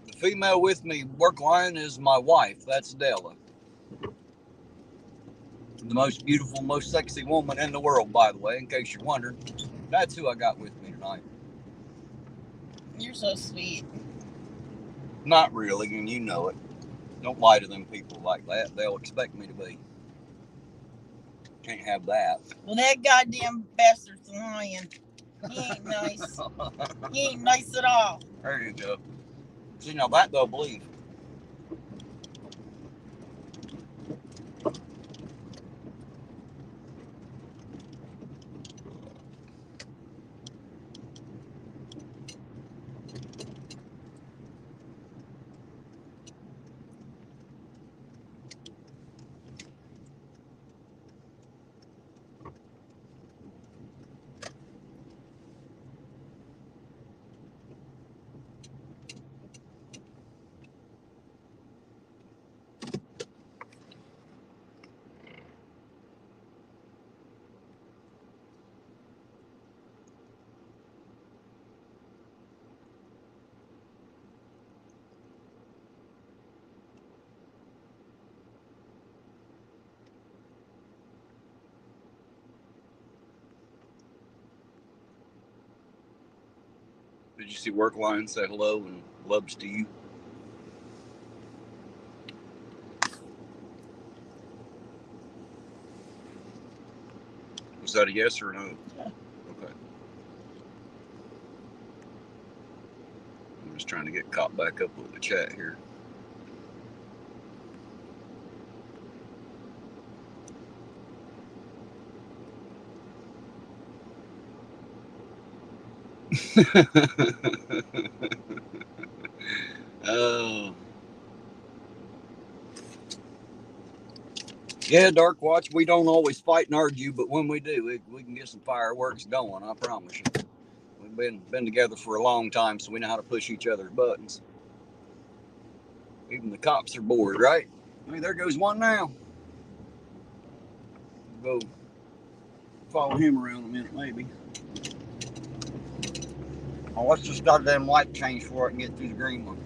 E: The female with me, work line, is my wife. That's Della. The most beautiful, most sexy woman in the world, by the way, in case you're wondering. That's who I got with me tonight.
D: You're so sweet.
E: Not really, and you know it. Don't lie to them people like that. They'll expect me to be. Can't have that.
D: Well, that goddamn bastard's lying. He ain't nice. He ain't nice at all.
E: There you go. See, now that they'll believe. Did you see work line say hello and loves to you? Was that a yes or a no?
D: Yeah.
E: Okay. I'm just trying to get caught back up with the chat here. Oh. Yeah, Dark Watch, we don't always fight and argue, but when we do, we can get some fireworks going, I promise you. We've been together for a long time, so we know how to push each other's buttons. Even the cops are bored, right? I mean, there goes one now. We'll go follow him around a minute, maybe. Oh, let's just goddamn light change for it and get through the green one.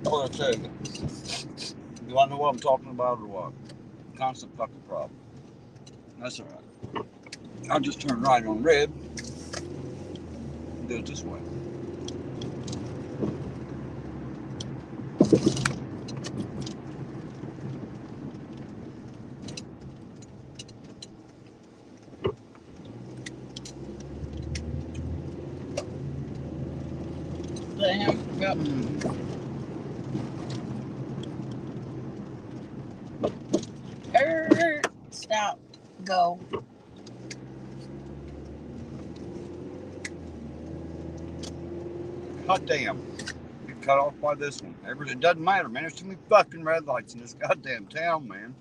E: What I tell you? Do I know what I'm talking about or what? Constant fucking problem. That's all right. I'll just turn right on red and do it this way.
D: Let him go. Stop. Go.
E: Hot damn. Get cut off by this one. It doesn't matter, man. There's too many fucking red lights in this goddamn town, man.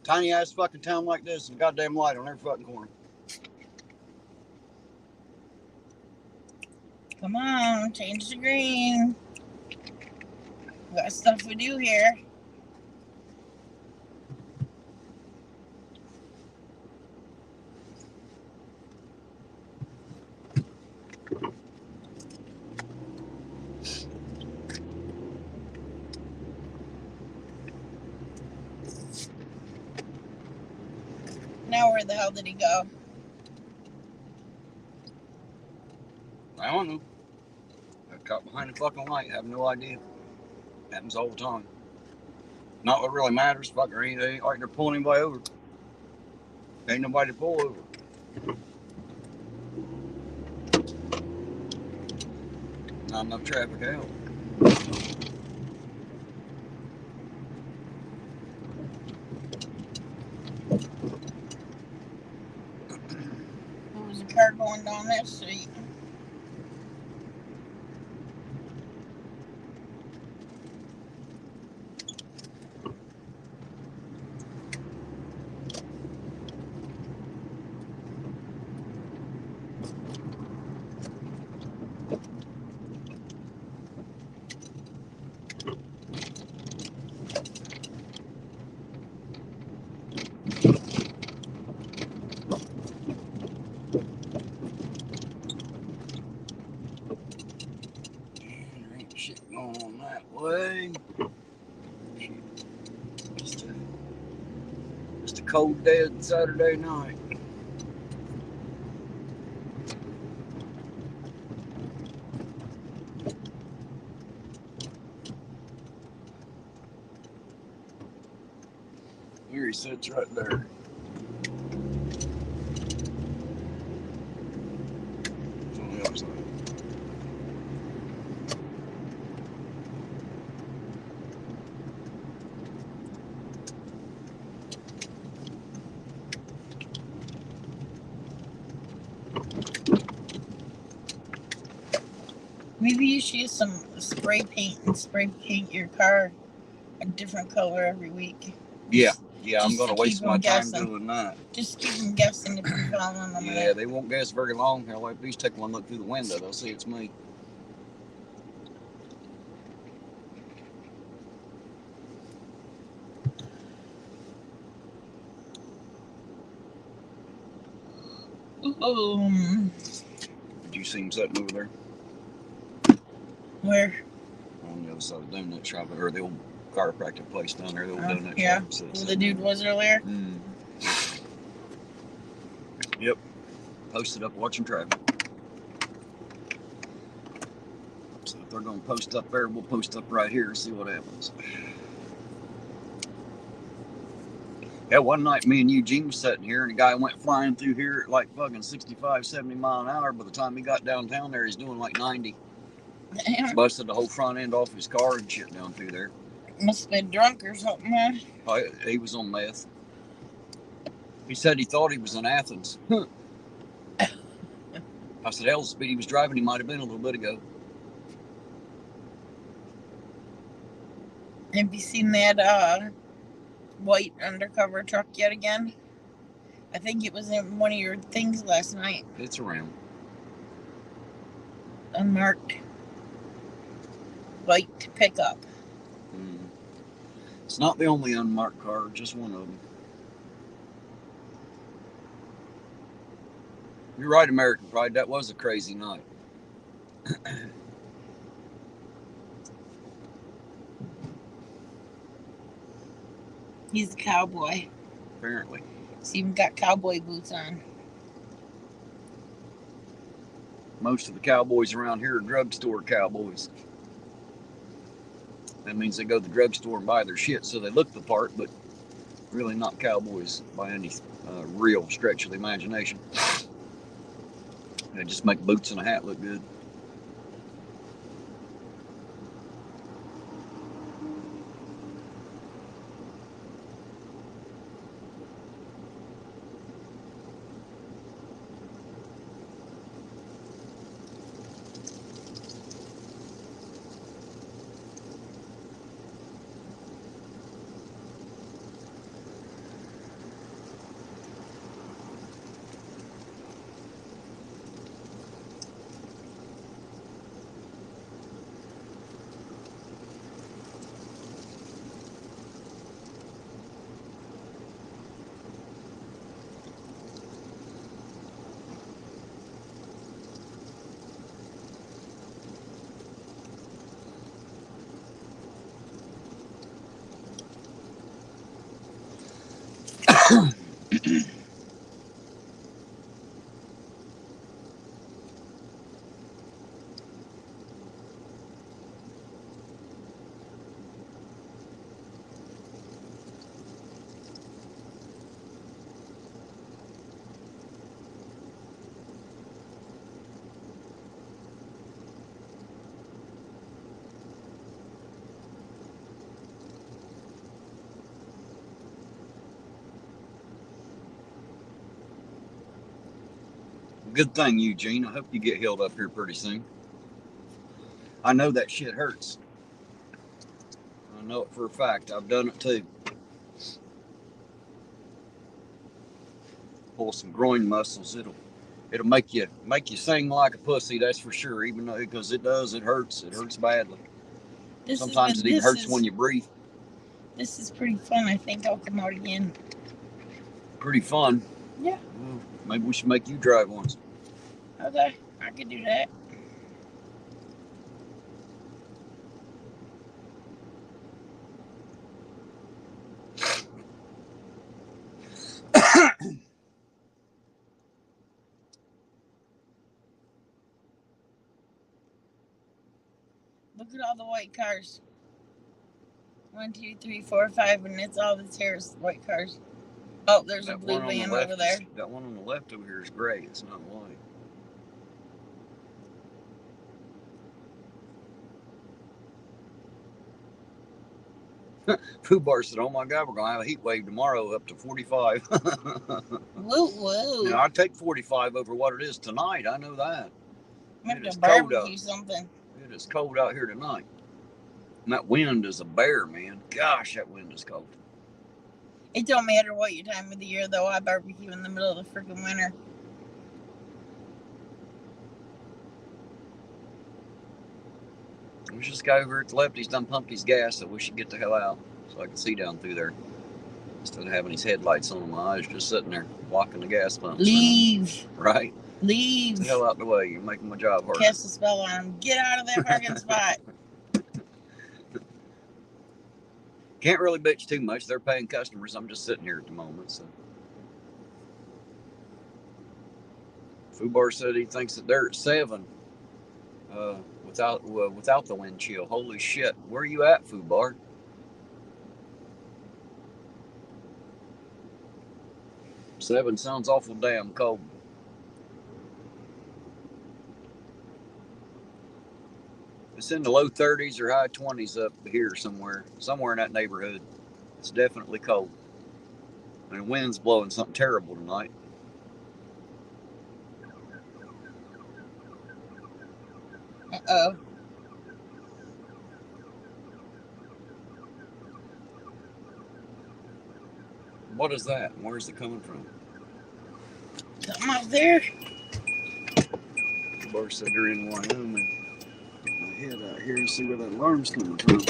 E: Tiny ass fucking town like this, and goddamn light on every fucking corner.
D: Come on, change the green. We got stuff to do here. Now where the hell did he go?
E: I don't know. Got caught behind the fucking light. I have no idea. Happens all the time. Not what really matters. Fuck, there ain't like they're pulling anybody over. Ain't nobody to pull over. Not enough traffic out.
D: There was a car going down that street.
E: There ain't shit going on that way. Shit. Just a cold, dead Saturday night. Here he sits right there. It's on the other side.
D: Maybe you should use some spray paint and spray paint your car a different color every week.
E: Yeah, I'm
D: just
E: gonna
D: to
E: waste
D: keep
E: my
D: them
E: time
D: guessing.
E: doing that.
D: Just keep them guessing if you're following them.
E: Yeah, they won't guess very long. They'll at least take one look through the window. They'll see it's me. Did you see him sitting over there?
D: Where?
E: On the other side of the donut shop, or the old chiropractic place down there, the old donut
D: yeah.
E: shop. So
D: Where the dude was earlier?
E: Yep. Posted up watching traffic. So if they're going to post up there, we'll post up right here and see what happens. Yeah, one night me and Eugene was sitting here and a guy went flying through here at like fucking 65, 70 mile an hour. By the time he got downtown there, he's doing like 90.
D: Damn.
E: Busted the whole front end off his car and shit down through there.
D: Must have been drunk or something, man.
E: Oh, he was on meth. He said he thought he was in Athens. I said, hell, the speed he was driving, he might have been a little bit ago.
D: Have you seen that white undercover truck yet again? I think it was in one of your things last night.
E: It's around.
D: Unmarked white pickup.
E: It's not the only unmarked car, just one of them. You're right, American Pride. That was a crazy night.
D: He's a cowboy.
E: Apparently.
D: He's even got cowboy boots on.
E: Most of the cowboys around here are drugstore cowboys. That means they go to the drugstore and buy their shit so they look the part, but really not cowboys by any real stretch of the imagination. They just make boots and a hat look good. Good thing, Eugene. I hope you get healed up here pretty soon. I know that shit hurts. I know it for a fact. I've done it too. Pull some groin muscles. It'll make you sing like a pussy. That's for sure. Even though because it does, it hurts. It hurts badly. Sometimes it even hurts when you breathe.
D: This is pretty fun. I think I'll come out again.
E: Pretty fun.
D: Yeah.
E: Well, maybe we should make you drive once.
D: Okay, I could do that. Look at all the white cars. 1, 2, 3, 4, 5, and it's all the terrorist white cars. Oh, there's a blue van over there.
E: That one on the left over here is gray. It's not white. Food Bar said, "Oh my God, we're gonna have a heat wave tomorrow, up to 45."
D: Whoa!
E: Now, I'd take 45 over what it is tonight. I know that.
D: Maybe to barbecue something.
E: It is cold out here tonight, and that wind is a bear, man. Gosh, that wind is cold.
D: It don't matter what your time of the year, though. I barbecue in the middle of the freaking winter.
E: There's this guy over at the left. He's done pumped his gas, so we should get the hell out so I can see down through there. Instead of having his headlights on, my eyes just sitting there blocking the gas pump.
D: Leave.
E: Right?
D: Leave.
E: Get the hell out the way. You're making my job harder.
D: Cast a spell on him. Get out of that parking spot.
E: Can't really bitch too much. They're paying customers. I'm just sitting here at the moment. So, Food Bar said he thinks that they're at 7 without the wind chill. Holy shit! Where are you at, Food Bar? Seven sounds awful damn cold. It's in the low 30s or high 20s up here somewhere in that neighborhood. It's definitely cold. And the wind's blowing something terrible tonight.
D: Uh-oh.
E: What is that? Where's it coming from?
D: Something up there.
E: The bar said they're in Wyoming. Get my head out here and see where that alarm's coming from.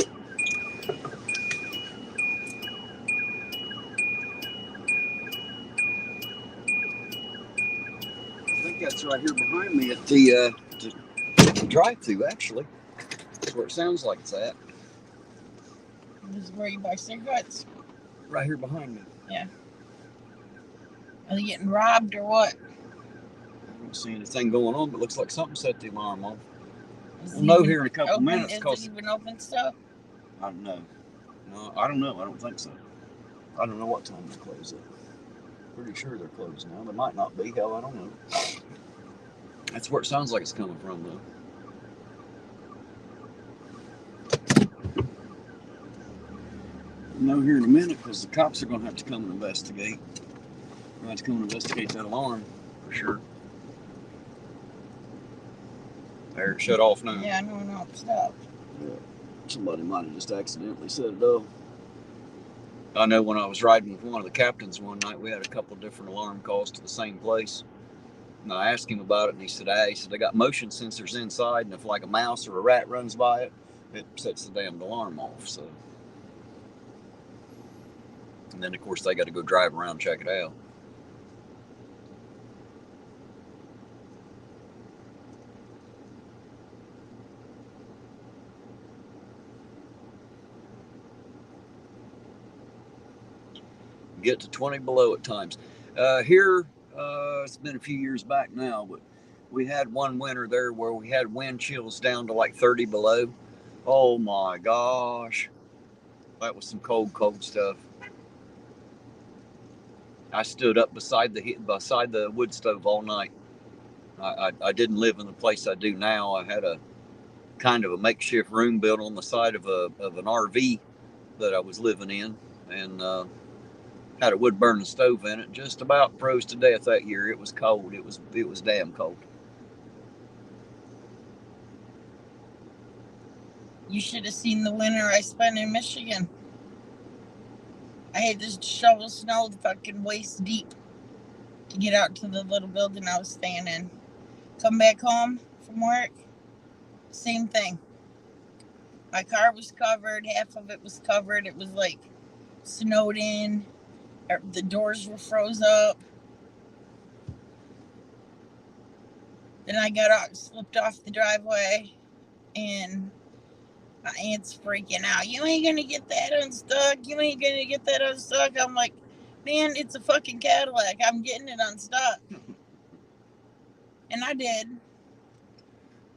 E: I think that's right here behind me at the drive-thru, actually. That's where it sounds like it's at.
D: This is where you buy cigarettes.
E: Right here behind me.
D: Yeah. Are they getting robbed or what?
E: I don't see anything going on, but looks like something set the alarm off. We'll know here in a couple minutes.
D: Is it even open stuff?
E: I don't know. No, I don't know. I don't think so. I don't know what time they close it. Pretty sure they're closed now. They might not be. Hell, I don't know. That's where it sounds like it's coming from, though. We'll know here in a minute because the cops are going to have to come and investigate. They're going to have to come and investigate that alarm for sure. There, it shut off now.
D: Yeah, no, stop.
E: Yeah. Somebody might have just accidentally set it off. I know when I was riding with one of the captains one night, we had a couple of different alarm calls to the same place. And I asked him about it, and he said, they got motion sensors inside, and if like a mouse or a rat runs by it, it sets the damn alarm off. So, and then of course they got to go drive around and check it out. Get to 20 below at times. Here, it's been a few years back now, but we had one winter there where we had wind chills down to like 30 below. Oh my gosh. That was some cold stuff. I stood up beside the wood stove all night. I didn't live in the place I do now. I had a kind of a makeshift room built on the side of an RV that I was living in, and Had a wood burning stove in it. Just about froze to death that year. It was cold. It was damn cold.
D: You should have seen the winter I spent in Michigan. I had to shovel snow fucking waist deep to get out to the little building I was staying in. Come back home from work, same thing. My car was covered, half of it was covered. It was like snowed in. The doors were froze up. Then I got out, slipped off the driveway, and my aunt's freaking out. You ain't gonna get that unstuck. You ain't gonna get that unstuck. I'm like, man, it's a fucking Cadillac. I'm getting it unstuck. And I did.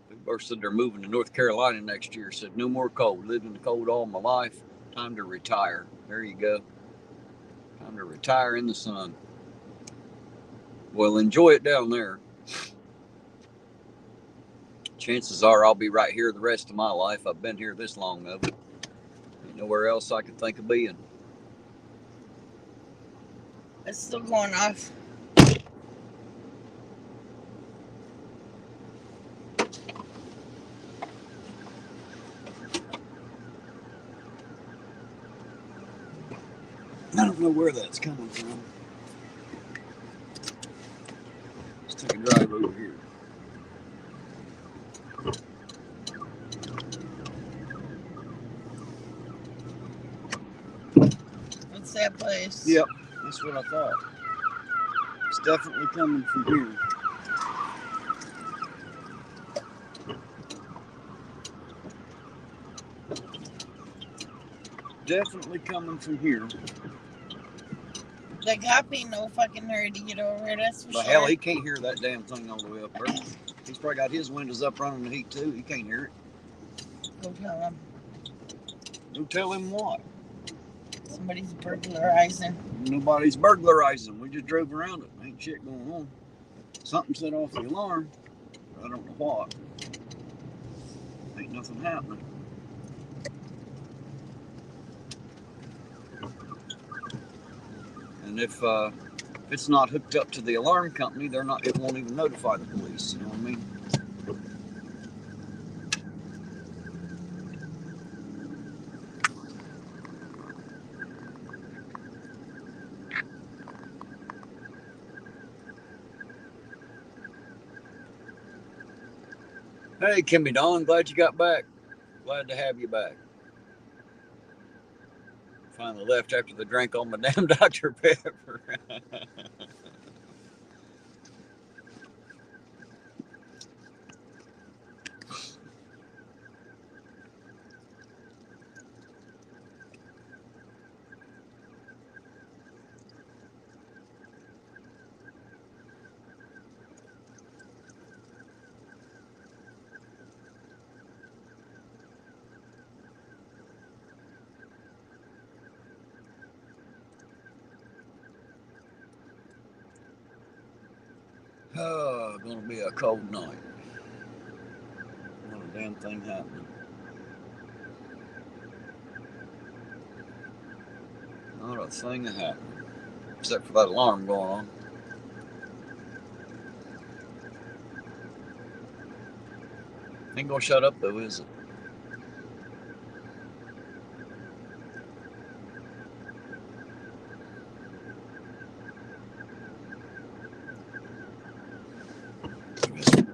E: People said they're moving to North Carolina next year. Said no more cold. Lived in the cold all my life. Time to retire. There you go. Time to retire in the sun. Well, enjoy it down there. Chances are I'll be right here the rest of my life. I've been here this long of it. Ain't nowhere else I could think of being.
D: It's still going off.
E: I don't know where that's coming from. Let's take a drive over here.
D: What's that place?
E: Yep, that's what I thought. It's definitely coming from here. Definitely coming from here.
D: The cop ain't no fucking hurry to get over it, that's for
E: But
D: sure.
E: hell, he can't hear that damn thing all the way up there. He's probably got his windows up running the heat too. He can't hear it.
D: Go tell him.
E: Go tell him what?
D: Somebody's burglarizing.
E: Nobody's burglarizing. We just drove around it. Ain't shit going on. Something set off the alarm. I don't know what. Ain't nothing happening. And if it's not hooked up to the alarm company, it won't even notify the police. You know what I mean? Hey, Kimmy Dawn, glad you got back. Glad to have you back. Finally left after the drink on my damn Dr. Pepper. Oh, gonna be a cold night. Not a damn thing happening. Not a thing happening. Except for that alarm going on. Ain't gonna shut up though, is it?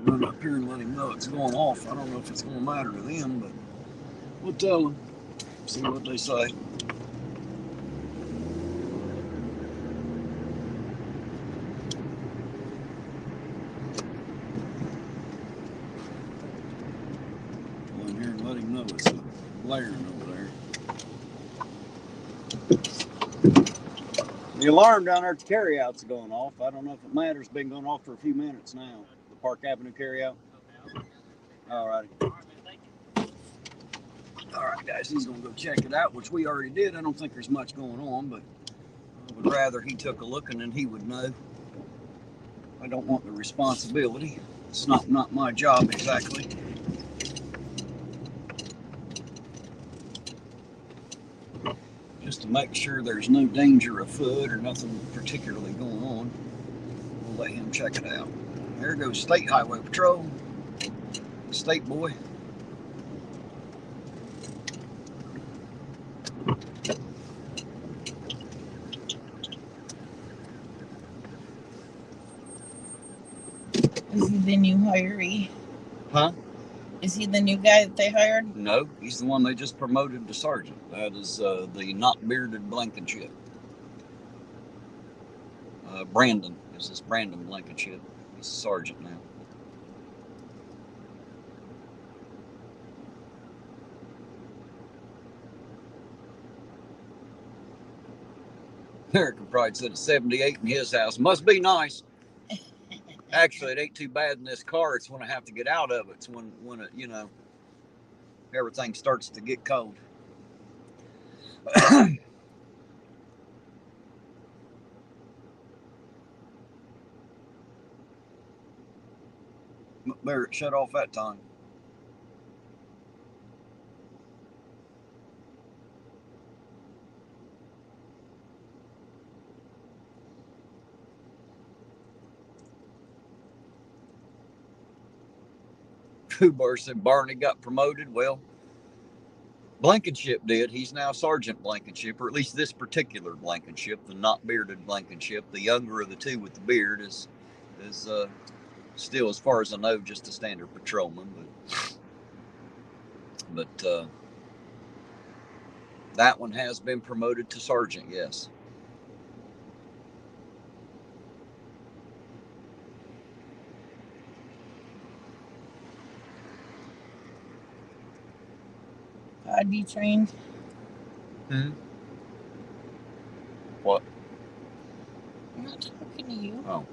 E: Run up here and let him know it's going off. I don't know if it's going to matter to them, but we'll tell them. See what they say. Go in here and let him know it's blaring over there. The alarm down there at the carryout's going off. I don't know if it matters. It's been going off for a few minutes now. The Park Avenue carryout. All righty. All right, guys, he's going to go check it out, which we already did. I don't think there's much going on, but I would rather he took a look and then he would know. I don't want the responsibility. It's not my job exactly. just to make sure there's no danger afoot or nothing particularly going on. We'll let him check it out. There goes State Highway Patrol. State boy.
D: Is he the new hiree?
E: Huh?
D: Is he the new guy that they hired?
E: No, he's the one they just promoted to sergeant. That is the not bearded Blankenship. Brandon. Is this Brandon Blankenship? He's a sergeant now. Eric probably said it's 78 in his house. Must be nice. Actually, it ain't too bad in this car. It's when I have to get out of it. It's when it, you know, everything starts to get cold. Barrett, shut off that time. Fubar said Barney got promoted. Well, Blankenship did. He's now Sergeant Blankenship, or at least this particular Blankenship, the not bearded Blankenship. The younger of the two with the beard is still, as far as I know, just a standard patrolman. But that one has been promoted to sergeant. Yes.
D: I'd be trained.
E: Hmm. What?
D: I'm not talking to you.
E: Oh.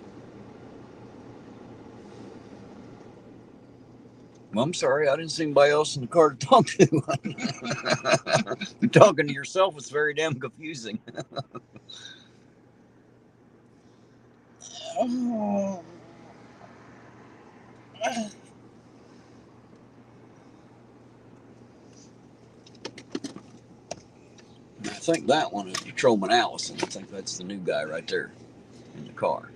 E: Well, I'm sorry. I didn't see anybody else in the car to talk to. You're talking to yourself. It's very damn confusing.
D: Oh.
E: I think that one is Patrolman Allison. I think that's the new guy right there in the car.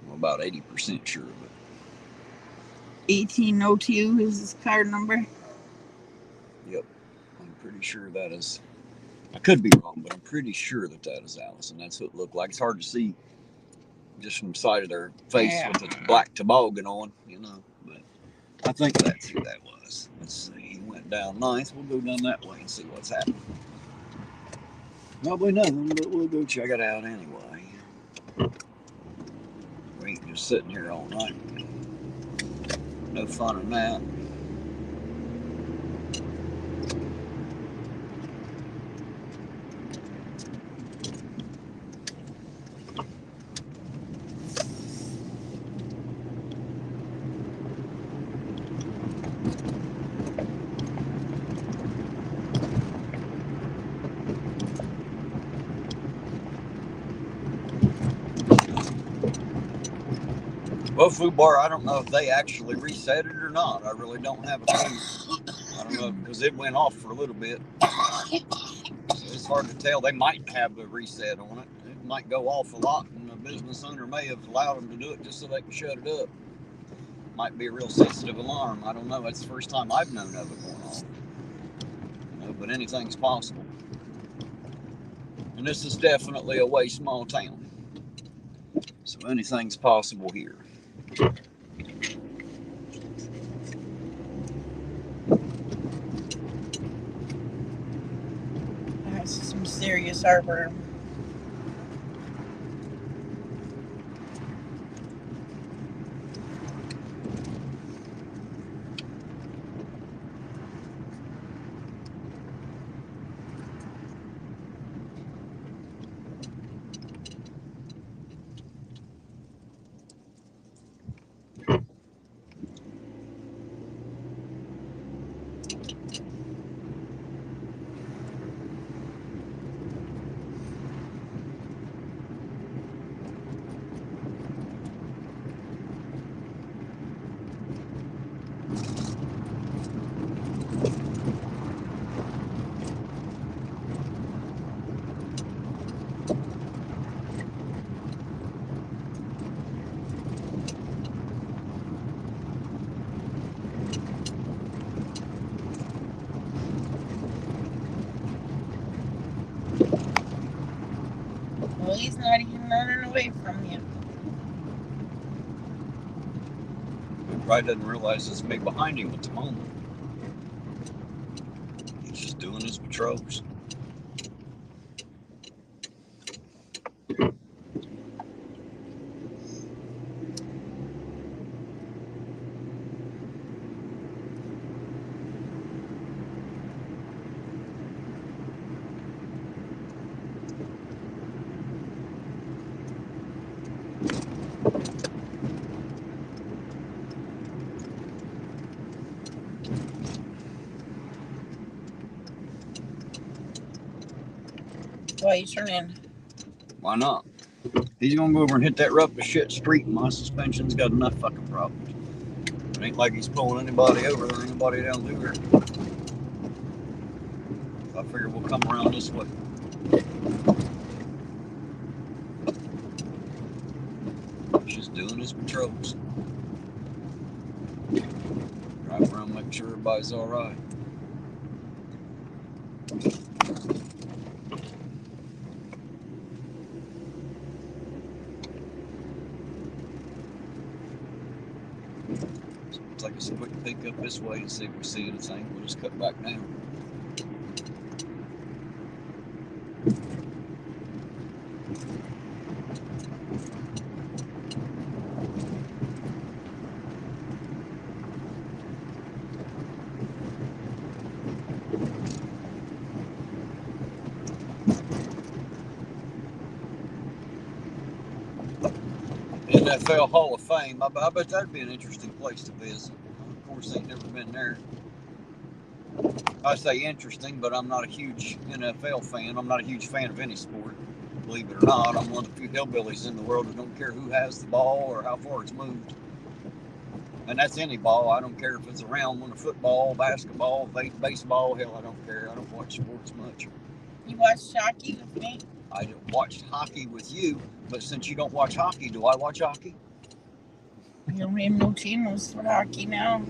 E: I'm about 80% sure of it.
D: 1802 is his card number.
E: Yep. I'm pretty sure that is. I could be wrong, but I'm pretty sure that is Allison. That's what it looked like. It's hard to see just from the side of their face with its black toboggan on, you know. But I think that's who that was. Let's see. He went down nice. We'll go down that way and see what's happening. Probably nothing, but we'll go check it out anyway. We ain't just sitting here all night. No fun in that. Well, Fubar, I don't know if they actually reset it or not. I really don't have a clue. I don't know, because it went off for a little bit. So it's hard to tell. They might have a reset on it. It might go off a lot, and the business owner may have allowed them to do it just so they can shut it up. Might be a real sensitive alarm. I don't know. That's the first time I've known of it going off. You know, but anything's possible. And this is definitely a way small town. So anything's possible here.
D: That's some serious heartburn. Well, he's not even running away from you.
E: He probably doesn't realize it's me behind him at the moment. He's just doing his patrols.
D: Why you turning?
E: Why not? He's gonna go over and hit that rough as shit street, and my suspension's got enough fucking problems. It ain't like he's pulling anybody over or anybody down there. I figure we'll come around this way. He's just doing his patrols. Drive around, make sure everybody's all right. Take us a quick peek up this way and see if we see anything. We'll just cut back now. NFL Hall of Fame. I bet that'd be an interesting place to visit. Of course, ain't never been there. I say interesting, but I'm not a huge NFL fan. I'm not a huge fan of any sport, believe it or not. I'm one of the few hillbillies in the world that don't care who has the ball or how far it's moved. And that's any ball. I don't care if it's a round one, a football, basketball, baseball. Hell, I don't care. I don't watch sports much.
D: You watched hockey with me?
E: I watched hockey with you, but since you don't watch hockey, do I watch hockey?
D: You don't have no channels for hockey now.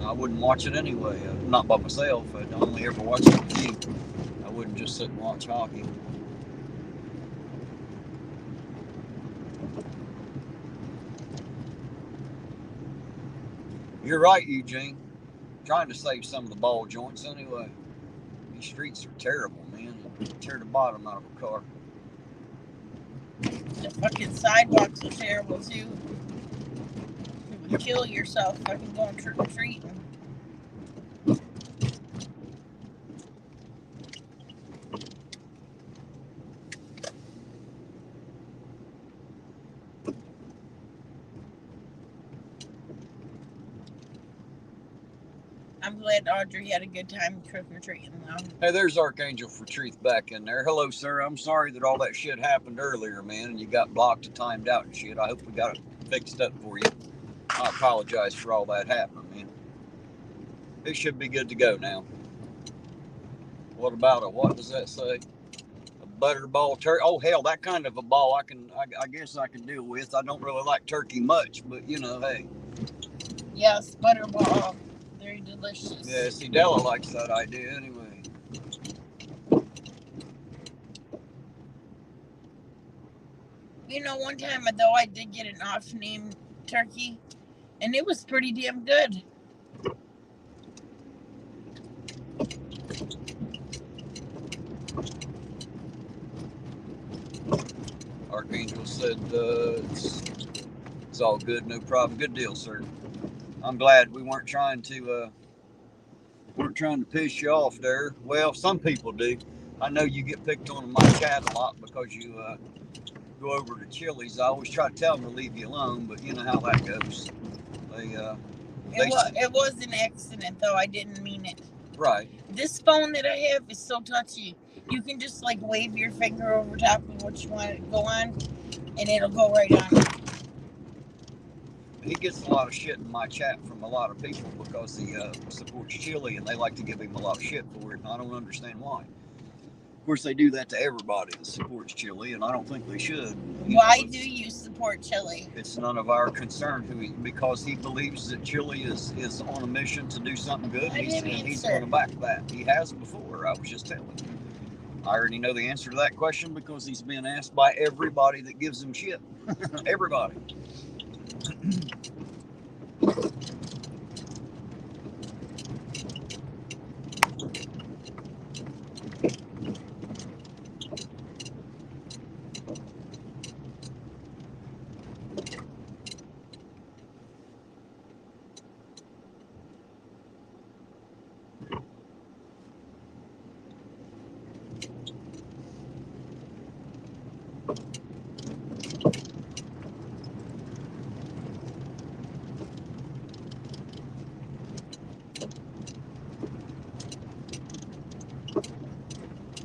E: I wouldn't watch it anyway. Not by myself. I'd only ever watch it with you. I wouldn't just sit and watch hockey. You're right, Eugene. Trying to save some of the ball joints anyway. These streets are terrible, man. They tear the bottom out of a car.
D: The fucking sidewalks are terrible too. You would kill yourself fucking going trick or treating. I'm glad Audrey had a good time trick or treating though.
E: Hey, there's Archangel for Truth back in there. Hello, sir. I'm sorry that all that shit happened earlier, man, and you got blocked and timed out and shit. I hope we got it fixed up for you. I apologize for all that happening, man. It should be good to go now. What about what does that say? A butterball turkey? Oh, hell, that kind of a ball I guess I can deal with. I don't really like turkey much, but you know, hey.
D: Yes, butterball. Very delicious.
E: Yeah, see, Della likes that idea anyway.
D: You know, one time though, I did get an off-named turkey, and it was pretty damn good.
E: Archangel said it's all good, no problem. Good deal, sir. I'm glad we weren't trying to piss you off there. Well, some people do. I know you get picked on in my chat a lot because you go over to Chili's. I always try to tell them to leave you alone, but you know how that goes.
D: It was an accident, though. I didn't mean it.
E: Right.
D: This phone that I have is so touchy. You can just like wave your finger over top of what you want to go on, and it'll go right on.
E: He gets a lot of shit in my chat from a lot of people because he supports Chili, and they like to give him a lot of shit for it, and I don't understand why. Of course, they do that to everybody that supports Chili, and I don't think they should.
D: Why do you support Chili?
E: It's none of our concern because he believes that Chili is on a mission to do something good, and he's going to back that. He has before, I was just telling you. I already know the answer to that question because he's been asked by everybody that gives him shit. Everybody.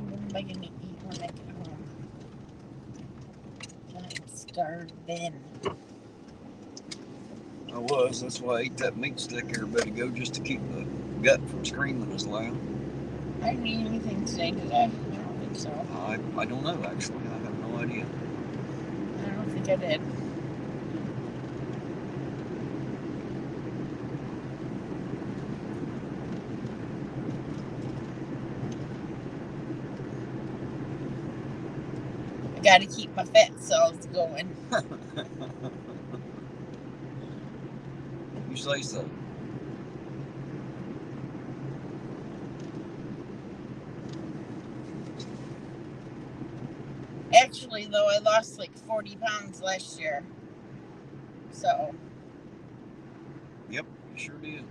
D: What am I gonna eat when I get home? I'm starving.
E: I was. That's why I ate that meat stick here a bit ago, just to keep the gut from screaming as loud.
D: I didn't eat anything today, did I? I don't think so.
E: I don't know, actually. I have no idea.
D: I don't think I did. I gotta keep my fat cells going.
E: You say so.
D: Actually, though, I lost like 40 pounds last year. So.
E: Yep, you sure did.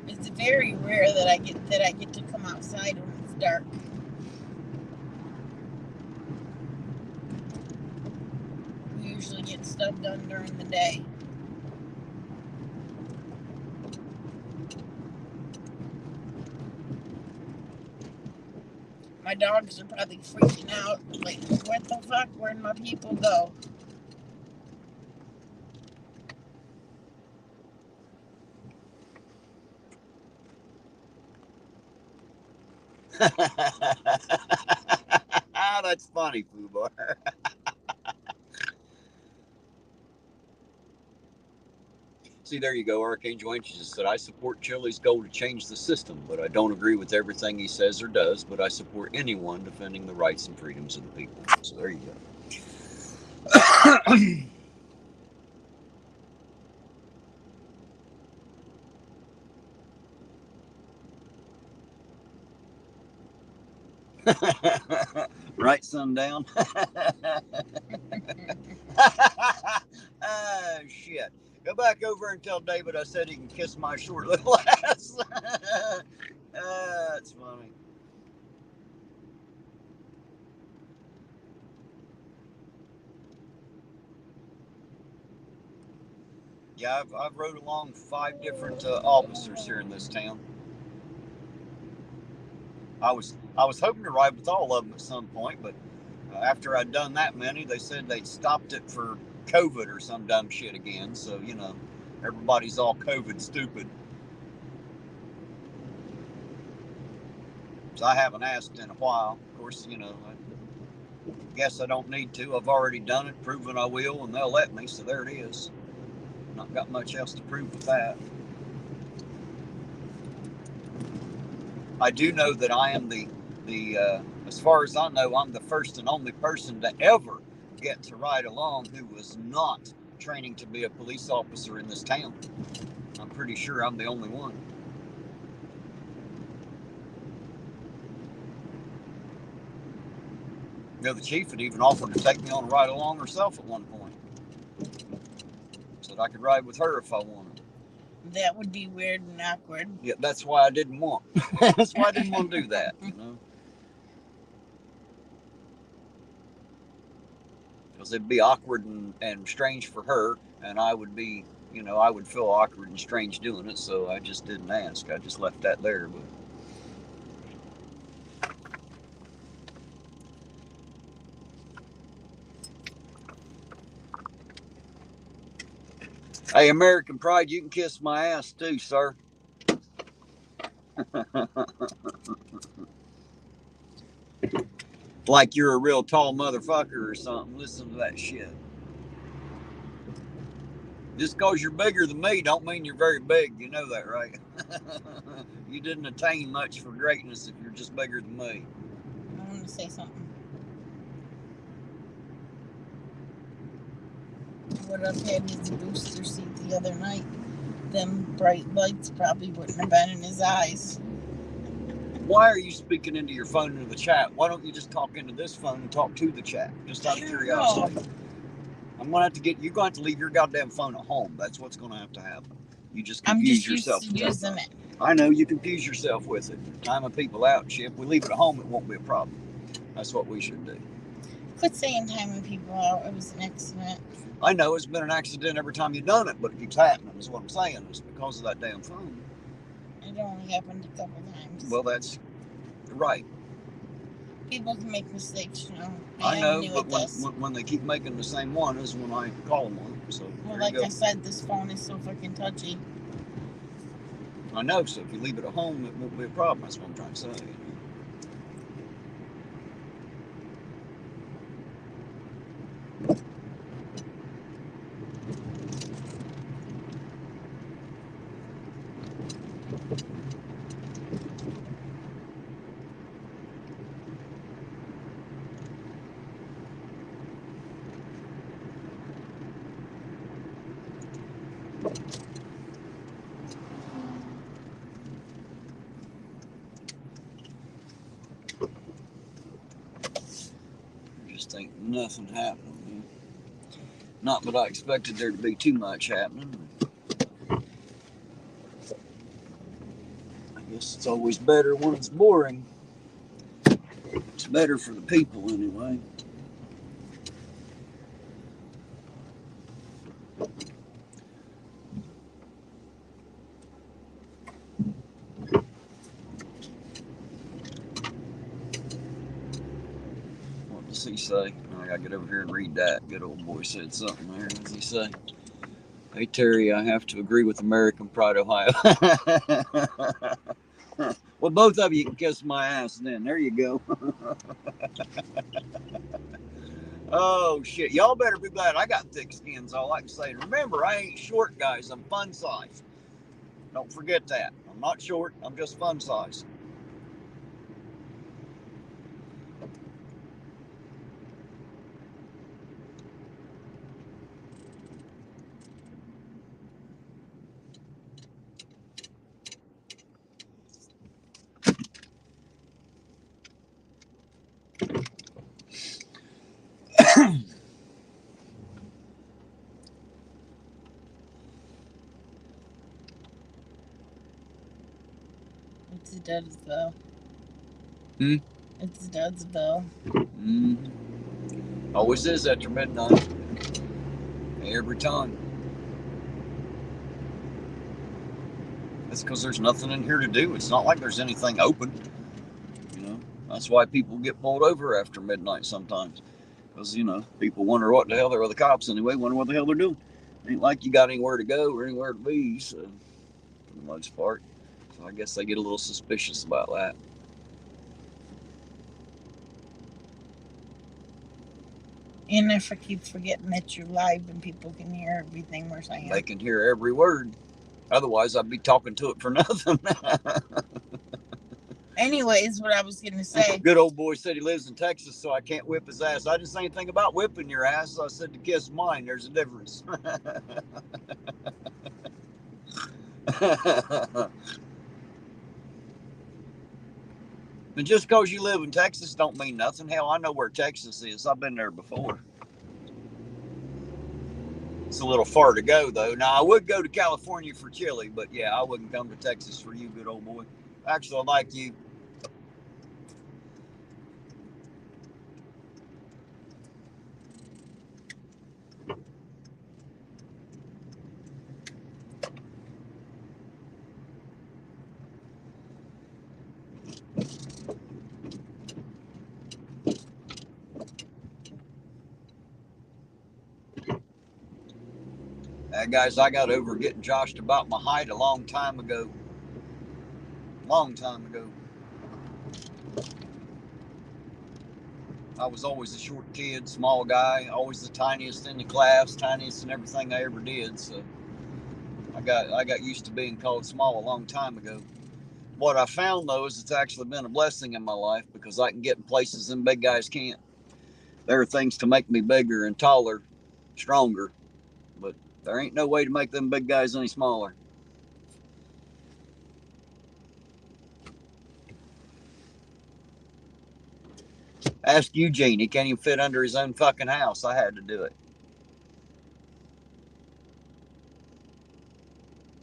D: It's very rare that I get to come outside when it's dark. We usually get stuff done during the day. My dogs are probably freaking out. Like, what the fuck? Where'd my people go?
E: That's funny, Fubar. See, there you go. Archangel Angel said, I support Chili's goal to change the system, but I don't agree with everything he says or does, but I support anyone defending the rights and freedoms of the people. So there you go. Right, sundown? Oh, shit. Go back over and tell David I said he can kiss my short little ass. That's funny. Yeah, I've rode along 5 different officers here in this town. I was hoping to ride with all of them at some point, but after I'd done that many, they said they'd stopped it for COVID or some dumb shit again. So everybody's all COVID stupid. So I haven't asked in a while. Of course, I guess I don't need to. I've already done it, proven I will, and they'll let me. So there it is. Not got much else to prove with that. I do know that I am the as far as I know, I'm the first and only person to ever get to ride along who was not training to be a police officer in this town. I'm pretty sure I'm the only one. The chief had even offered to take me on a ride along herself at one point. Said I could ride with her if I wanted.
D: That would be weird and awkward.
E: Yeah, that's why I didn't want. That's why I didn't want to do that, Because it'd be awkward and strange for her, and I would be, I would feel awkward and strange doing it, so I just didn't ask. I just left that there. But Hey, American Pride, you can kiss my ass too, sir. Like you're a real tall motherfucker or something. Listen to that shit. Just because you're bigger than me don't mean you're very big. You know that, right? You didn't attain much for greatness if you're just bigger than me.
D: I want to say something. Would have had his booster seat the other night. Them bright lights probably wouldn't have been in his eyes.
E: Why are you speaking into your phone into the chat? Why don't you just talk into this phone and talk to the chat? Just out of curiosity. I'm gonna have to you're going to have to leave your goddamn phone at home. That's what's gonna have to happen. You just confuse yourself.
D: I'm just used to using it.
E: I know you confuse yourself with it. Timing people out and shit. If we leave it at home, it won't be a problem. That's what we should do.
D: Quit saying timing people out. It was an accident.
E: I know it's been an accident every time you've done it, but it keeps happening. Is what I'm saying. It's because of that damn phone.
D: It only happened a couple times.
E: Well, that's right.
D: People can make mistakes, you know.
E: I know, but when they keep making the same one is when I call them on it. So
D: well, like I said, this phone is so fucking touchy.
E: I know, so if you leave it at home, it won't be a problem. That's what I'm trying to say. Just think nothing happening. Not that I expected there to be too much happening. I guess it's always better when it's boring. It's better for the people anyway. What does he say? I gotta get over here and read that. Good old boy said something there. What does he say? Hey Terry, I have to agree with American Pride, Ohio. Well, both of you can kiss my ass then. There you go. Oh shit, y'all better be glad I got thick skins, all I can say. Remember, I ain't short, guys. I'm fun size. Don't forget that. I'm not short, I'm just fun size.
D: It's Dad's bell. It's Dad's bell.
E: Always is after midnight. Every time. That's because there's nothing in here to do. It's not like there's anything open. You know, that's why people get pulled over after midnight sometimes. Because, you know, people wonder what the hell they're, the cops anyway, wonder what the hell they're doing. Ain't like you got anywhere to go or anywhere to be, so, for the most part. So I guess they get a little suspicious about that.
D: And I keep forgetting that you're live and people can hear everything we're saying.
E: They can hear every word. Otherwise, I'd be talking to it for nothing.
D: Anyways, what I was going to say.
E: Good old boy said he lives in Texas, so I can't whip his ass. I didn't say anything about whipping your ass. I said to kiss mine. There's a difference. And just because you live in Texas don't mean nothing. Hell, I know where Texas is. I've been there before. It's a little far to go, though. Now, I would go to California for chili, but yeah, I wouldn't come to Texas for you, good old boy. Actually, I like you. Guys, I got over getting joshed about my height a long time ago. Long time ago. I was always a short kid, small guy, always the tiniest in the class, tiniest in everything I ever did. So I got used to being called small a long time ago. What I found though is it's actually been a blessing in my life because I can get in places them big guys can't. There are things to make me bigger and taller, stronger, but there ain't no way to make them big guys any smaller. Ask Eugene, he can't even fit under his own fucking house. I had to do it.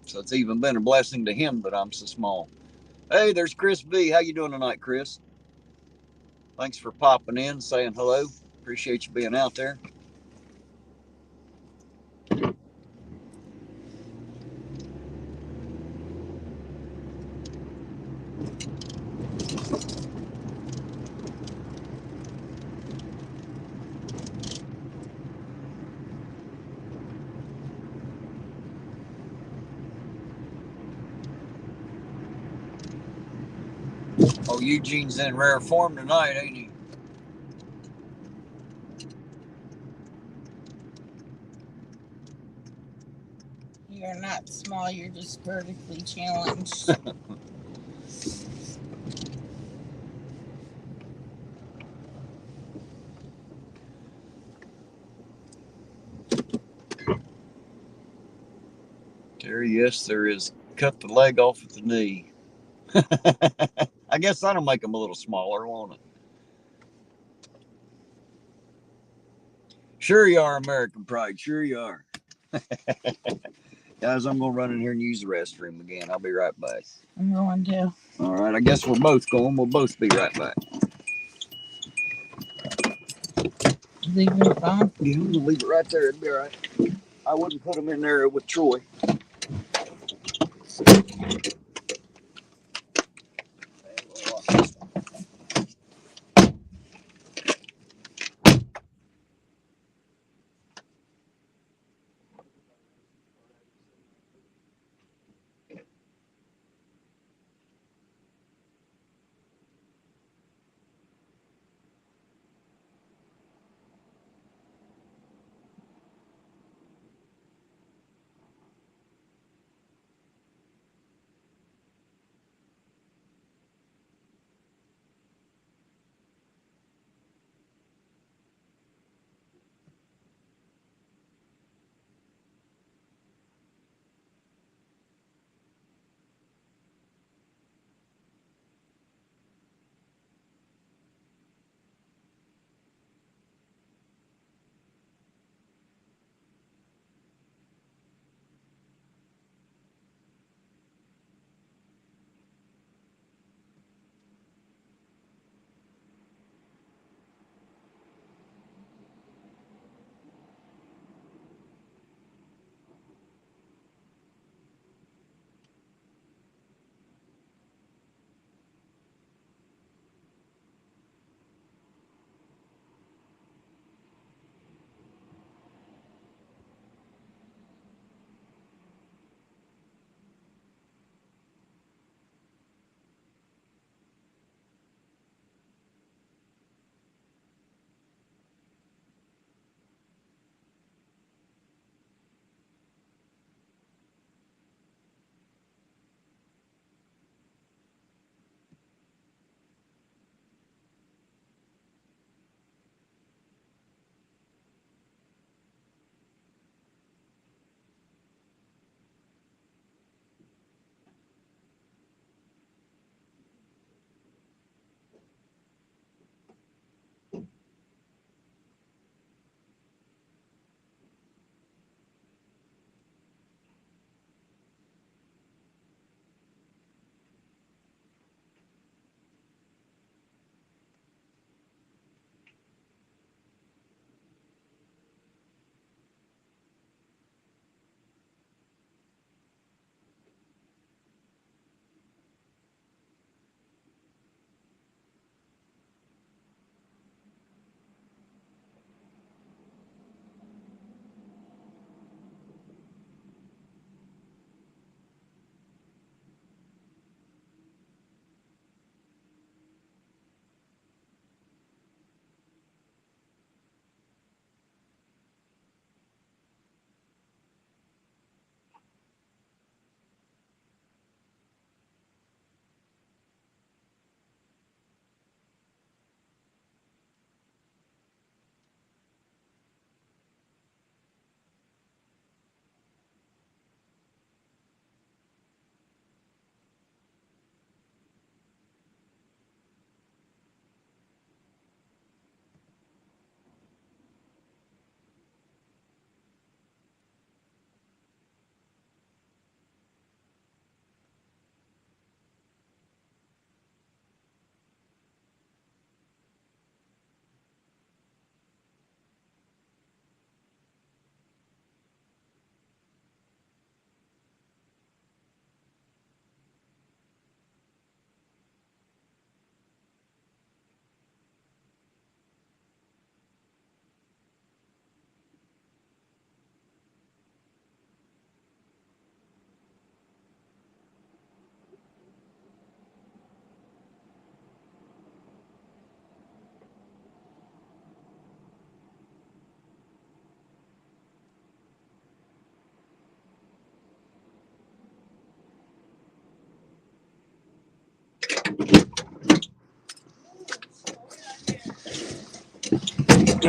E: So it's even been a blessing to him that I'm so small. Hey, there's Chris V. How you doing tonight, Chris? Thanks for popping in, saying hello. Appreciate you being out there. Oh, Eugene's in rare form tonight, ain't he?
D: You're not small, you're just vertically challenged.
E: Terry, yes, there is. Cut the leg off at the knee. I guess that'll make them a little smaller, won't it? Sure you are, American Pride. Sure you are. Guys, I'm going to run in here and use the restroom again. I'll be right back.
D: I'm going to.
E: All right, I guess we're both going. We'll both be right back.
D: Leave your phone?
E: Yeah, I'm going to leave it right there. It'll be all right. I wouldn't put them in there with Troy.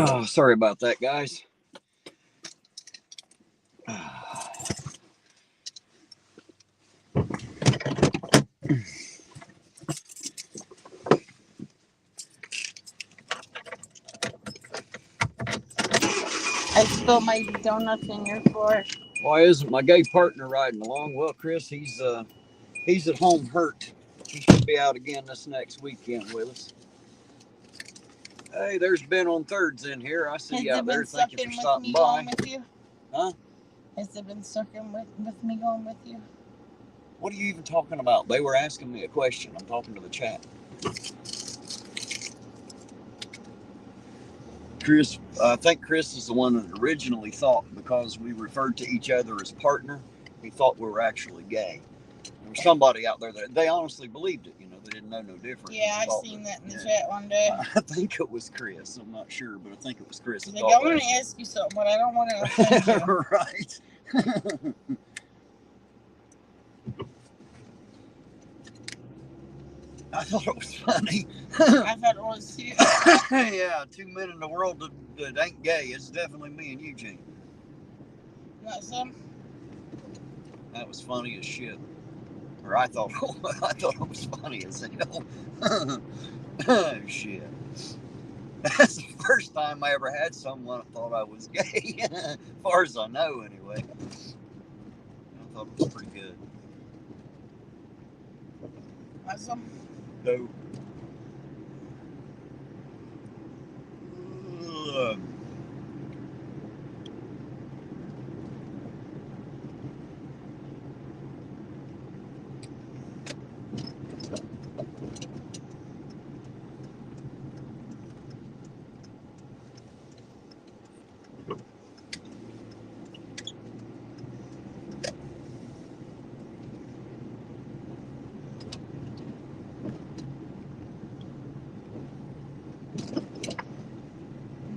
E: Oh, sorry about that, guys.
D: I spilled my donuts in your floor.
E: Why isn't my gay partner riding along? Well, Chris, he's at home hurt. He should be out again this next weekend with us. Hey, there's Ben on Thirds in here. I see
D: Has
E: you
D: it
E: out there.
D: been
E: Thank you
D: sucking
E: for
D: with
E: stopping
D: me
E: by.
D: going with you?
E: Huh?
D: Has it been sucking with me going with you?
E: What are you even talking about? They were asking me a question. I'm talking to the chat. Chris, I think Chris is the one that originally thought, because we referred to each other as partner, he thought we were actually gay. There was somebody out there that they honestly believed it. You know, they didn't know no different.
D: Yeah, I seen that in the chat one day.
E: I think it was Chris. I'm not sure, but I think it was Chris.
D: He's like, I want to ask you something, but I don't want to offend you.
E: Right. I thought it was funny.
D: I thought it was too.
E: Yeah, 2 men in the world that ain't gay. It's definitely me and Eugene.
D: Not some.
E: That was funny as shit. Or I thought it was funny as hell. Oh, shit. That's the first time I ever had someone that thought I was gay. As far as I know, anyway. I thought it was pretty good.
D: Awesome.
E: No.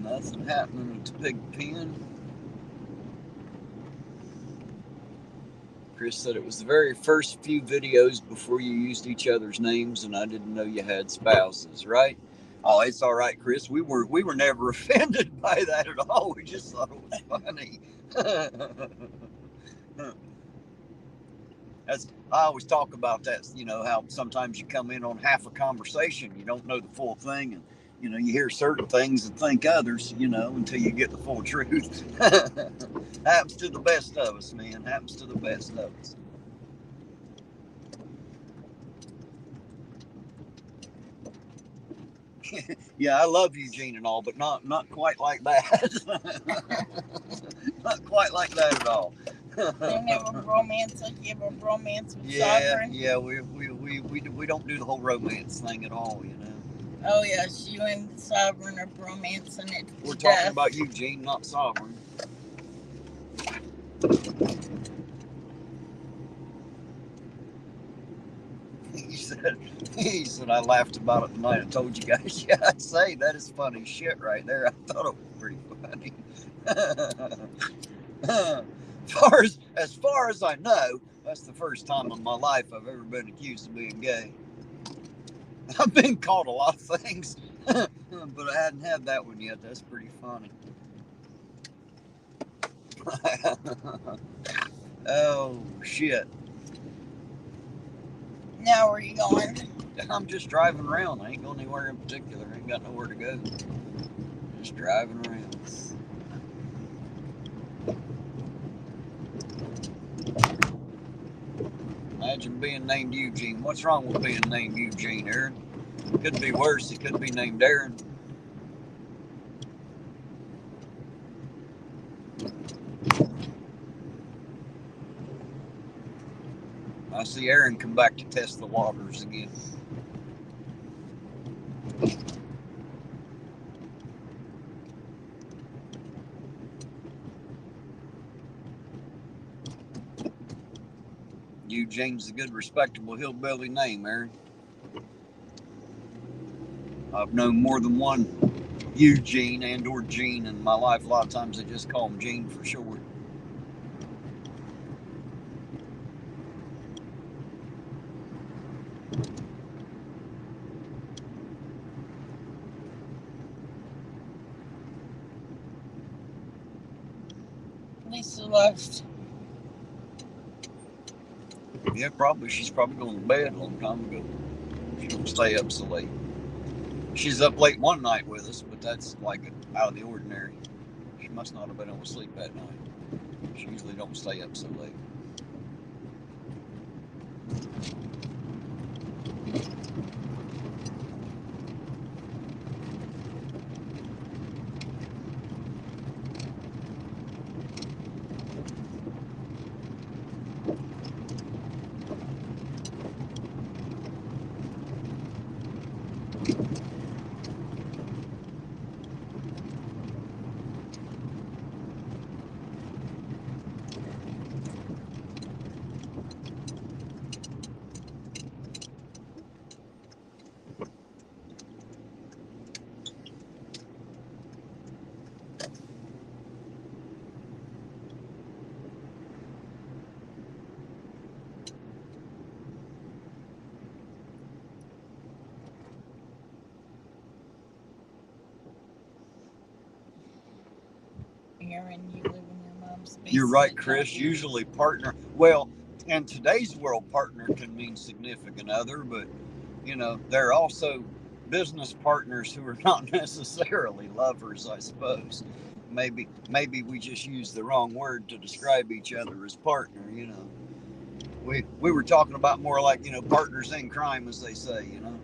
E: Nothing happening at the pig pen. Chris said it was the very first few videos before you used each other's names, and I didn't know you had spouses, right? Oh, it's all right, Chris. We were never offended by that at all. We just thought it was funny. I always talk about that, you know, how sometimes you come in on half a conversation, you don't know the full thing, and you know, you hear certain things and think others, you know, until you get the full truth. Happens to the best of us, man. Happens to the best of us. Yeah, I love Eugene and all, but not quite like that. Not quite like that at all.
D: They have a bromance like you have a bromance with Sovereign.
E: Yeah, we don't do the whole romance thing at all, you know.
D: Oh yes, you and Sovereign are bromancing it.
E: We're talking about Eugene, not Sovereign. He said I laughed about it tonight. I told you guys. Yeah, I'd say that is funny shit right there. I thought it was pretty funny. As far as I know, that's the first time in my life I've ever been accused of being gay. I've been called a lot of things, but I hadn't had that one yet. That's pretty funny. Oh shit.
D: Now where are you going?
E: I'm just driving around. I ain't going anywhere in particular. I ain't got nowhere to go. Just driving around. Imagine being named Eugene. What's wrong with being named Eugene, Aaron? Could be worse. It could be named Aaron. I see Aaron come back to test the waters again. Eugene's a good, respectable hillbilly name, Aaron. I've known more than one Eugene and or Gene in my life. A lot of times they just call him Gene for short.
D: Lisa left.
E: Yeah, probably. She's probably going to bed a long time ago. She don't stay up so late. She's up late one night with us, but that's like out of the ordinary. She must not have been able to sleep that night. She usually don't stay up so late.
D: Aaron, you live in your mom's basement.
E: You're right, Chris. Usually partner, well, in today's world, partner can mean significant other, but, you know, there are also business partners who are not necessarily lovers, I suppose. Maybe we just use the wrong word to describe each other as partner, you know. We were talking about more like, you know, partners in crime, as they say, you know.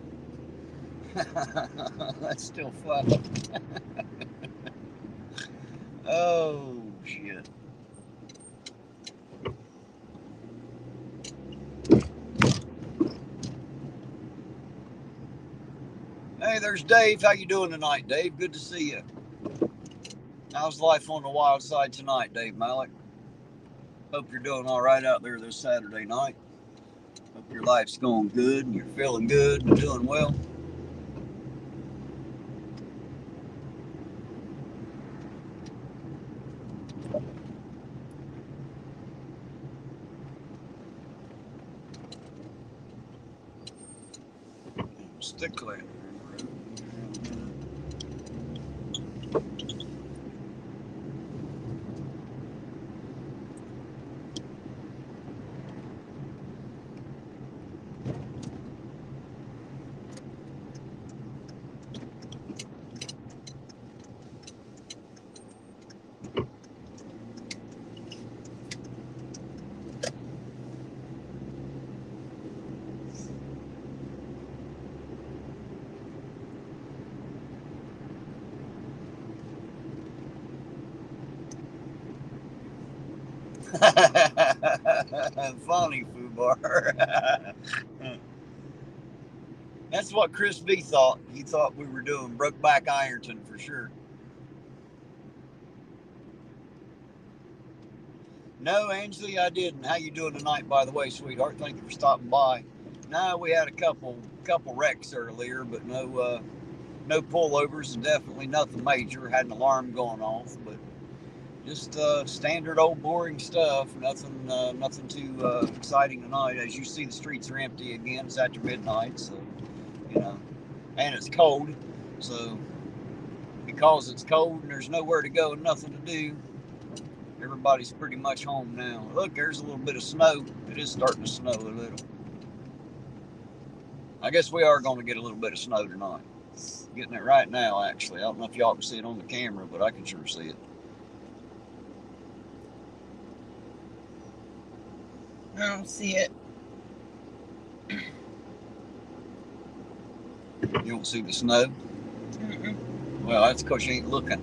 E: That's still fun. Oh, shit. Hey, there's Dave. How you doing tonight, Dave? Good to see you. How's life on the wild side tonight, Dave Malik? Hope you're doing all right out there this Saturday night. Hope your life's going good and you're feeling good and doing well. Stick clear. Funny, Fubar. That's what Chris V thought. He thought we were doing Brokeback Ironton for sure. No, Ansley, I didn't. How you doing tonight, by the way, sweetheart? Thank you for stopping by. No, we had a couple wrecks earlier, but no pullovers and definitely nothing major. Had an alarm going off, but just standard old boring stuff. Nothing too exciting tonight. As you see, the streets are empty again. It's after midnight, so you know, and it's cold. So because it's cold and there's nowhere to go and nothing to do, everybody's pretty much home now. Look, there's a little bit of snow. It is starting to snow a little. I guess we are going to get a little bit of snow tonight. Getting it right now, actually. I don't know if y'all can see it on the camera, but I can sure see it.
D: I don't see it.
E: You don't see the snow?
D: Mm-mm.
E: Well, that's because you ain't looking.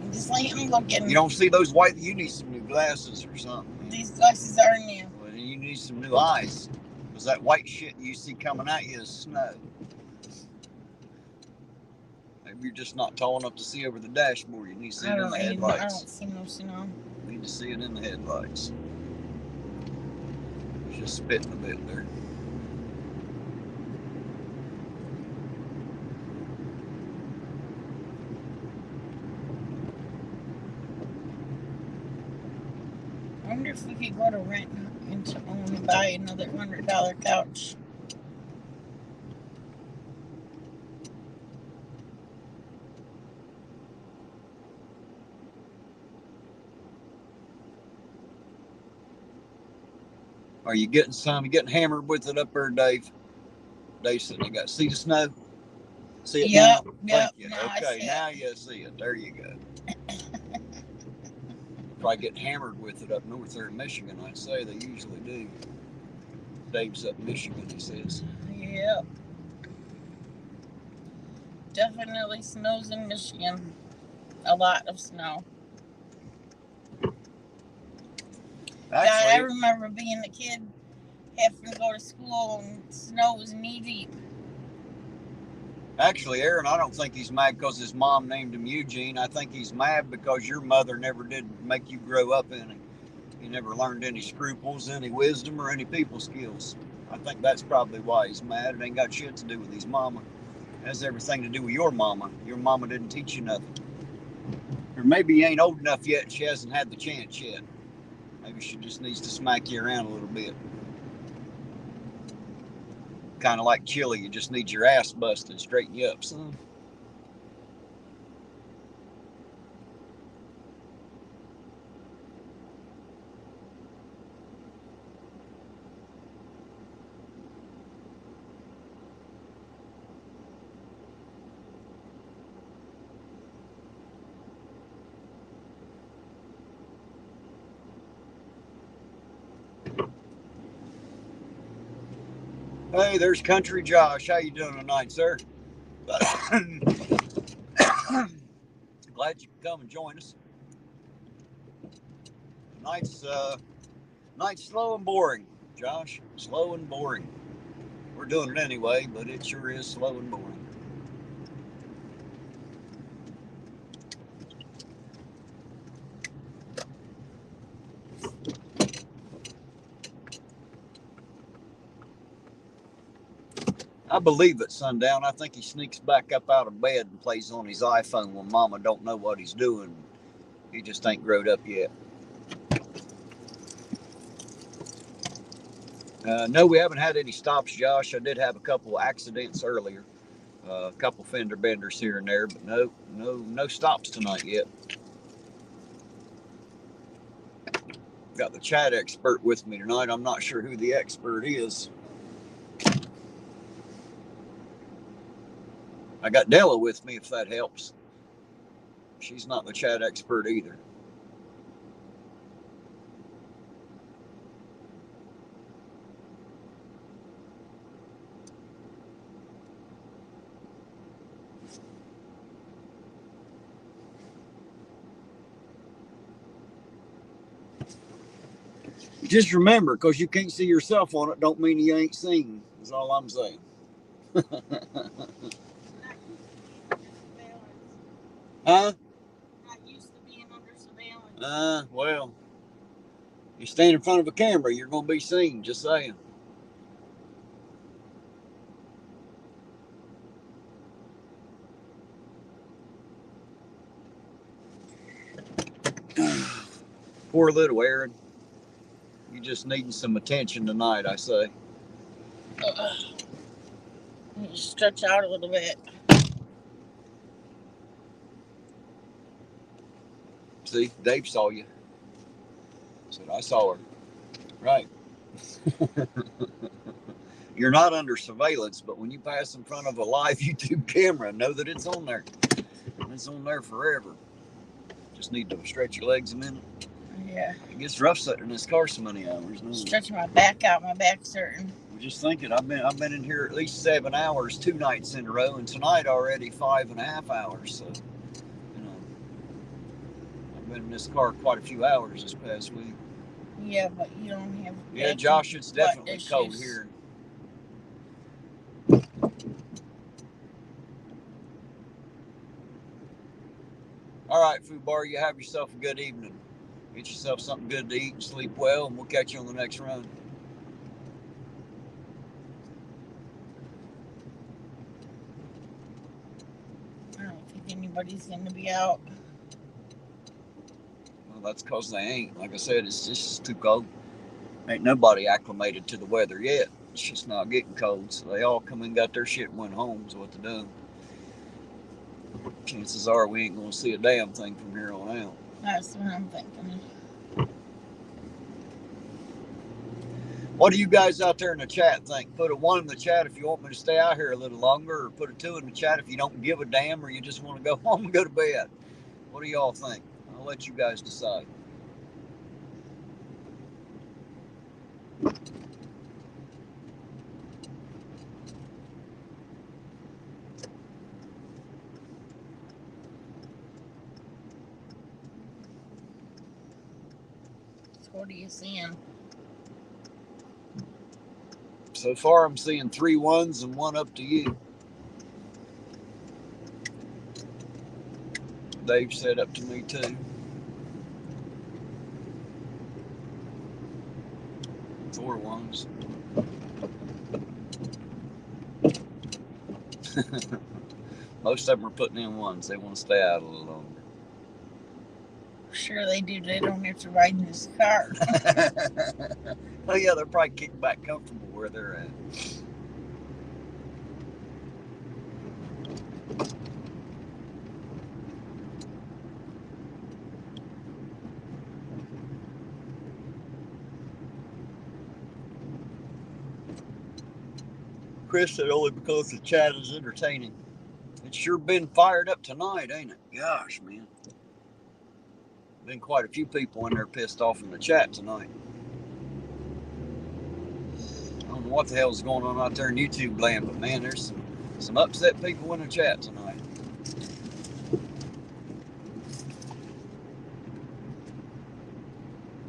D: I'm just like, I'm looking.
E: You don't see those white... You need some new glasses or something.
D: These glasses are new.
E: Well, then you need some new eyes. Because that white shit you see coming at you is snow. Maybe you're just not tall enough to see over the dashboard. You need to see it in the headlights.
D: I don't see no snow.
E: You need to see it in the headlights. Just spitting a bit there.
D: I wonder if we could go to rent and to own and buy another $100 couch.
E: Are you getting some? You getting hammered with it up there, Dave? Dave said they got see the snow. See it now?
D: Yep.
E: Thank you.
D: Now I
E: Okay,
D: see
E: now
D: it.
E: you see it. There you go. Probably getting hammered with it up north there in Michigan. I'd say they usually do. Dave's up in Michigan, he says.
D: Yep. Definitely snows in Michigan. A lot of snow.
E: Actually,
D: God, I remember being a kid having to go to school and snow was knee deep.
E: Actually, Aaron, I don't think he's mad because his mom named him Eugene. I think he's mad because your mother never did make you grow up in it. You never learned any scruples, any wisdom, or any people skills. I think that's probably why he's mad. It ain't got shit to do with his mama. It has everything to do with your mama. Your mama didn't teach you nothing. Or maybe you ain't old enough yet. She hasn't had the chance yet. Maybe she just needs to smack you around a little bit. Kind of like Chili, you just need your ass busted, straighten you up, son. Hey, there's Country Josh. How you doing tonight, sir? Glad you could come and join us. Tonight's slow and boring, Josh. Slow and boring. We're doing it anyway, but it sure is slow and boring. I believe at sundown, I think he sneaks back up out of bed and plays on his iPhone when Mama don't know what he's doing. He just ain't growed up yet. No, we haven't had any stops, Josh. I did have a couple accidents earlier. A couple fender benders here and there, but no stops tonight yet. Got the chat expert with me tonight. I'm not sure who the expert is. I got Della with me, if that helps. She's not the chat expert either. Just remember, because you can't see yourself on it, don't mean you ain't seen, is all I'm saying. Huh?
D: Not used to being under surveillance.
E: Well, you stand in front of a camera, you're going to be seen, just saying. Poor little Aaron. You just needing some attention tonight, I say.
D: You stretch out a little bit.
E: See, Dave saw you. Said, I saw her. Right. You're not under surveillance, but when you pass in front of a live YouTube camera, know that it's on there. It's on there forever. Just need to stretch your legs a minute.
D: Yeah.
E: It gets rough sitting in this car so many hours.
D: Stretching my back out. My back's hurting.
E: I'm just thinking, I've been in here at least 7 hours, 2 nights in a row, and tonight already 5.5 hours. So, I've been in this car quite a few hours this past week.
D: Yeah, but you don't have.
E: Yeah, Josh, it's definitely cold here. All right, Fubar, you have yourself a good evening. Get yourself something good to eat and sleep well, and we'll catch you on the next run.
D: I don't think anybody's going to be out.
E: Well, that's because they ain't. Like I said, it's just too cold. Ain't nobody acclimated to the weather yet. It's just not getting cold, so they all come and got their shit and went home is what they're doing. Chances are we ain't going to see a damn thing from here on out.
D: That's what I'm thinking.
E: What do you guys out there in the chat think? Put a 1 in the chat if you want me to stay out here a little longer, or put a 2 in the chat if you don't give a damn or you just want to go home and go to bed. What do y'all think? I'll let you guys decide.
D: So what are you seeing?
E: So far, I'm seeing 3 1s and 1 up to you. Dave said up to me too. 4 1s. Most of them are putting in 1s. They want to stay out a little longer.
D: Sure they do. They don't have to ride in this car.
E: Oh yeah, they're probably kicking back comfortable where they're at. Chris said only because the chat is entertaining. It's sure been fired up tonight, ain't it? Gosh, man. Been quite a few people in there pissed off in the chat tonight. I don't know what the hell is going on out there in YouTube land, but man, there's some upset people in the chat tonight.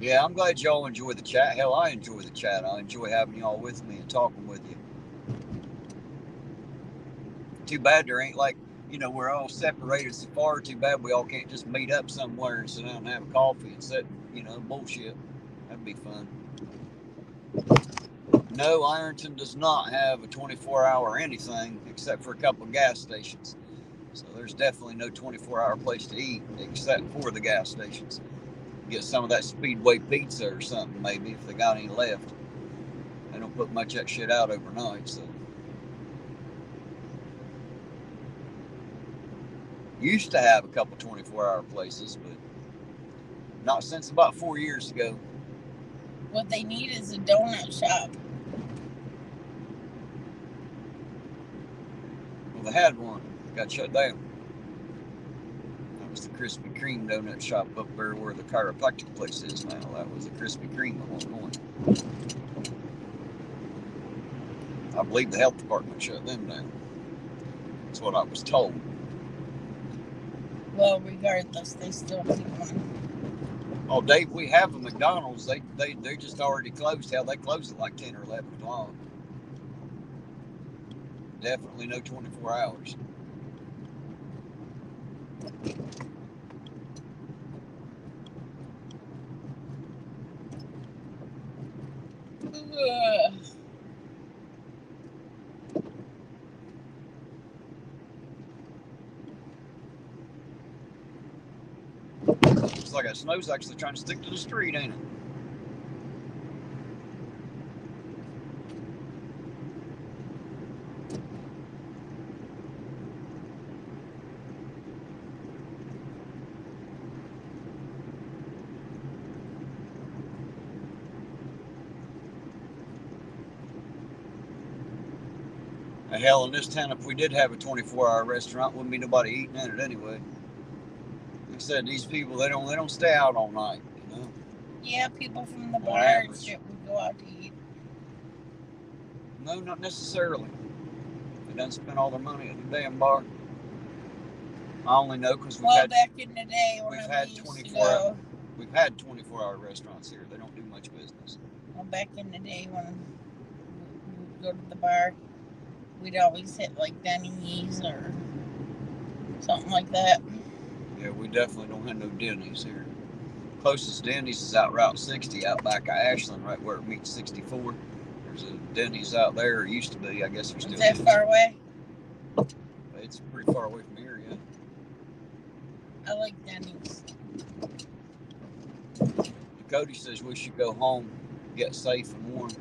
E: Yeah, I'm glad y'all enjoy the chat. Hell, I enjoy the chat. I enjoy having y'all with me and talking with you. Too bad there ain't like, we're all separated so far. Too bad we all can't just meet up somewhere and sit down and have a coffee and sit, bullshit. That'd be fun. No, Ironton does not have a 24-hour anything except for a couple of gas stations. So there's definitely no 24-hour place to eat except for the gas stations. Get some of that Speedway pizza or something maybe if they got any left. They don't put much of that shit out overnight, so. Used to have a couple 24-hour places, but not since about 4 years ago.
D: What they need is a donut shop.
E: Well, they had one. Got shut down. That was the Krispy Kreme donut shop up there where the chiropractic place is now. That was a Krispy Kreme at one point. I believe the health department shut them down. That's what I was told.
D: Well, regardless, they still need one.
E: Oh, Dave, we have a McDonald's. They just already closed. Hell, they closed at like 10 or 11 o'clock. Definitely no 24 hours. Looks like that snow's actually trying to stick to the street, ain't it? Hell, in this town, if we did have a 24-hour restaurant, wouldn't be nobody eating in it anyway. Like I said, these people, they don't stay out all night,
D: Yeah, people from the bars that would go out to eat.
E: No, not necessarily. They don't spend all their money at the damn bar. I only know because
D: back in the day when
E: we've had 24-hour restaurants here. They don't do much business.
D: Well, back in the day when we would go to the bar, we'd always hit like Denny's or something like that.
E: Yeah, we definitely don't have no Denny's here. Closest Denny's is out Route 60 out back of Ashland, right where it meets 64. There's a Denny's out there. It used to be. I guess there's still.
D: Is that far away?
E: It's pretty far away from here, yeah.
D: I like Denny's.
E: Cody says we should go home, get safe and warm.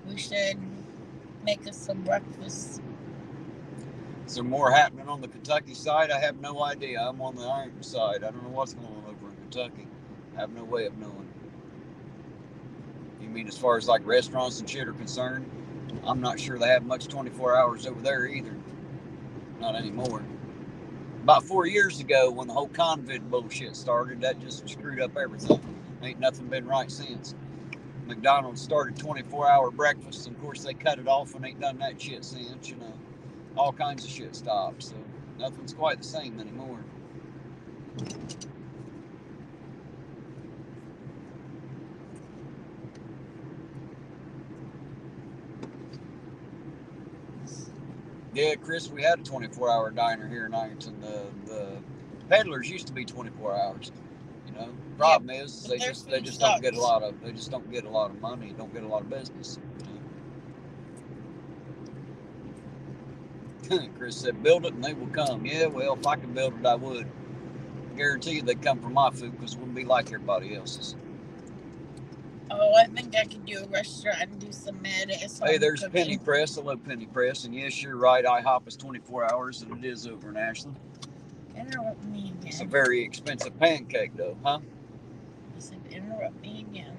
D: We should make us some breakfast.
E: Is there more happening on the Kentucky side? I have no idea. I'm on the Ironton side. I don't know what's going on over in Kentucky. I have no way of knowing. You mean, as far as like restaurants and shit are concerned, I'm not sure they have much 24 hours over there either. Not anymore. About 4 years ago, when the whole COVID bullshit started, that just screwed up everything. Ain't nothing been right since. McDonald's started 24-hour breakfast, and of course they cut it off and ain't done that shit since, you know. All kinds of shit stopped, so nothing's quite the same anymore. Yeah, Chris, we had a 24-hour diner here in Ironton. The Peddlers used to be 24 hours. You know, problem is they just don't get a lot of money, don't get a lot of business. You know? Chris said, "Build it and they will come." Yeah, well, if I could build it, I would. Guarantee you they'd come for my food because it wouldn't be like everybody else's.
D: Oh, I think I could do a restaurant and do some mad ass.
E: Hey, there's Penny Press. Hello, Penny Press. And yes, you're right. IHOP is 24 hours, and it is over in Ashland.
D: Interrupt me again.
E: It's a very expensive pancake, though, huh?
D: I said, interrupt me again.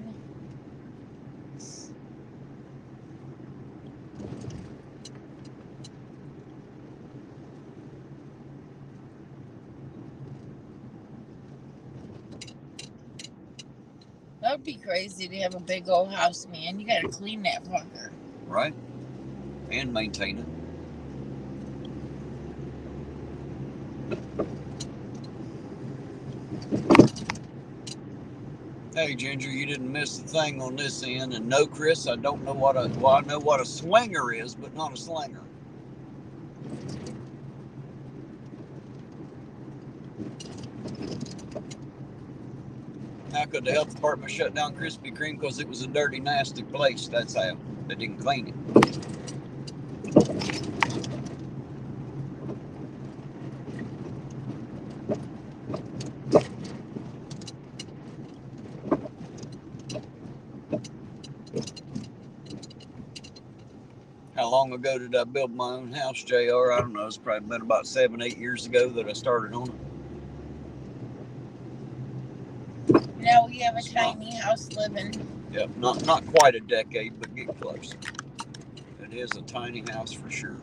D: That would be crazy to have a big old house, man. You gotta clean that fucker.
E: Right. And maintain it. Hey, Ginger, you didn't miss the thing on this end. And no, Chris, I don't know what I know what a swinger is, but not a slinger. How could the health department shut down Krispy Kreme? Because it was a dirty, nasty place. That's how. They didn't clean it. How long ago did I build my own house, JR? I don't know. It's probably been about 7-8 years ago that I started on it.
D: Now we have a tiny house living.
E: Yep, not quite a decade, but getting close. It is a tiny house for sure.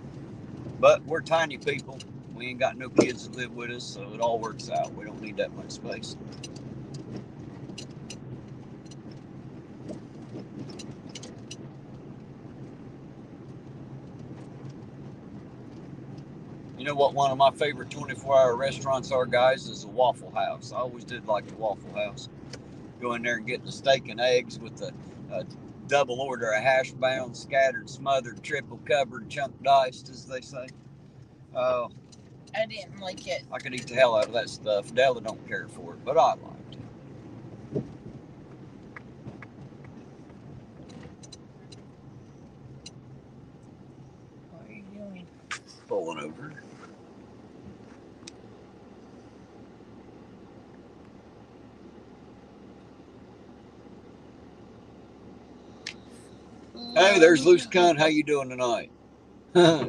E: But we're tiny people. We ain't got no kids that live with us, so it all works out. We don't need that much space. You know what one of my favorite 24-hour restaurants are, guys, is a Waffle House. I always did like the Waffle House. Go in there and get the steak and eggs with the double order of hash browns, scattered, smothered, triple covered, chunk diced, as they say. Oh,
D: I didn't like it.
E: I could eat the hell out of that stuff. Della don't care for it, but I liked it.
D: What are you doing?
E: Pulling over. Hey, there's Loose Cunt. How you doing tonight?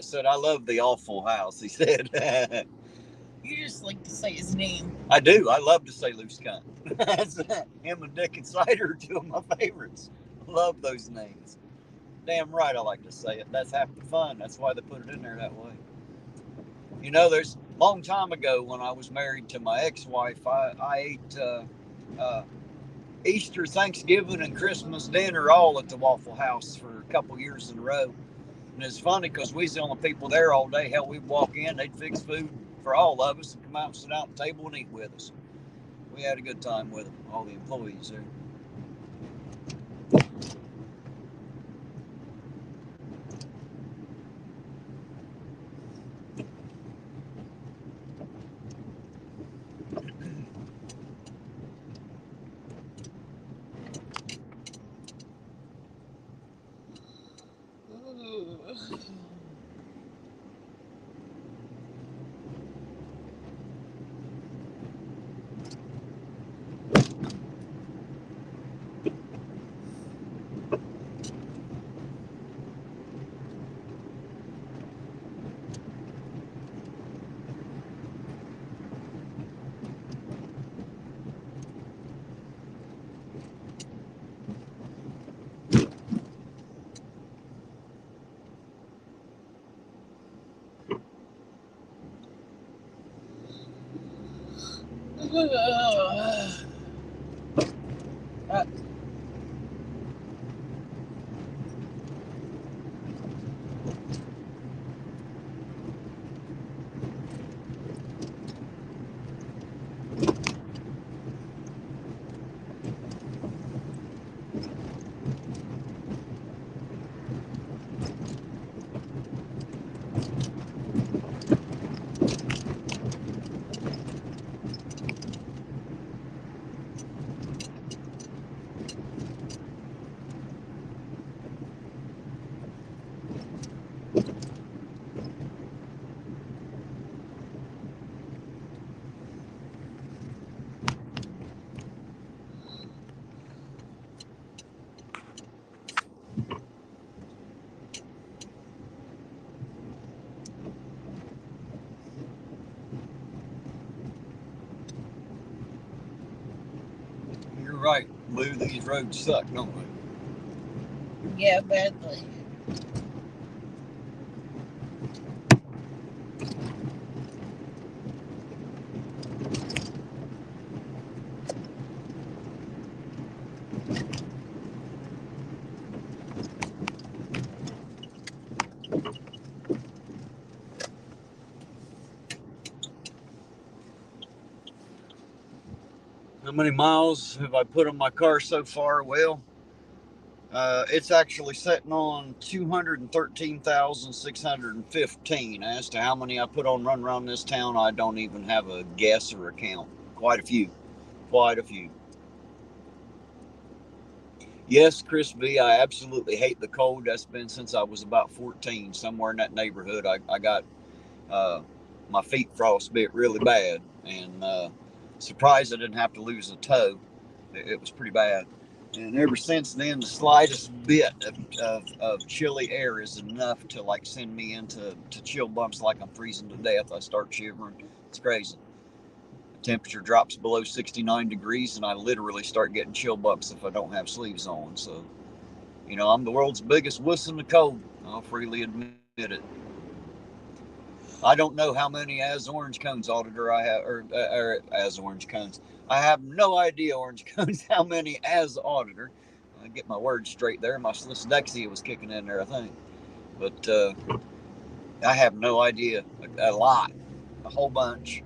E: Said, I love the Awful House, he said.
D: You just like to say his name.
E: I do. I love to say Loose Cunt. Him and Dick and Cider are two of my favorites. Love those names. Damn right I like to say it. That's half the fun. That's why they put it in there that way. You know, there's a long time ago when I was married to my ex-wife, I ate Easter, Thanksgiving, and Christmas dinner all at the Waffle House for a couple years in a row. And it's funny because we was the only people there all day. Hell, we'd walk in, they'd fix food for all of us and come out and sit down at the table and eat with us. We had a good time with them, all the employees there. You're right, Lou. These roads suck, don't they?
D: Yeah, badly.
E: How many miles have I put on my car so far? Well, it's actually sitting on 213,615. As to how many I put on run around this town, I don't even have a guess or a count. Quite a few. Quite a few. Yes, Chris V, I absolutely hate the cold. That's been since I was about 14. Somewhere in that neighborhood, I got my feet frostbit really bad, and surprised I didn't have to lose a toe. It was pretty bad. And ever since then, the slightest bit of chilly air is enough to like send me into chill bumps like I'm freezing to death. I start shivering. It's crazy. The temperature drops below 69 degrees, and I literally start getting chill bumps if I don't have sleeves on. So, I'm the world's biggest wuss in the cold. I'll freely admit it. I don't know how many as orange cones auditor I have, or as orange cones. I have no idea, orange cones, how many as auditor. I get my words straight there. My dyslexia was kicking in there, I think. But I have no idea. A lot. A whole bunch.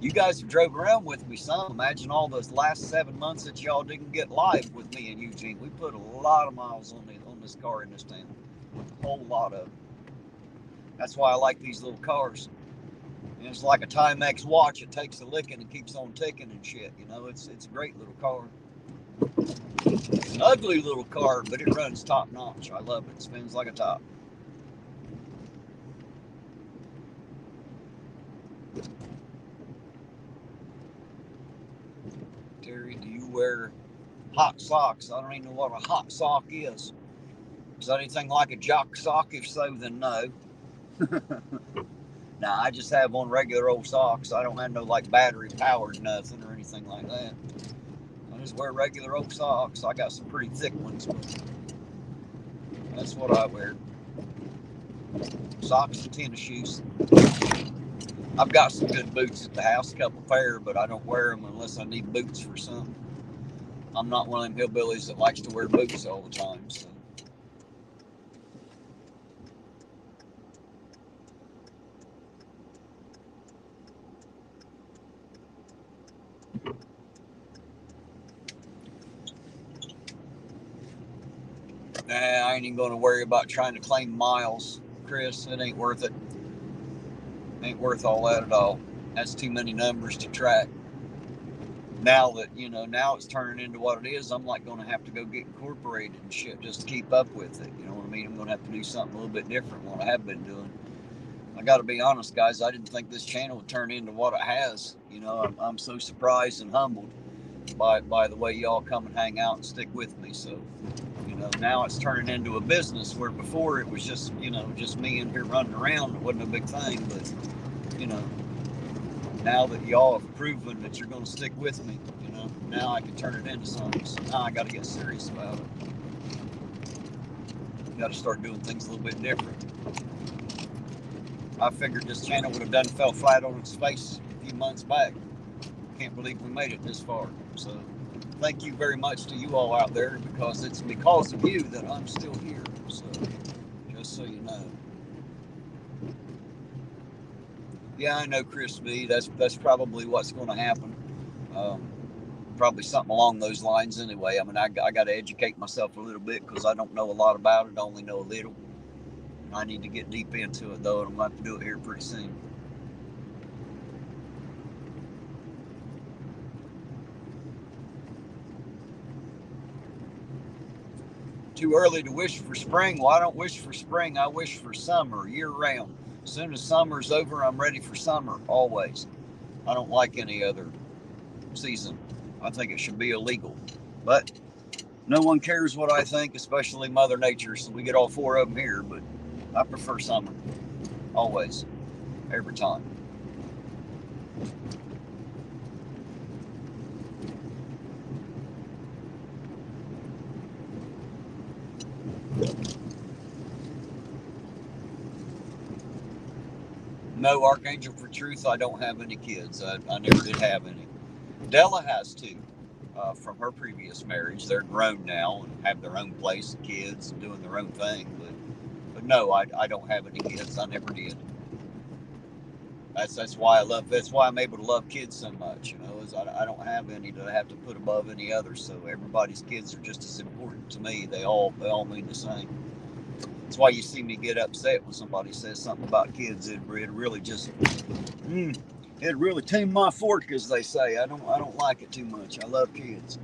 E: You guys have drove around with me some. Imagine all those last 7 months that y'all didn't get live with me and Eugene. We put a lot of miles on this car in this town. A whole lot of. That's why I like these little cars. And it's like a Timex watch. It takes a licking and keeps on ticking and shit. It's a great little car. It's an ugly little car, but it runs top notch. I love it. It spins like a top. Terry, do you wear hot socks? I don't even know what a hot sock is. Is that anything like a jock sock? If so, then no. Nah, I just have on regular old socks. I don't have no like battery powered nothing or anything like that. I just wear regular old socks. I got some pretty thick ones, but that's what I wear. Socks and tennis shoes. I've got some good boots at the house, a couple pair, but I don't wear them unless I need boots for something. I'm not one of them hillbillies that likes to wear boots all the time. So. I ain't even going to worry about trying to claim miles, Chris. It ain't worth it. Ain't worth all that at all. That's too many numbers to track. Now that, now it's turning into what it is, I'm like going to have to go get incorporated and shit just to keep up with it. You know what I mean? I'm going to have to do something a little bit different than what I have been doing. I got to be honest, guys. I didn't think this channel would turn into what it has. I'm so surprised and humbled by the way y'all come and hang out and stick with me. So, now it's turning into a business where before it was just, just me in here running around. It wasn't a big thing, but, now that y'all have proven that you're going to stick with me, now I can turn it into something. So now I got to get serious about it. Got to start doing things a little bit different. I figured this channel would have fell flat on its face a few months back. can't believe we made it this far. So thank you very much to you all out there, because it's because of you that I'm still here. So just so you know. Yeah, I know, Chris V. That's probably what's going to happen. Probably something along those lines anyway. I mean, I got to educate myself a little bit because I don't know a lot about it. I only know a little. I need to get deep into it, though, and I'm going to have to do it here pretty soon. Too early to wish for spring? Well, I don't wish for spring. I wish for summer, year-round. As soon as summer's over, I'm ready for summer, always. I don't like any other season. I think it should be illegal. But no one cares what I think, especially Mother Nature, so we get all four of them here, but I prefer summer. Always. Every time. No, Archangel for Truth, I don't have any kids. I never did have any. Della has two from her previous marriage. They're grown now and have their own place and kids and doing their own thing. But no, I don't have any kids. I never did. That's why I'm able to love kids so much. You know, is I don't have any that I have to put above any others. So everybody's kids are just as important to me. They all mean the same. That's why you see me get upset when somebody says something about kids. It really just it really tamed my fork, as they say. I don't like it too much. I love kids.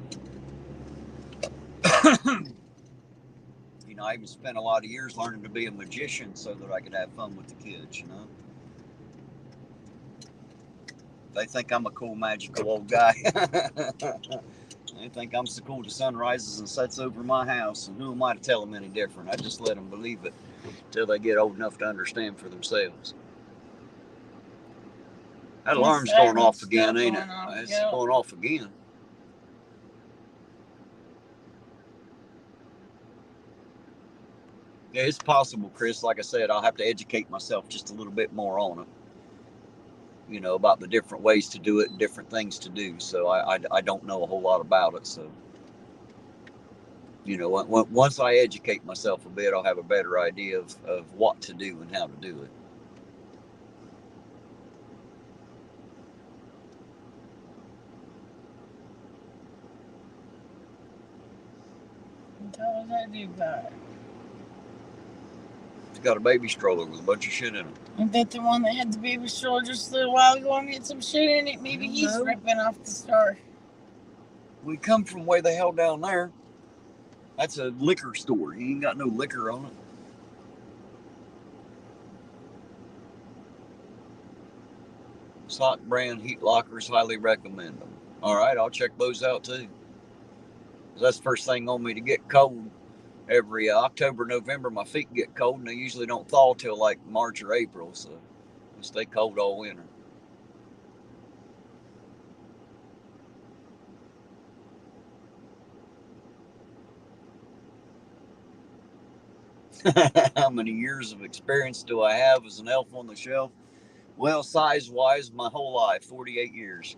E: You know, I even spent a lot of years learning to be a magician so that I could have fun with the kids. You know, they think I'm a cool, magical old guy. They think I'm so cool. The sun rises and sets over my house, and who am I to tell them any different? I just let them believe it till they get old enough to understand for themselves. That alarm's going off again, ain't it? It's going off again. Yeah, it's possible, Chris. Like I said, I'll have to educate myself just a little bit more on it. You know, about the different ways to do it and different things to do. So I don't know a whole lot about it. So, you know, once I educate myself a bit, I'll have a better idea of what to do and how to do it.
D: What does that do about it?
E: It's got a baby stroller with a bunch of shit in it.
D: Isn't that the one that had the baby stroller just a little while ago and had some shit in it? Maybe he's ripping off the star.
E: We come from way the hell down there. That's a liquor store. You ain't got no liquor on it. Sock brand heat lockers, highly recommend them. All right, I'll check those out too. That's the first thing on me to get cold. Every October, November, my feet get cold, and they usually don't thaw till like March or April, so they stay cold all winter. How many years of experience do I have as an elf on the shelf? Well, size-wise, my whole life, 48 years.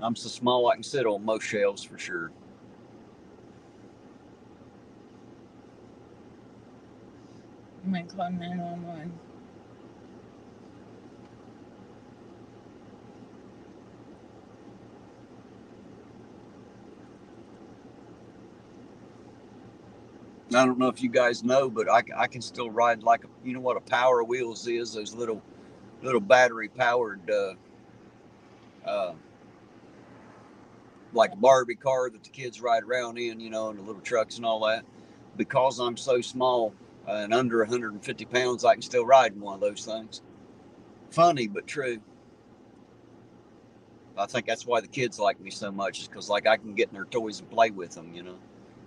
E: I'm so small I can sit on most shelves for sure.
D: I'm going to call 911.
E: I don't know if you guys know, but I can still ride like you know what a Power Wheels is? Those little battery powered like a Barbie car that the kids ride around in, you know, and the little trucks and all that. Because I'm so small and under 150 pounds, I can still ride in one of those things. Funny but true. I think that's why the kids like me so much, is because like I can get in their toys and play with them, you know,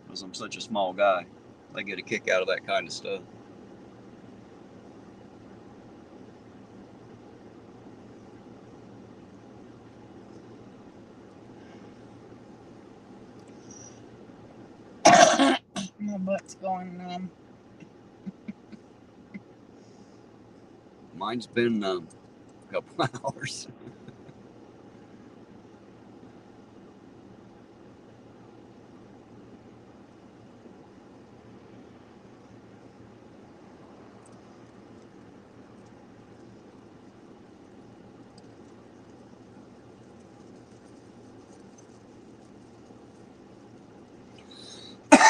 E: because I'm such a small guy. They get a kick out of that kind of stuff.
D: My butt's going numb.
E: Mine's been a couple hours.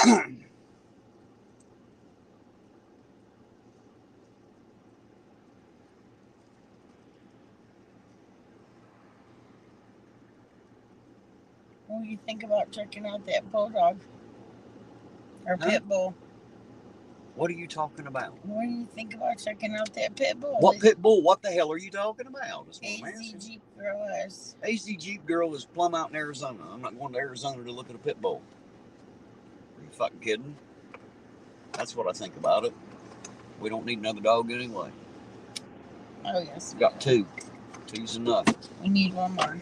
D: What do you think about checking out that bulldog or
E: Huh?
D: pit bull?
E: What are you talking about?
D: What do you think about checking out that pit bull?
E: What pit bull? What the hell are you talking about?
D: AZ Jeep Girl is.
E: AZ Jeep Girl is plumb out in Arizona. I'm not going to Arizona to look at a pit bull. Are you fucking kidding? That's what I think about it. We don't need another dog anyway.
D: Oh, yes.
E: We got two. Two's enough.
D: We need one more.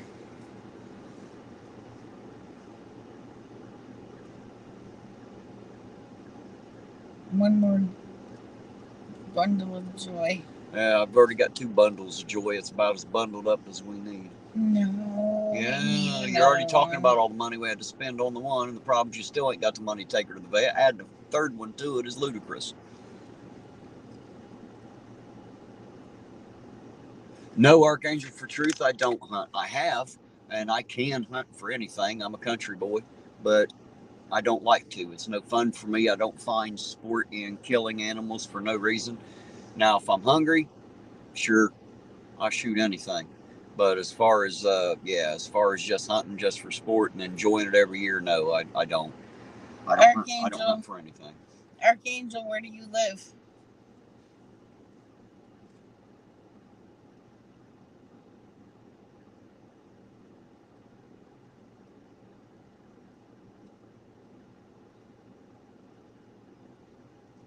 D: One more bundle of joy.
E: Yeah, I've already got 2 bundles of joy. It's about as bundled up as we need.
D: No.
E: Yeah, you're already talking about all the money we had to spend on the one, and the problem is you still ain't got the money to take her to the vet. Adding a third one to it is ludicrous. No, Archangel for Truth, I don't hunt. I have, and I can hunt for anything. I'm a country boy, but I don't like to. It's no fun for me. I don't find sport in killing animals for no reason. Now, if I'm hungry, sure, I shoot anything. But as far as just hunting just for sport and enjoying it every year, no, I don't. I don't hunt for anything.
D: Archangel, where do you live?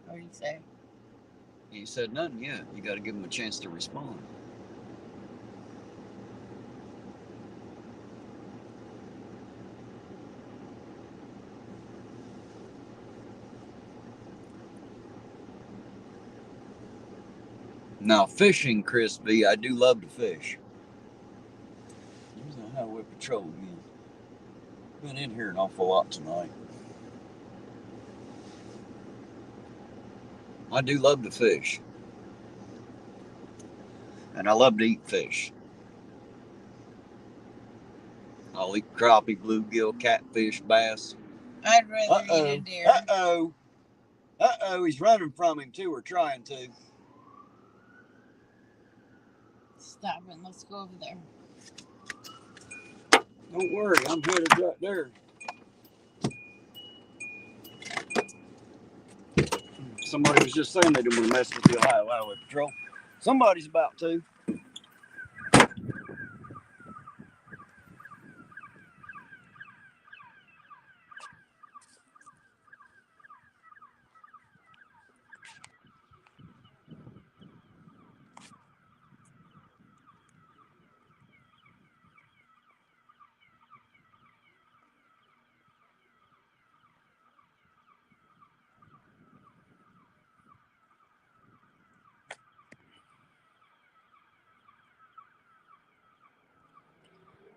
D: What do you say?
E: He said nothing yet. You got to give him a chance to respond. Now, fishing, Chris B, I do love to fish. There's a highway patrol again. Been in here an awful lot tonight. I do love to fish. And I love to eat fish. I'll eat crappie, bluegill, catfish, bass.
D: I'd rather eat a deer.
E: Uh-oh, he's running from him too, or trying to.
D: Stop it. Let's go over there.
E: Don't worry, I'm headed right there. Somebody was just saying they didn't want to mess with the Ohio Highway Patrol. Somebody's about to.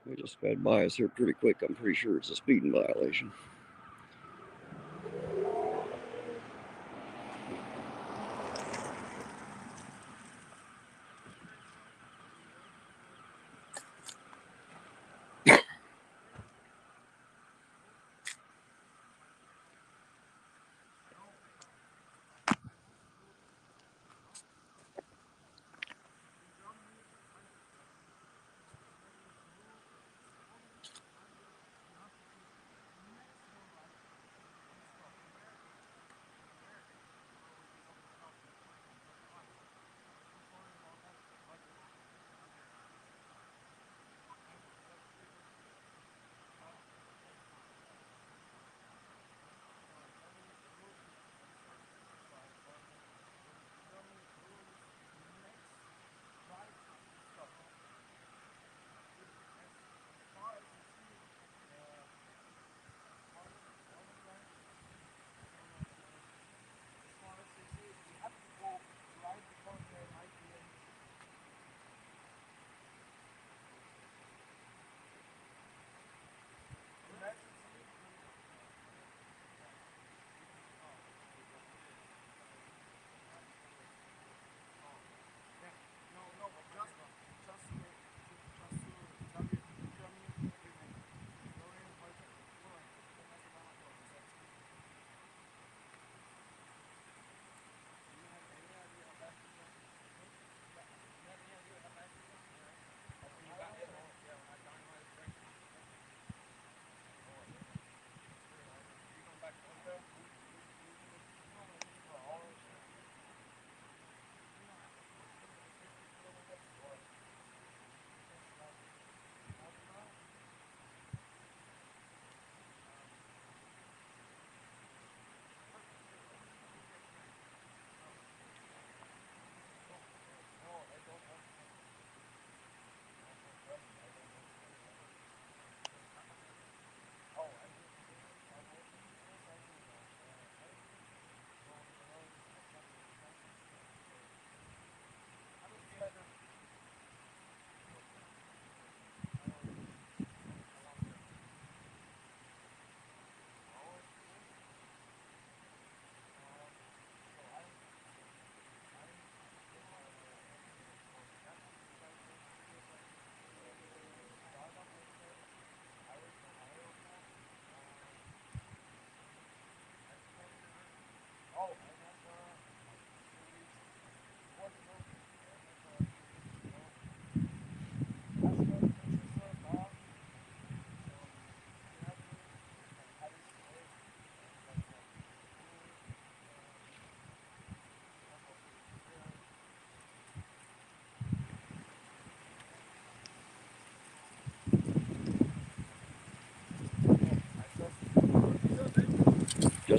A: They just sped by us here pretty quick. I'm pretty sure it's a speeding violation.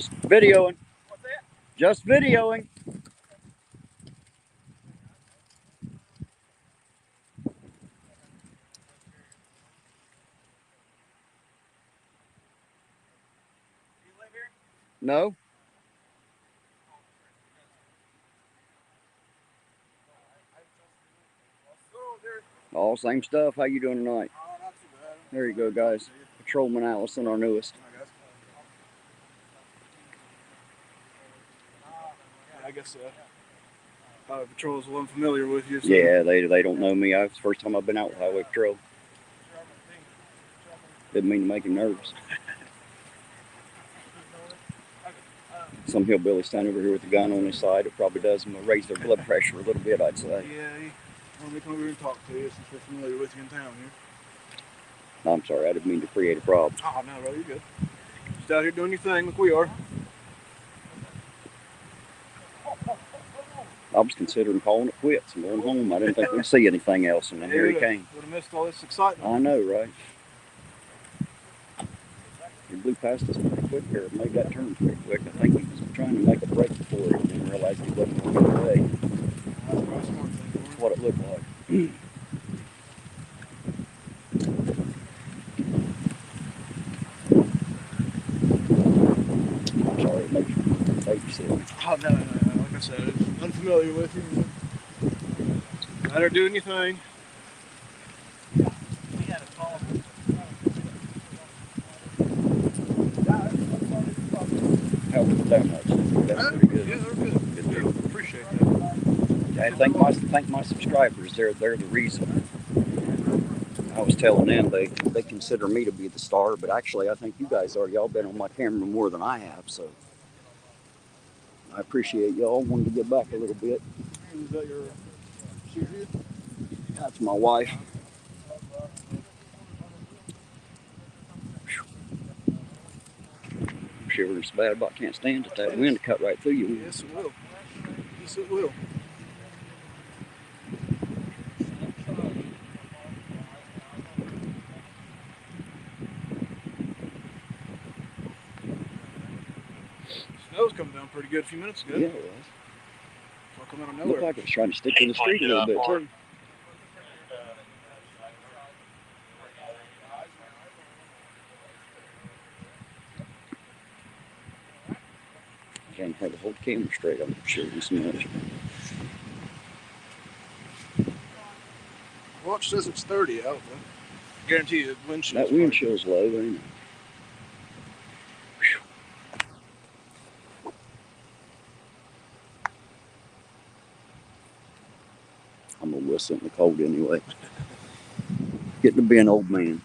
A: Just videoing.
C: What's that?
A: Just videoing.
C: You live here?
A: No.
C: Oh, there.
A: All same stuff. How you doing tonight?
C: Oh, not too bad.
A: There you go, guys. Patrolman Allison, our newest.
C: Hi, guys. Yeah, I guess Highway Patrol is a little familiar with you. So.
A: Yeah, they don't know me. It's the first time I've been out with Highway Patrol. Didn't mean to make him nervous. Some hillbilly standing over here with a gun on his side. It probably does them raise their blood pressure a little bit, I'd say.
C: Yeah, he wanted me to come over here and talk to you since we're familiar with you in town here.
A: I'm sorry, I didn't mean to create a problem.
C: Oh, no, bro, you're good. Just out here doing your thing like we are.
A: I was considering calling it quits and going home. I didn't think we'd see anything else, and then here he came.
C: Would have missed all this excitement.
A: I know, right? He blew past us pretty quick there, made that turn pretty quick. I think he was trying to make a break for it and then realized he wasn't going to get away.
C: That's a very smart thing for him.
A: That's what it looked like. I'm sorry, it makes you babysit.
C: Oh, no. Like I said, it's unfamiliar with you. Out here doing your thing. We had a call.
A: How was the donuts? That's pretty good.
C: Yeah, they're good.
A: Good deal.
C: Appreciate that.
A: I thank my subscribers. They're the reason. I was telling them they consider me to be the star, but actually I think you guys are. Y'all been on my camera more than I have, so I appreciate y'all. Wanted to get back a little bit.
C: Is that your shoe?
A: That's my wife. Shivering so bad about can't stand it. That wind cut right through you.
C: Yes, it will. Yes, it will. Snow's coming down pretty good a few minutes ago.
A: Yeah, it was.
C: It's all coming out of
A: Looked
C: nowhere.
A: like it was trying to stick to the street a little bit too. Can't hardly hold the camera straight. I'm shivering so much.
C: Watch says it's 30 out, but I guarantee you the wind chill.
A: That wind chill's low, ain't it? I'm gonna whistle in the cold anyway. Getting to be an old man.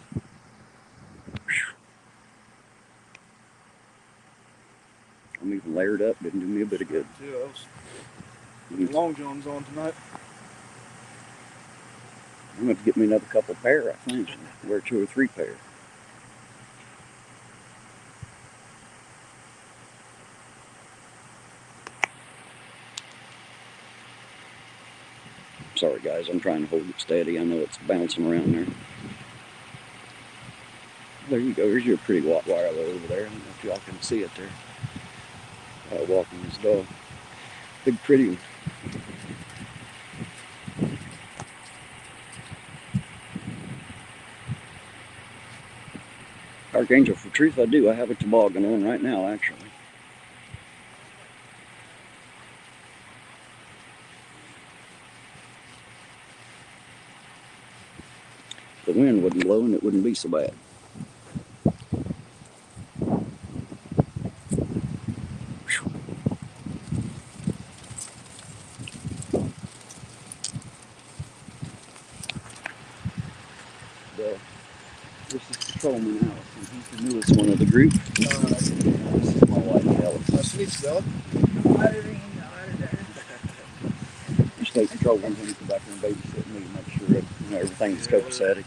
A: I'm even layered up. Didn't do me a bit of good.
C: Yeah, that was long johns on tonight.
A: I'm gonna have to get me another couple pair. I think wear 2 or 3 pair. Sorry guys, I'm trying to hold it steady. I know it's bouncing around there. There you go. There's your pretty white wire over there. I don't know if y'all can see it there. Walking his dog. Big pretty one. Archangel, for truth I do. I have a toboggan on right now, actually. If the wind wasn't blowing, it wouldn't be so bad. This is Patrolman Allison. He's the newest one of the group. This is my wife, Alice.
C: Nice to meet you, Stella.
D: Auditing the auditor.
A: The state patrolman who come back and babysit me to make sure that everything's copacetic.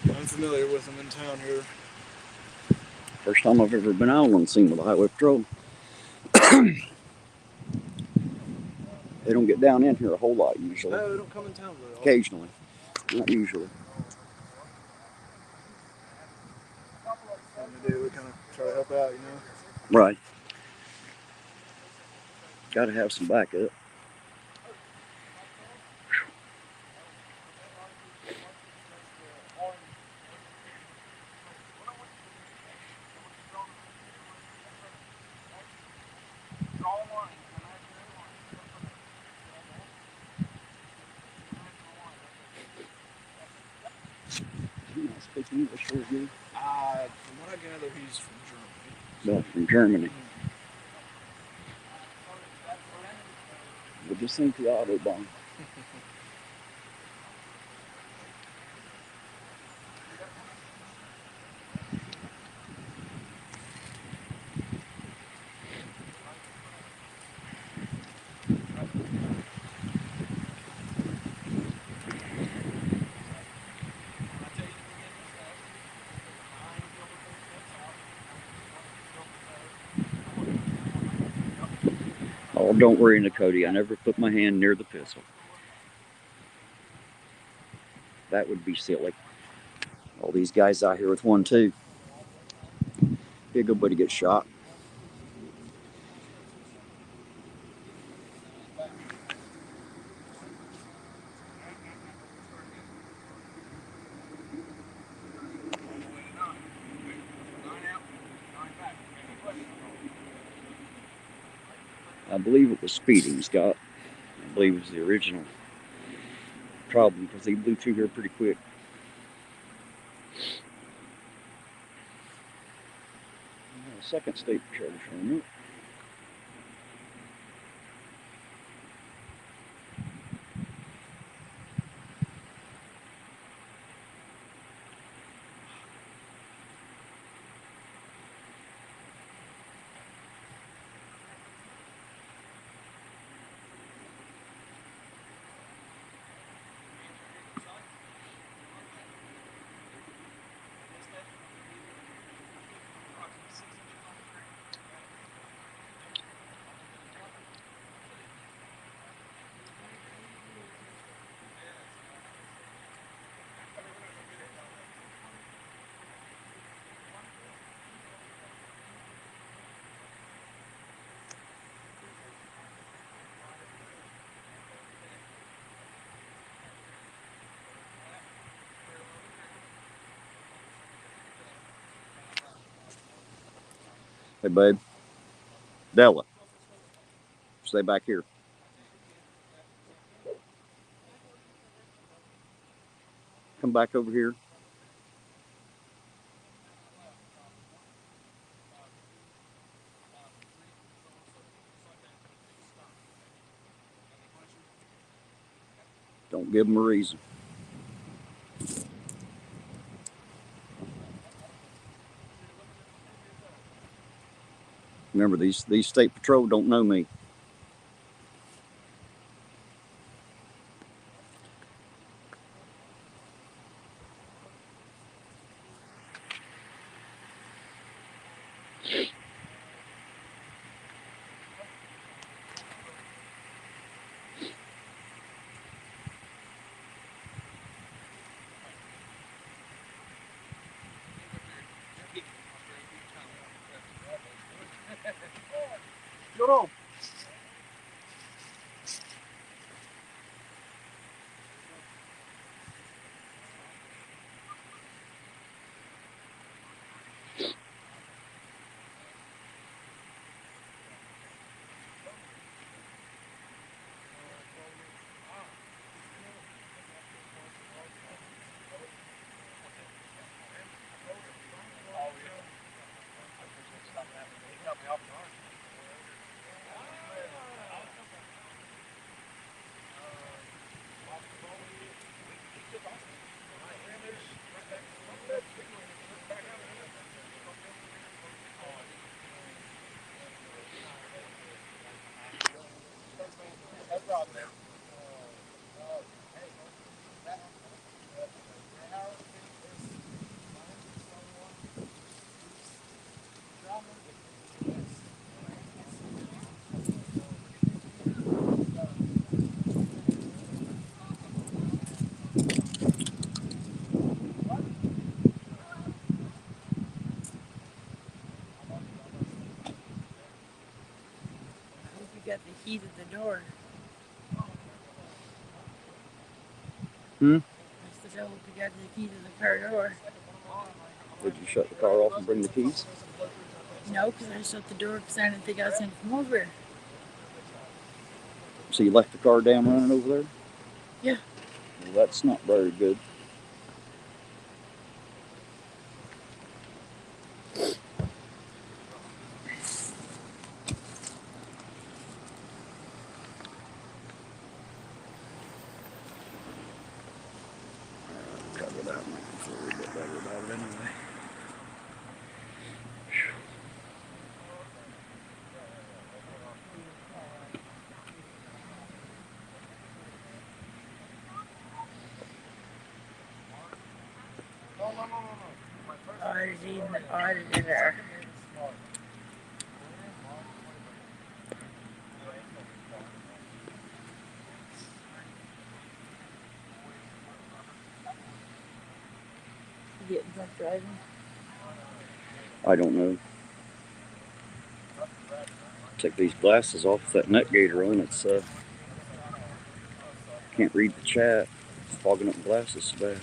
C: I'm familiar with them in town here.
A: First time I've ever been out on the scene with the Highway Patrol. They don't get down in here a whole lot usually.
C: No, they don't come in town very often.
A: Occasionally, not usually.
C: When they do, we kind of try to help out, you know.
A: Right. Got to have some backup. He not speak English very good.
C: From what I gather, he's from Germany.
A: Well, from Germany. But this ain't the Autobahn. Oh, don't worry, Cody. I never put my hand near the pistol. That would be silly. All these guys out here with one too. Big good buddy gets shot. I believe it was speeding, Scott. I believe it was the original problem because he blew through here pretty quick. Second state patrol showing up. Hey, babe. Della, stay back here. Come back over here. Don't give them a reason. Remember, these state patrol don't know me.
C: Go.
D: got the key to the door. I said, I hope you got the key to the car door.
A: Did you shut the car off and bring the keys?
D: No, because I shut the door because I didn't think I was going to come over here.
A: So you left the car down running over there?
D: Yeah.
A: Well, that's not very good. Cut it out and I can feel a little bit better about it anyway.
D: Auditing the auditor. You getting drunk driving?
A: I don't know. Take these glasses off with that neck gaiter on. It's can't read the chat. It's fogging up the glasses so bad.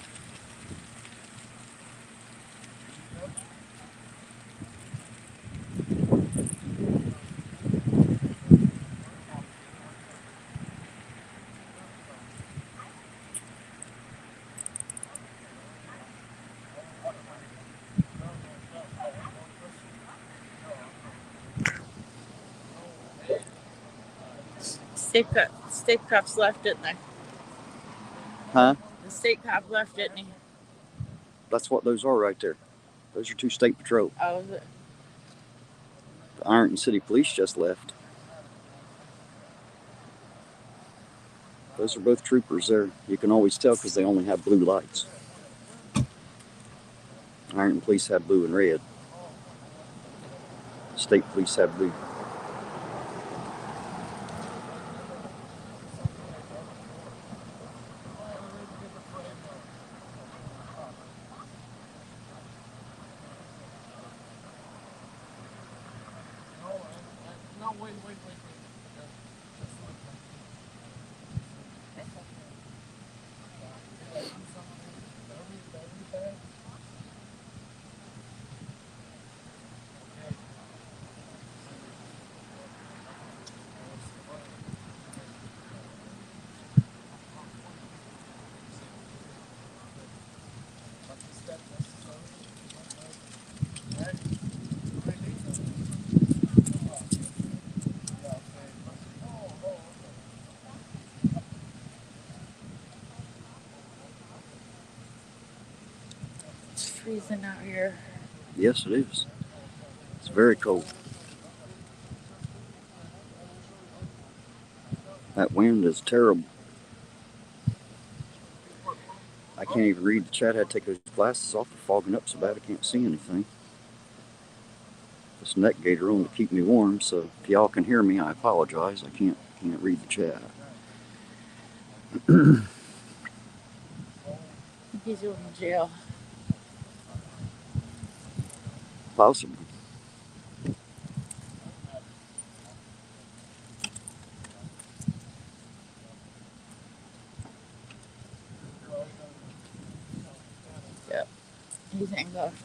D: State cops left, didn't they?
A: Huh?
D: The state cop left, didn't he?
A: That's what those are right there. Those are two state patrol.
D: Oh, was it?
A: The Ironton City Police just left. Those are both troopers there. You can always tell because they only have blue lights. Ironton Police have blue and red. State Police have blue.
D: It's freezing out here.
A: Yes, it is. It's very cold. That wind is terrible. I can't even read the chat. I had to take those glasses off. They're fogging up so bad I can't see anything. This neck gaiter on to keep me warm, so if y'all can hear me, I apologize. I can't read the chat.
D: He's going to jail.
A: Possibly.
D: Yep. He's handcuffed.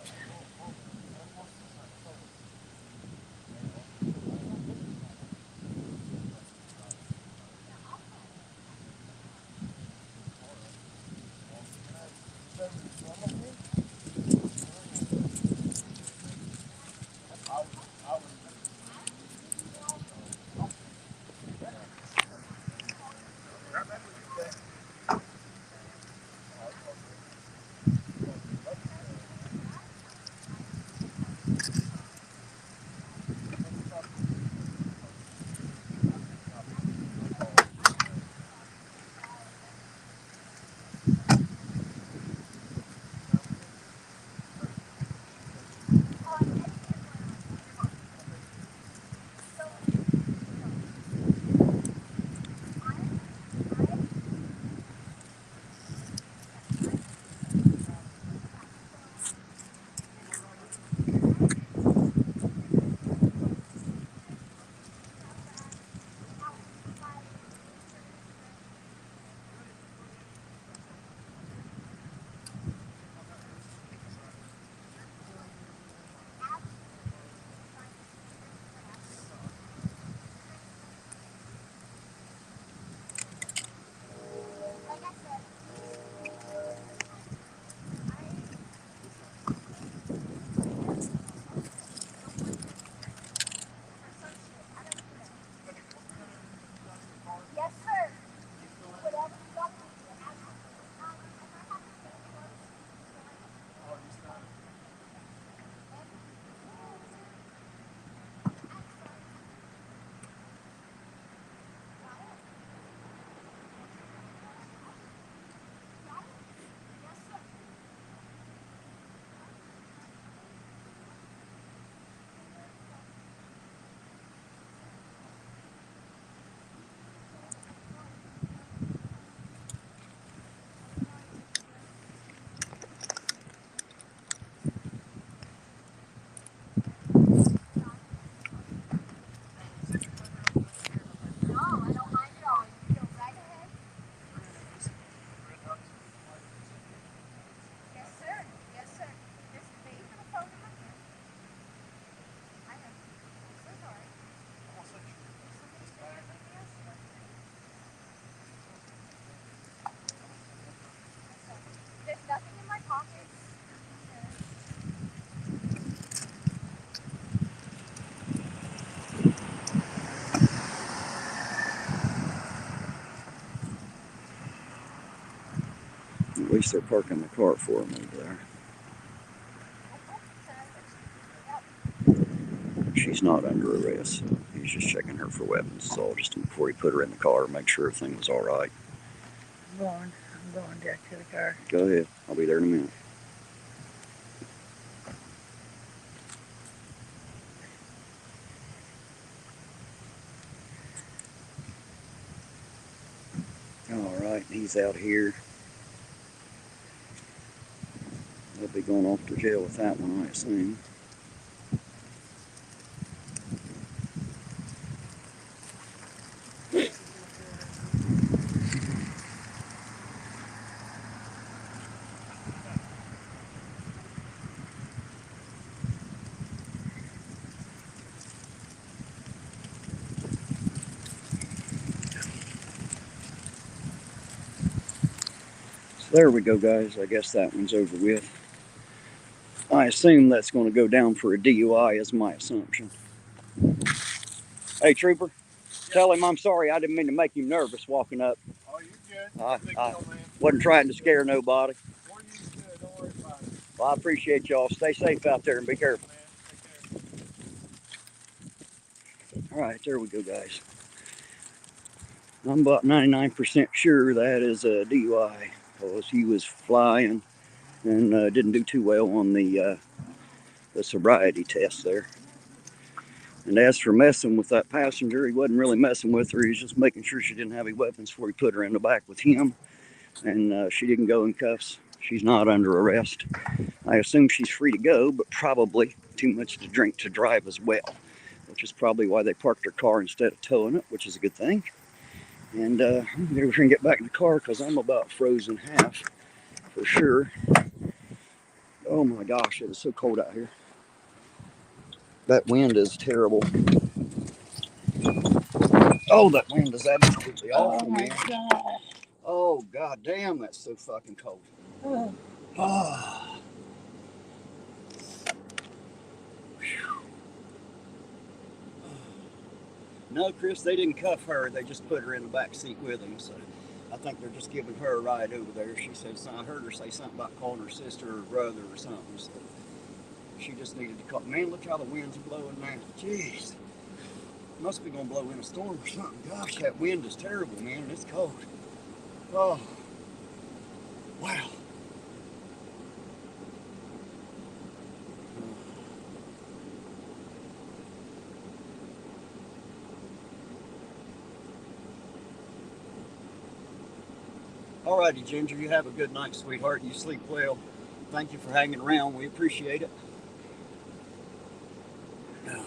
A: least they're parking the car for him over there. She's not under arrest, so he's just checking her for weapons. So just before he put her in the car, make sure everything was all right.
D: I'm going back to the car.
A: Go ahead. I'll be there in a minute. All right, he's out here. They'll be going off to jail with that one, I assume. So there we go, guys. I guess that one's over with. I assume that's going to go down for a DUI is my assumption. Hey, Trooper, tell him I'm sorry. I didn't mean to make him nervous walking up.
C: Oh, you're good.
A: I
C: Big deal, man.
A: wasn't trying to scare nobody.
C: More you good. Don't worry about it.
A: Well, I appreciate y'all. Stay safe out there and be careful.
C: Man, take care.
A: All right, there we go, guys. I'm about 99% sure that is a DUI because he was flying and didn't do too well on the sobriety test there. And as for messing with that passenger, he wasn't really messing with her. He was just making sure she didn't have any weapons before he put her in the back with him. And she didn't go in cuffs. She's not under arrest. I assume she's free to go, but probably too much to drink to drive as well, which is probably why they parked her car instead of towing it, which is a good thing. And I'm going to get back in the car because I'm about frozen half for sure. Oh my gosh, it is so cold out here. That wind is terrible. Oh, that wind is absolutely awful,
D: Oh my
A: man.
D: God.
A: Oh, god damn, that's so fucking cold.
D: Oh.
A: Oh. No, Chris, they didn't cuff her. They just put her in the back seat with him. So I think they're just giving her a ride over there. She said, I heard her say something about calling her sister or brother or something. So she just needed to call. Man, look how the wind's blowing now. Jeez. Must be going to blow in a storm or something. Gosh, that wind is terrible, man. It's cold. Oh. Wow. Alrighty, Ginger, you have a good night, sweetheart. You sleep well. Thank you for hanging around. We appreciate it. Man,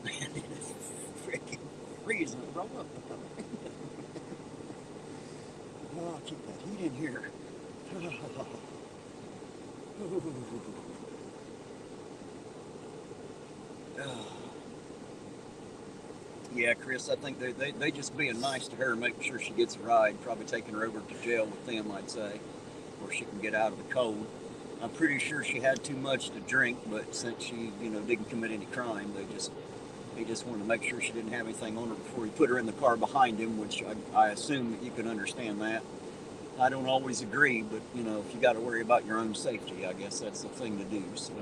A: it is freaking freezing, bro. Oh, keep that heat in here. Yeah, Chris, I think they just being nice to her, making sure she gets a ride, probably taking her over to jail with them, I'd say, where she can get out of the cold. I'm pretty sure she had too much to drink, but since she, didn't commit any crime, they just wanted to make sure she didn't have anything on her before he put her in the car behind him, which I assume that you can understand that. I don't always agree, but, if you got to worry about your own safety, I guess that's the thing to do, so.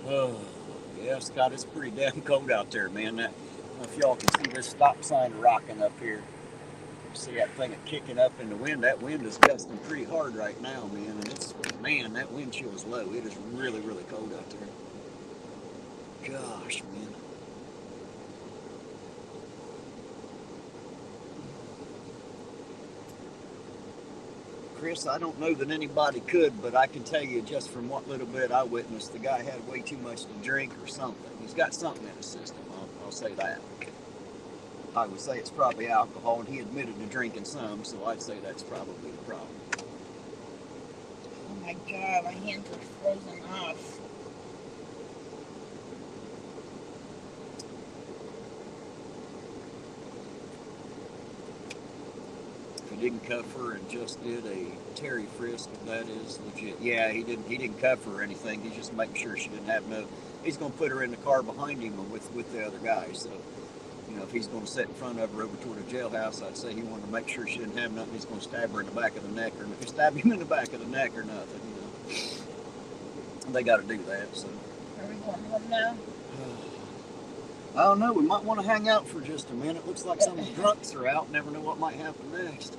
A: Oh, yeah, Scott, it's pretty damn cold out there, man. I don't know if y'all can see this stop sign rocking up here. See that thing kicking up in the wind? That wind is gusting pretty hard right now, man. And man, that wind chill is low. It is really, really cold out there. Gosh, man. Chris, I don't know that anybody could, but I can tell you just from what little bit I witnessed, the guy had way too much to drink or something. He's got something in his system, I'll say that. I would say it's probably alcohol, and he admitted to drinking some, so I'd say that's probably the problem.
D: Oh my God, my hands are frozen off.
E: he didn't cuff her and just did a Terry frisk, if that is legit. Yeah, he didn't cuff her or anything. He's just making sure she didn't have no. He's going to put her in the car behind him with the other guy. So, you know, if he's going to sit in front of her over toward the jailhouse, I'd say he wanted to make sure she didn't have nothing. He's going to stab her in the back of the neck, or stab him in the back of the neck or nothing. You know, they got to do that. So.
D: Are we going home now?
E: I don't know. We might want to hang out for just a minute. Looks like some of the drunks are out. Never know what might happen next.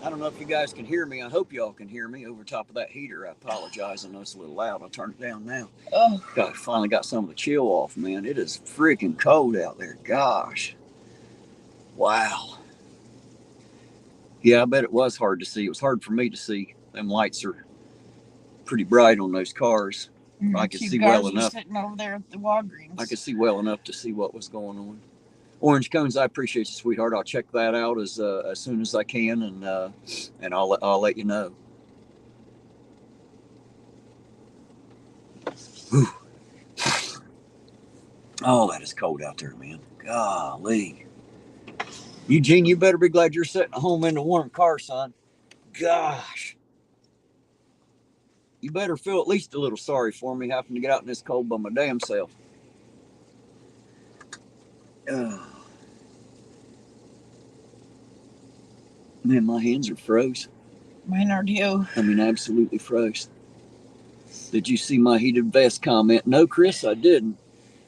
E: I don't know if you guys can hear me. I hope y'all can hear me over top of that heater. I apologize. I know it's a little loud. I'll turn it down now.
D: Oh,
E: God, finally got some of the chill off, man. It is freaking cold out there. Gosh. Wow. Yeah, I bet it was hard to see. It was hard for me to see. Them lights are pretty bright on those cars. I could see well enough.
D: Sitting over there at the Walgreens.
E: I could see well enough to see what was going on. Orange cones, I appreciate you, sweetheart. I'll check that out as soon as I can, and I'll let you know. Whew. Oh, that is cold out there, man. Golly. Eugene, you better be glad you're sitting at home in the warm car, son. Gosh. You better feel at least a little sorry for me having to get out in this cold by my damn self. Man, my hands are froze.
D: Mine are too.
E: I mean, absolutely froze. Did you see my heated vest comment? No, Chris, I didn't.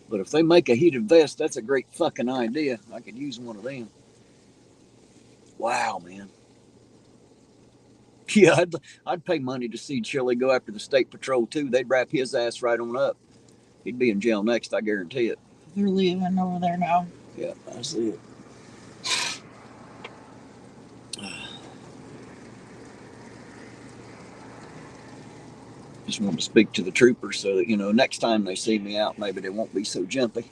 E: But if they make a heated vest, that's a great fucking idea. I could use one of them. Wow, man. Yeah, I'd pay money to see Chili go after the state patrol too. They'd wrap his ass right on up. He'd be in jail next, I guarantee it.
D: They're leaving over there now.
E: Yeah, I see it. Just want to speak to the troopers so that, you know, next time they see me out, maybe they won't be so jumpy.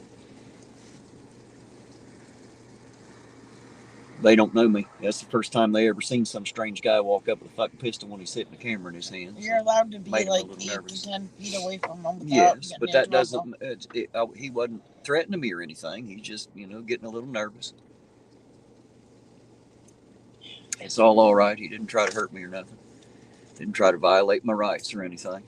E: They don't know me. That's the first time they ever seen some strange guy walk up with a fucking pistol when he's hitting the camera in his hand.
D: You're allowed to be like 8
E: nervous.
D: to 10 feet away from them.
E: Yes, but that doesn't. He wasn't threatening me or anything. He's just, you know, getting a little nervous. It's all right. He didn't try to hurt me or nothing. Didn't try to violate my rights or anything.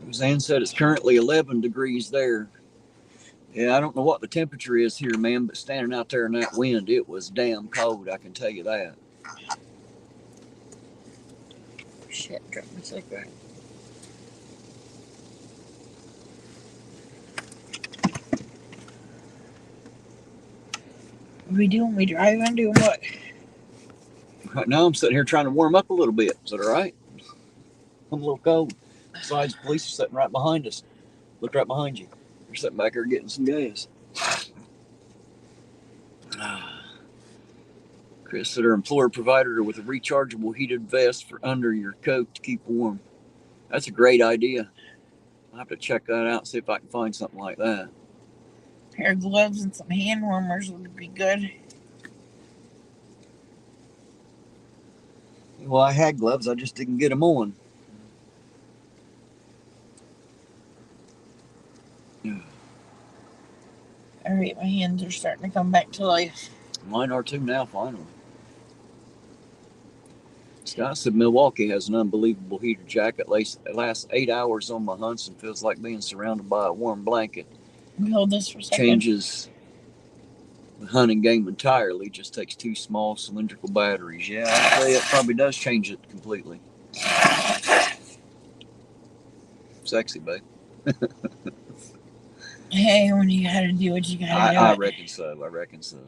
E: Roseanne said it's currently 11 degrees there. Yeah, I don't know what the temperature is here, man, but standing out there in that wind, it was damn cold, I can tell you that.
D: Shit, drop my cigarette. What are we doing? We driving? Doing what?
E: Right now, I'm sitting here trying to warm up a little bit. Is that all right? I'm a little cold. Besides, the police are sitting right behind us. Look right behind you. They're sitting back here getting some gas. Chris said her employer provided her with a rechargeable heated vest for under your coat to keep warm. That's a great idea. I'll have to check that out and see if I can find something like that.
D: A pair of gloves and some hand warmers would be good.
E: Well, I had gloves. I just didn't get them on.
D: All right, my hands are starting to come back to life.
E: Mine are too now, finally. Scott said Milwaukee has an unbelievable heater jacket. It lasts 8 hours on my hunts and feels like being surrounded by a warm blanket.
D: Hold this for a second.
E: Changes the hunting game entirely. Just takes 2 small cylindrical batteries. Yeah, I'd say it probably does change it completely. Sexy, babe.
D: Hey, when you gotta do what you gotta do.
E: I reckon so.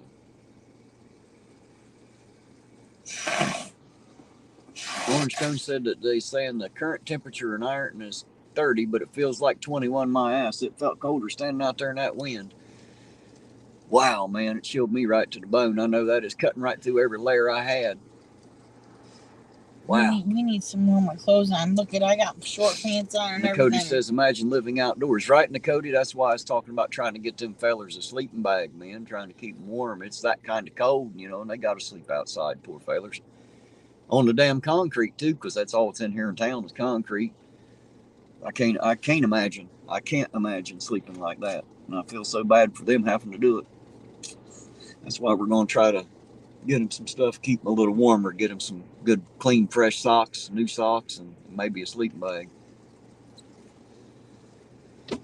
E: Orange Cone said that they saying the current temperature in Ironton is 30, but it feels like 21 my ass. It felt colder standing out there in that wind. Wow, man, it chilled me right to the bone. I know that is cutting right through every layer I had. Wow.
D: We need some warmer clothes on. Look I got short pants on and everything.
E: Cody says, imagine living outdoors. Right, Cody, that's why I was talking about trying to get them fellers a sleeping bag, man, trying to keep them warm. It's that kind of cold, you know, and they got to sleep outside, poor fellers. on the damn concrete too, because that's all that's in here in town is concrete. I can't imagine. I can't imagine sleeping like that. And I feel so bad for them having to do it. That's why we're going to try to get them some stuff, keep them a little warmer, get them some good, clean, fresh socks, new socks, and maybe a sleeping bag.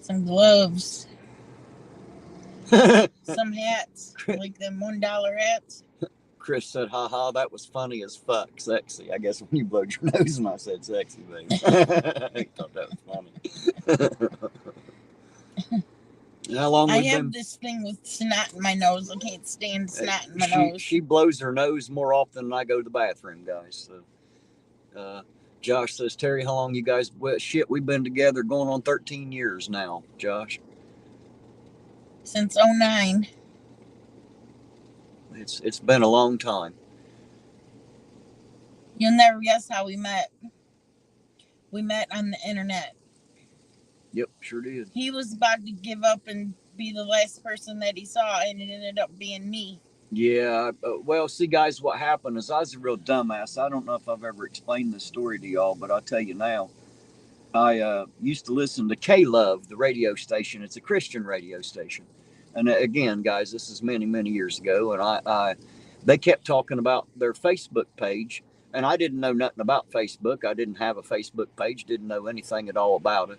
D: Some gloves. Some hats, like them $1 hats.
E: Chris said, "Ha, that was funny as fuck, sexy." I guess when you blowed your nose and I said sexy, baby. I thought that was funny. How long
D: I
E: we've
D: have
E: been...
D: this thing with snot in my nose. I can't stand snot in my nose.
E: She blows her nose more often than I go to the bathroom, guys. So, Josh says, "Terry, how long you guys..." Well, shit, we've been together going on 13 years now, Josh.
D: Since 2009.
E: It's been a long time.
D: You'll never guess how we met. We met on the internet.
E: Yep, sure did.
D: He was about to give up and be the last person that he saw, and it ended up being me.
E: Yeah, well, see, guys, what happened is I was a real dumbass. I don't know if I've ever explained this story to y'all, but I'll tell you now. I used to listen to K-Love, the radio station. It's a Christian radio station. And again, guys, this is many, many years ago. And they kept talking about their Facebook page. And I didn't know nothing about Facebook. I didn't have a Facebook page, didn't know anything at all about it.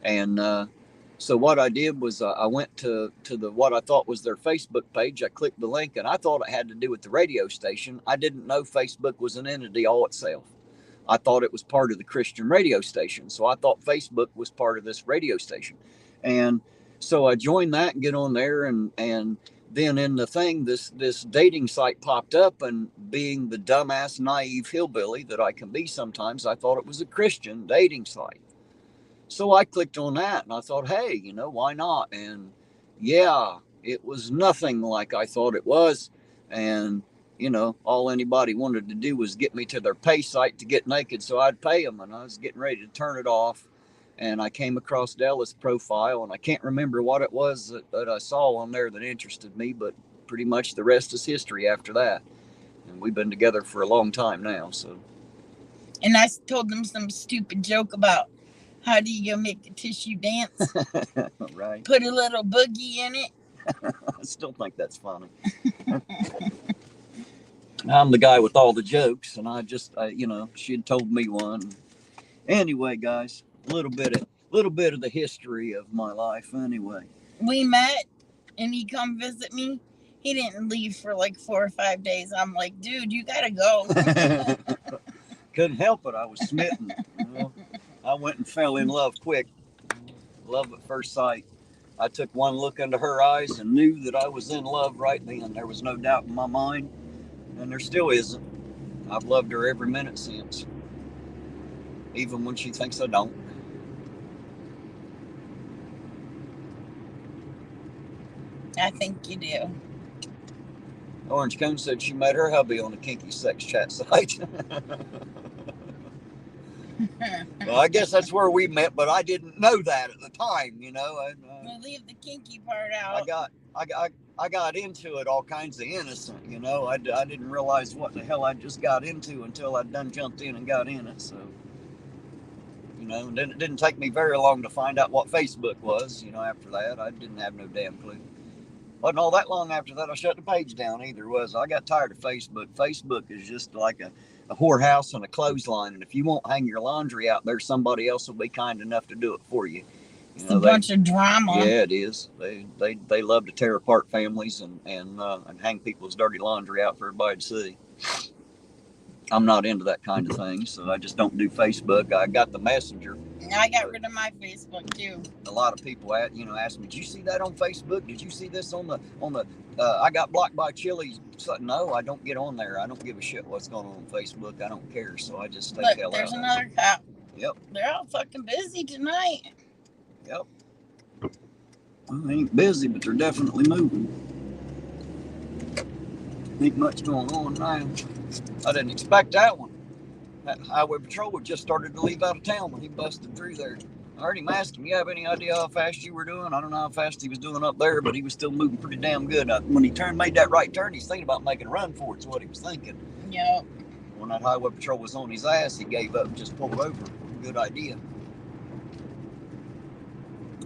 E: And so what I did was I went to what I thought was their Facebook page. I clicked the link, and I thought it had to do with the radio station. I didn't know Facebook was an entity all itself. I thought it was part of the Christian radio station. So I thought Facebook was part of this radio station. And so I joined that and get on there, and then in the thing, this dating site popped up, and being the dumbass, naive hillbilly that I can be sometimes, I thought it was a Christian dating site. So I clicked on that, and I thought, hey, why not? And yeah, it was nothing like I thought it was. And all anybody wanted to do was get me to their pay site to get naked, so I'd pay them. And I was getting ready to turn it off, and I came across Della's profile, and I can't remember what it was that I saw on there that interested me, but pretty much the rest is history after that. And we've been together for a long time now. So. And
D: I told them some stupid joke about how do you make a tissue dance?
E: Right.
D: Put a little boogie in it.
E: I still think that's funny. I'm the guy with all the jokes, and I just, she had told me one. Anyway, guys, a little bit of the history of my life. Anyway,
D: we met, and he come visit me. He didn't leave for like 4 or 5 days. I'm like, dude, you gotta go.
E: Couldn't help it. I was smitten. I went and fell in love quick. Love at first sight. I took one look into her eyes and knew that I was in love right then. There was no doubt in my mind, and there still isn't. I've loved her every minute since, even when she thinks I don't.
D: I think you do.
E: Orange Cone said she met her hubby on a kinky sex chat site. Well, I guess that's where we met, but I didn't know that at the time,
D: We'll leave the kinky part out.
E: I got into it all kinds of innocent, I didn't realize what the hell I just got into until I'd done jumped in and got in it. So, and then it didn't take me very long to find out what Facebook was. After that, I didn't have no damn clue. Wasn't all that long after that I shut the page down either, was I? I got tired of Facebook. Facebook is just like a whorehouse and a clothesline, and if you won't hang your laundry out there, somebody else will be kind enough to do it for you.
D: It's a bunch of drama.
E: Yeah, it is. They love to tear apart families and hang people's dirty laundry out for everybody to see. I'm not into that kind of thing, so I just don't do Facebook. I got the Messenger.
D: I got rid of my Facebook too.
E: A lot of people ask me, "Did you see that on Facebook? Did you see this on the I got blocked by Chili's?" So, no, I don't get on there. I don't give a shit what's going on Facebook. I don't care, so I just stay the hell out.
D: There's another cop.
E: Yep.
D: They're all fucking busy tonight.
E: Yep. Well, they ain't busy, but they're definitely moving. Ain't much going on now. I didn't expect that one. That highway patrol had just started to leave out of town when he busted through there. I heard him ask him, "You have any idea how fast you were doing?" I don't know how fast he was doing up there, but he was still moving pretty damn good. When he made that right turn, he's thinking about making a run for it, is what he was thinking.
D: Yep.
E: When that highway patrol was on his ass, he gave up and just pulled over. Good idea.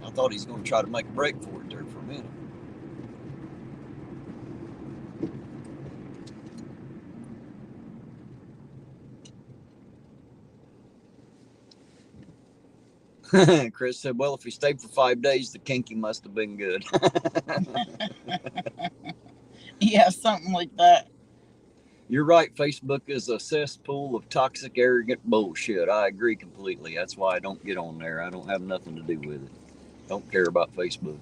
E: I thought he was going to try to make a break for it there for a minute. Chris said, well, if he stayed for 5 days, the kinky must have been good.
D: Yeah, something like that.
E: You're right. Facebook is a cesspool of toxic, arrogant bullshit. I agree completely. That's why I don't get on there. I don't have nothing to do with it. Don't care about Facebook.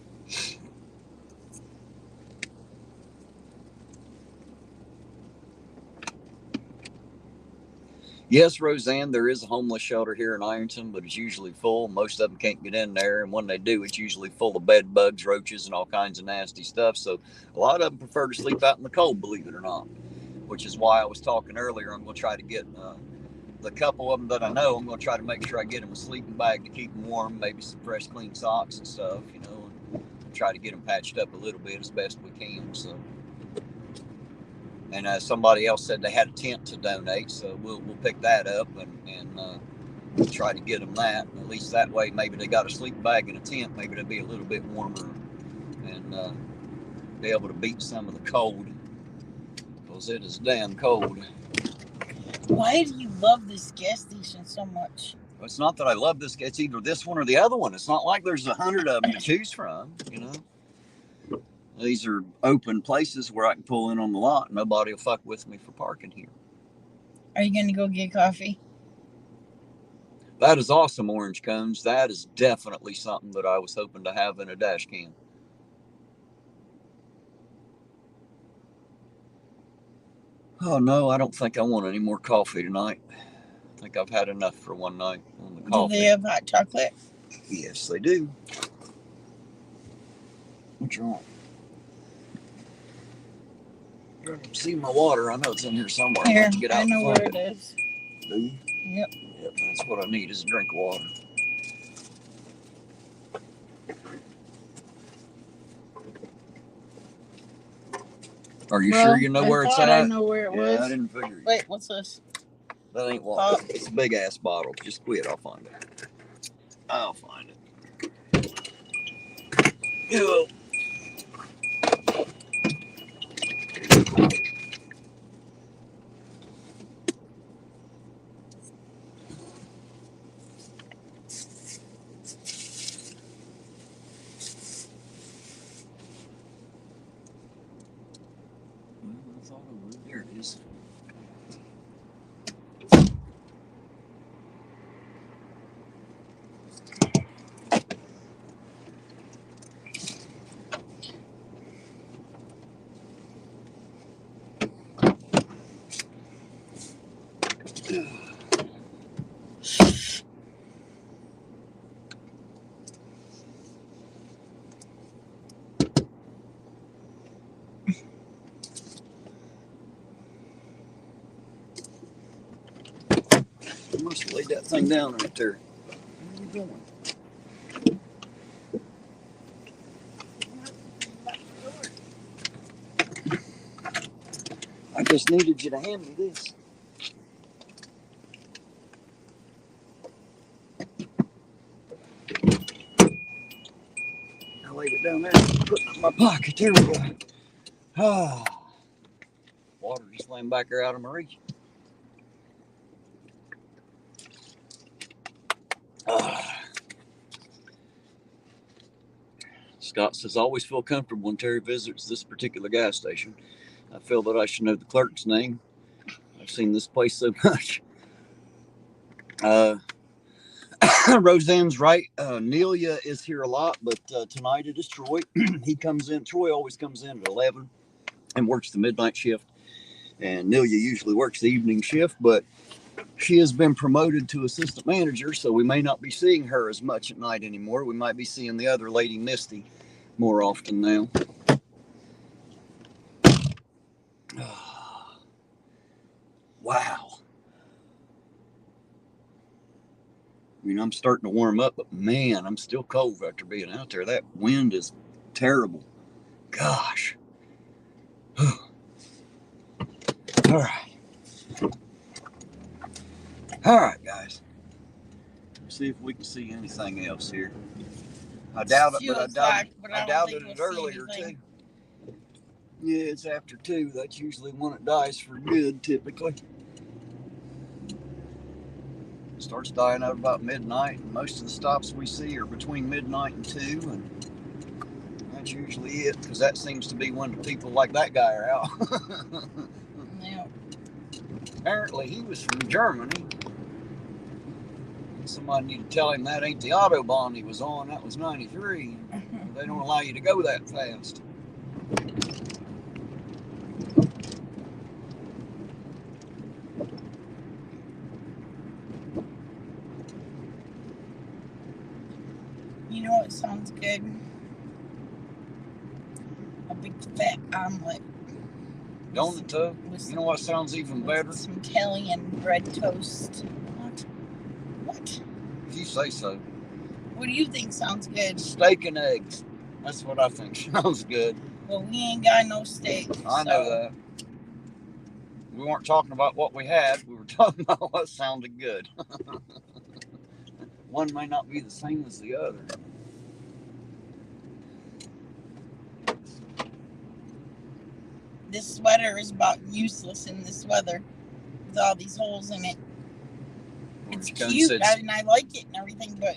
E: Yes, Roseanne, there is a homeless shelter here in Ironton, but it's usually full. Most of them can't get in there, and when they do, it's usually full of bed bugs, roaches, and all kinds of nasty stuff. So a lot of them prefer to sleep out in the cold, believe it or not, which is why I was talking earlier. I'm going to try to get the couple of them that I know, I'm going to try to make sure I get them a sleeping bag to keep them warm, maybe some fresh, clean socks and stuff, you know, and try to get them patched up a little bit as best we can. So. And somebody else said they had a tent to donate, so we'll pick that up and try to get them that. At least that way, maybe they got a sleeping bag and a tent. Maybe they'll be a little bit warmer and be able to beat some of the cold, because it is damn cold.
D: Why do you love this gas station so much?
E: Well, it's not that I love this. It's either this one or the other one. It's not like there's 100 of them to choose from, you know. These are open places where I can pull in on the lot. Nobody will fuck with me for parking here.
D: Are you going to go get coffee?
E: That is awesome, Orange Cones. That is definitely something that I was hoping to have in a dash can. Oh, no, I don't think I want any more coffee tonight. I think I've had enough for one night on the coffee.
D: Do they have hot chocolate?
E: Yes, they do. What's wrong? See my water. I know it's in here somewhere.
D: Here,
E: I'll get out
D: I know where it is.
E: Do you?
D: Yep.
E: Yep, that's what I need is a drink of water. Are you sure you know where it's at?
D: I know where it was.
E: I didn't figure.
D: Wait, what's this?
E: That ain't water. It's a big ass bottle. Just quit. I'll find it. I'll find it. Ew. There it is. I must have laid that thing down right there. Where are you going? I just needed you to hand me this. I laid it down there. Put it in my pocket. There we go. Ah, water just laying back there out of my reach. Scott says, always feel comfortable when Terry visits this particular gas station. I feel that I should know the clerk's name. I've seen this place so much. Roseanne's right. Nelia is here a lot, but tonight it is Troy. He comes in. Troy always comes in at 11 and works the midnight shift. And Nelia usually works the evening shift, but she has been promoted to assistant manager, so we may not be seeing her as much at night anymore. We might be seeing the other lady, Misty, more often now. Wow. I mean, I'm starting to warm up, but man, I'm still cold after being out there. That wind is terrible. Gosh. All right. All right, guys. See if we can see anything else here. I doubt it, but I doubted it earlier too. Yeah, it's after 2. That's usually when it dies for good, typically. It starts dying at about midnight, and most of the stops we see are between midnight and 2, and that's usually it, because that seems to be when the people like that guy are out.
D: Yeah.
E: Apparently, he was from Germany. Somebody need to tell him that ain't the Autobahn he was on. That was 93. They don't allow you to go that fast.
D: You know what sounds good? A big fat omelet.
E: Don't it, though? You know what sounds even better?
D: Some Italian bread toast. What?
E: If you say so.
D: What do you think sounds good?
E: Steak and eggs. That's what I think sounds good.
D: Well, we ain't got no steak.
E: I know that. We weren't talking about what we had. We were talking about what sounded good. One may not be the same as the other.
D: This sweater is about useless in this weather with all these holes in it. It's cute, and I like it and everything, but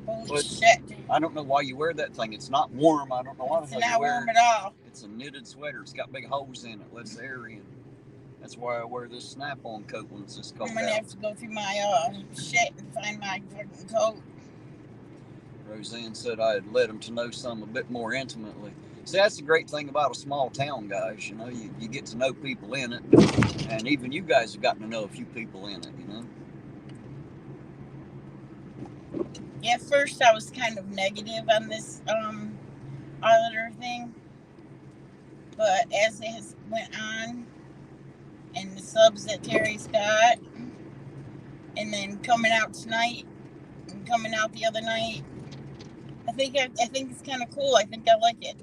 D: holy shit.
E: I don't know why you wear that thing. It's not warm. I don't know why the hell you wear it.
D: It's not warm at all.
E: It's a knitted sweater. It's got big holes in it. Lets the air in. That's why I wear this snap-on coat when it's this cold out.
D: I'm gonna have to go through my shit and find my fucking coat.
E: Roseanne said I had led him to know some a bit more intimately. See, that's the great thing about a small town, guys. You know, you get to know people in it, and even you guys have gotten to know a few people in it, you know.
D: Yeah, at first I was kind of negative on this auditor thing, but as it has went on, and the subs that Terry's got, and then coming out tonight, and coming out the other night, I think it's kind of cool. I think I like it.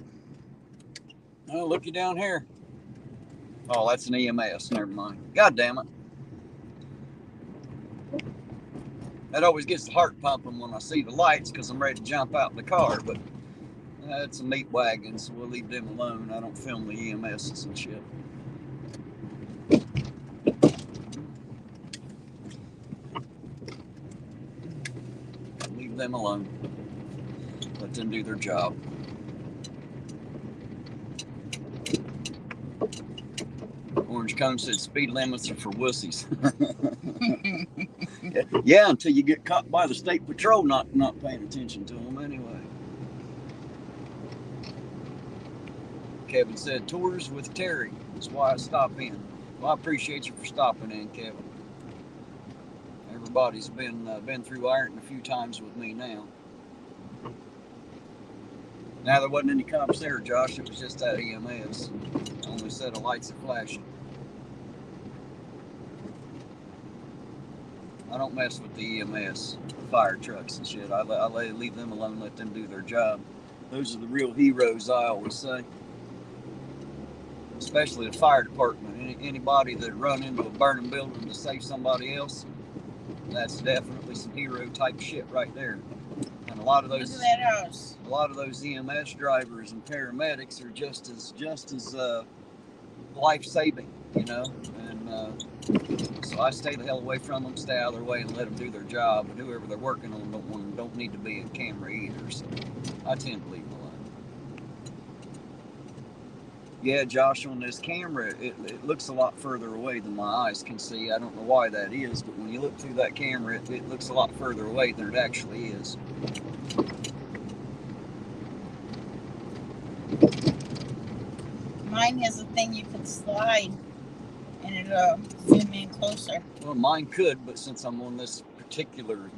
E: Oh, looky down here. Oh, that's an EMS. Never mind. God damn it. That always gets the heart pumping when I see the lights because I'm ready to jump out in the car, but it's a meat wagon, so we'll leave them alone. I don't film the EMSs and shit. Leave them alone. Let them do their job. Orange Cone said speed limits are for wussies. Yeah, until you get caught by the state patrol not paying attention to them anyway. Kevin said tours with Terry. That's why I stop in. Well, I appreciate you for stopping in, Kevin. Everybody's been through Ironton a few times with me now. Now there wasn't any cops there, Josh. It was just that EMS. Only set of lights are flashing. I don't mess with the EMS, fire trucks and shit. I leave them alone, let them do their job. Those are the real heroes, I always say. Especially the fire department. Anybody that run into a burning building to save somebody else, that's definitely some hero type shit right there. And a lot of those EMS drivers and paramedics are just as life-saving, you know. And so I stay the hell away from them, stay out of their way, and let them do their job. And whoever they're working on don't need to be in camera either. So I tend to leave them alone. Yeah, Josh, on this camera, it looks a lot further away than my eyes can see. I don't know why that is, but when you look through that camera, it looks a lot further away than it actually is.
D: Mine has a thing you can slide, and it'll zoom in closer.
E: Well, mine could, but since I'm on this particular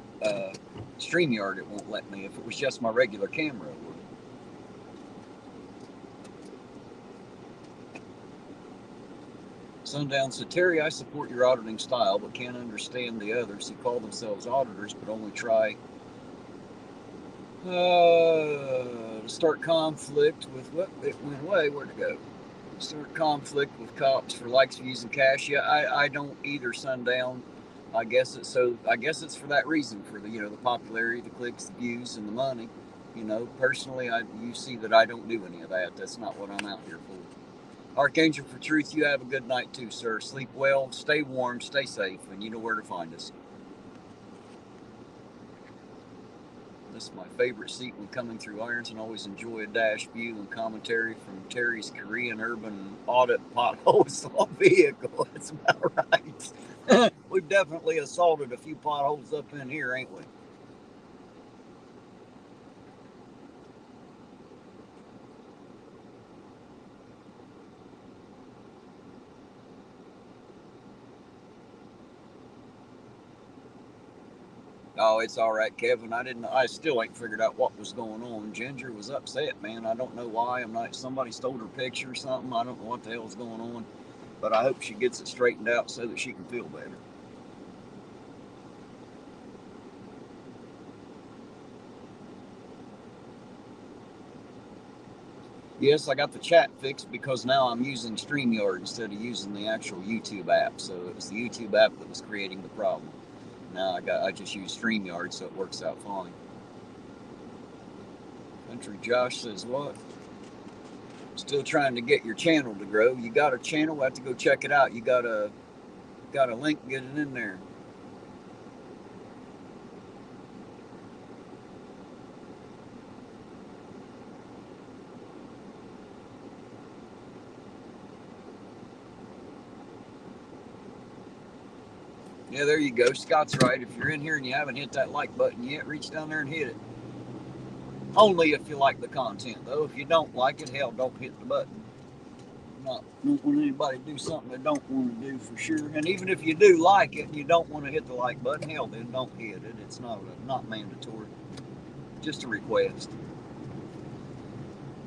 E: StreamYard, it won't let me. If it was just my regular camera, it would. Sundown said, Terry, I support your auditing style, but can't understand the others who call themselves auditors, but only try to start conflict with what? It went away. Where'd it go? Start conflict with cops for likes, views, and cash. Yeah, I don't either, Sundown. I guess it's for that reason, for the the popularity, the clicks, the views, and the money. Personally, you see that I don't do any of that. That's not what I'm out here for. Archangel for Truth, you have a good night too, sir. Sleep well, stay warm, stay safe, and you know where to find us. This is my favorite seat when coming through Ironton. Always enjoy a dash view and commentary from Terry's Korean urban audit pothole assault vehicle. That's about right. We've definitely assaulted a few potholes up in here, ain't we? Oh, it's all right, Kevin. I still ain't figured out what was going on. Ginger was upset, man. I don't know why. Somebody stole her picture or something. I don't know what the hell's going on, but I hope she gets it straightened out so that she can feel better. Yes, I got the chat fixed because now I'm using StreamYard instead of using the actual YouTube app. So it was the YouTube app that was creating the problem. Now I just use StreamYard, so it works out fine. Country Josh says what? Still trying to get your channel to grow. You got a channel? We'll have to go check it out. You got a link? Get it in there. Yeah, there you go. Scott's right. If you're in here and you haven't hit that like button yet, reach down there and hit it. Only if you like the content, though. If you don't like it, hell, don't hit the button. Don't want anybody to do something they don't want to do, for sure. And even if you do like it and you don't want to hit the like button, hell, then don't hit it. It's not mandatory. Just a request.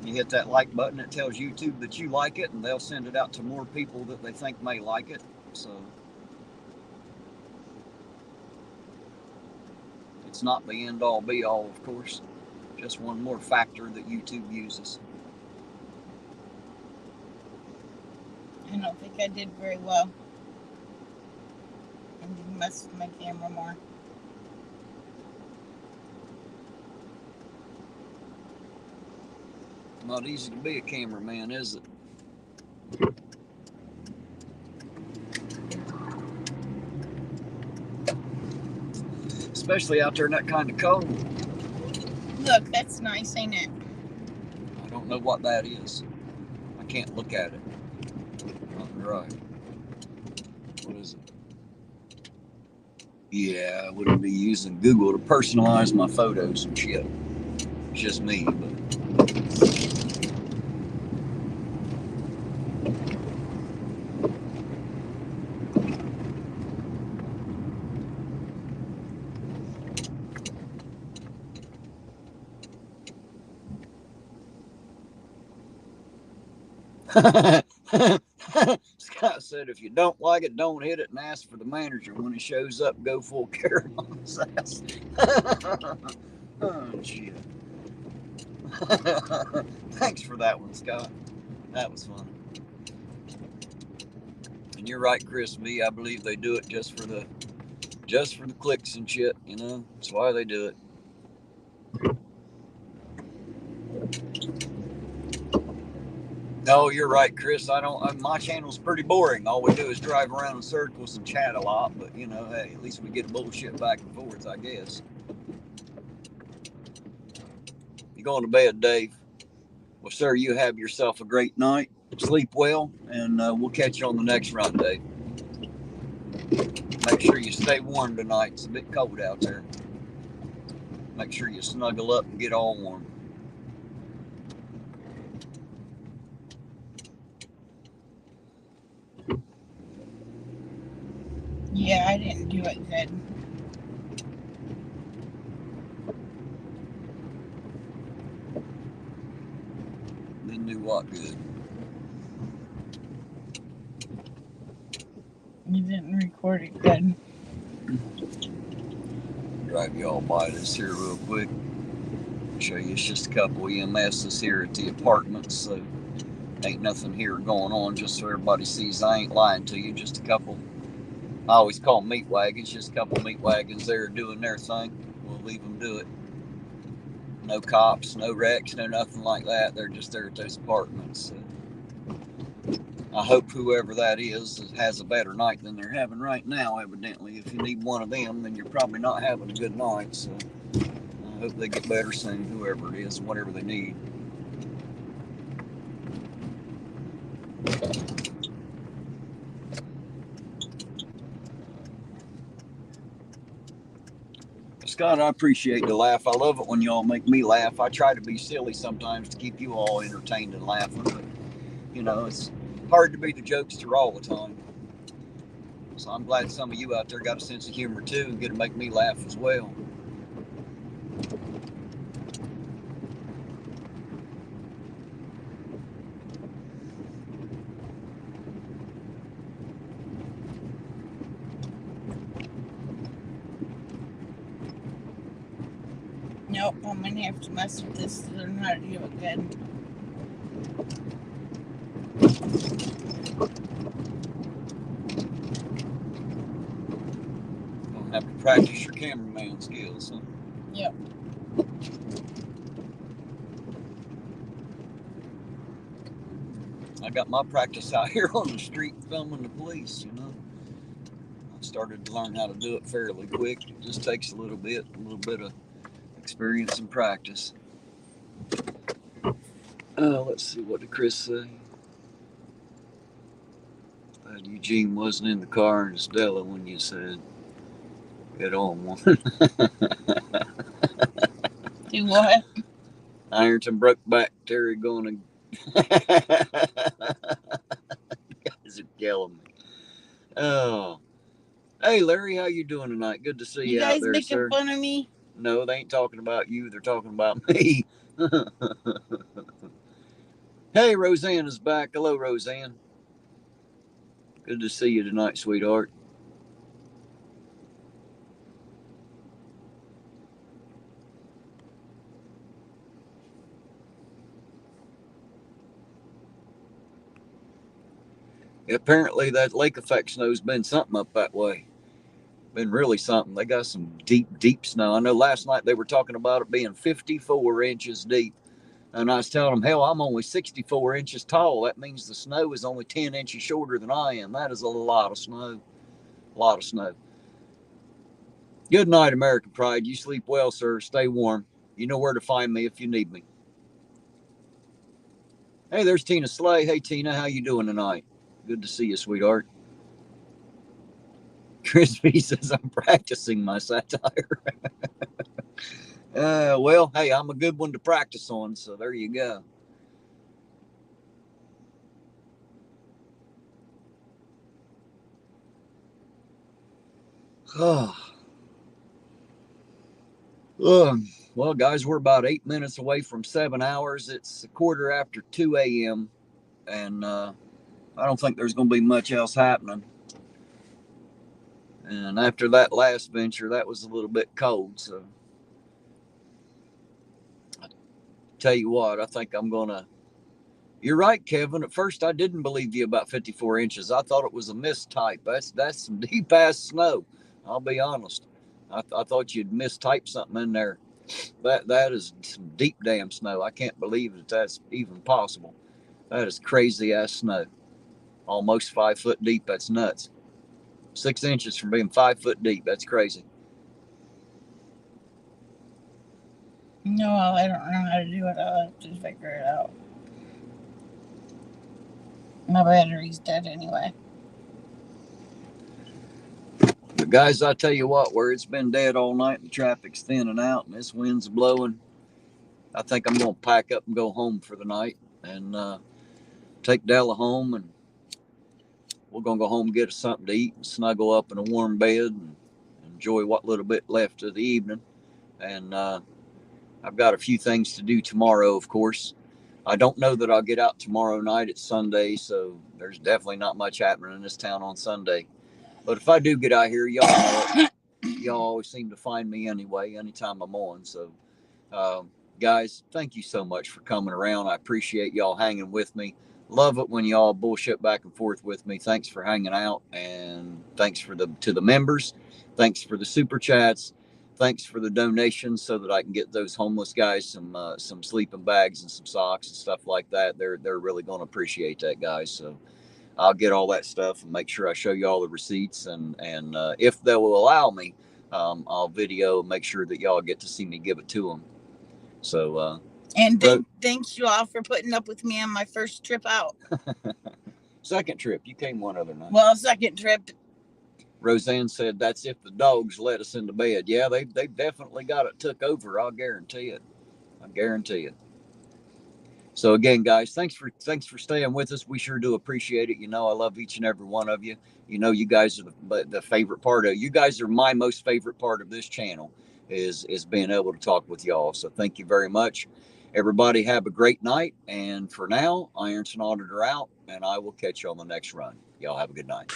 E: You hit that like button, it tells YouTube that you like it, and they'll send it out to more people that they think may like it. So it's not the end all be all, of course. Just one more factor that YouTube uses.
D: I don't think I did very well. I need to mess with my camera more.
E: Not easy to be a cameraman, is it? Especially out there in that kind of cold.
D: Look, that's nice, ain't it?
E: I don't know what that is. I can't look at it. Right. What is it? Yeah, I wouldn't be using Google to personalize my photos and shit. It's just me, but. Scott said, if you don't like it, don't hit it, and ask for the manager. When he shows up, go full carrot on his ass. Oh, shit. Thanks for that one, Scott. That was fun. And you're right, Chris V. I believe they do it just for the clicks and shit. That's why they do it. No, you're right, Chris. My channel's pretty boring. All we do is drive around in circles and chat a lot. But hey, at least we get bullshit back and forth, I guess. You going to bed, Dave? Well, sir, you have yourself a great night. Sleep well, and we'll catch you on the next run, Dave. Make sure you stay warm tonight. It's a bit cold out there. Make sure you snuggle up and get all warm.
D: Yeah, I didn't do it good.
E: Didn't do what good?
D: You didn't record it good.
E: Drive y'all by this here real quick. Show you it's just a couple EMSs here at the apartments, so ain't nothing here going on, just so everybody sees I ain't lying to you. Just a couple I always call them meat wagons, just a couple of meat wagons there doing their thing. We'll leave them do it. No cops, no wrecks, no nothing like that. They're just there at those apartments. So I hope whoever that is has a better night than they're having right now, evidently. If you need one of them, then you're probably not having a good night. So I hope they get better soon, whoever it is, whatever they need. Scott, I appreciate the laugh. I love it when y'all make me laugh. I try to be silly sometimes to keep you all entertained and laughing, but you know, it's hard to be the jokester all the time. So I'm glad some of you out there got a sense of humor too and get to make me laugh as well.
D: Nope, I'm gonna have to mess with this to learn how to do it good.
E: You'll have to practice your cameraman skills, huh?
D: Yep.
E: I got my practice out here on the street filming the police, you know. I started to learn how to do it fairly quick. It just takes a little bit of experience and practice. Let's see, what did Chris say? Eugene wasn't in the car in Stella when you said, get on one.
D: Do what?
E: Ironton broke back. Terry going to. Guys are killing me. Oh. Hey, Larry, how you doing tonight? Good to see you out
D: guys
E: there,
D: making
E: sir.
D: fun of me?
E: No, they ain't talking about you. They're talking about me. Hey, Roseanne is back. Hello, Roseanne. Good to see you tonight, sweetheart. Apparently, that lake effect snow's been something up that way. Been really something. They got some deep, deep snow. I know last night they were talking about it being 54 inches deep. And I was telling them, hell, I'm only 64 inches tall. That means the snow is only 10 inches shorter than I am. That is a lot of snow. A lot of snow. Good night, American Pride. You sleep well, sir. Stay warm. You know where to find me if you need me. Hey, there's Tina Slay. Hey, Tina, how you doing tonight? Good to see you, sweetheart. Crispy says I'm practicing my satire. Well, hey, I'm a good one to practice on, so there you go. Well, guys, we're about 8 minutes away from 7 hours. It's a quarter after 2 a.m., and I don't think there's going to be much else happening. And after that last venture, that was a little bit cold, so I tell you what, I think I'm going to. You're right, Kevin. At first, I didn't believe you about 54 inches. I thought it was a mistype. That's some deep ass snow. I'll be honest. I thought you'd mistype something in there. That is some deep damn snow. I can't believe that that's even possible. That is crazy ass snow. Almost 5 foot deep. That's nuts. 6 inches from being 5 foot deep. That's crazy.
D: No, I don't know how to do it. I'll have to figure it out. My battery's dead anyway.
E: But guys, I tell you what, where it's been dead all night and the traffic's thinning out and this wind's blowing, I think I'm going to pack up and go home for the night and take Della home, and we're going to go home and get us something to eat and snuggle up in a warm bed and enjoy what little bit left of the evening. And I've got a few things to do tomorrow, of course. I don't know that I'll get out tomorrow night. It's Sunday, so there's definitely not much happening in this town on Sunday. But if I do get out here, y'all always seem to find me anyway, anytime I'm on. So, guys, thank you so much for coming around. I appreciate y'all hanging with me. Love it when y'all bullshit back and forth with me. Thanks for hanging out, and Thanks to the members. Thanks for the super chats. Thanks for the donations so that I can get those homeless guys some sleeping bags and some socks and stuff like that. They're really going to appreciate that, guys. So I'll get all that stuff and make sure I show you all the receipts, and if they will allow me, I'll video, make sure that y'all get to see me give it to them. So
D: and thanks you all for putting up with me on my first trip out.
E: Second trip, you came one other night.
D: Well, second trip.
E: Roseanne said that's if the dogs let us into bed. Yeah, they definitely got it took over. I'll guarantee it. I guarantee it. So again, guys, thanks for staying with us. We sure do appreciate it. You know, I love each and every one of you. You know, you guys are the favorite part of. You guys are my most favorite part of this channel is being able to talk with y'all. So thank you very much. Everybody have a great night. And for now, Ironton Auditor out, and I will catch you on the next run. Y'all have a good night.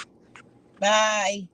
D: Bye.